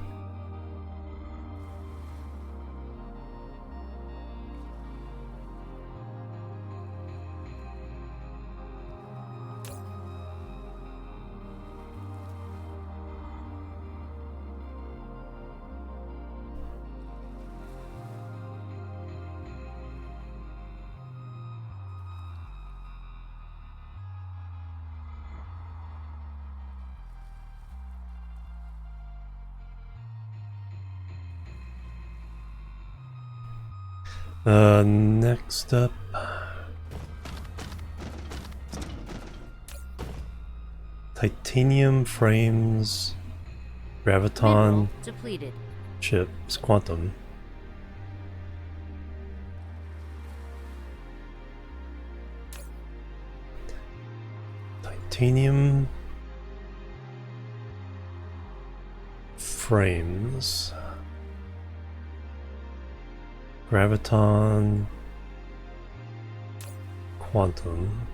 Speaker 1: Next up, titanium frames, graviton
Speaker 2: Mineral depleted.
Speaker 1: chips, quantum. Titanium frames. Graviton, quantum.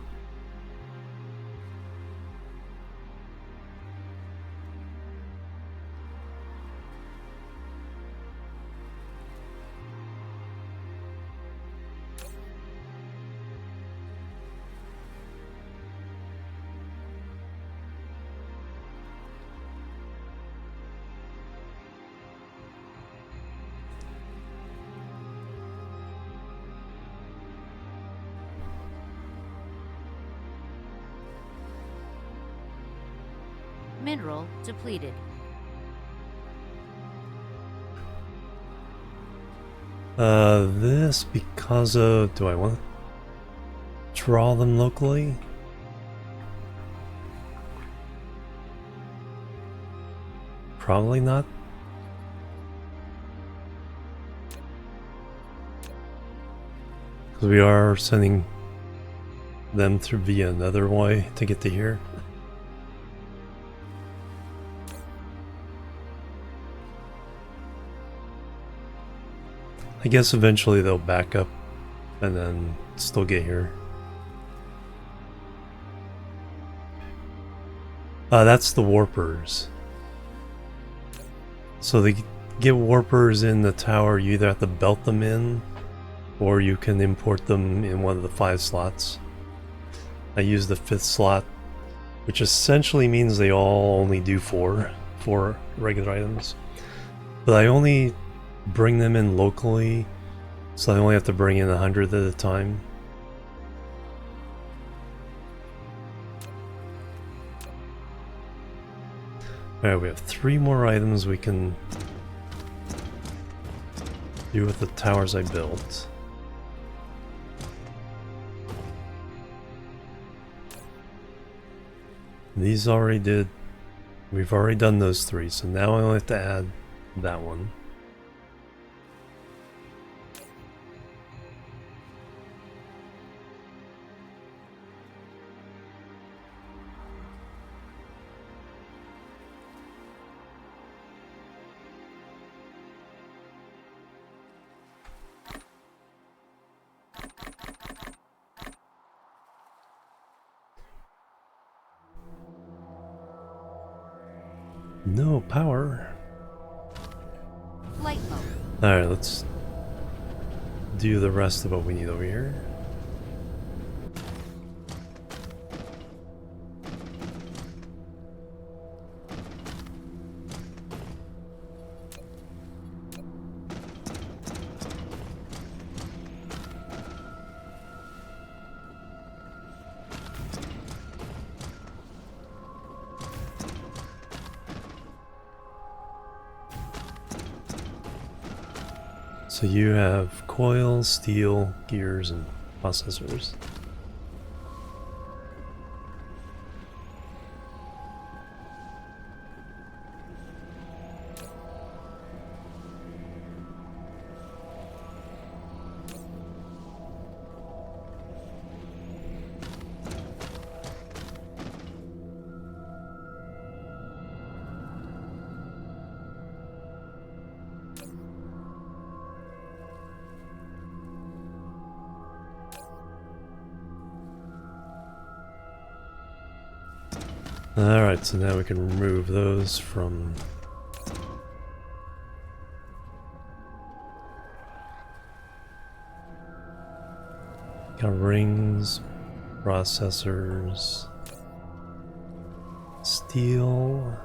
Speaker 2: Mineral depleted.
Speaker 1: This because of... Do I want to draw them locally? Probably not. Because we are sending them through via another way to get to here. I guess eventually they'll back up and then still get here. That's the warpers. So they get warpers in the tower, you either have to belt them in, or you can import them in one of the 5 slots. I use the 5th slot, which essentially means they all only do 4 regular items. But I only bring them in locally, so I only have to bring in 100 at a time. Alright, we have 3 more items we can do with the towers I built. These already did. We've already done those 3, so now I only have to add that one. No power.
Speaker 2: Flight mode.
Speaker 1: Alright, let's do the rest of what we need over here. So you have coils, steel, gears, and processors. Alright, so now we can remove those from... Got rings, processors, steel...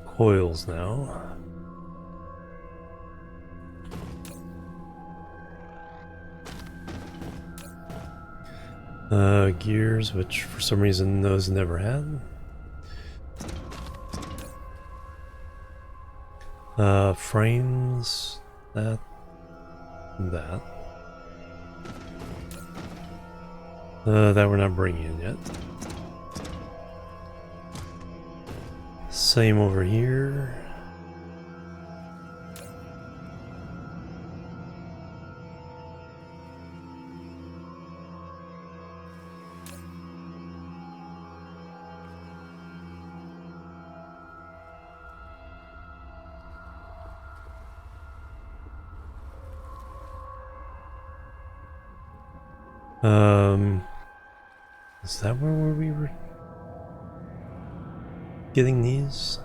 Speaker 1: coils now. Gears, which for some reason those never had. Frames, that, and that. That we're not bringing in yet. Same over here. Is that where we were getting these?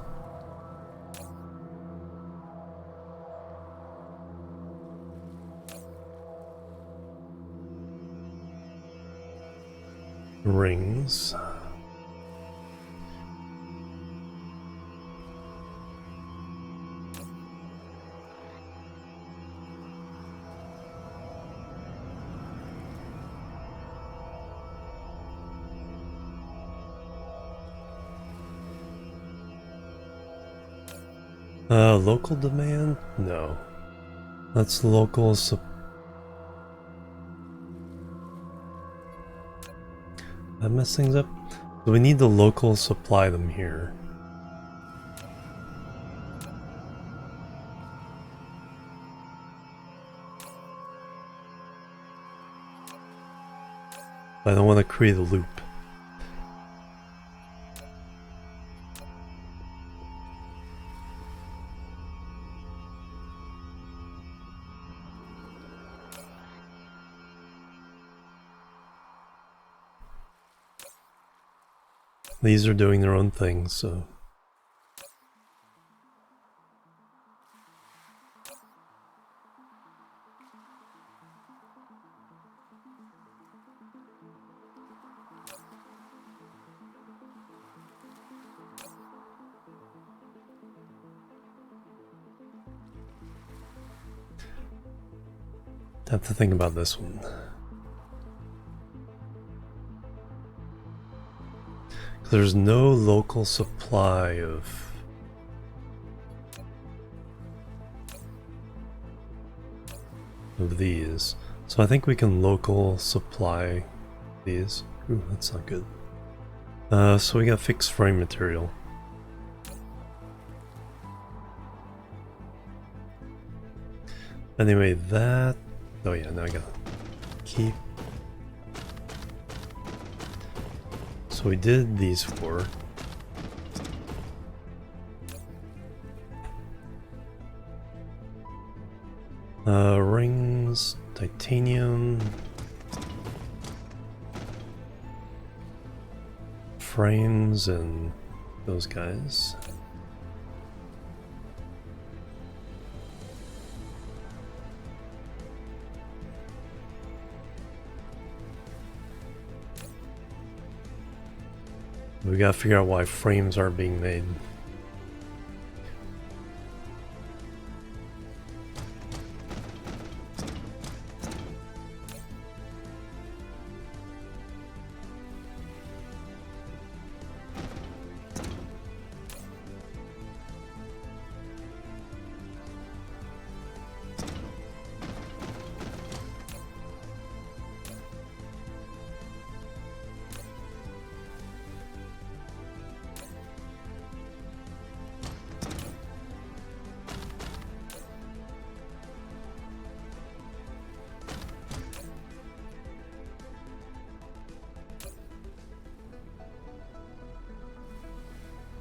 Speaker 1: Rings. Local demand? No. That's local that mess things up? So we need the local supply them here. I don't want to create a loop. These are doing their own thing, so... Have to think about this one. There's no local supply of these, so I think we can local supply these. Ooh, that's not good. So we got fixed frame material. Anyway, that... oh yeah, now I gotta keep. So we did these four. Rings, titanium, frames, and those guys. We gotta figure out why frames aren't being made.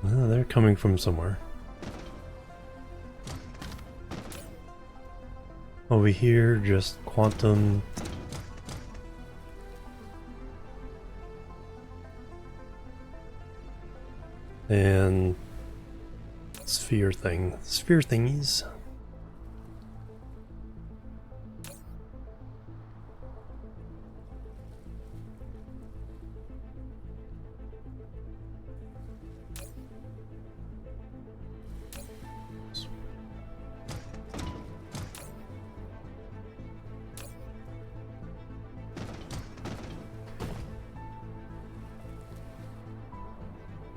Speaker 1: Well, they're coming from somewhere. Over here, just quantum. And sphere thingies.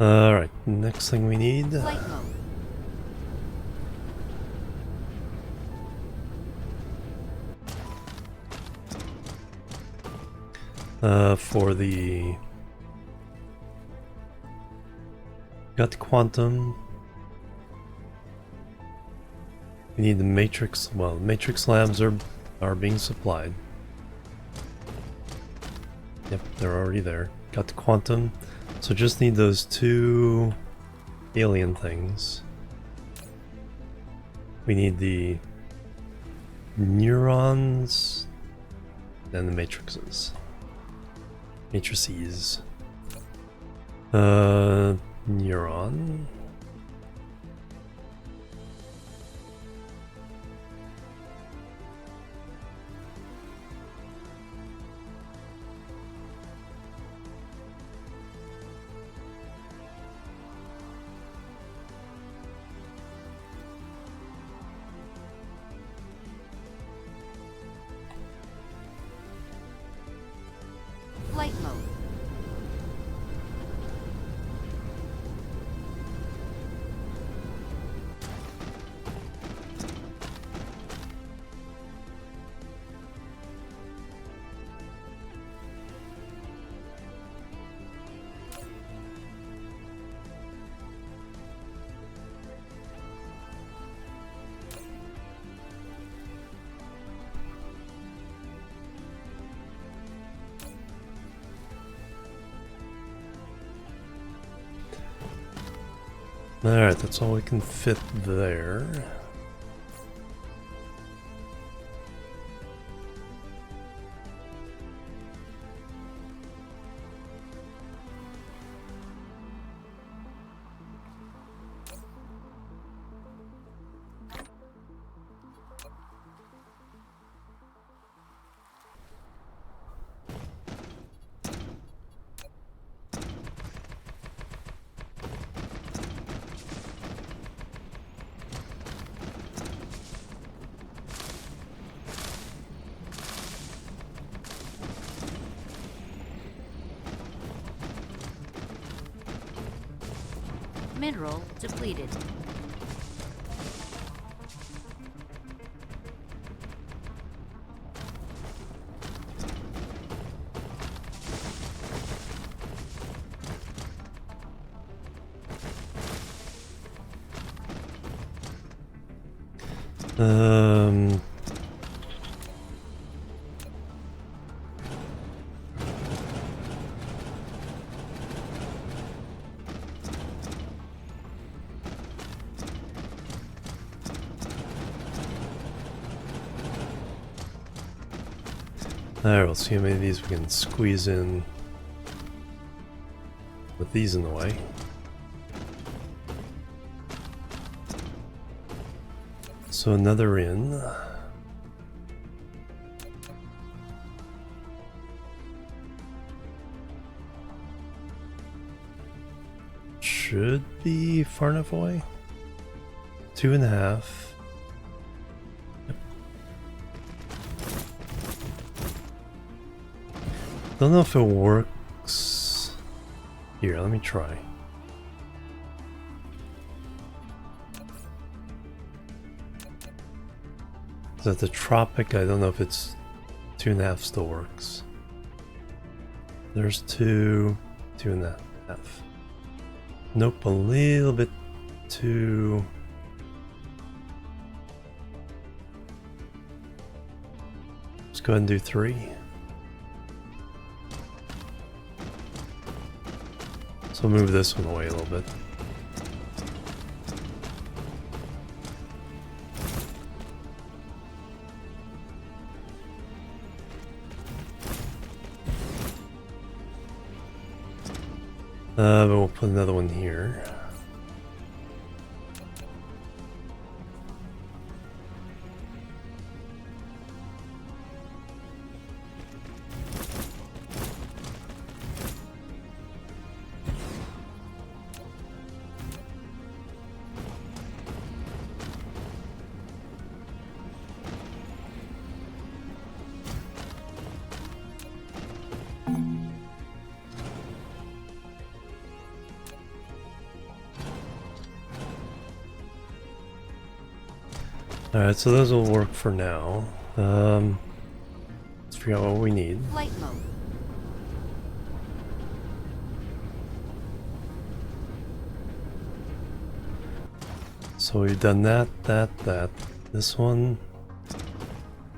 Speaker 1: Alright, next thing we need.
Speaker 2: Flight mode.
Speaker 1: For the... got the quantum. We need the matrix, well, matrix labs are being supplied. Yep, they're already there. Got the quantum. So just need those two alien things. We need the neurons and the matrices. Matrices. Neuron.
Speaker 2: Flight mode.
Speaker 1: Alright, that's all we can fit there.
Speaker 2: Mineral depleted.
Speaker 1: Alright, we'll see how many of these we can squeeze in with these in the way. So another in. Should be far enough away. 2.5. Yep. Don't know if it works. Here, let me try. So at the tropic, I don't know if it's 2.5 still works. There's 2.5. Nope, a little bit too... Let's go ahead and do 3. So move this one away a little bit. But we'll put another one here. Alright, so those will work for now. Let's figure out what we need.
Speaker 2: Flight mode.
Speaker 1: So we've done that. This one.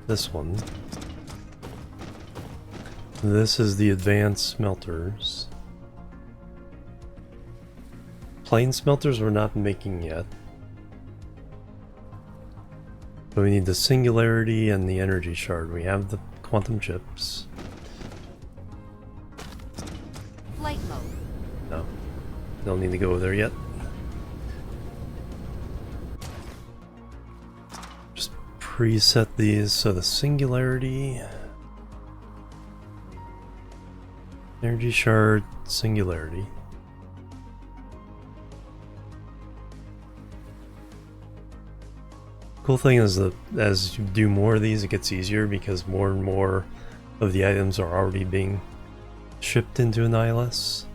Speaker 1: This one. This is the advanced smelters. Plain smelters we're not making yet. But we need the singularity and the energy shard. We have the quantum chips.
Speaker 2: Flight mode.
Speaker 1: No. Don't need to go there yet. Just preset these. So the singularity, energy shard, singularity. Cool thing is that as you do more of these, it gets easier because more and more of the items are already being shipped into an ILS.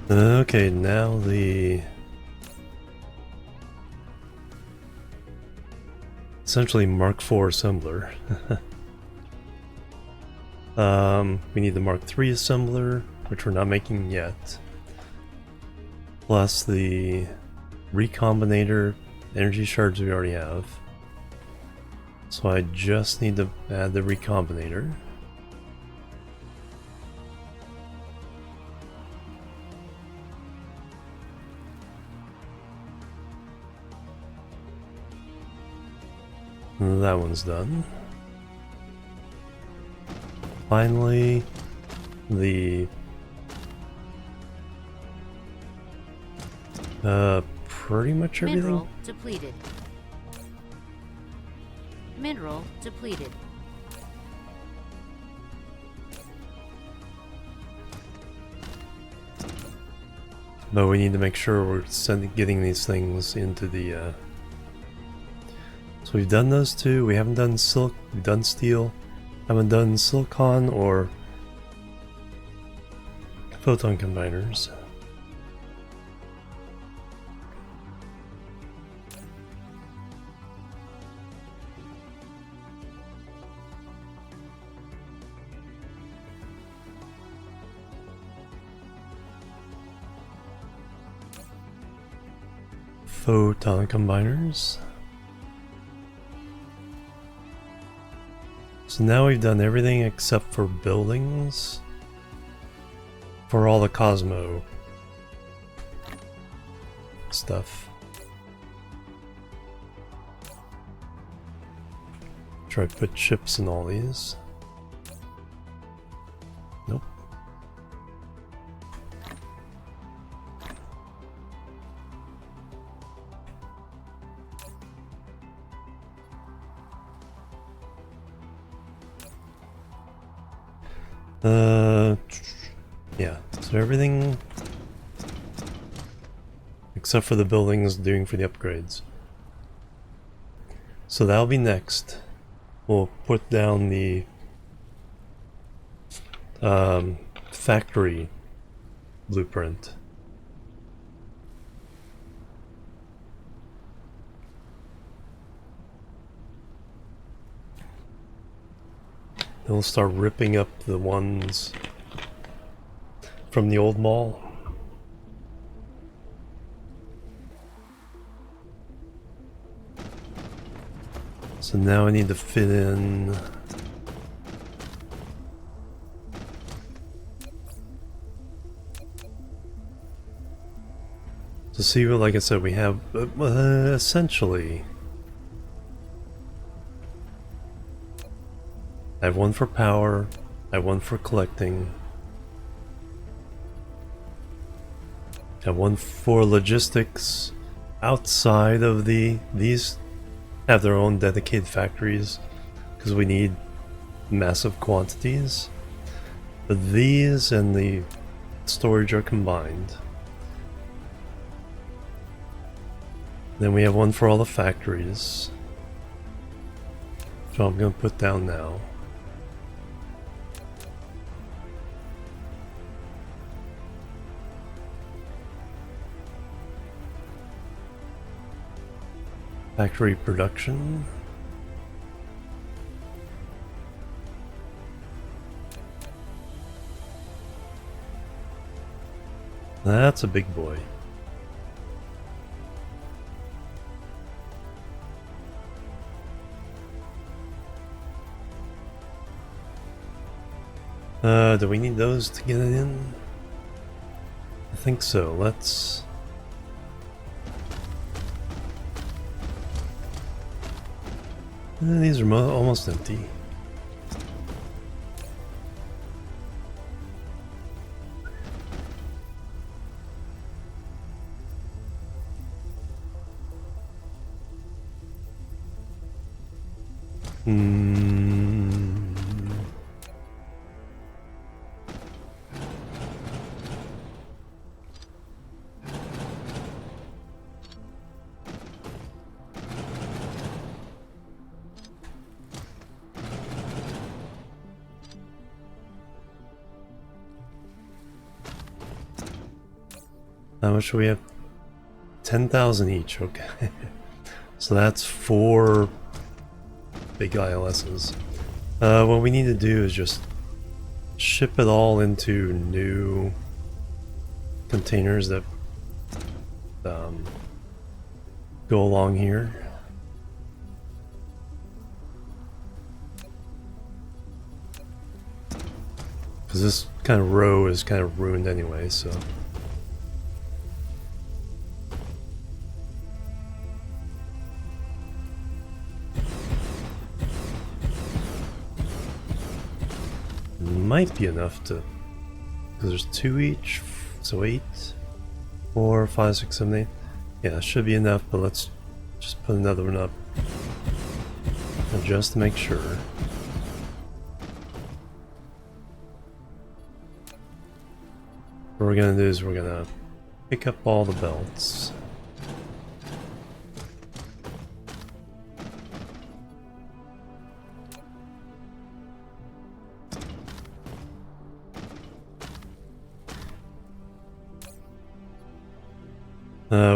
Speaker 1: Okay, now the essentially Mark IV assembler. We need the Mark III assembler, which we're not making yet. Plus the recombinator energy shards we already have. So I just need to add the recombinator. That one's done. Finally, the pretty much everything.
Speaker 2: Mineral depleted. Mineral depleted.
Speaker 1: But we need to make sure we're getting these things into the... So we've done those two. We haven't done silk. We've done steel. Haven't done silicon or photon combiners. Photon combiners. So now we've done everything except for buildings for all the Cosmo stuff. Try to put chips in all these. Nope. Yeah, so everything except for the buildings doing for the upgrades. So that'll be next. We'll put down the factory blueprint. Then we'll start ripping up the ones from the old mall. So now I need to fit in to see what, like I said, we have essentially I have one for power, I have one for collecting, I have one for logistics outside of these have their own dedicated factories because we need massive quantities, but these and the storage are combined. Then we have one for all the factories, so I'm going to put down now. Factory production. That's a big boy. Do we need those to get it in? I think so. Let's... these are almost empty. How much do we have? 10,000 each, okay. So that's 4 big ILSs. What we need to do is just ship it all into new containers that go along here. Because this kind of row is kind of ruined anyway, so... might be enough to, because there's 2 each, so 8, 4, 5, 6, 7, 8. Yeah, it should be enough, but let's just put another one up, and just to make sure. What we're gonna do is we're gonna Pick up all the belts.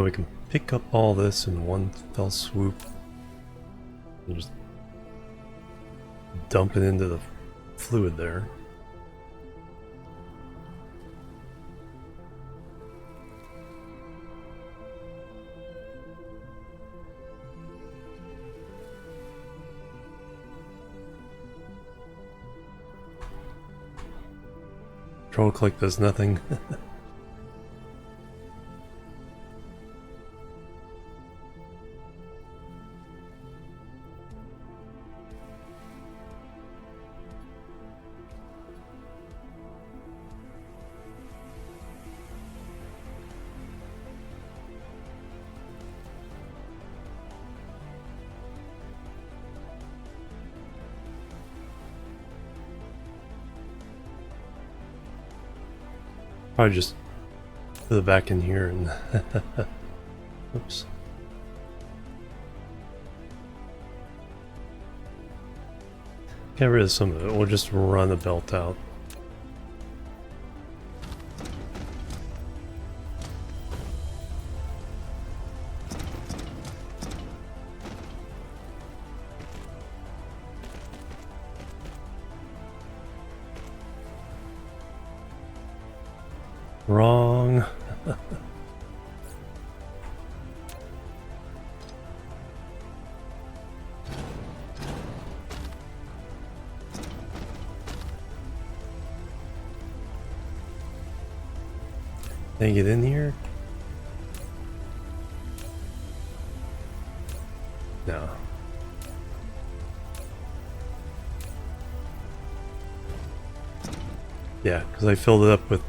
Speaker 1: We can pick up all this in one fell swoop and just dump it into the fluid there. Control click does nothing. Probably just put it back in here and oops. Get rid of some of it. We'll just run the belt out. Wrong. Can I get in here? No. Yeah, because I filled it up with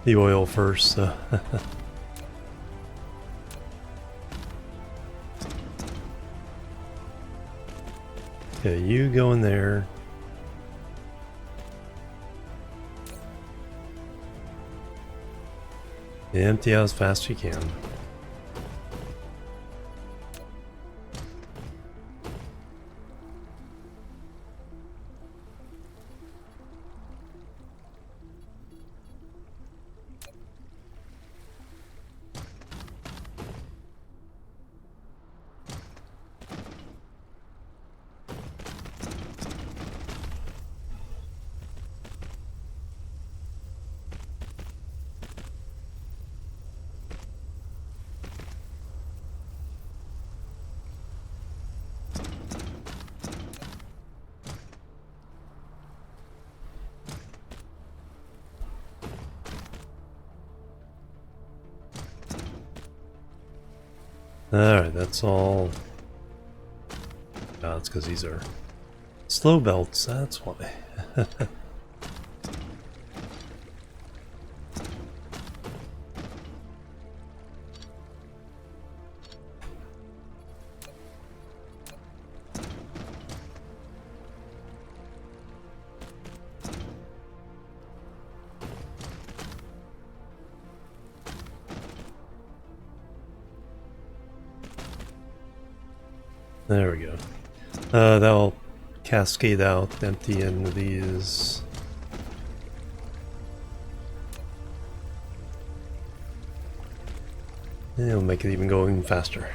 Speaker 1: the oil first, so. Okay, you go in there. And empty out as fast as you can. Alright, that's all. Oh, it's because these are slow belts, that's why. There we go. That'll cascade out, empty into these. And it'll make it even go even faster.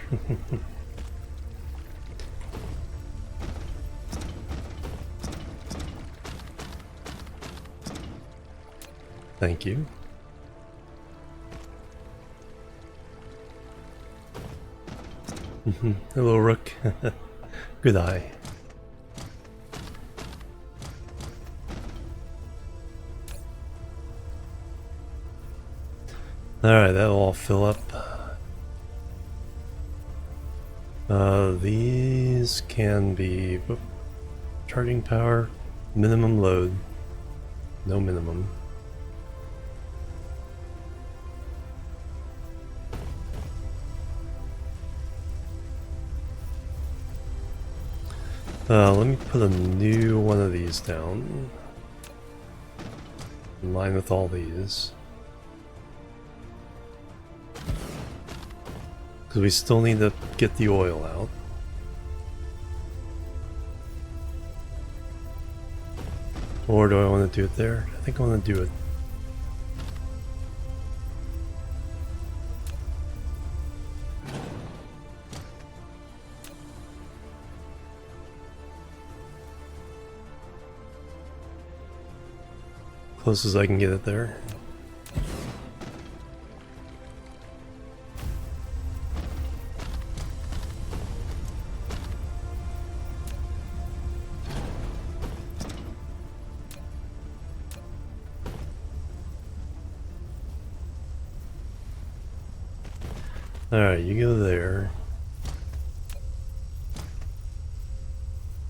Speaker 1: Thank you. Hello, Rook. Good eye. Alright, that'll all fill up. These can be charging power, minimum load, no minimum. Let me put a new one of these down in line with all these. Because we still need to get the oil out. Or do I want to do it there? I think I want to do it. Close as I can get it there. Alright, you go there.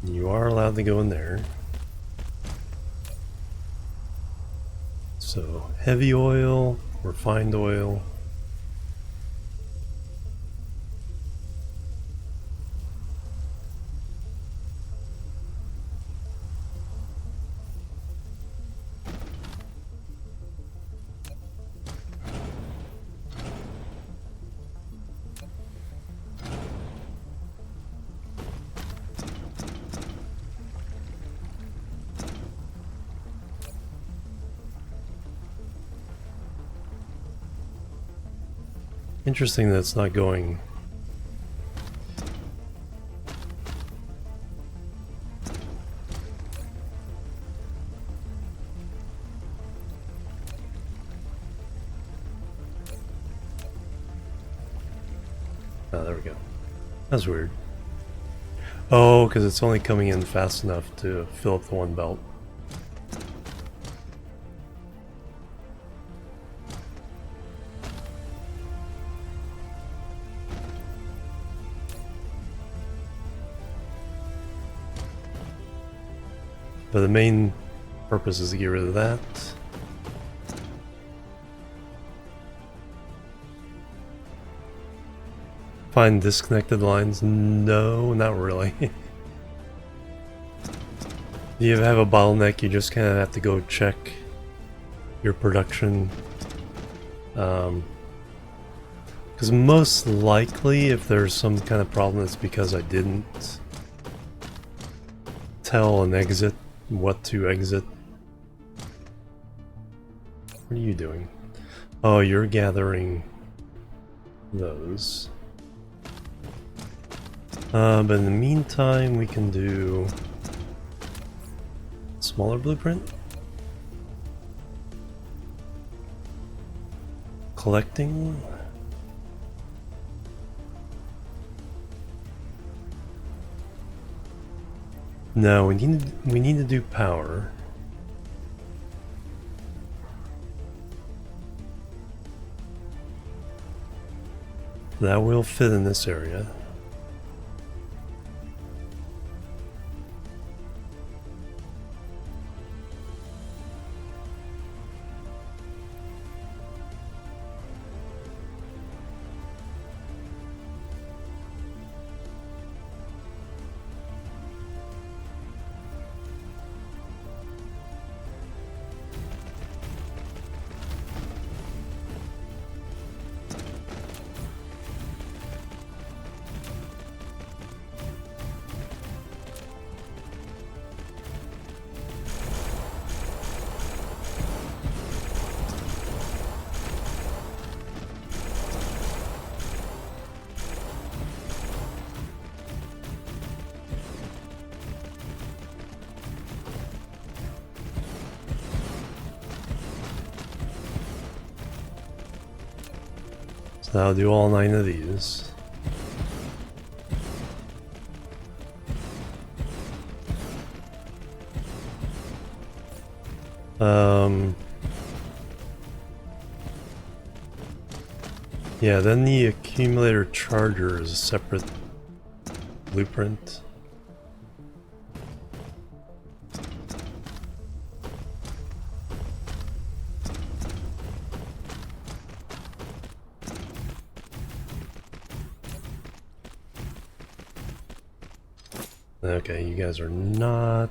Speaker 1: You are allowed to go in there. So, heavy oil, refined oil. Interesting that it's not going. Oh, there we go. That's weird. Oh, because it's only coming in fast enough to fill up the one belt. But the main purpose is to get rid of that. Find disconnected lines? No, not really. You have a bottleneck, you just kind of have to go check your production. Because most likely, if there's some kind of problem, it's because I didn't tell an exit what to exit. What are you doing? Oh, you're gathering those. But in the meantime, we can do smaller blueprint. Collecting. No, we need to do power. That will fit in this area. So I'll do all 9 of these. Yeah, then the accumulator charger is a separate blueprint. Okay, you guys are not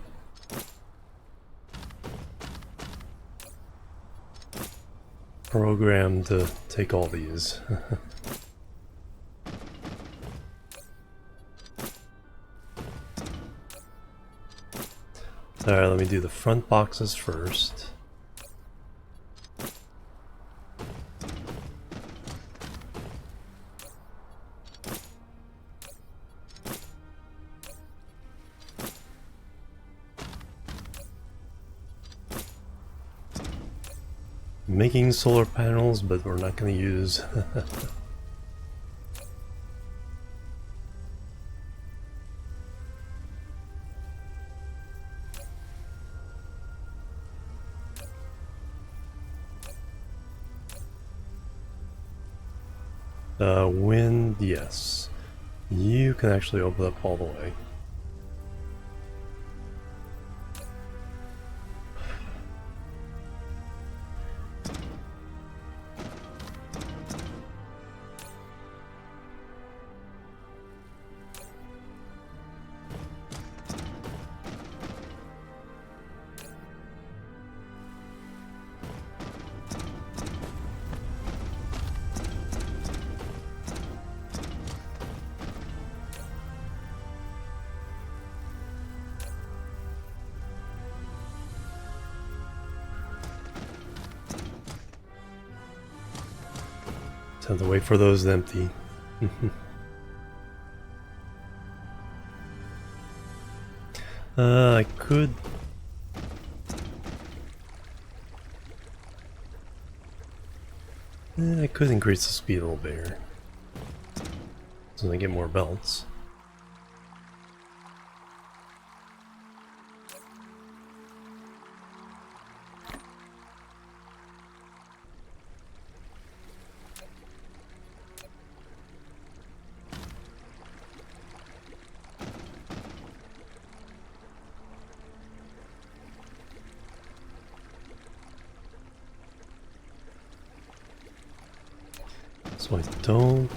Speaker 1: programmed to take all these. Alright, let me do the front boxes first. Making solar panels, but we're not going to use wind, yes. You can actually open up all the way. Have to wait for those to empty. I could. I could increase the speed a little bit here, so I get more belts. So I don't.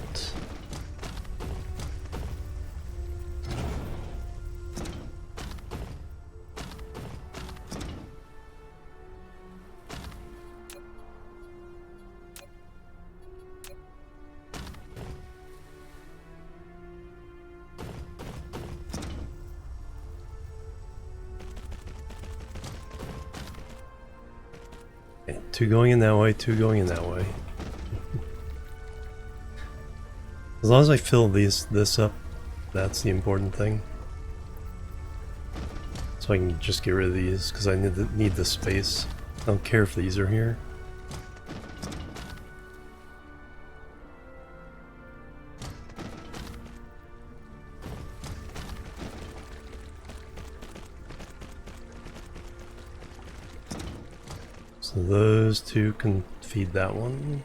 Speaker 1: Okay, two going in that way, two going in that way. As long as I fill this up, that's the important thing. So I can just get rid of these, because I need the space. I don't care if these are here. So those two can feed that one.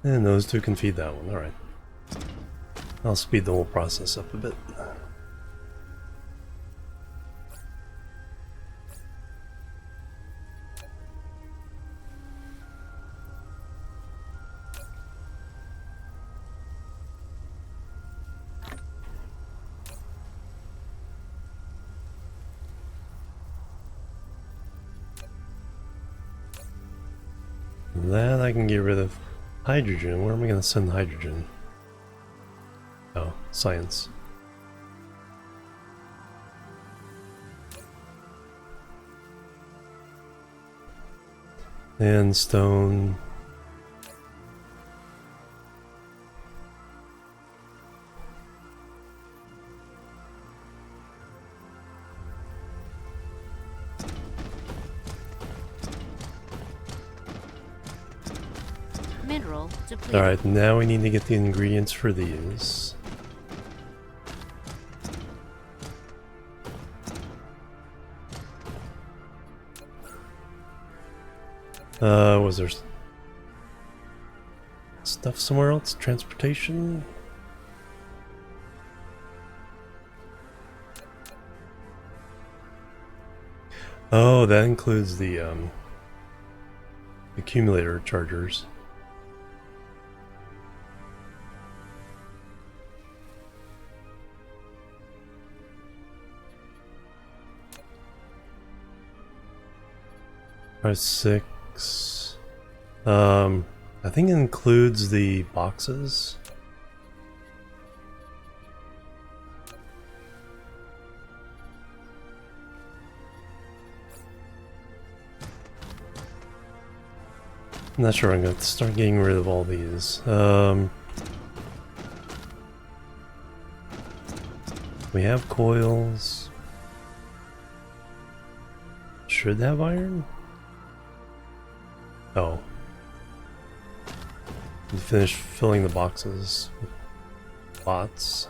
Speaker 1: And those two can feed that one, alright. I'll speed the whole process up a bit. That I can get rid of. Hydrogen, where am I going to send hydrogen? Oh, science. And stone.
Speaker 2: Mineral depleted.
Speaker 1: Alright, now we need to get the ingredients for these. Was there stuff somewhere else? Transportation? Oh, that includes the accumulator chargers. Price 6. I think it includes the boxes. I'm not sure. I'm going to start getting rid of all these. We have coils. Should have iron? Oh. We finished filling the boxes with bots.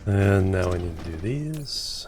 Speaker 1: And now I need to do these.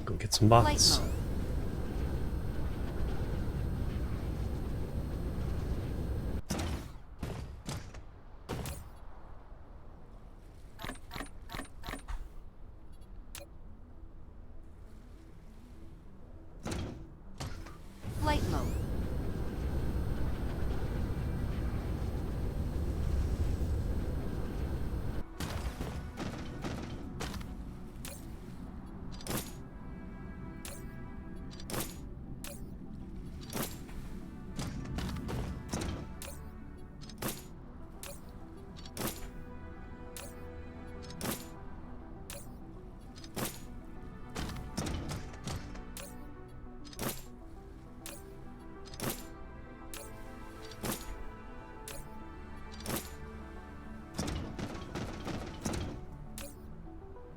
Speaker 1: Go get some bots.
Speaker 2: Flight mode. Flight mode.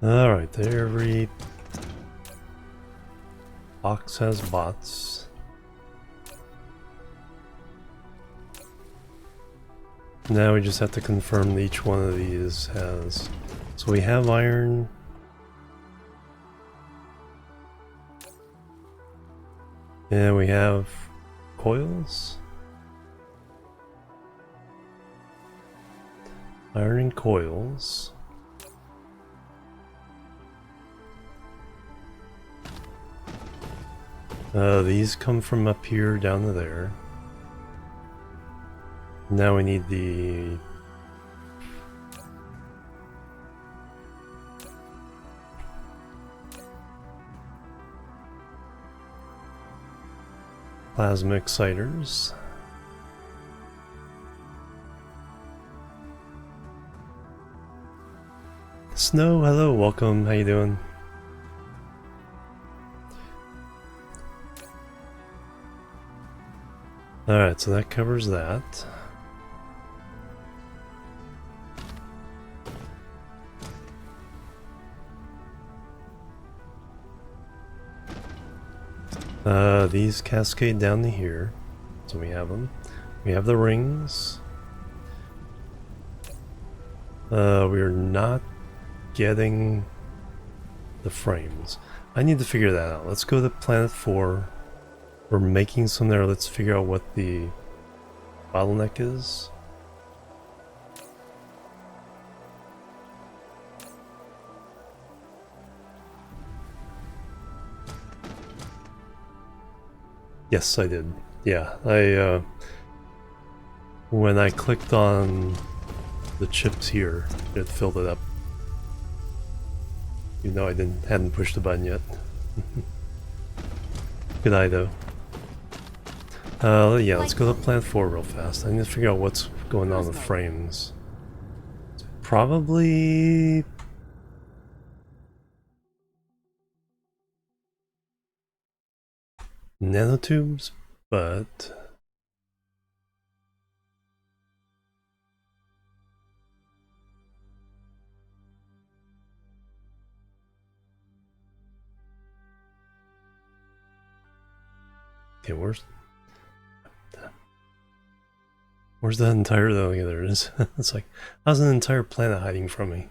Speaker 1: Alright, every box has bots. Now we just have to confirm that each one of these has. So we have iron. And we have coils. Iron and coils. These come from up here down to there. Now we need the plasma exciters. Snow, hello, welcome, how you doing? Alright, so that covers that. These cascade down to here, so we have them. We have the rings. We're not getting the frames. I need to figure that out. Let's go to planet 4. We're making some there. Let's figure out what the bottleneck is. Yes, I did. Yeah, when I clicked on the chips here, it filled it up. Even though I hadn't pushed the button yet. Good eye though. Yeah, let's go to Plant 4 real fast. I need to figure out what's going on with frames. It's probably... nanotubes, but... okay, where's that entire... oh, yeah, there it is. It's like, how's an entire planet hiding from me?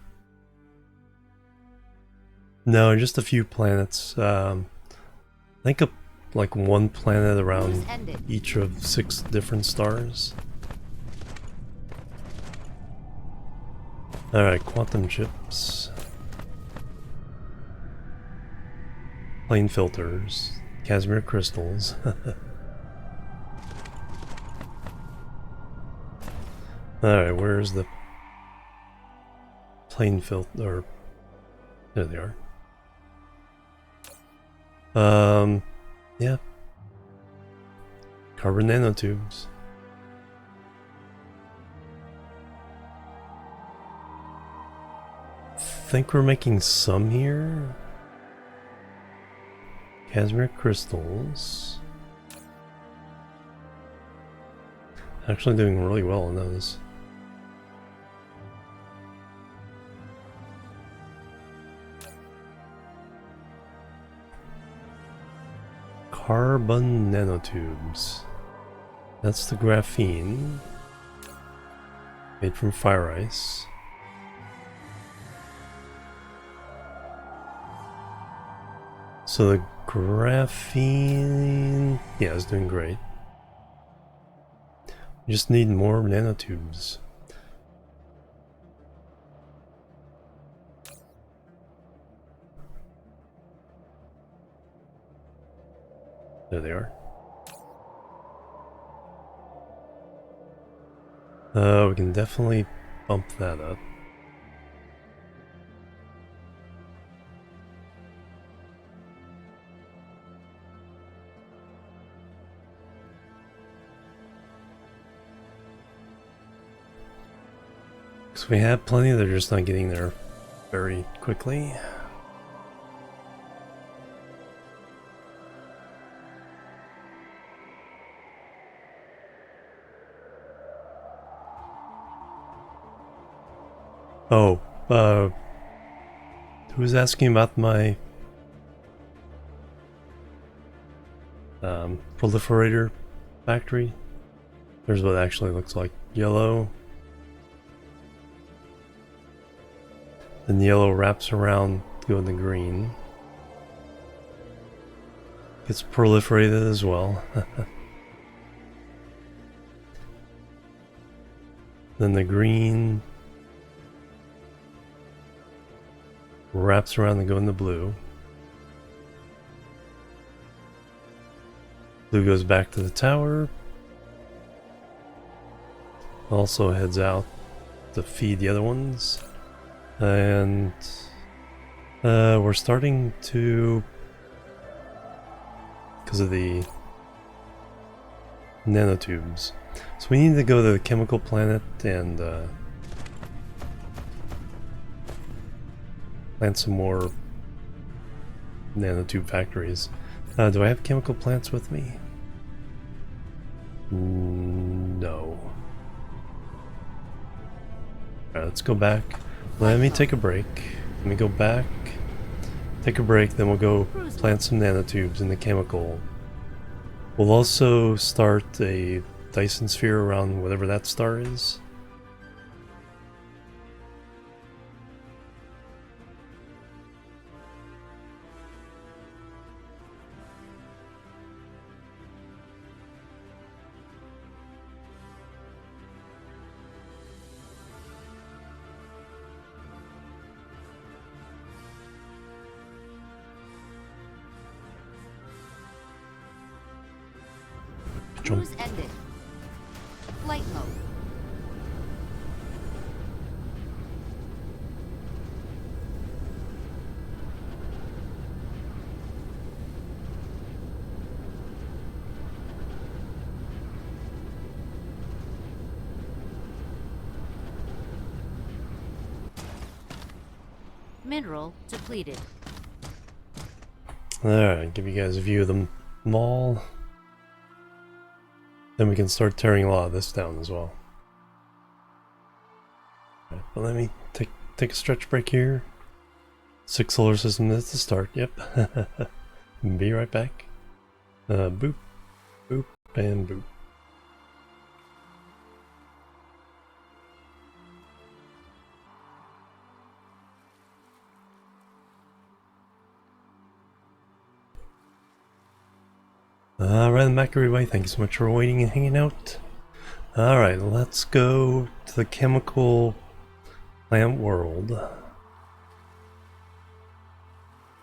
Speaker 1: No, just a few planets. I think like one planet around each of 6 different stars. Alright, quantum chips. Plane filters. Casimir crystals. Alright, where's the plane filter? There they are. Yeah. Carbon nanotubes. Think we're making some here. Casimir crystals. Actually doing really well on those. Carbon nanotubes. That's the graphene. Made from fire ice. So the graphene... yeah, it's doing great. We just need more nanotubes. There they are. We can definitely bump that up. Because we have plenty, they're just not getting there very quickly. Oh, who was asking about my proliferator factory? There's what it actually looks like. Yellow. Then yellow wraps around, going to green. Gets proliferated as well. Then the green wraps around and go into blue. Blue goes back to the tower. Also heads out to feed the other ones. And we're starting to, because of the nanotubes. So we need to go to the chemical planet and plant some more nanotube factories. Do I have chemical plants with me? No. Alright, let's go back. Let me take a break. Let me go back, take a break, then we'll go plant some nanotubes in the chemical. We'll also start a Dyson Sphere around whatever that star is. Jump.
Speaker 2: Cruise ended. Flight mode. Mineral depleted.
Speaker 1: Alright, give you guys a view of the mall. Then we can start tearing a lot of this down as well. Right, but let me take a stretch break here. 6 solar system minutes to start, yep. Be right back. Boop, boop, and boop. Alright, I'm back everybody. Thank you so much for waiting and hanging out. Alright, let's go to the chemical plant world.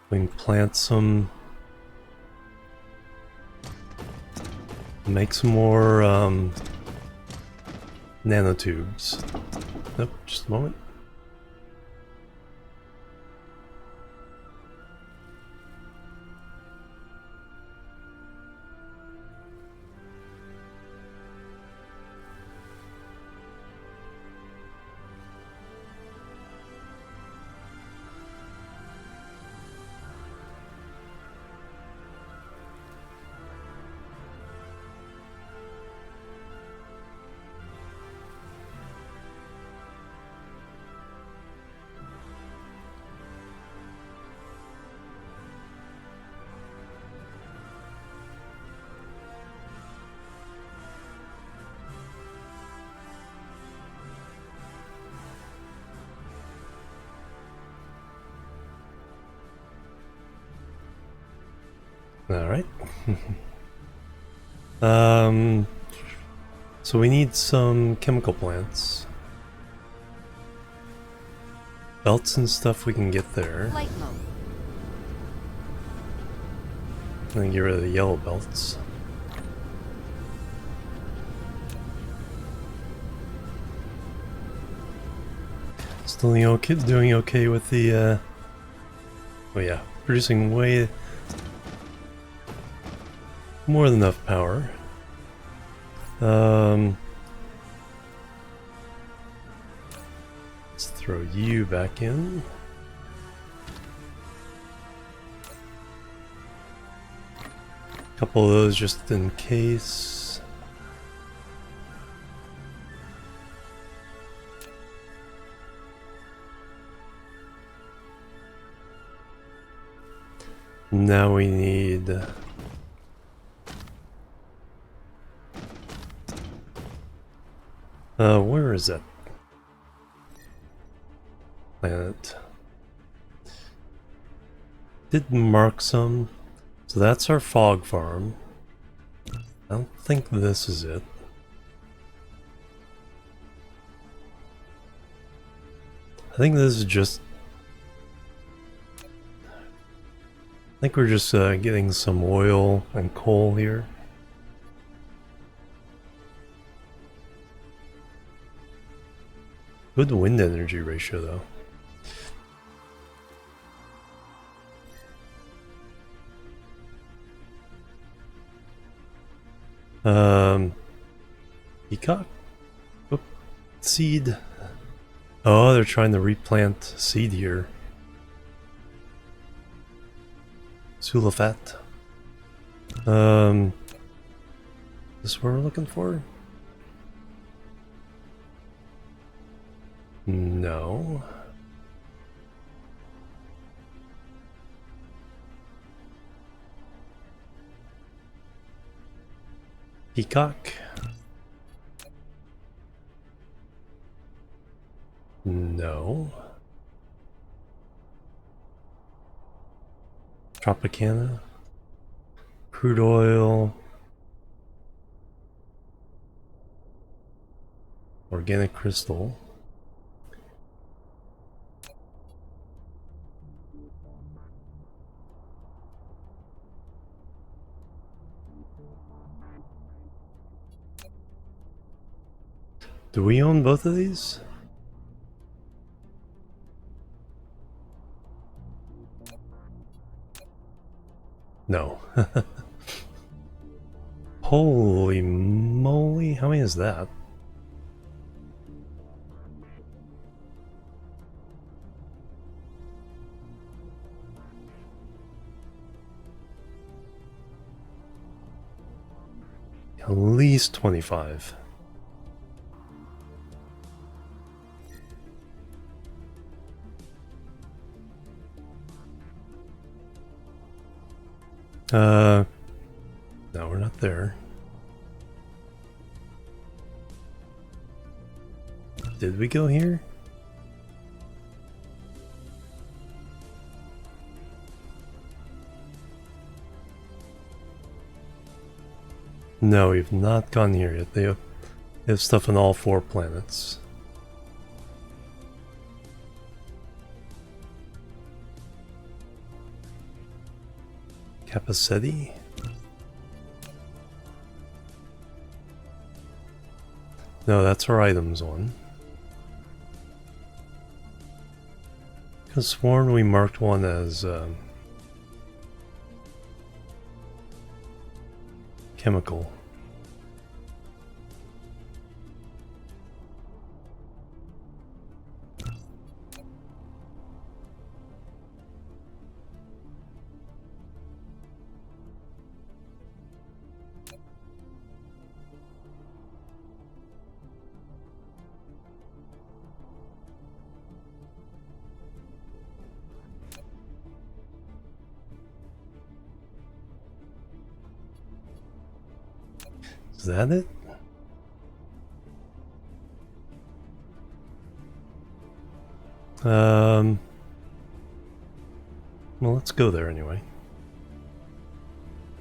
Speaker 1: We can plant some... make some more nanotubes. Nope, just a moment. Alright. So we need some chemical plants. Belts and stuff we can get there.
Speaker 2: Flight mode.
Speaker 1: And get rid of the yellow belts. Still doing okay with the oh yeah, producing way more than enough power. Let's throw you back in. Couple of those just in case. Now we need where is that planet? Did mark some. So that's our fog farm. I don't think this is it. I think this is just... I think we're just getting some oil and coal here. Good wind energy ratio though. Peacock? Oop. Seed. Oh, they're trying to replant seed here. Sulfat. This what we're looking for? No. Peacock? No. Tropicana? Crude oil? Organic crystal? Do we own both of these? No. Holy moly, how many is that? At least 25. No, we're not there. Did we go here? No, we've not gone here yet. They have stuff on all 4 planets. Capacity? No, that's our items one. I could have sworn we marked one as chemical. Is that it? Well, let's go there anyway.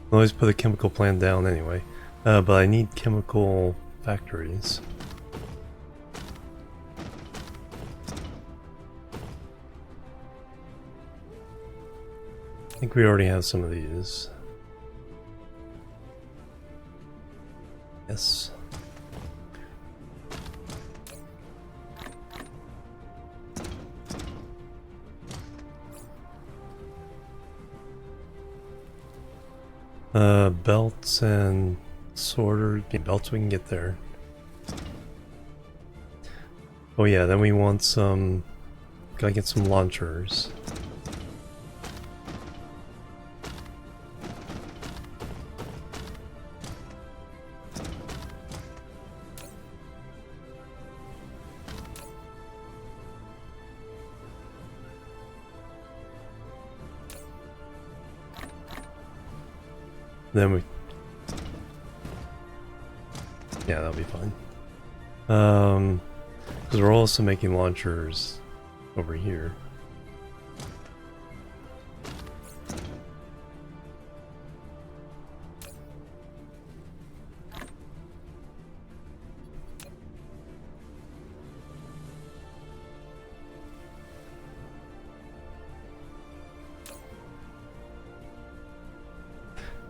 Speaker 1: I'll always put a chemical plant down anyway. But I need chemical factories. I think we already have some of these. Yes. Belts and sorter. Yeah, belts we can get there. Oh yeah, then we want some. Gotta get some launchers. Then we... Yeah, that'll be fine. Because we're also making launchers over here.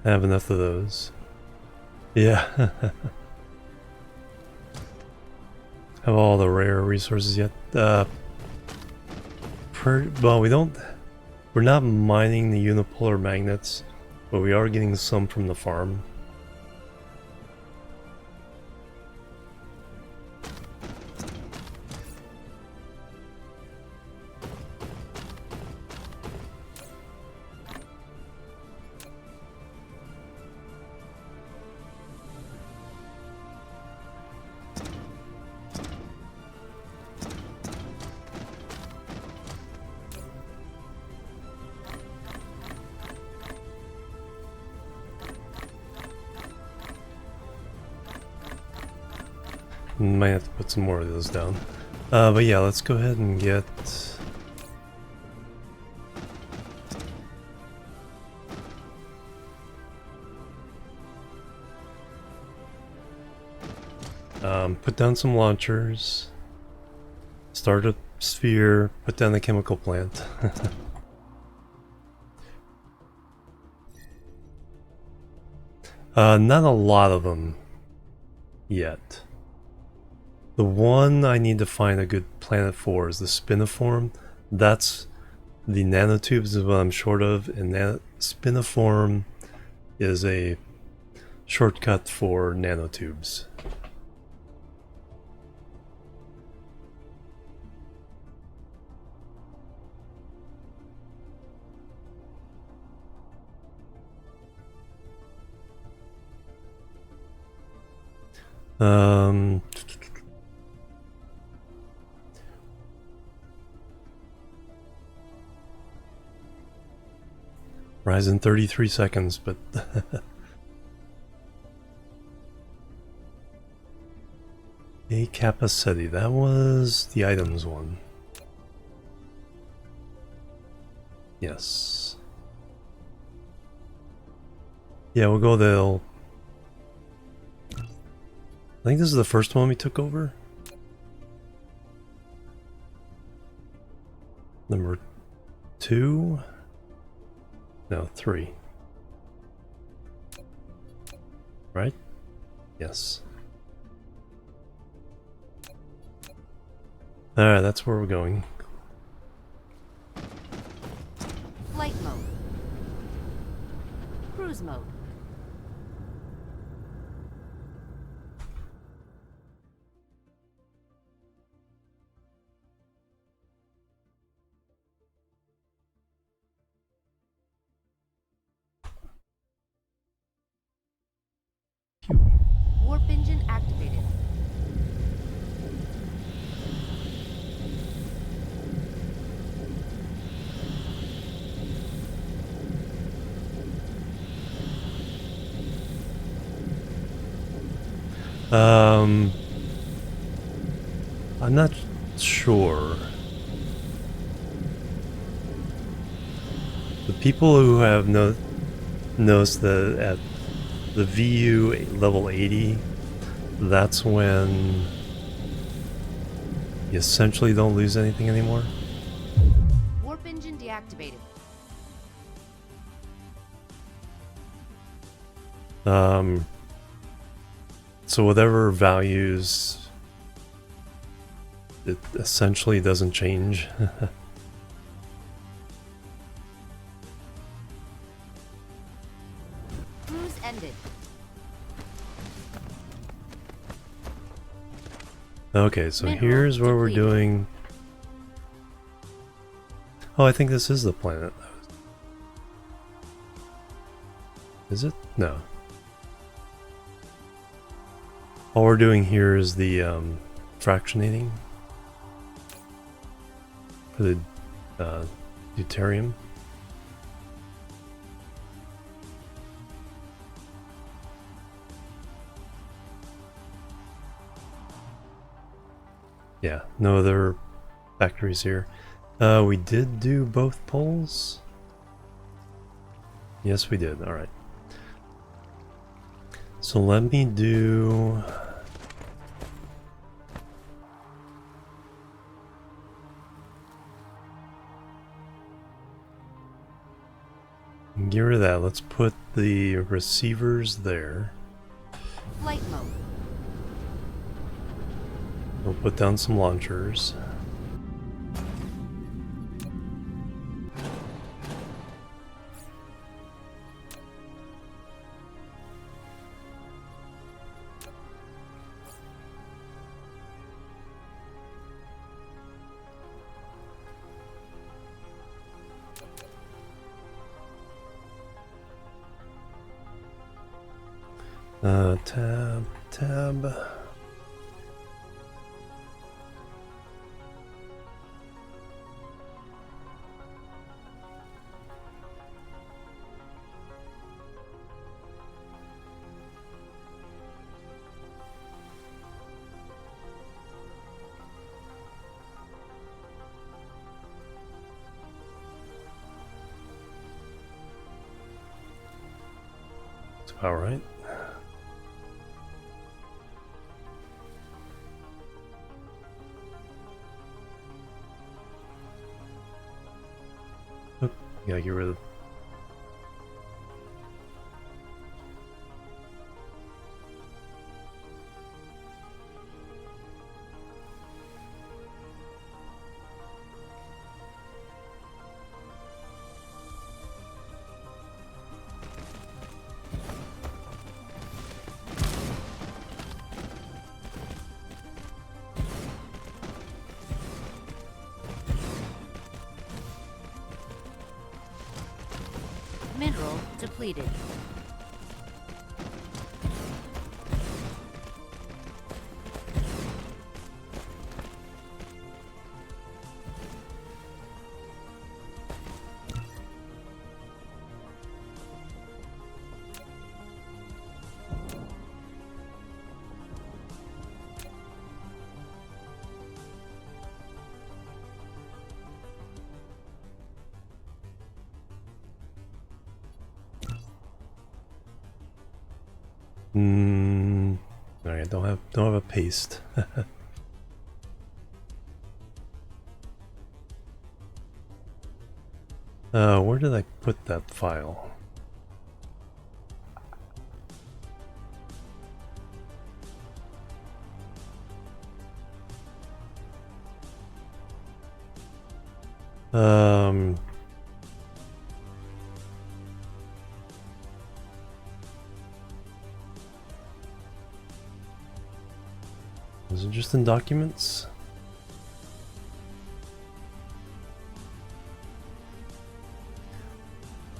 Speaker 1: I have enough of those. Yeah. Have all the rare resources yet? Well, we're not mining the unipolar magnets, but we are getting some from the farm. Might have to put some more of those down. But yeah, let's go ahead and get... put down some launchers. Start a sphere, put down the chemical plant. Not a lot of them yet. The one I need to find a good planet for is the spiniform. That's the nanotubes is what I'm short of, and spiniform is a shortcut for nanotubes. Rise in 33 seconds, but a capacity, that was the items one. Yes. Yeah, we'll go the... I think this is the first one we took over. Number 2? No, 3. Right? Yes. Alright, that's where we're going.
Speaker 2: Flight mode. Cruise mode. Warp engine activated.
Speaker 1: I'm not sure. The people who have noticed that at the VU level 80, that's when you essentially don't lose anything anymore.
Speaker 2: Warp engine deactivated.
Speaker 1: So whatever values, it essentially doesn't change.
Speaker 2: Cruise ended.
Speaker 1: Okay, so
Speaker 2: Mineral
Speaker 1: here's where we're
Speaker 2: depleted.
Speaker 1: doing... Oh, I think this is the planet. Is it? No. All we're doing here is the fractionating for the deuterium. Yeah, no other factories here. We did do both poles. Yes, we did. All right. So let me do... Get rid of that. Let's put the receivers there.
Speaker 2: Flight mode.
Speaker 1: We'll put down some launchers. Tab. That's about right. Oop, gotta get rid of...
Speaker 2: mineral depleted.
Speaker 1: Alright, don't have a paste. Where did I put that file? Was it just in documents?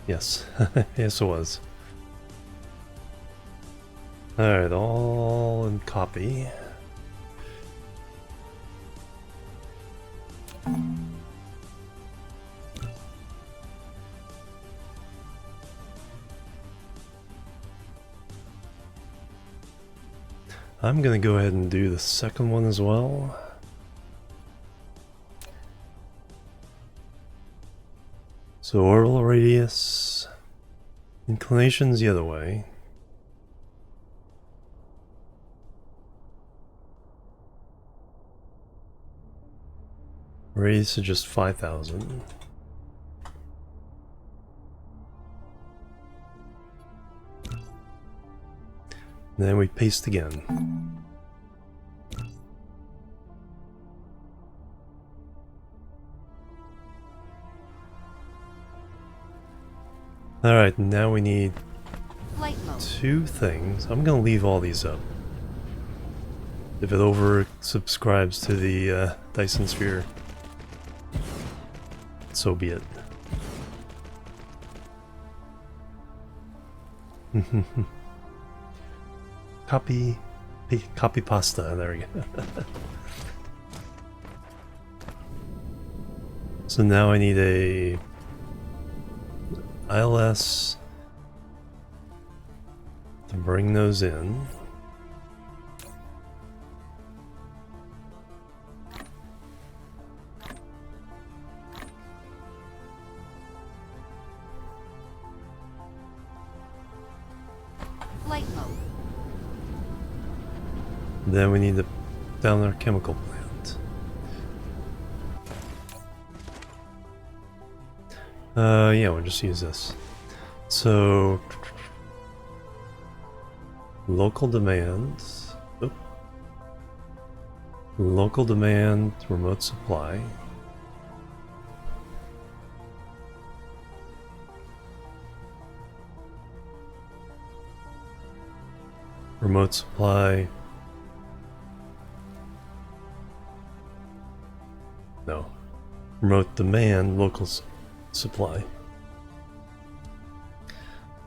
Speaker 1: Yes, yes it was. Alright, all in copy. I'm gonna go ahead and do the second one as well. So orbital radius, inclination's the other way. Radius is just 5,000. Then we paste again. Alright, now we need
Speaker 2: Flight mode.
Speaker 1: 2 things. I'm gonna leave all these up. If it over subscribes to the Dyson Sphere, so be it. Copy pasta, there we go. So now I need a ILS to bring those in.
Speaker 2: Flight mode.
Speaker 1: Then we need to down our chemical plant. Yeah, we'll just use this. So local demand. Oop. Local demand, remote supply. Remote supply. No. Remote demand, local supply.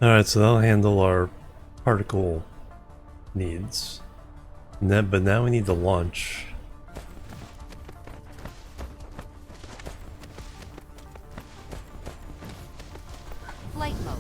Speaker 1: Alright, so that'll handle our particle needs. But now we need to launch.
Speaker 2: Flight mode.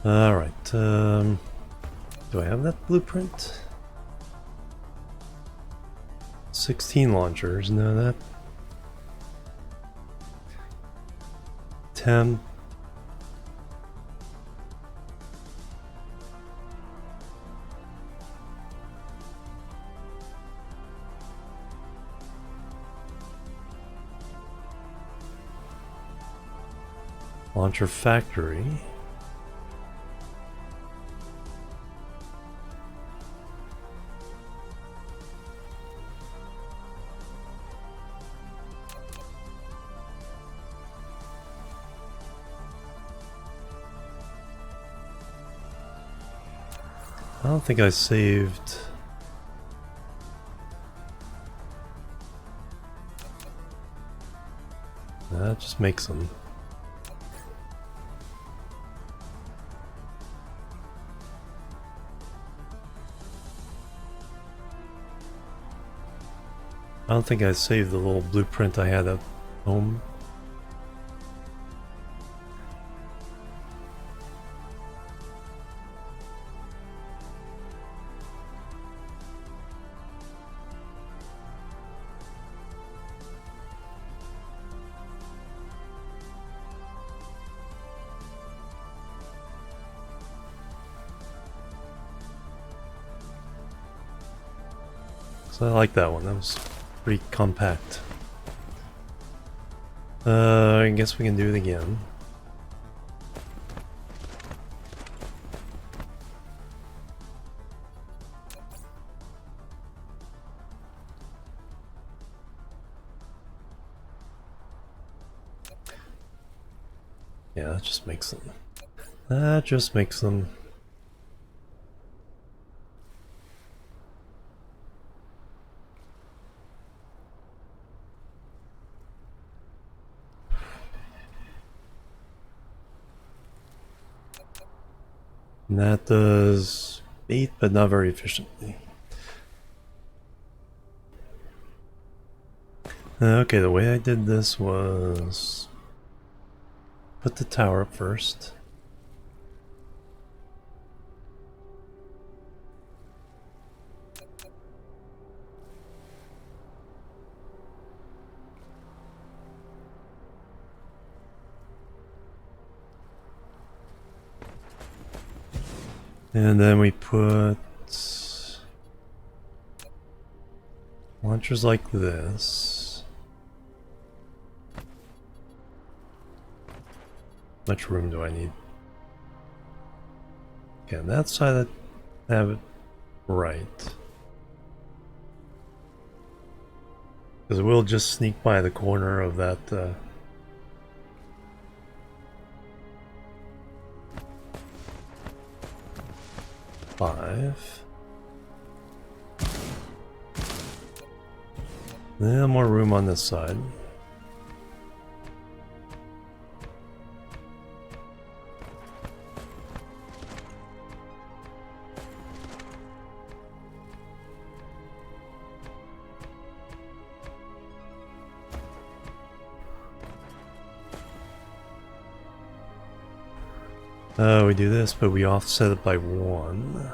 Speaker 1: Alright, do I have that blueprint? 16 launchers, no that... 10. Launcher factory. I don't think I saved. That just makes them. I don't think I saved the little blueprint I had at home. So I like that one. That was pretty compact. I guess we can do it again. Yeah, that just makes them. That just makes them. And that does 8, but not very efficiently. Okay, the way I did this was put the tower up first. And then we put launchers like this. How much room do I need? Okay, on that side I have it right. Because it will just sneak by the corner of that 5. Then more room on this side. We do this, but we offset it by 1.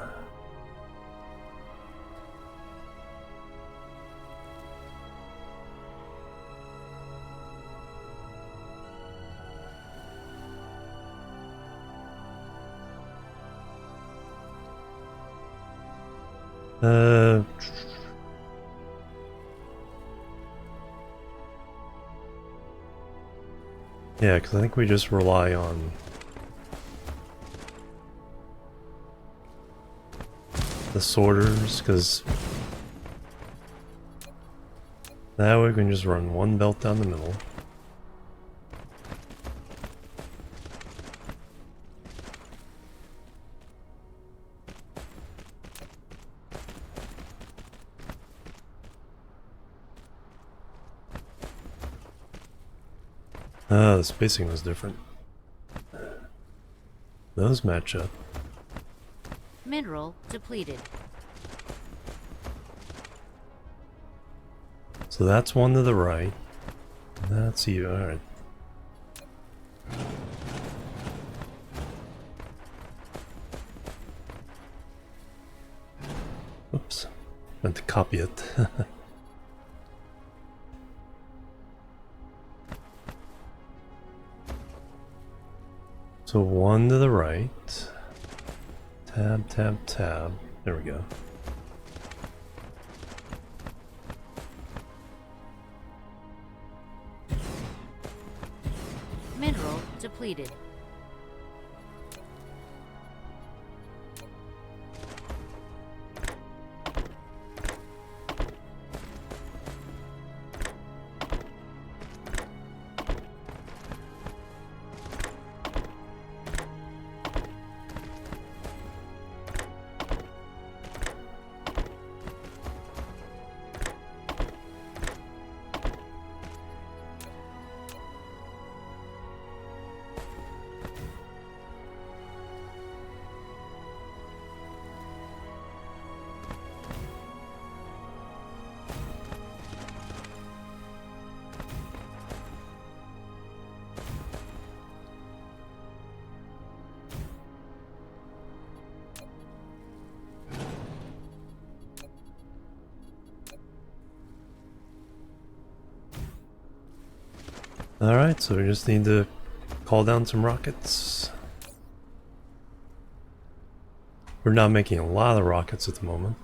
Speaker 1: Yeah, because I think we just rely on the sorters, because that way we can just run one belt down the middle. Ah, the spacing was different. Those match up.
Speaker 2: Mineral depleted.
Speaker 1: So that's one to the right. That's you. Alright. Oops. Meant to copy it. So one to the right. Tab, tab, tab. There we go.
Speaker 2: Mineral depleted. depleted.
Speaker 1: Alright, so we just need to call down some rockets. We're not making a lot of rockets at the moment.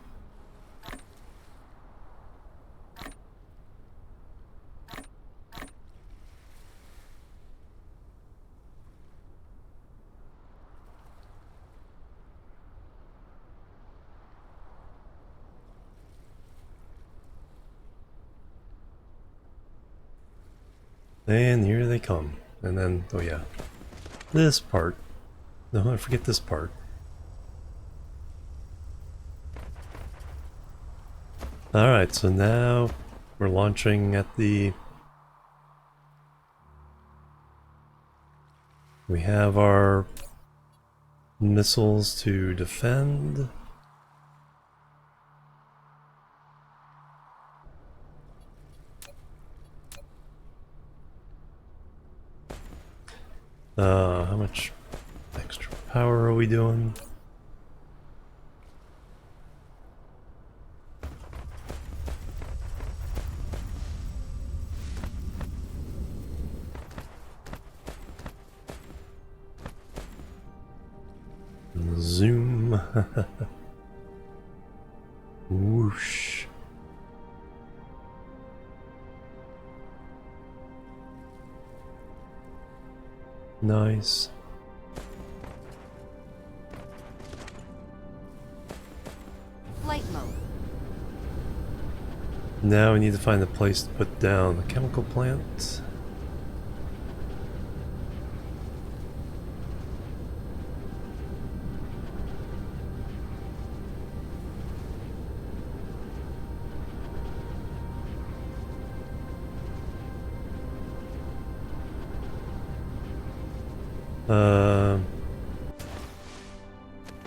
Speaker 1: And here they come. And then, oh yeah, this part. No, I forget this part. Alright, so now we're launching at the... We have our missiles to defend. How much extra power are we doing? Zoom. Whoosh. Nice.
Speaker 2: Flight mode.
Speaker 1: Now we need to find a place to put down the chemical plant.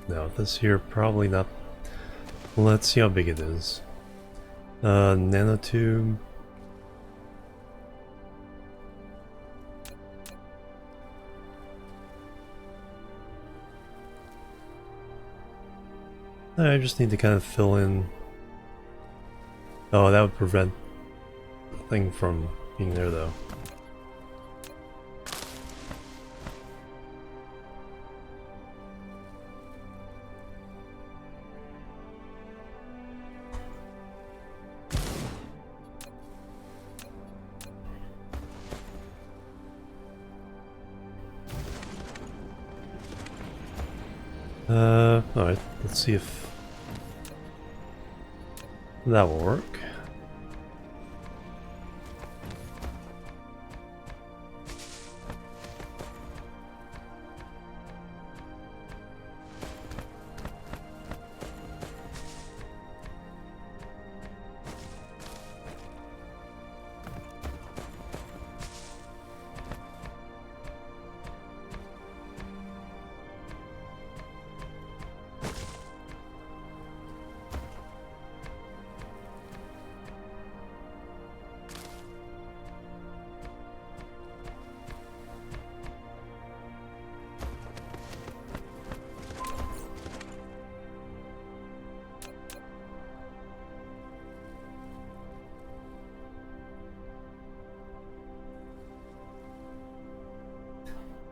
Speaker 1: No, this here probably not. Let's see how big it is. Nanotube. I just need to kind of fill in. Oh, that would prevent the thing from being there though. Alright, let's see if that will work.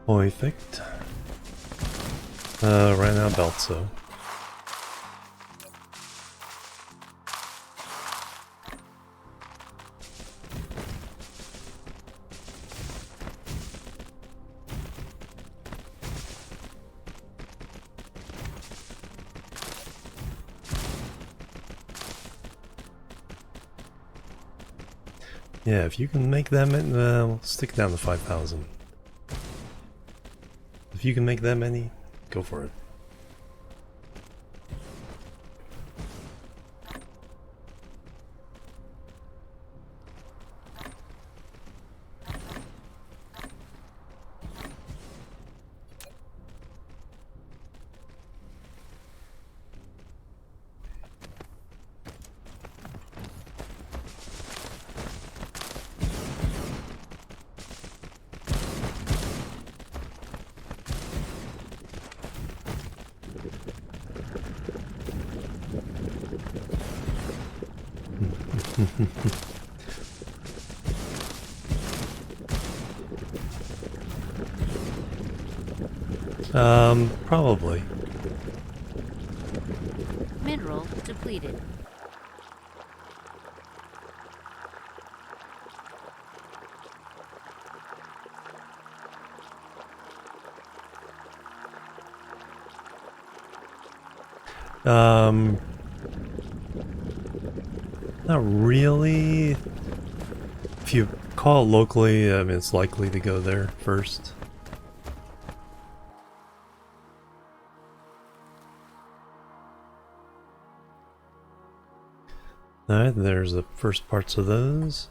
Speaker 1: Perfect. Ran out of belt, so. Yeah, if you can make that many, we'll stick it down to 5,000. If you can make that many, go for it. Probably.
Speaker 2: Mineral depleted.
Speaker 1: Not really. If you call it locally, I mean, it's likely to go there first. Alright, there's the first parts of those.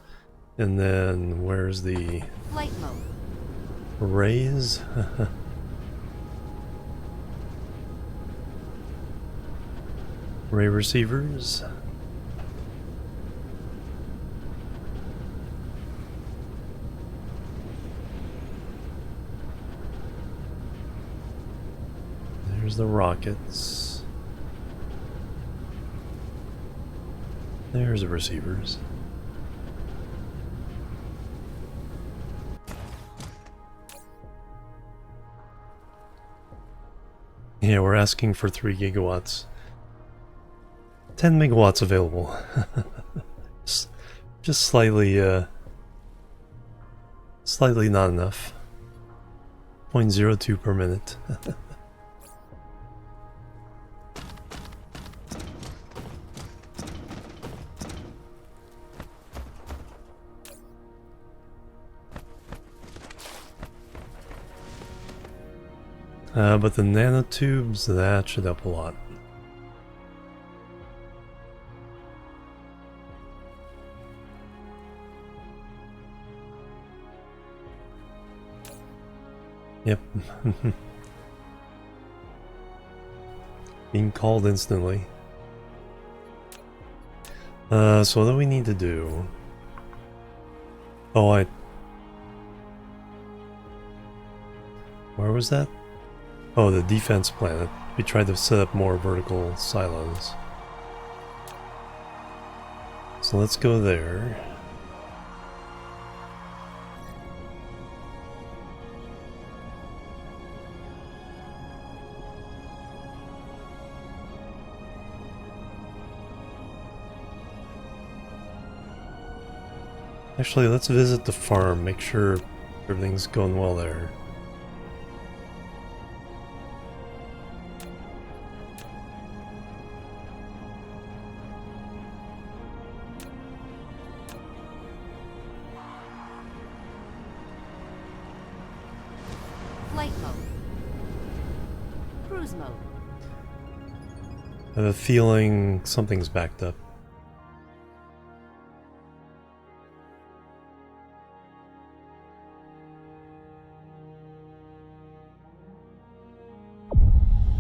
Speaker 1: And then where's the
Speaker 2: Flight mode.
Speaker 1: arrays? Array receivers. There's the rockets. There's the receivers. Yeah, we're asking for 3 gigawatts. 10 megawatts available. just slightly, slightly not enough. 0.02 per minute. But the nanotubes, that should help a lot. Yep. Being called instantly. So what do we need to do? Oh, where was that? Oh, the defense planet. We tried to set up more vertical silos. So let's go there. Actually, let's visit the farm, make sure everything's going well there.
Speaker 2: Flight mode. Cruise mode.
Speaker 1: I have a feeling something's backed up.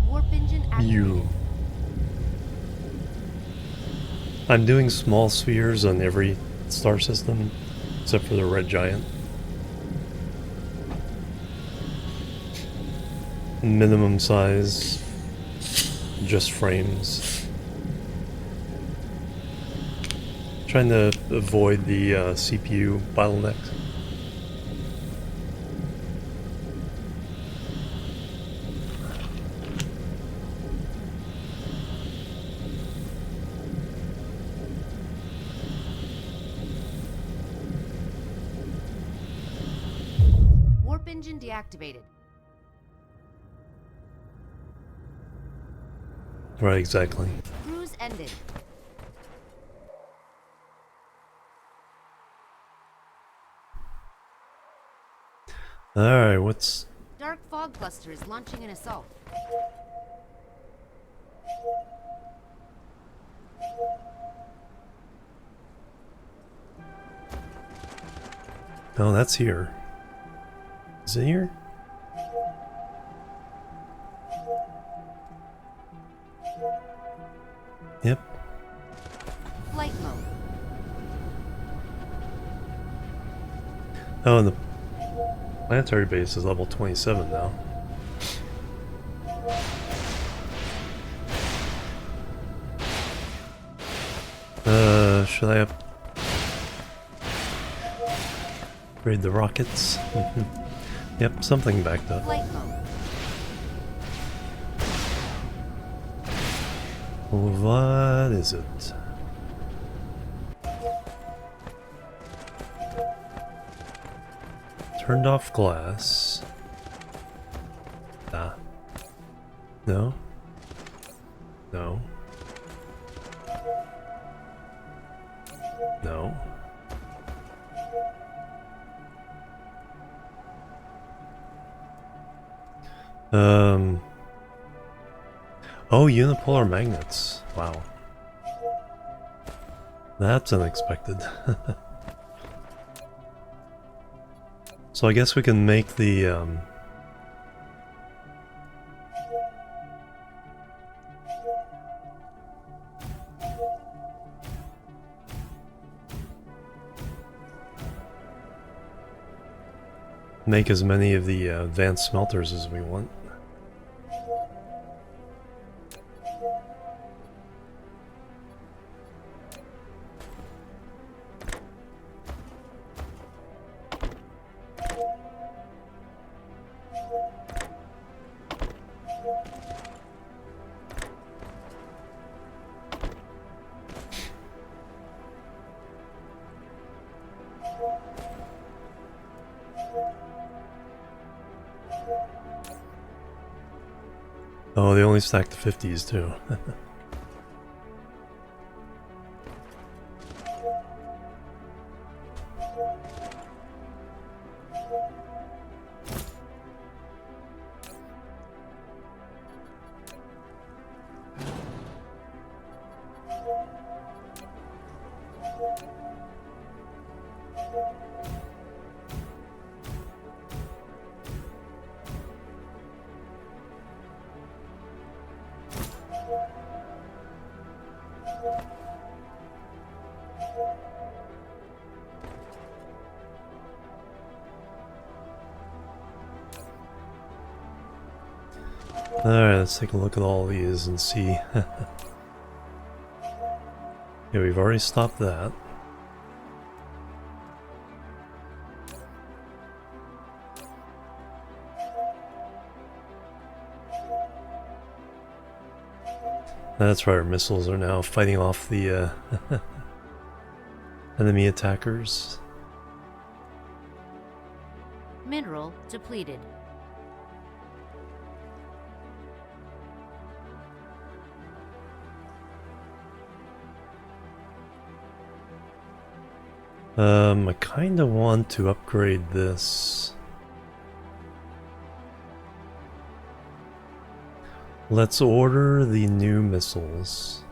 Speaker 2: Warp engine activated.
Speaker 1: I'm doing small spheres on every star system, except for the red giant. Minimum size, just frames. Trying to avoid the CPU bottlenecks.
Speaker 2: Warp engine deactivated.
Speaker 1: Right, exactly.
Speaker 2: Cruise ended.
Speaker 1: Alright, what's...
Speaker 2: Dark fog cluster is launching an assault.
Speaker 1: Oh, that's here. Is it here? Yep.
Speaker 2: Flight mode.
Speaker 1: Oh, and the planetary base is level 27 now. Should I upgrade the rockets? Yep, something backed up.
Speaker 2: Flight mode.
Speaker 1: What is it? Turned off glass. Ah. No. No. No. Oh, unipolar magnets. Wow. That's unexpected. So I guess we can make the, make as many of the advanced smelters as we want. Oh, they only stack the 50s too. Alright, let's take a look at all these and see. Yeah, we've already stopped that. That's right, our missiles are now fighting off the enemy attackers.
Speaker 2: Mineral depleted.
Speaker 1: I kinda want to upgrade this. Let's order the new missiles.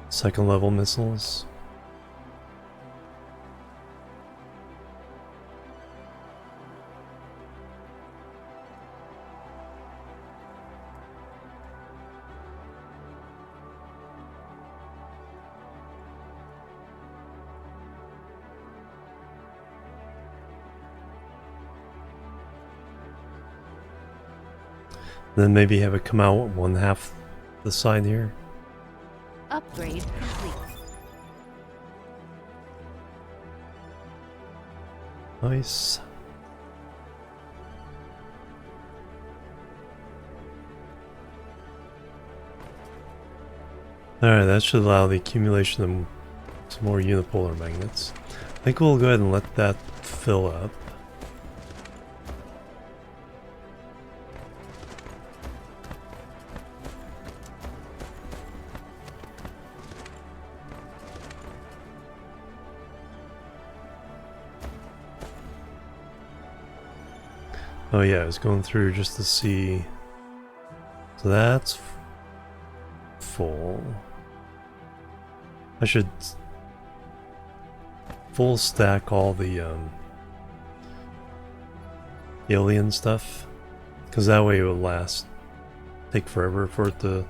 Speaker 1: Second level missiles. Then maybe have it come out one half the side here.
Speaker 2: Upgrade complete.
Speaker 1: Nice. Alright, that should allow the accumulation of some more unipolar magnets. I think we'll go ahead and let that fill up. Oh yeah, I was going through just to see. So that's full. I should full stack all the alien stuff, because that way it will last. Take forever for it to.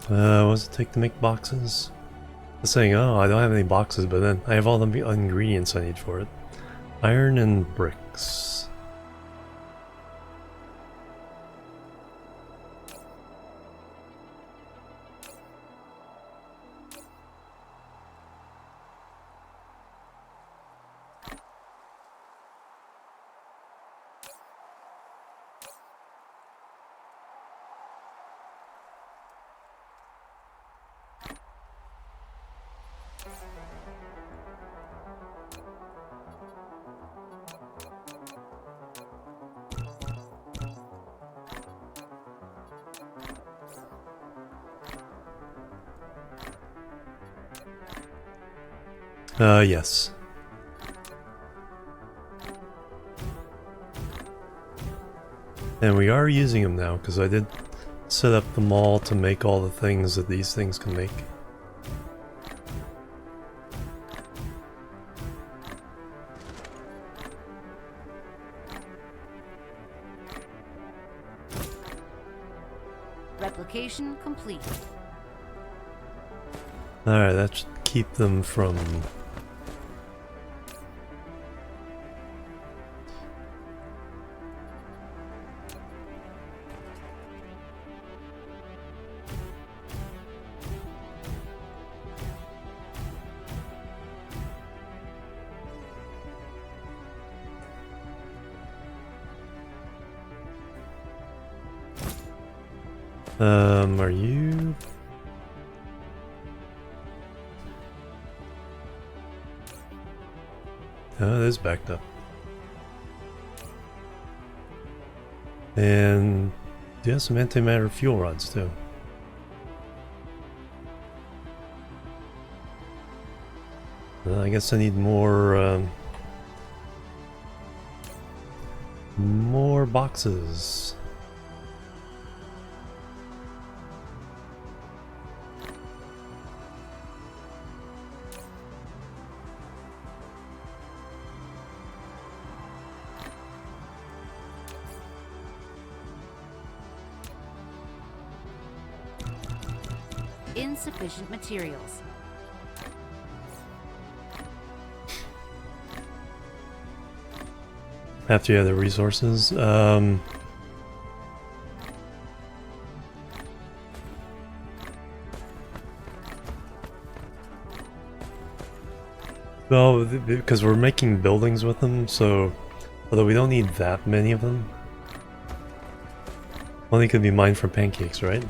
Speaker 1: What does it take to make boxes? It's saying, oh, I don't have any boxes, but then I have all the ingredients I need for it. Iron and bricks. Yes. And we are using them now, because I did set up the mall to make all the things that these things can make.
Speaker 2: Replication complete.
Speaker 1: Alright, that should keep them from... are you... Oh, it is backed up. And yeah, some antimatter fuel rods too. I guess I need more boxes.
Speaker 2: Insufficient materials.
Speaker 1: After you have the resources, well, because we're making buildings with them, so although we don't need that many of them, only could be mined for pancakes, right?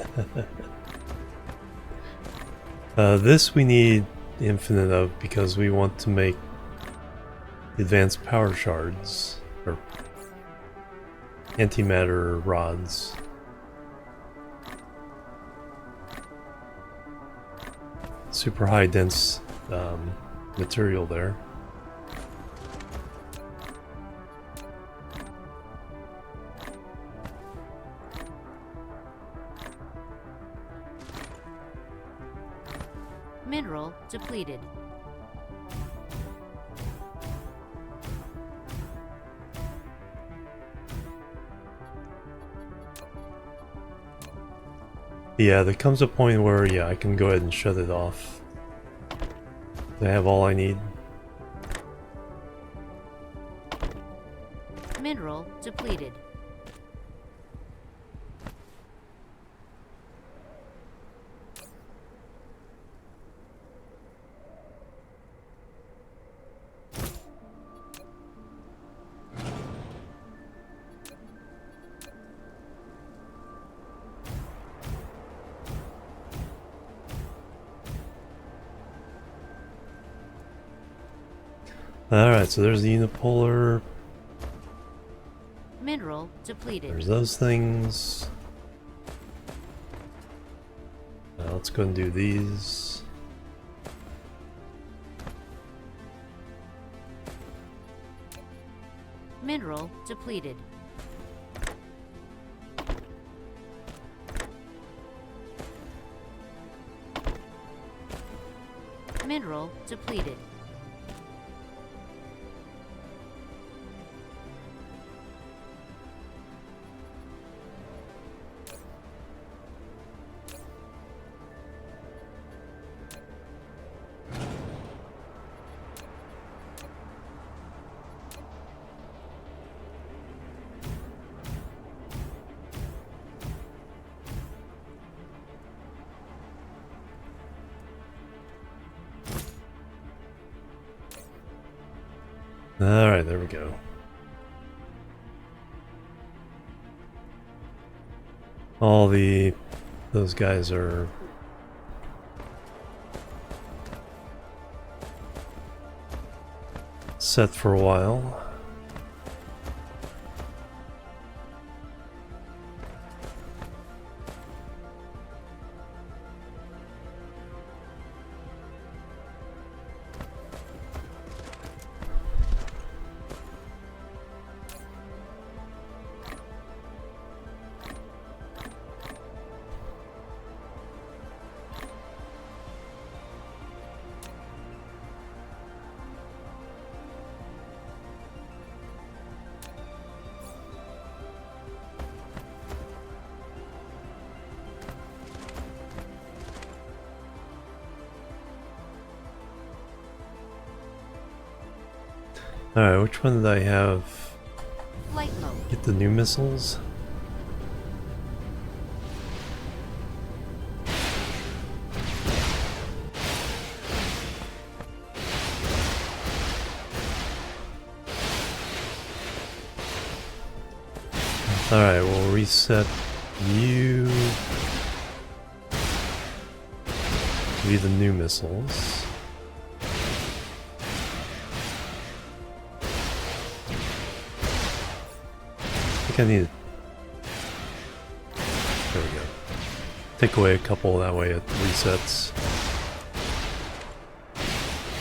Speaker 1: This we need infinite of because we want to make advanced power shards, or antimatter rods. Super high dense material there.
Speaker 2: Mineral depleted.
Speaker 1: Yeah, there comes a point where, yeah, I can go ahead and shut it off. I have all I need.
Speaker 2: Mineral depleted.
Speaker 1: Alright, so there's the unipolar.
Speaker 2: Mineral depleted.
Speaker 1: There's those things. Let's go and do these.
Speaker 2: Mineral depleted. Mineral depleted.
Speaker 1: Alright, there we go. Those guys are set for a while. Alright, which one did I have?
Speaker 2: Flight mode.
Speaker 1: Get the new missiles? Alright, we'll reset you to be the new missiles. I need. There we go. Take away a couple, that way it resets.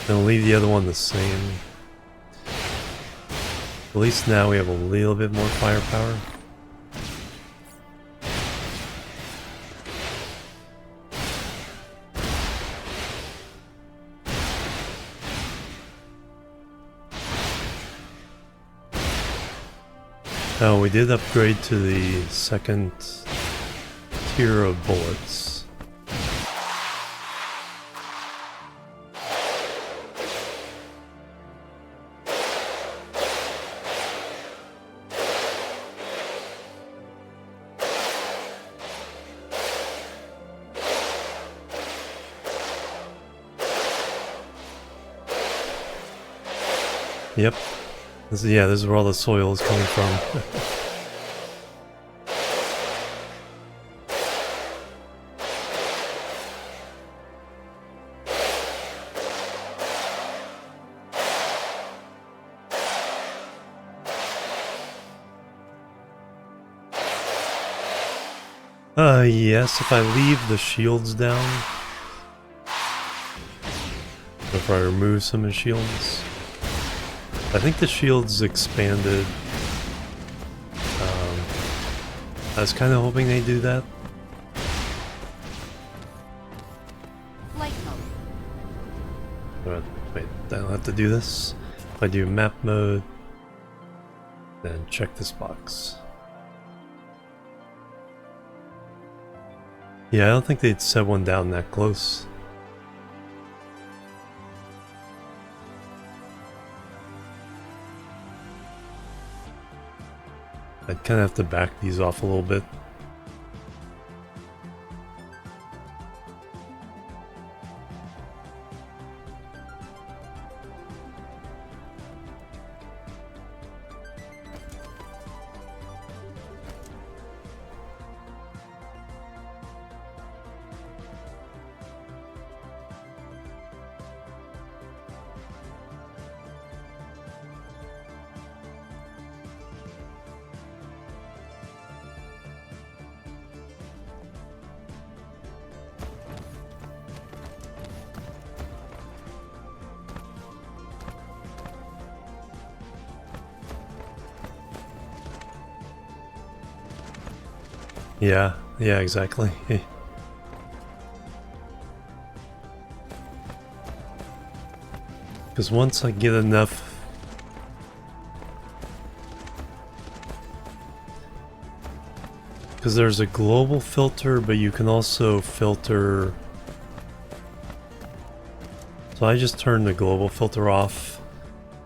Speaker 1: Then leave the other one the same. At least now we have a little bit more firepower. Oh, we did upgrade to the second tier of bullets. Yep. This is where all the soil is coming from. Yes, if I leave the shields down, if I remove some of the shields. I think the shields expanded. I was kind of hoping they do that.
Speaker 2: Flight mode.
Speaker 1: Wait, I don't have to do this. If I do map mode, then check this box. Yeah, I don't think they'd set one down that close. I'd kind of have to back these off a little bit. Yeah, exactly. Because once I get enough... Because there's a global filter, but you can also filter... So I just turned the global filter off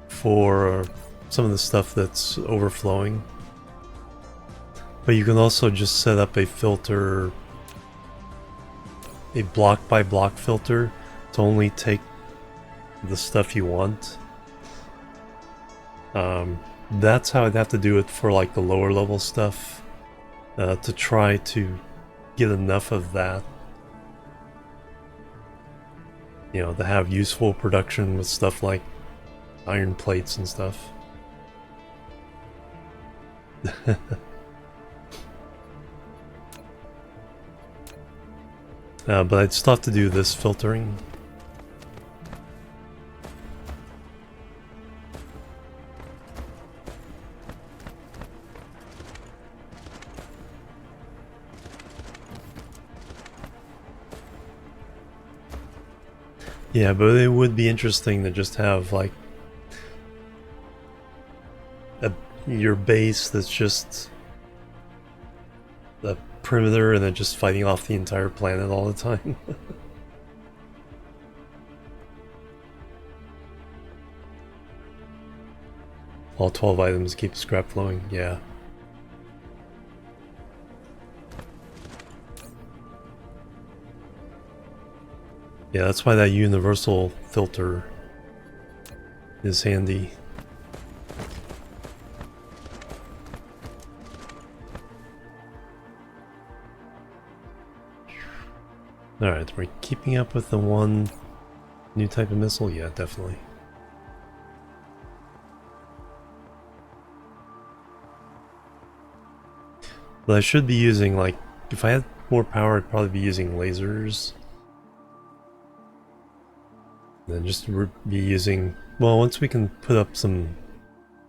Speaker 1: for some of the stuff that's overflowing. But you can also just set up a filter, a block by block filter, to only take the stuff you want. That's how I'd have to do it for like the lower level stuff, to try to get enough of that, you know, to have useful production with stuff like iron plates and stuff. But I'd still have to do this filtering. Yeah, but it would be interesting to just have like your base that's just the perimeter and then just fighting off the entire planet all the time. All 12 items keep scrap flowing, yeah. Yeah, that's why that universal filter is handy. Alright, we're keeping up with the one new type of missile? Yeah, definitely. But I should be using, like, if I had more power, I'd probably be using lasers. And then just be using, well, once we can put up some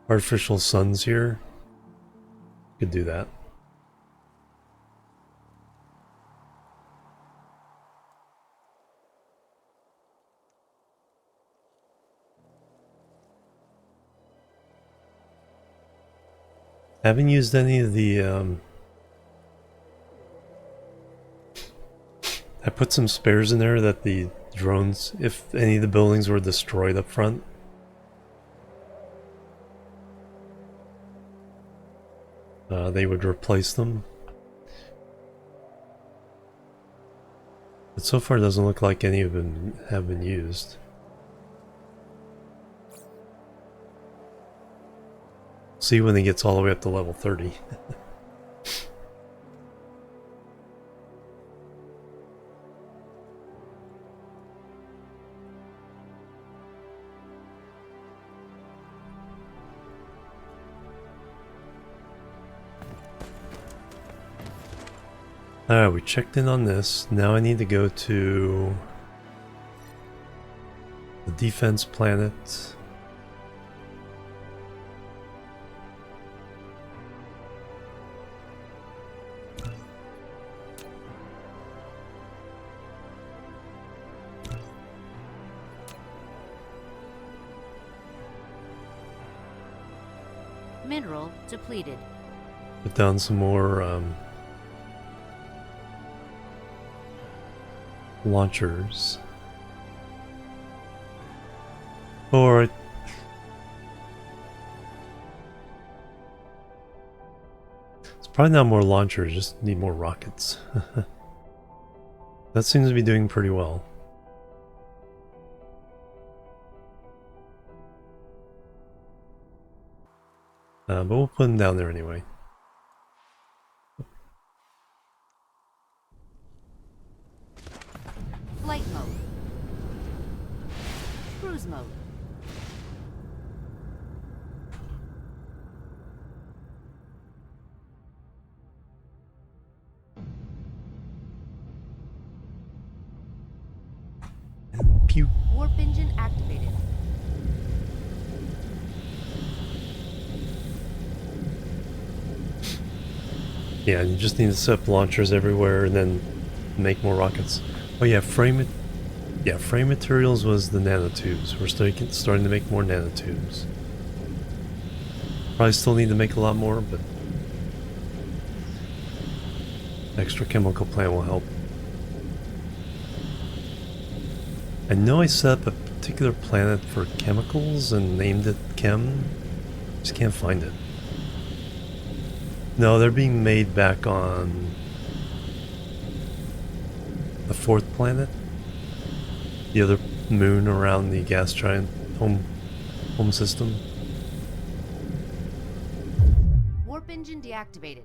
Speaker 1: artificial suns here, we could do that. I haven't used any of the, I put some spares in there that the drones, if any of the buildings were destroyed up front, they would replace them. But so far it doesn't look like any of them have been used. See when it gets all the way up to level 30. Alright, we checked in on this. Now I need to go to the defense planet.
Speaker 2: Mineral depleted.
Speaker 1: Put down some more launchers. Or it's probably not more launchers, just need more rockets. That seems to be doing pretty well. But we'll put them down there anyway.
Speaker 2: Flight mode. Cruise mode.
Speaker 1: Pew.
Speaker 2: Warp engine activated.
Speaker 1: Yeah, you just need to set up launchers everywhere and then make more rockets. Oh yeah, frame materials was the nanotubes. We're starting to make more nanotubes. Probably still need to make a lot more, but extra chemical plant will help. I know I set up a particular planet for chemicals and named it Chem. Just can't find it. No, they're being made back on the 4th planet. The other moon around the gas giant home system.
Speaker 2: Warp engine deactivated.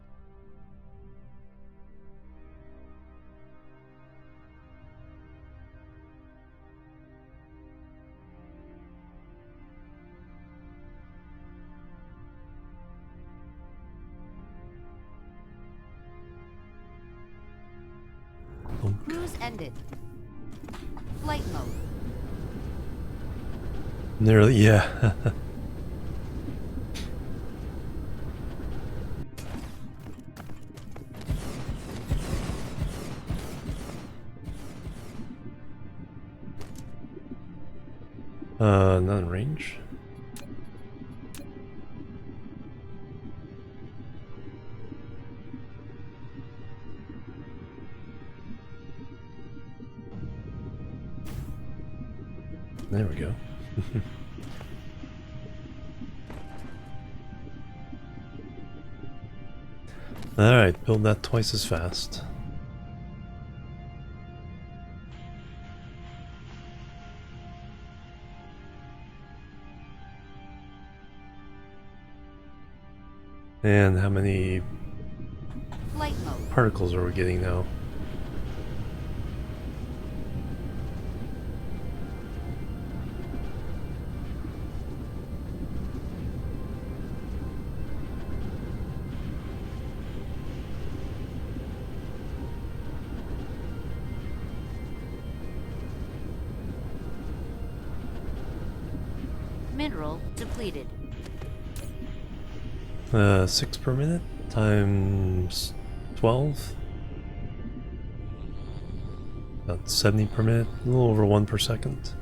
Speaker 2: Cruise ended. Flight mode.
Speaker 1: Nearly, yeah. Not in range. There we go. Alright, build that twice as fast. And how many
Speaker 2: Flight mode.
Speaker 1: particles are we getting now?
Speaker 2: Mineral depleted.
Speaker 1: 6 per minute times 12. About 70 per minute, a little over 1 per second.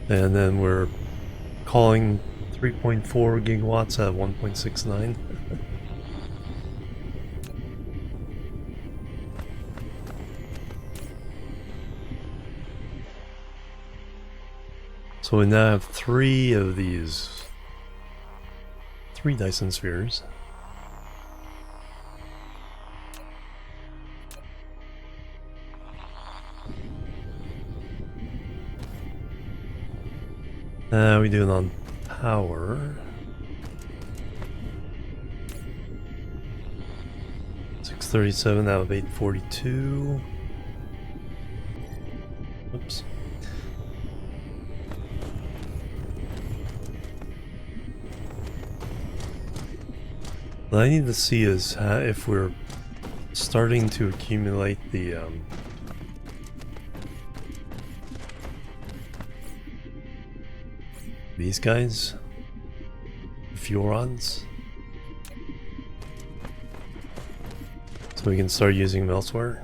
Speaker 1: And then we're calling 3.4 gigawatts at 1.69. So we now have 3 of these. 3 Dyson Spheres. We do it on power. 637 out of 842. Oops. What I need to see is if we're starting to accumulate the these guys, furons, so we can start using them elsewhere.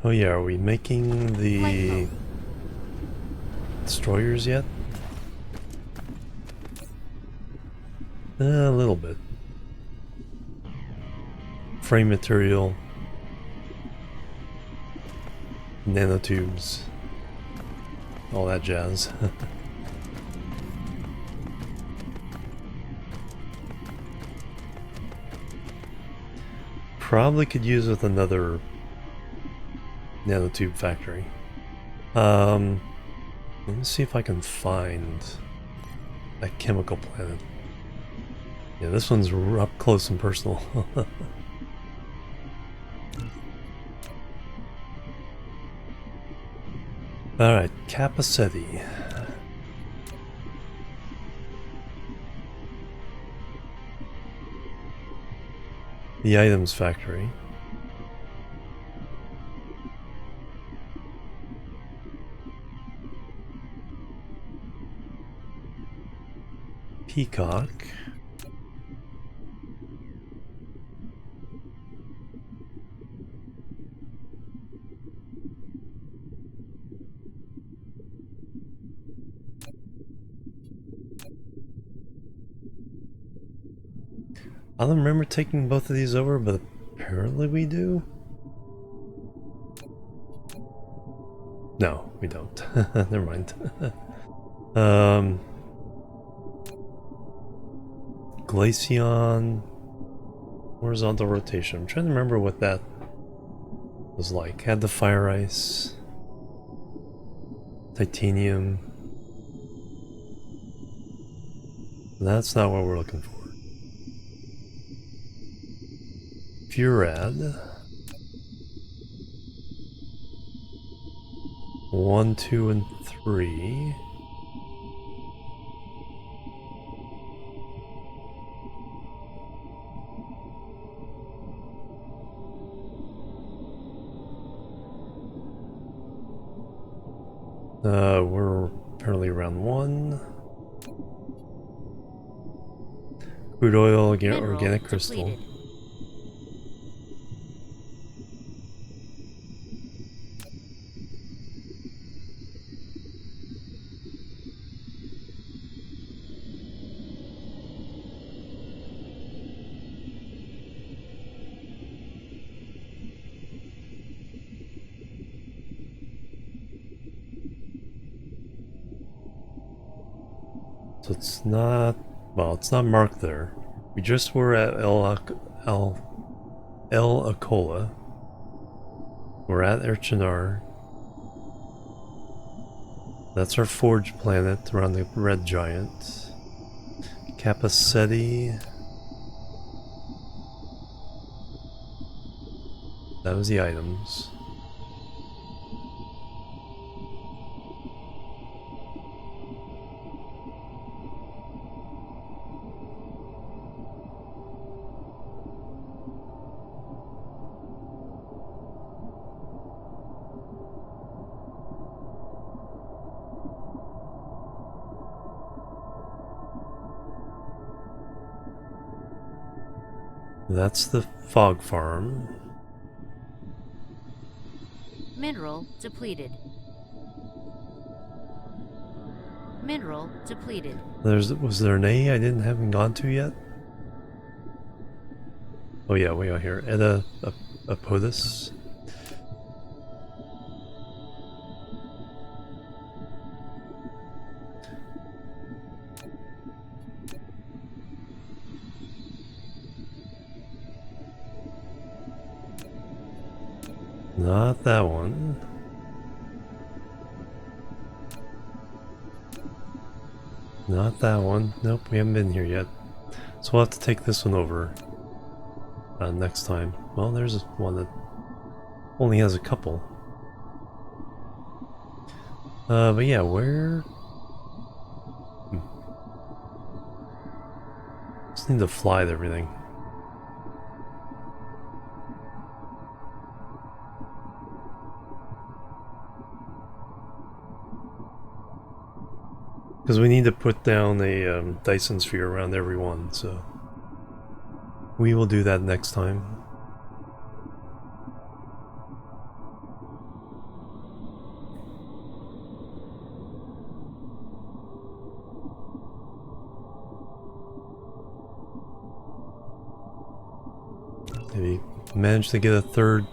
Speaker 1: Oh yeah, are we making the
Speaker 2: Flight mode.
Speaker 1: destroyers yet? A little bit. Frame material. Nanotubes. All that jazz. Probably could use with another nanotube factory. Let me see if I can find that chemical planet. Yeah, this one's up close and personal. Alright, Capaceti. The items factory. Peacock. I don't remember taking both of these over, but apparently we do. No, we don't. Never mind. Glaceon. Horizontal rotation. I'm trying to remember what that was like. Had the fire ice. Titanium. That's not what we're looking for. Furad. 1, 2, and 3. We're apparently around 1. Crude oil, organic crystal.
Speaker 2: Depleted.
Speaker 1: So it's not, well, it's not marked there. We just were at El Acola. We're at Erchinar. That's our forge planet around the red giant. Capaceti. That was the items. That's the fog farm.
Speaker 2: Mineral depleted. Mineral depleted.
Speaker 1: Was there an A I haven't gone to yet? Oh yeah, way out here. Edda Apodus. Not that one. Not that one. Nope, we haven't been here yet. So we'll have to take this one over next time. Well, there's one that only has a couple. But yeah, where... Just need to fly to everything. Because we need to put down a Dyson Sphere around every one, so... We will do that next time. Managed to get a third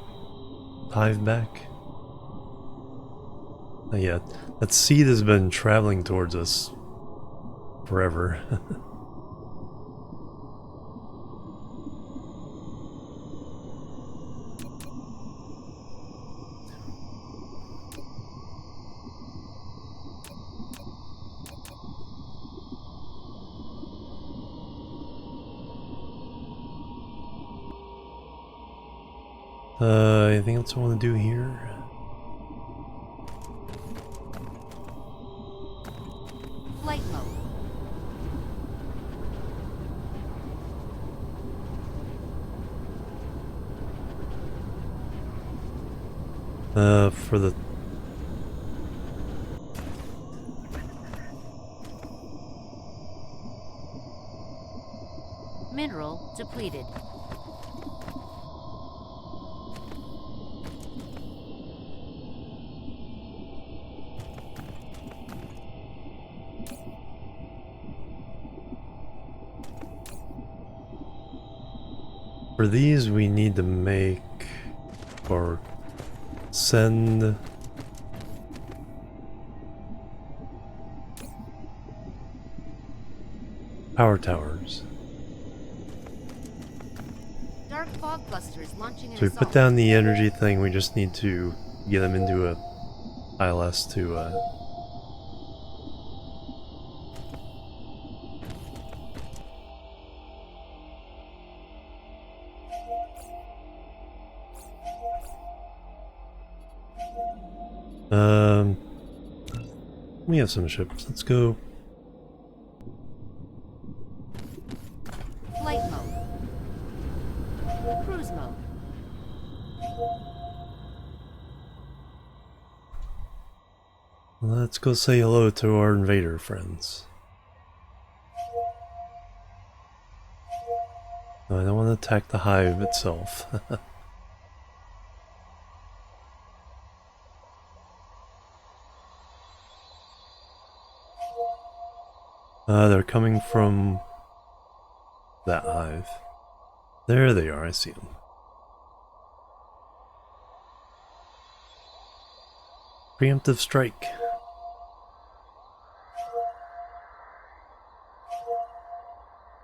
Speaker 1: hive back. Not yet. That seed has been traveling towards us forever. Anything else I want to do here?
Speaker 2: Flight mode.
Speaker 1: For the...
Speaker 2: Mineral depleted.
Speaker 1: For these, we need to make or send power towers.
Speaker 2: Dark fog cluster is launching an
Speaker 1: So we put
Speaker 2: assault.
Speaker 1: down the energy thing, we just need to get them into a ILS to we have some ships. Let's go.
Speaker 2: Flight mode. Cruise mode.
Speaker 1: Let's go say hello to our invader friends. No, I don't want to attack the hive itself. They're coming from that hive. There they are, I see them. Preemptive strike.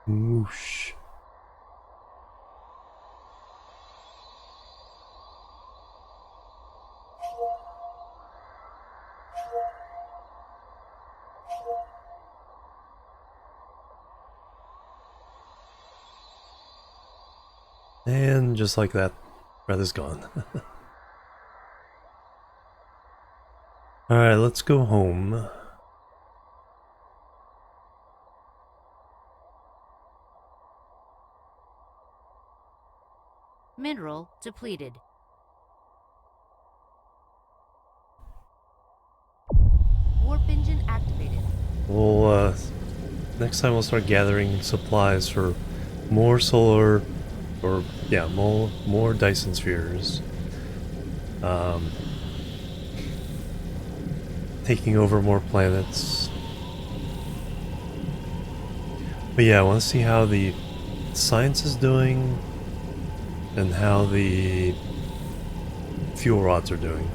Speaker 1: Whoosh. And just like that, Red is gone. Alright, let's go home.
Speaker 2: Mineral depleted. Warp engine activated.
Speaker 1: We'll, next time we'll start gathering supplies for more solar, or, yeah, more Dyson Spheres. Taking over more planets. But yeah, I want to see how the science is doing and how the fuel rods are doing.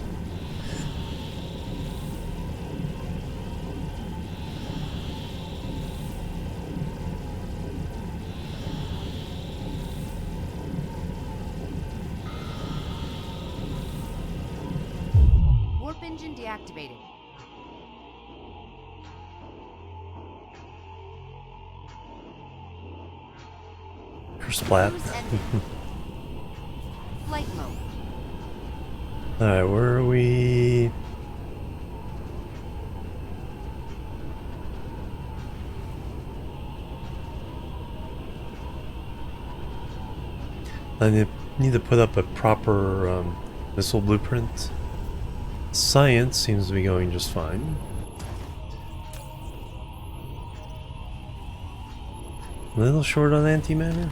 Speaker 2: Warp engine deactivated.
Speaker 1: Splat.
Speaker 2: Cruise ended. Flight mode.
Speaker 1: Alright, where are we? I need to put up a proper missile blueprint. Science seems to be going just fine. A little short on antimatter.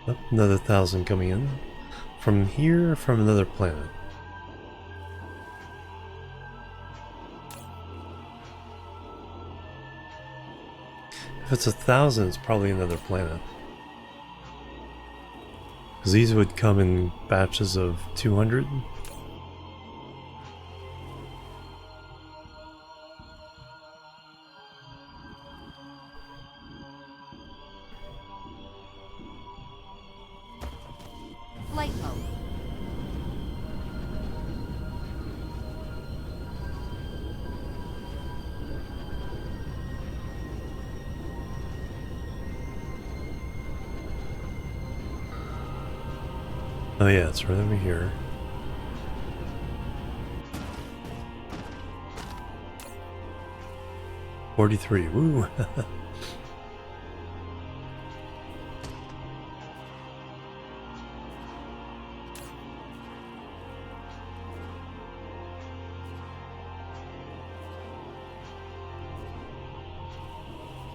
Speaker 1: Oh, another 1,000 coming in. From here or from another planet? If it's 1,000, it's probably another planet. Because these would come in batches of 200.
Speaker 2: Flight mode.
Speaker 1: Oh yeah, it's right over here. $43, woo!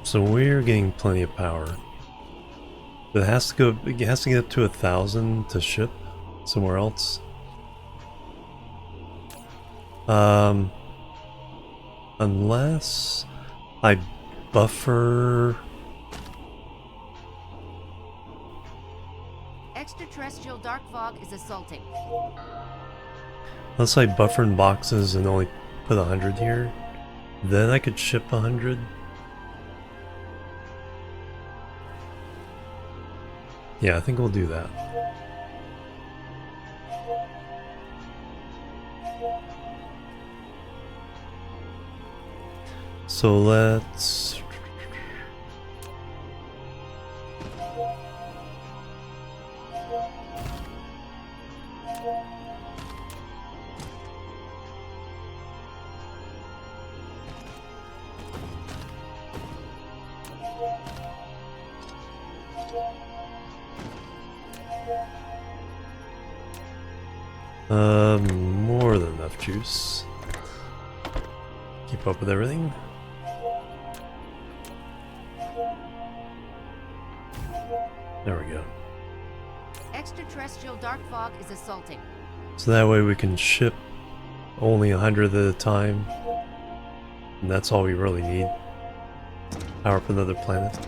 Speaker 1: So we're getting plenty of power. But it has to get up to 1,000 to ship somewhere else. Unless I buffer.
Speaker 2: Extraterrestrial dark fog is assaulting.
Speaker 1: Unless I buffer in boxes and only put 100 here, then I could ship 100. Yeah, I think we'll do that. So let's... more than enough juice. Keep up with everything. There we go.
Speaker 2: Extraterrestrial dark fog is assaulting.
Speaker 1: So that way we can ship only 100 at a time. And that's all we really need. Power up another planet.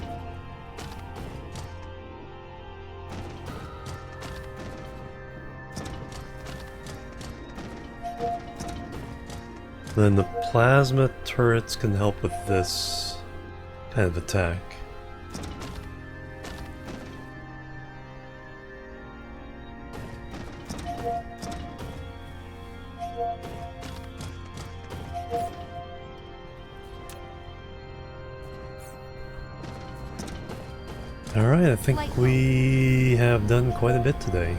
Speaker 1: Then the plasma turrets can help with this kind of attack. Alright, I think we have done quite a bit today.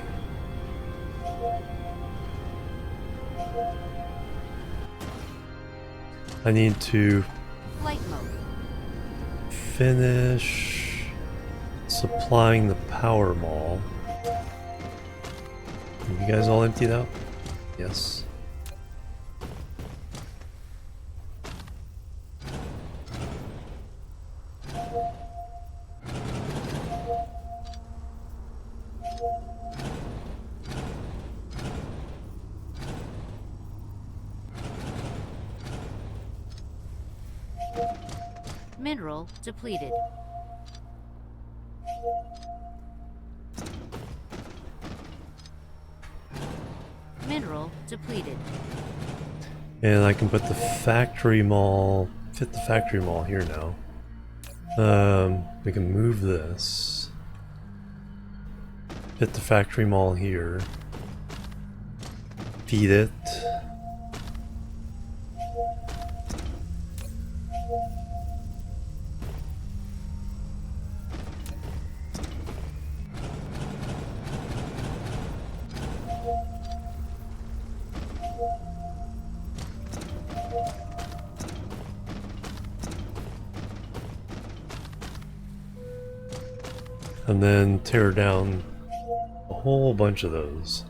Speaker 1: I need to
Speaker 2: Flight mode.
Speaker 1: finish supplying the power mall. Have you guys all emptied out? Yes.
Speaker 2: Mineral depleted. Mineral depleted.
Speaker 1: And I can put the factory mall, fit the factory mall here now. We can move this. Fit the factory mall here. Feed it. And then tear down a whole bunch of those.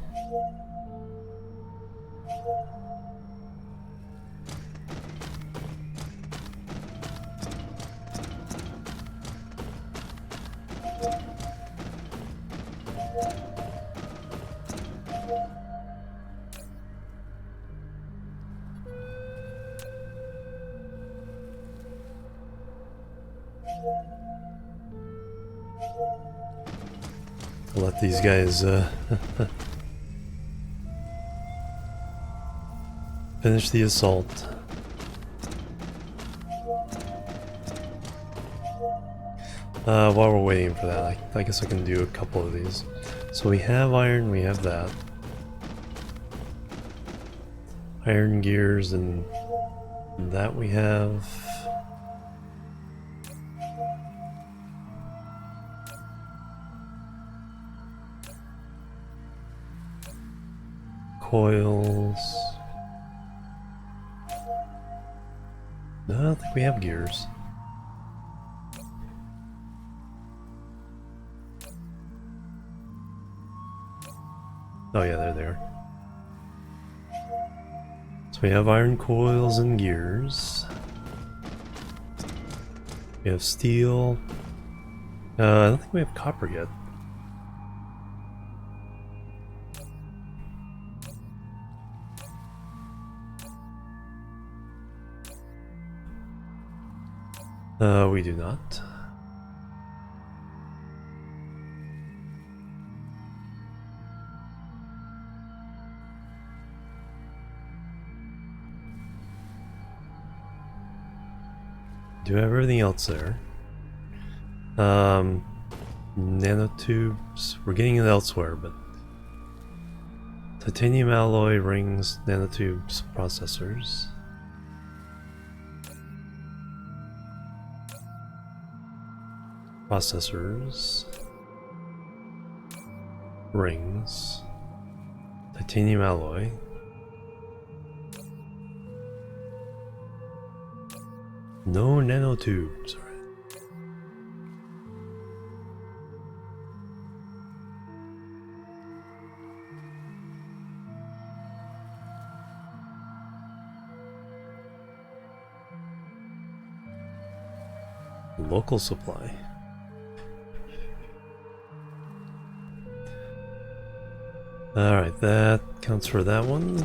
Speaker 1: I'll let these guys finish the assault. While we're waiting for that, I guess I can do a couple of these. So we have iron, we have that. Iron gears, and that we have. Coils. No, I don't think we have gears. Oh yeah, they're there. So we have iron coils and gears. We have steel. I don't think we have copper yet. We do not. Do have everything else there. Nanotubes. We're getting it elsewhere, but titanium alloy rings, nanotubes, processors. Processors. Rings. Titanium alloy. No nanotubes. All right. Local supply. Alright, that counts for that one.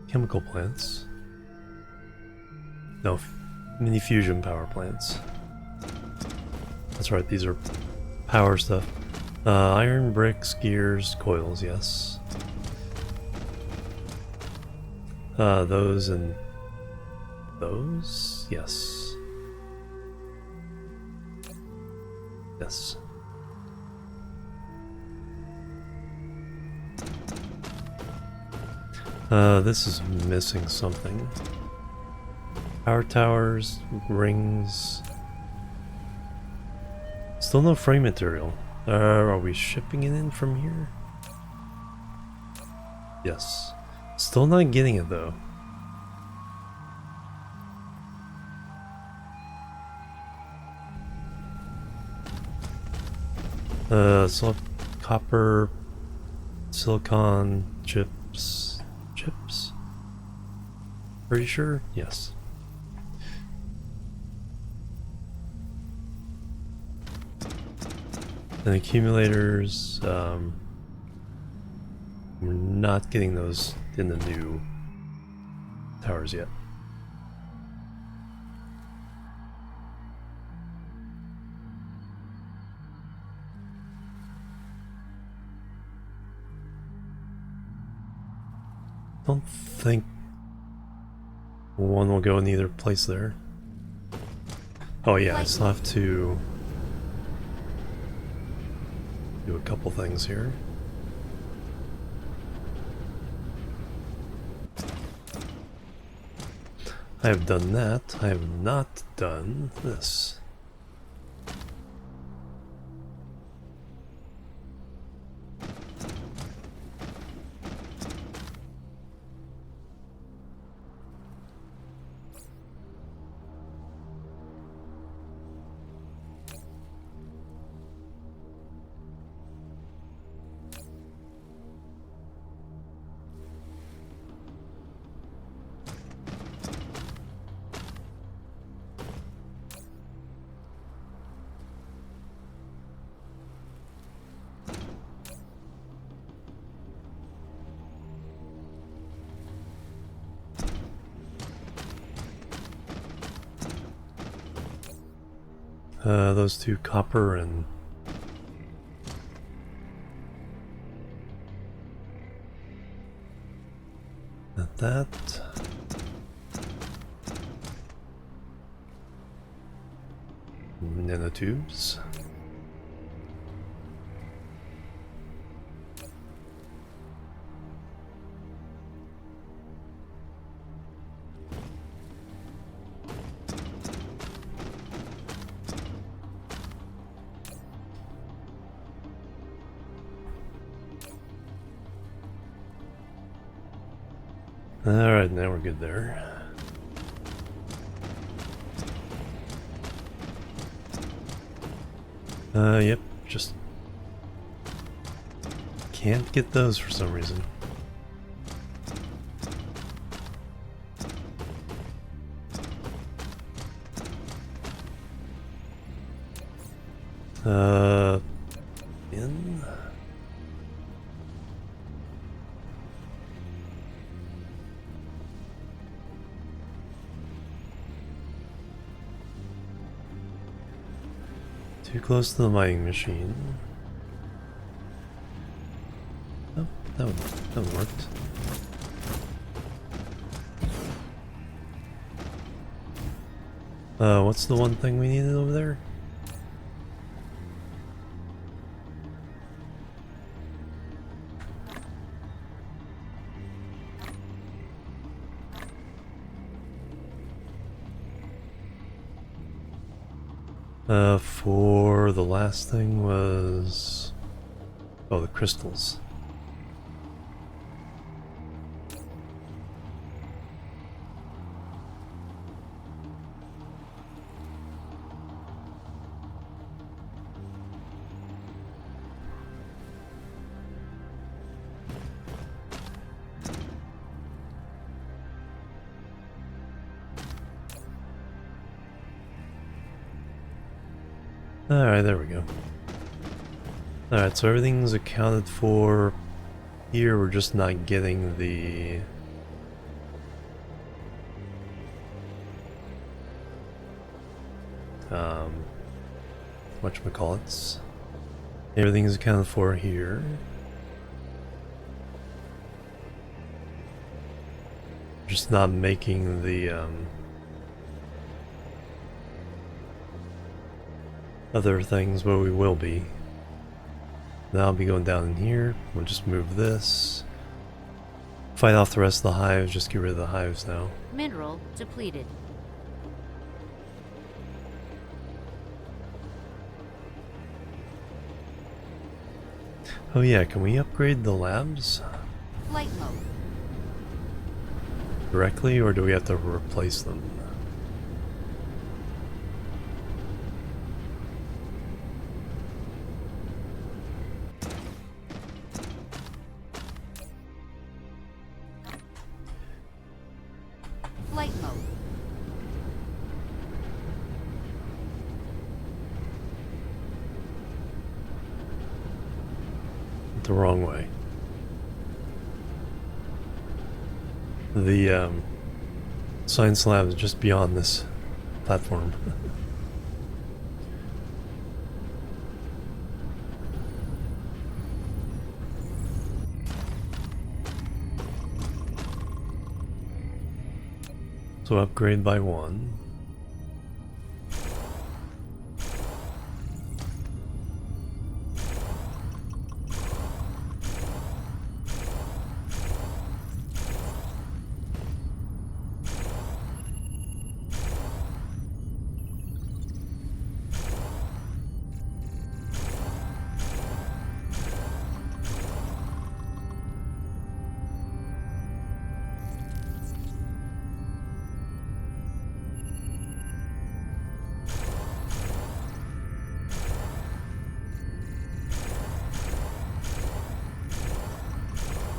Speaker 1: Chemical plants. No, mini fusion power plants. That's right, these are power stuff. Iron, bricks, gears, coils, yes. Those and those? Yes. Yes. This is missing something. Power towers, rings. Still no frame material. Are we shipping it in from here? Yes. Still not getting it though. So copper, silicon, chips. Chips? Pretty sure? Yes. And accumulators, we're not getting those in the new towers yet. Don't think one will go in either place there. Oh yeah, I still have to do a couple things here. I have done that. I have not done this. Those two copper and that. Nanotubes. Alright, now we're good there. Yep, just can't get those for some reason. In? Too close to the mining machine. Oh, that one worked. What's the one thing we needed over there? For the last thing was... oh, the crystals. Alright, there we go. Alright, so everything's accounted for. Here we're just not getting the... whatchamacallits. Everything's accounted for here. Just not making the, other things, but we will be. Now I'll be going down in here. We'll just move this. Fight off the rest of the hives, just get rid of the hives now.
Speaker 2: Mineral depleted.
Speaker 1: Oh yeah, can we upgrade the labs
Speaker 2: Flight mode.
Speaker 1: directly, or do we have to replace them?
Speaker 2: Flight mode.
Speaker 1: The wrong way. The science lab is just beyond this platform. So upgrade by one.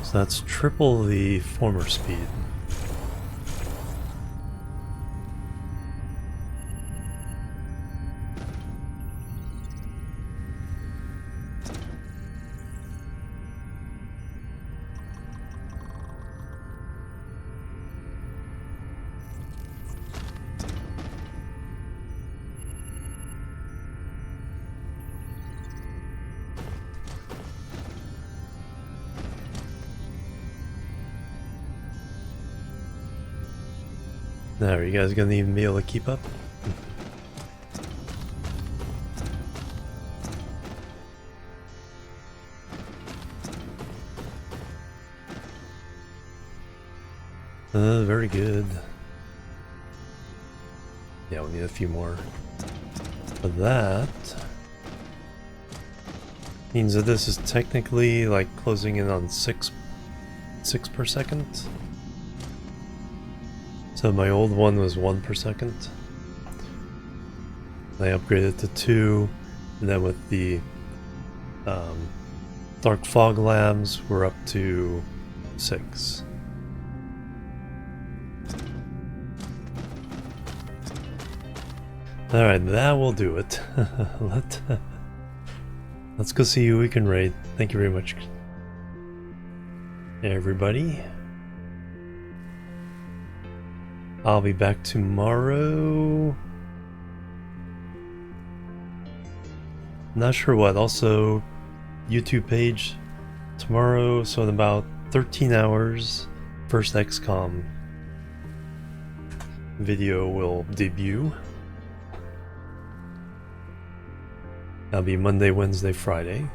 Speaker 1: So that's triple the former speed. Now, are you guys gonna even be able to keep up? Very good. Yeah, we need a few more. But that means that this is technically like closing in on 6 per second. So my old one was 1 per second. I upgraded to 2, and then with the dark fog labs, we're up to 6. Alright, that will do it. Let's go see who we can raid. Thank you very much, everybody. I'll be back tomorrow. Not sure what. Also, YouTube page tomorrow, so in about 13 hours, first XCOM video will debut. That'll be Monday, Wednesday, Friday.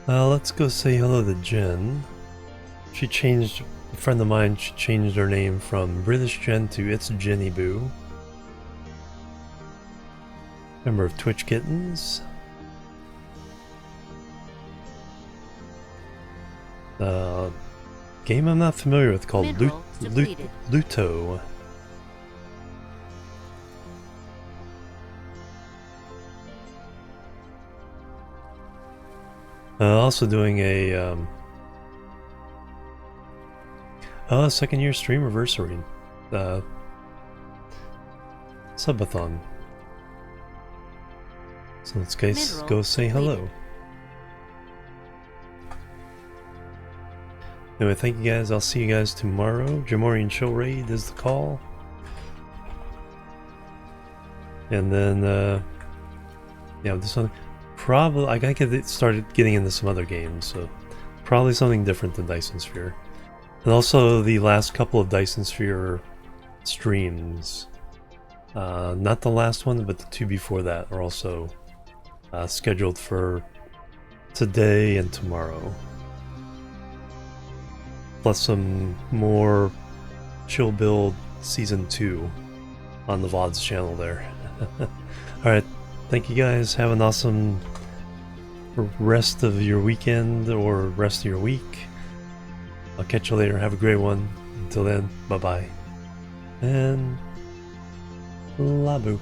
Speaker 1: Let's go say hello to Jen. She changed, a friend of mine, she changed her name from British Jen to It's Jenny Boo. Member of Twitch Kittens. Game I'm not familiar with called Luto. Also doing a second year stream anniversary subathon. So let's guys go say hello. Anyway, thank you guys. I'll see you guys tomorrow. Jimorian Show Raid is the call. And then yeah, this one probably I gotta get started getting into some other games, so probably something different than Dyson Sphere. And also the last couple of Dyson Sphere streams, not the last one, but the 2 before that are also scheduled for today and tomorrow. Plus some more Chill Build Season 2 on the VODs channel there. Alright, thank you guys. Have an awesome rest of your weekend or rest of your week. I'll catch you later. Have a great one. Until then, bye-bye. And la boop.